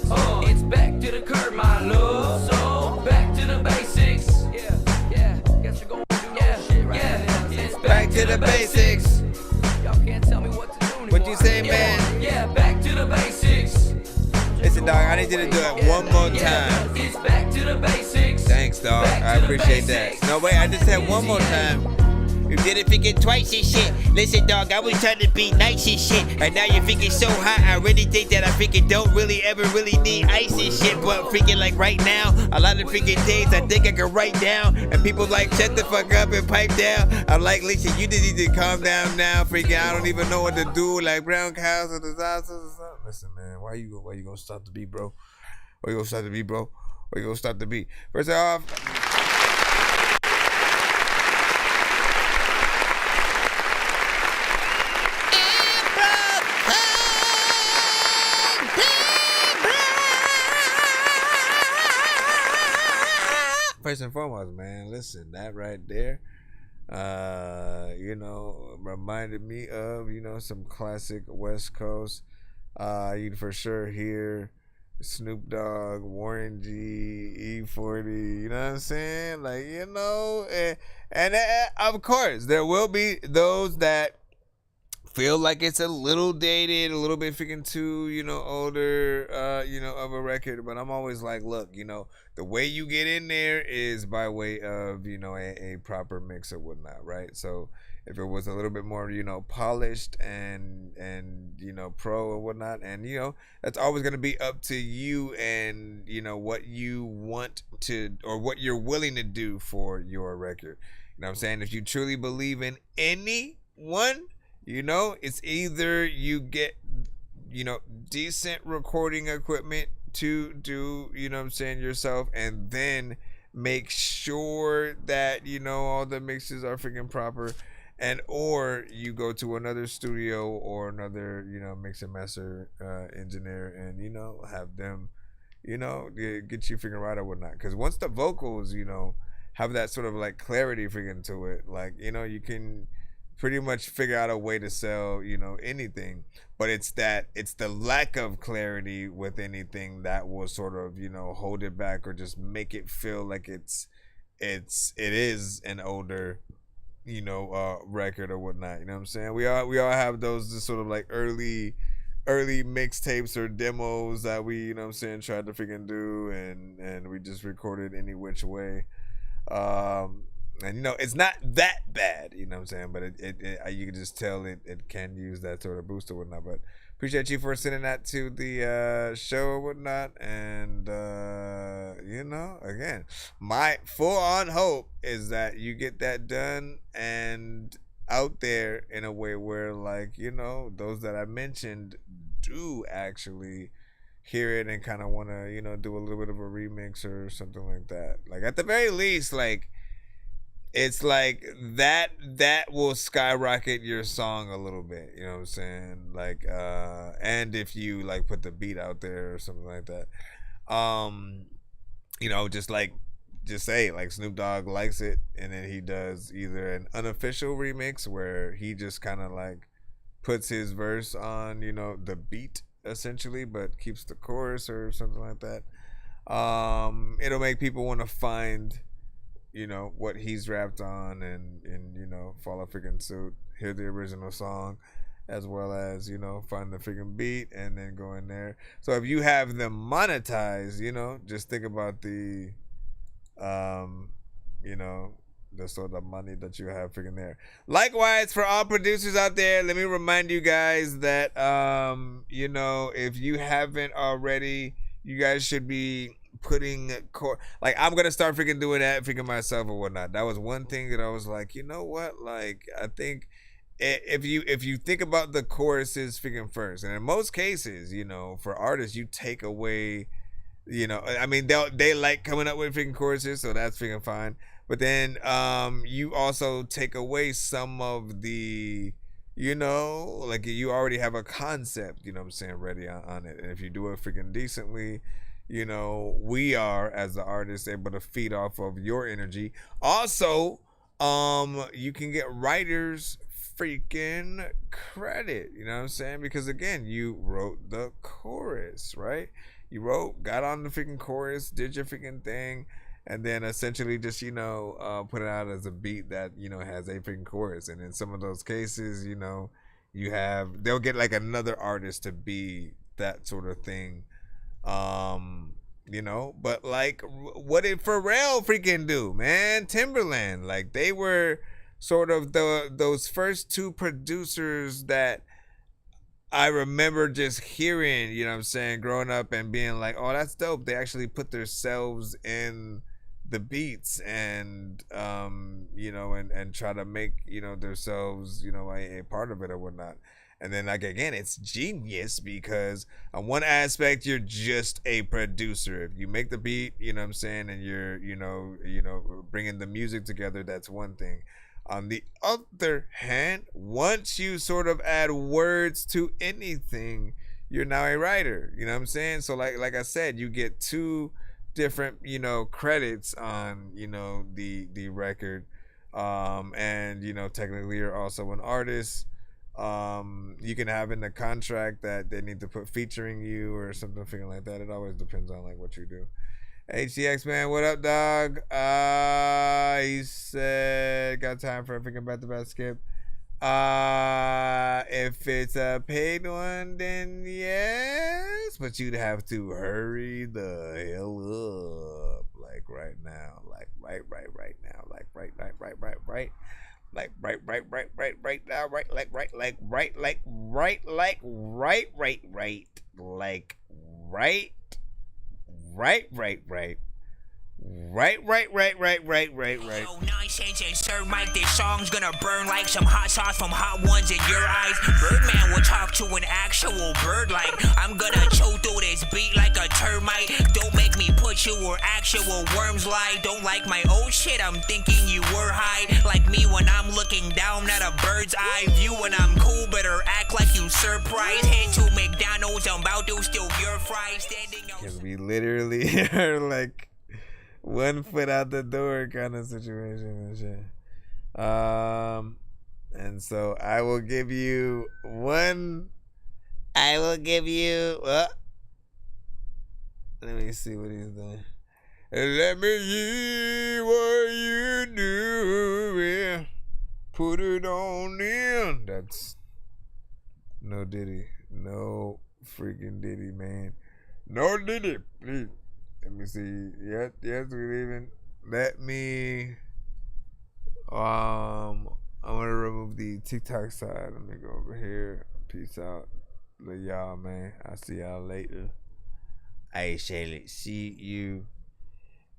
It's back to the curb, my love. So back to the basics. Yeah. Guess you're gonna do no shit right now. It's Back to the basics. Y'all can't tell me what to do anymore. What you say, man? Yeah, back to the basics. Listen, dog, I need you to do it one more time. It's back to the basics. Thanks, dog. I appreciate that. No, wait, I just said one more time. You did it freaking twice and shit. Listen, dog, I was trying to be nice and shit. And now you're freaking so hot, I really think that I freaking don't really ever really need ice and shit. But freaking like right now, a lot of freaking things I think I can write down. And people like, shut the fuck up and pipe down. I'm like, listen, you just need to calm down now. Freaking, I don't even know what to do. Like brown cows or disasters or something. Listen, man, why you gonna stop the beat, bro? Why you gonna stop the beat, bro? Why you gonna stop the beat? First off, first and foremost, man, listen, that right there, reminded me of, some classic West Coast. You can for sure hear Snoop Dogg, Warren G, E40, you know what I'm saying? Like, and of course, there will be those that feel like it's a little dated, a little bit freaking too, older, of a record. But I'm always like, look, the way you get in there is by way of, a proper mix or whatnot, right? So if it was a little bit more, polished and pro or whatnot, and, that's always going to be up to you and, what you want to, or what you're willing to do for your record. You know what I'm saying? If you truly believe in anyone, it's either you get, decent recording equipment to do, yourself, and then make sure that, all the mixes are freaking proper, and or you go to another studio or another, mix and master engineer and, have them, get you freaking right or whatnot. Because once the vocals, have that sort of like clarity freaking to it, like, you can pretty much figure out a way to sell, anything. But it's the lack of clarity with anything that will sort of, hold it back or just make it feel like it is an older, record or whatnot. You know what I'm saying? We all have those just sort of like early mixtapes or demos that we, tried to freaking do, and we just recorded any which way. And it's not that bad, you know what I'm saying, but it you can just tell it can use that sort of boost or whatnot. But appreciate you for sending that to the show or whatnot. And again, my full on hope is that you get that done and out there in a way where, like, those that I mentioned do actually hear it and kind of want to, do a little bit of a remix or something like that. Like, at the very least, like, it's like that will skyrocket your song a little bit, you know what I'm saying? Like, and if you like put the beat out there or something like that, just say like Snoop Dogg likes it, and then he does either an unofficial remix where he just kind of like puts his verse on, the beat essentially, but keeps the chorus or something like that. It'll make people want to find, what he's rapped on and follow freaking suit, hear the original song, as well as, you know, find the freaking beat and then go in there. So if you have them monetized, you know, just think about the, you know, the sort of money that you have freaking there. Likewise, for all producers out there, let me remind you guys that, you know, if you haven't already, you guys should be putting like, I'm gonna start freaking doing that freaking myself or whatnot. That was one thing that I was like, you know what, like, I think if you think about the choruses freaking first, and in most cases, you know, for artists, you take away, you know, I mean, they like coming up with freaking choruses, so that's freaking fine. But then you also take away some of the, you know, like, you already have a concept, you know what I'm saying, ready on it. And if you do it freaking decently, you know, we are, as the artist, able to feed off of your energy. Also, you can get writers freaking credit, you know what I'm saying? Because again, you wrote the chorus, right? You got on the freaking chorus, did your freaking thing, and then essentially just, you know, put it out as a beat that, you know, has a freaking chorus. And in some of those cases, you know, they'll get like another artist to be that sort of thing, you know. But like, what did Pharrell freaking do, man? Timberland, like, they were sort of those first two producers that I remember just hearing, you know what I'm saying, growing up and being like, oh, that's dope. They actually put themselves in the beats and, you know, and try to make, you know, themselves, you know, a part of it or whatnot. And then, like, again, it's genius because on one aspect, you're just a producer. If you make the beat, you know what I'm saying, and you're, you know, bringing the music together, that's one thing. On the other hand, once you sort of add words to anything, you're now a writer. You know what I'm saying? So like I said, you get two different, you know, credits on, you know, the record. And, you know, technically you're also an artist. You can have in the contract that they need to put featuring you or something like that. It always depends on like what you do. HTX man, what up, dog? He said, got time for a freaking back-to-back skip. If it's a paid one, then yes, but you'd have to hurry the hell up, like right now, like right now, like right now, right. Yo, Nonsenze and Sir Mike, this song's gonna burn like some hot sauce from hot ones in your eyes. Birdman will talk to an actual bird like I'm gonna chew through this beat like a termite. Don't make me put you where actual worms lie. Don't like my old shit, I'm thinking you were high. Like me when I'm looking down at a bird's eye view. When I'm cool, better act like you surprised. Head to McDonald's, I'm about to steal your fries. Standing out. Because we literally are like 1 foot out the door kind of situation and shit. And so I will give you let me see what he's doing. Let me hear what you do. Put it on in. That's no Diddy. No freaking Diddy, man. No Diddy, please. Let me see. Yes, we're leaving. Let me. I'm gonna remove the TikTok side. Let me go over here. Peace out. Love y'all, man. I'll see y'all later. I shall see you.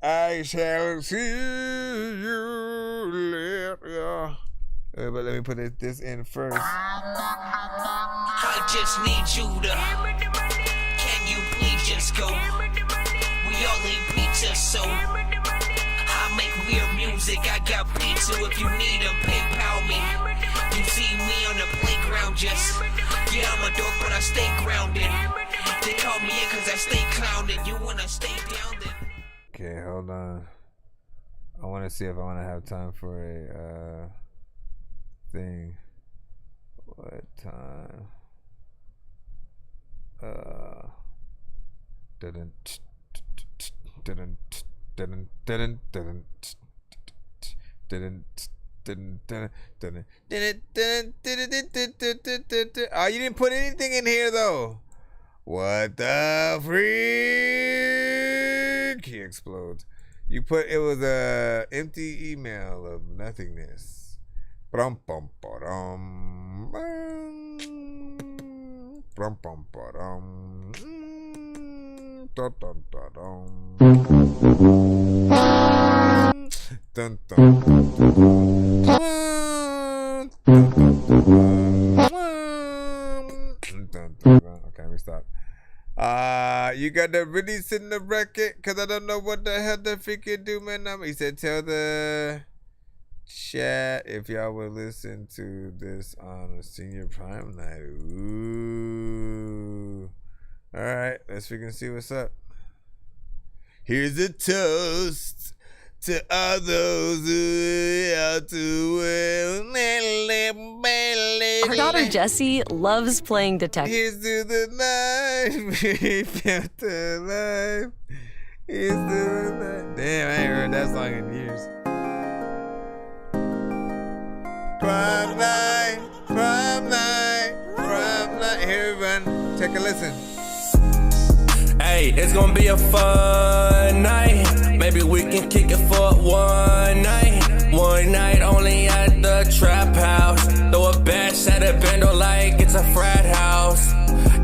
I shall see you later. But let me put this in first. I just need you to. Can you please just go? We all eat pizza, so I make weird music. I got pizza if you need them, PayPal me. You see me on the playground, just yeah, I'm a dork, but I stay grounded. They call me in cause I stay clowned. You wanna stay down then? Okay, hold on. I wanna see if I wanna have time for a thing. What time? Oh, you didn't put anything in here though. What the freak? He explodes. You put it was a empty email of nothingness. Brum bum ba-dum. Brum bum ba-dum. Dun dun dun dun. Dun dun dun. Okay, let me stop. You got to really sit in the record because I don't know what the hell the freaking do, man. He said, tell the chat if y'all would listen to this on a senior prime night. Ooh. All right, let's freaking see what's up. Here's a toast to all those who out to well. Her daughter Jessie loves playing detective. Here's to the night we felt alive. Here's to the night. Damn, I ain't heard that song in years. Prom night, prom night, prom night. Here, everyone, take a listen. Hey, it's gonna be a fun night. Maybe we can kick it for one night. One night only at the trap house. Throw a bash at a bando like it's a frat house.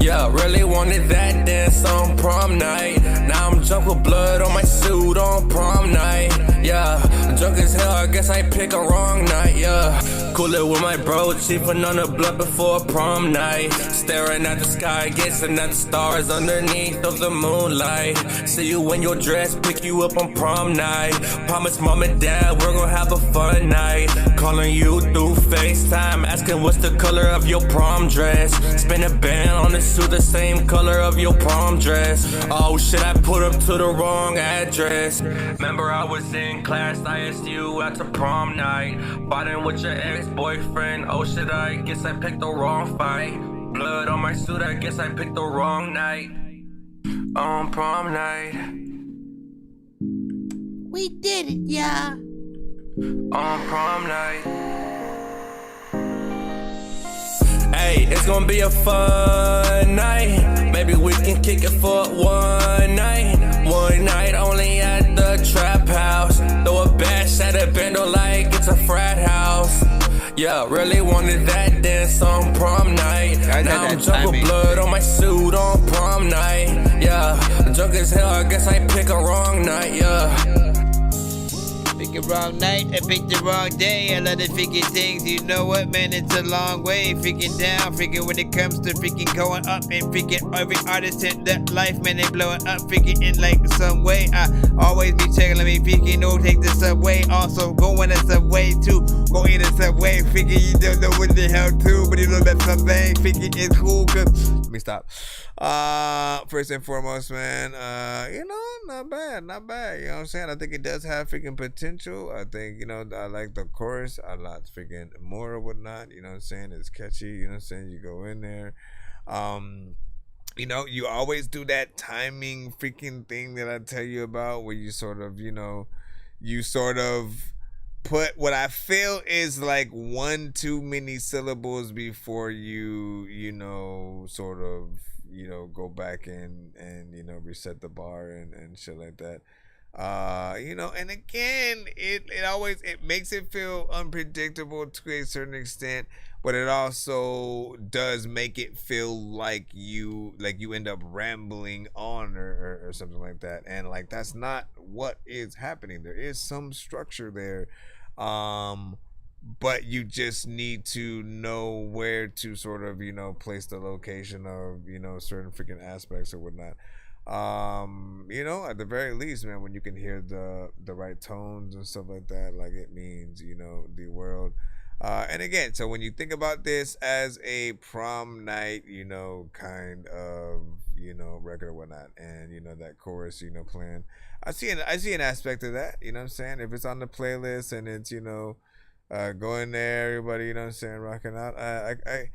Yeah, really wanted that dance on prom night. Now I'm drunk with blood on my suit on prom night. Yeah, drunk as hell, I guess I pick a wrong night. Yeah, cool it with my bro, chiefing on the blood before prom night. Staring at the sky, guessing at the stars underneath of the moonlight. See you in your dress, pick you up on prom night. Promise mom and dad we're gonna have a fun night. Calling you through FaceTime, asking what's the color of your prom dress. Spin a band on the suit, the same color of your prom dress. Oh shit, I put up to the wrong address. Remember I was in class, I asked you out to prom night. Fighting with your ex-boyfriend, oh shit, I guess I picked the wrong fight. Blood on my suit, I guess I picked the wrong night. On prom night. We did it, yeah. On prom night. Hey, it's gonna be a fun night. Maybe we can kick it for one night. One night only at the trap house. Throw a bash at a bando like it's a frat house. Yeah, really wanted that dance on prom night. Now I'm drunk with blood on my suit on prom night. Yeah, drunk as hell, I guess I pick a wrong night. Yeah. Pick a wrong night, I picked the wrong day. I love the freaking things, you know what, man, it's a long way. Freaking down, freaking when it comes to freaking going up. And freaking every artist in that life, man, they blowing up. Freaking in like some way. I always be checking, let me freaking no take the subway. Also going the subway too. Go in the subway, freaking you don't know what the hell to. But you know that something, freaking is cool. Cause let me stop. First and foremost, man, you know, not bad. You know what I'm saying? I think it does have freaking potential. I think, you know, I like the chorus a lot freaking more or whatnot. You know what I'm saying? It's catchy. You know what I'm saying? You go in there. You know, you always do that timing freaking thing that I tell you about where you sort of, you know, put what I feel is like one too many syllables before you know, sort of, you know, go back and you know, reset the bar and shit like that. You know, and again, it makes it feel unpredictable to a certain extent, but it also does make it feel like you end up rambling on or something like that, and like that's not what is happening. There is some structure there, but you just need to know where to sort of, you know, place the location of, you know, certain freaking aspects or whatnot. You know, at the very least, man, when you can hear the right tones and stuff like that, like it means, you know, the world. And again, so when you think about this as a prom night, you know, kind of, you know, record or whatnot, and you know that chorus, you know, playing, I see an aspect of that. You know what I'm saying? If it's on the playlist and it's, you know, going there, everybody, you know what I'm saying, rocking out. I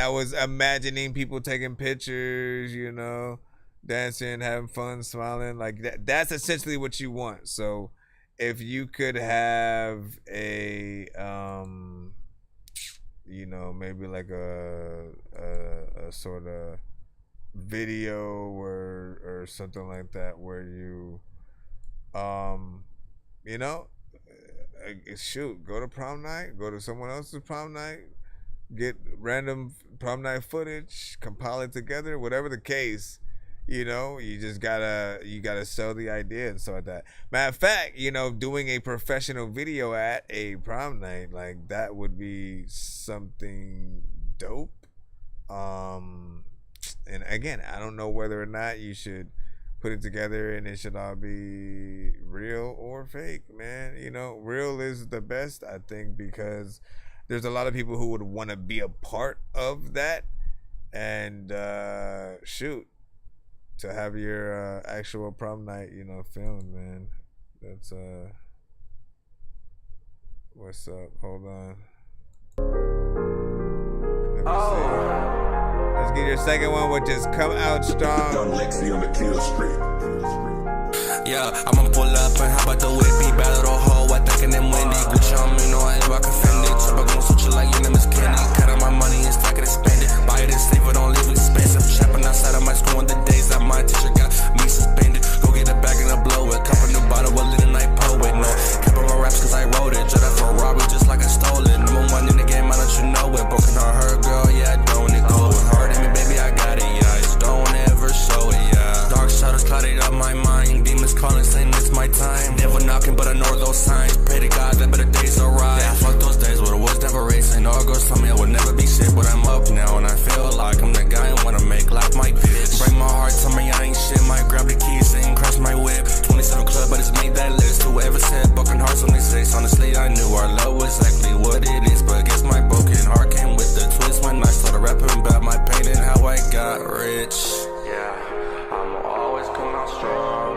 was imagining people taking pictures, you know, dancing, having fun, smiling, like that. That's essentially what you want. So if you could have a you know, maybe like a sort of video or something like that where you you know, shoot, go to prom night, go to someone else's prom night, get random prom night footage, compile it together, whatever the case. You know, you just gotta sell the idea and stuff like that. Matter of fact, you know, doing a professional video at a prom night, like that would be something dope. And again, I don't know whether or not you should put it together and it should all be real or fake, man. You know, real is the best, I think, because there's a lot of people who would want to be a part of that. And shoot, to have your actual prom night, you know, filmed, man. That's what's up? Hold on. Let me see. Let's get your second one, which is Come Out Strong. Young Lexi on the kill street. Yeah, I'ma pull up and hop out the whip, be bad little hoe, I thinking them windy. Gucci on me, no, I ain't rockin' Fendi. Trap, I gon' switch it like your name is Kenny. Cut out my money and stack it and spend it. Buy it and save it, don't leave it expensive. Trapping outside of my school on the days that my teacher got me suspended. Go get a bag and I blow it. Cup a new bottle, a little night poet. No, cap on my raps cause I wrote it. Dread that for a robbery just like I stole it. Number one in the game, I don't you know it. Broken heart, her girl, yeah, I don't it. Go hard in me, baby, I got it, yeah. I just don't ever show it, yeah. Dark shadows clouded up my mind. Demons calling, saying it's my time. Never knocking, but I know those signs. Pray to God that better days arrive. Yeah, fuck those days where the was never racing. All girls tell me I would never be shit, but I'm up now and I feel like I'm the guy I wanna make life my bitch. Break my heart, tell me I ain't shit. Might grab the keys and crash my whip. 27 club, but it's made that list. Whoever said broken hearts only 6. Honestly, I knew our love was exactly what it is, but I guess my broken heart came with the twist when I started rapping about my pain and how I got rich. Yeah, I'ma always come out strong.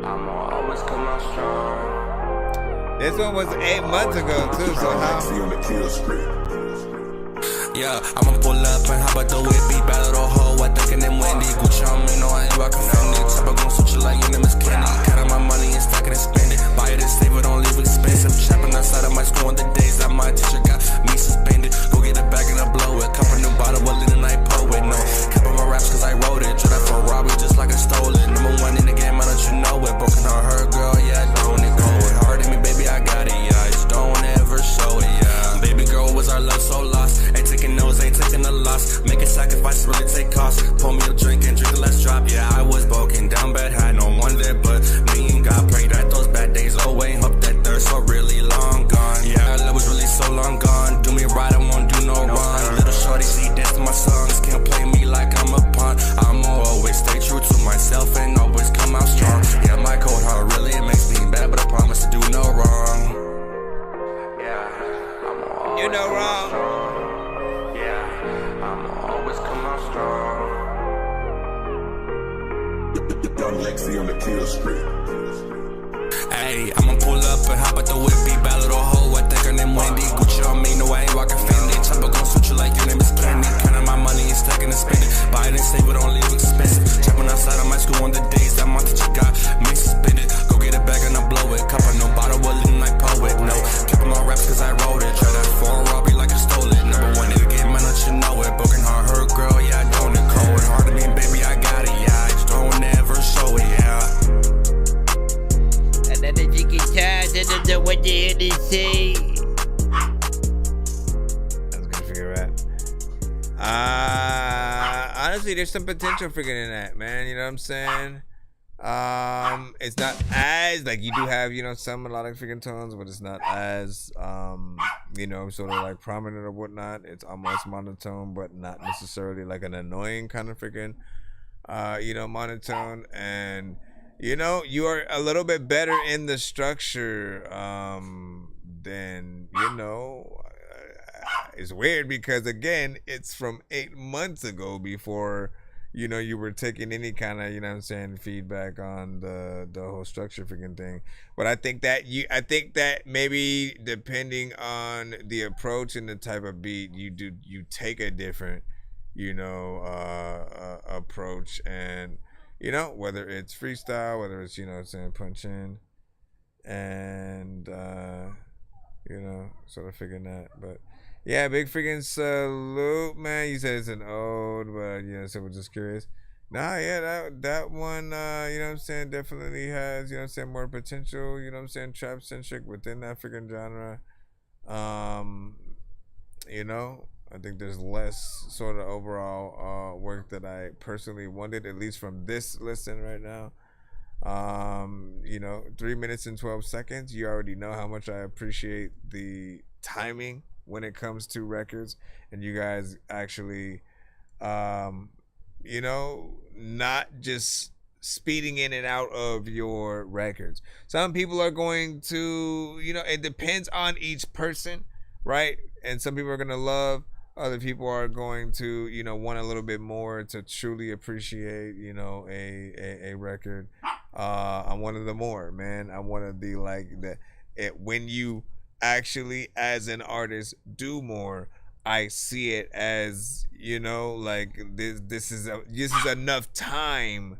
I'ma always come out strong. This one was 8 months ago too, so how? Yeah, I'ma pull up and hop out the whip, be bad little hoe, I thinking them windy. Gucci on me, no, I ain't rockin' Fendi. Trap, I gon' switch it like your name is Kenny. Cut out my money and stack it and spend it. Buy it and save it, don't leave it expensive. Trapping outside of my school on the days that my teacher got me suspended. Go get a bag and I blow it. Cup a new bottle, a little night poet. No, cap on my raps cause I wrote it. Dread that for a robbery just like I stole it. Number one in the game, I don't you know it. Broken heart, her girl, yeah, I don't it. Going hard in me, baby, I got it, yeah. I just don't ever show it, yeah. Baby girl, was our love so lost? Ain't taking no's, ain't taking a loss. Making sacrifices really take cost. Pour me a drink and drink a less drop. Yeah, I was broken down bad, had no one there but me and God. Prayed that those bad days away. Hope that they're so really long gone. Yeah, our love was really so long gone. Do me right, I won't do no wrong. Little shorty, she dance to my songs. Can't play me like I'm a pawn. I'ma always stay true to myself and always come out strong. Yeah, my cold heart really it makes me bad, but I promise to do no wrong. You know wrong. Yeah, I'ma always come out strong. Young Lexi on the kill street. Hey, I'ma pull up and hop out the whip, be bad little hoe, I think her name Wendy. Gucci on me, no, I ain't rockin' Fendi. Trap, I gon' switch it like your name is Kenny. Counting my money and stacking and spending. Buy it and save it, don't leave it expensive. Trapping outside of my school on the days that my teacher got me suspended. Go get a bag and I blow it. Cup a new bottle, a little night poet. No, keep my raps cause I wrote it. Try that for a robbery like I stole it. Number one in the game, I know you know it. Broken heart, her girl, yeah, I don't it. Cold hard to me, baby, I got it, yeah. I just don't ever show it, yeah. And then if you get tired, I don't know what the hell they say. That's good figure out. Honestly, there's some potential for getting that, man. You know what I'm saying? It's not as like you do have, you know, some melodic freaking tones, but it's not as you know, sort of like prominent or whatnot. It's almost monotone, but not necessarily like an annoying kind of freaking you know, monotone. And you know, you are a little bit better in the structure than, you know, it's weird because again, it's from 8 months ago before, you know, you were taking any kind of, you know what I'm saying, feedback on the whole structure freaking thing. But I think that maybe depending on the approach and the type of beat, you take a different, you know, approach. And you know, whether it's freestyle, whether it's, you know what I'm saying, punch in, and you know, sort of figuring that. But yeah, big freaking salute, man. You said it's an ode, but you know, so we're just curious. Nah, yeah, that one, you know what I'm saying, definitely has, you know what I'm saying, more potential, you know what I'm saying, trap centric within that freaking genre. You know, I think there's less sort of overall work that I personally wanted, at least from this listen right now. You know, 3 minutes and 12 seconds. You already know how much I appreciate the timing when it comes to records, and you guys actually, you know, not just speeding in and out of your records. Some people are going to, you know, it depends on each person, right? And some people are going to love, other people are going to, you know, want a little bit more to truly appreciate, you know, a record. I'm one of the more, man. I'm one of the, like, when you actually, as an artist, do more, I see it as, you know, like this is enough time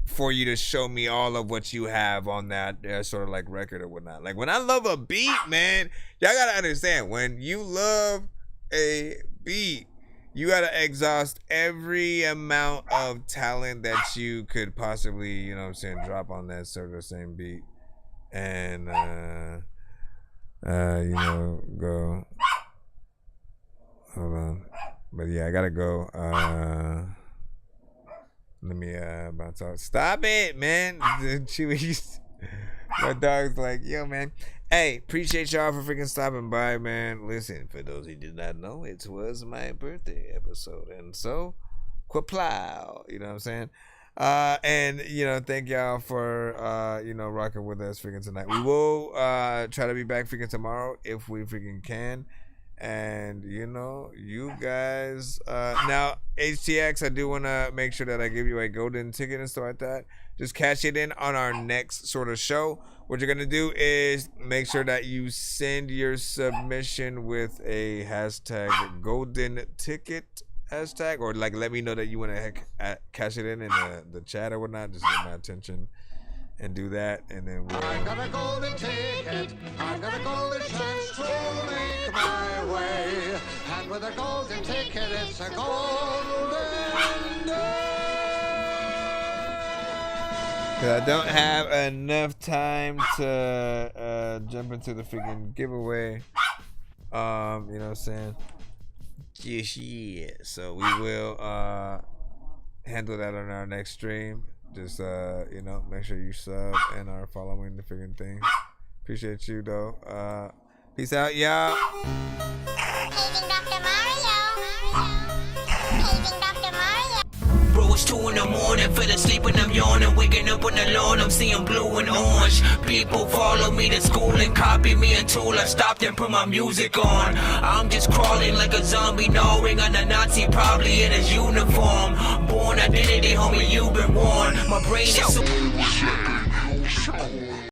for you to show me all of what you have on that sort of like record or whatnot. Like when I love a beat, man, y'all gotta understand, when you love a beat, you gotta exhaust every amount of talent that you could possibly, you know what I'm saying, drop on that sort of same beat. And you know, go. Hold on. But yeah, I gotta go. Let me bounce out. Stop it, man. My dog's like, yo, man. Hey, appreciate y'all for freaking stopping by, man. Listen, for those who did not know, it was my birthday episode. And so, quaplow. You know what I'm saying? And, you know, thank y'all for, you know, rocking with us freaking tonight. We will try to be back freaking tomorrow if we freaking can. And, you know, you guys, now, HTX, I do want to make sure that I give you a golden ticket and stuff like that. Just cash it in on our next sort of show. What you're going to do is make sure that you send your submission with a hashtag golden ticket hashtag, or like let me know that you want to cash it in the chat or whatnot. Just get my attention and do that, and then we'll... I got a golden ticket, I've got a golden chance to make my way, and with a golden ticket, it's a golden day. I don't have enough time to jump into the freaking giveaway. You know what I'm saying? Yeah. So we will handle that on our next stream. Just you know, make sure you sub and are following the freaking thing. Appreciate you though. Peace out, y'all. Bro, it's 2 in the morning, fell asleep and I'm yawning, waking up on the lawn, I'm seeing blue and orange. People follow me to school and copy me until I stopped and put my music on. I'm just crawling like a zombie, gnawing on a Nazi, probably in his uniform. Born identity, homie, you've been warned. My brain is so...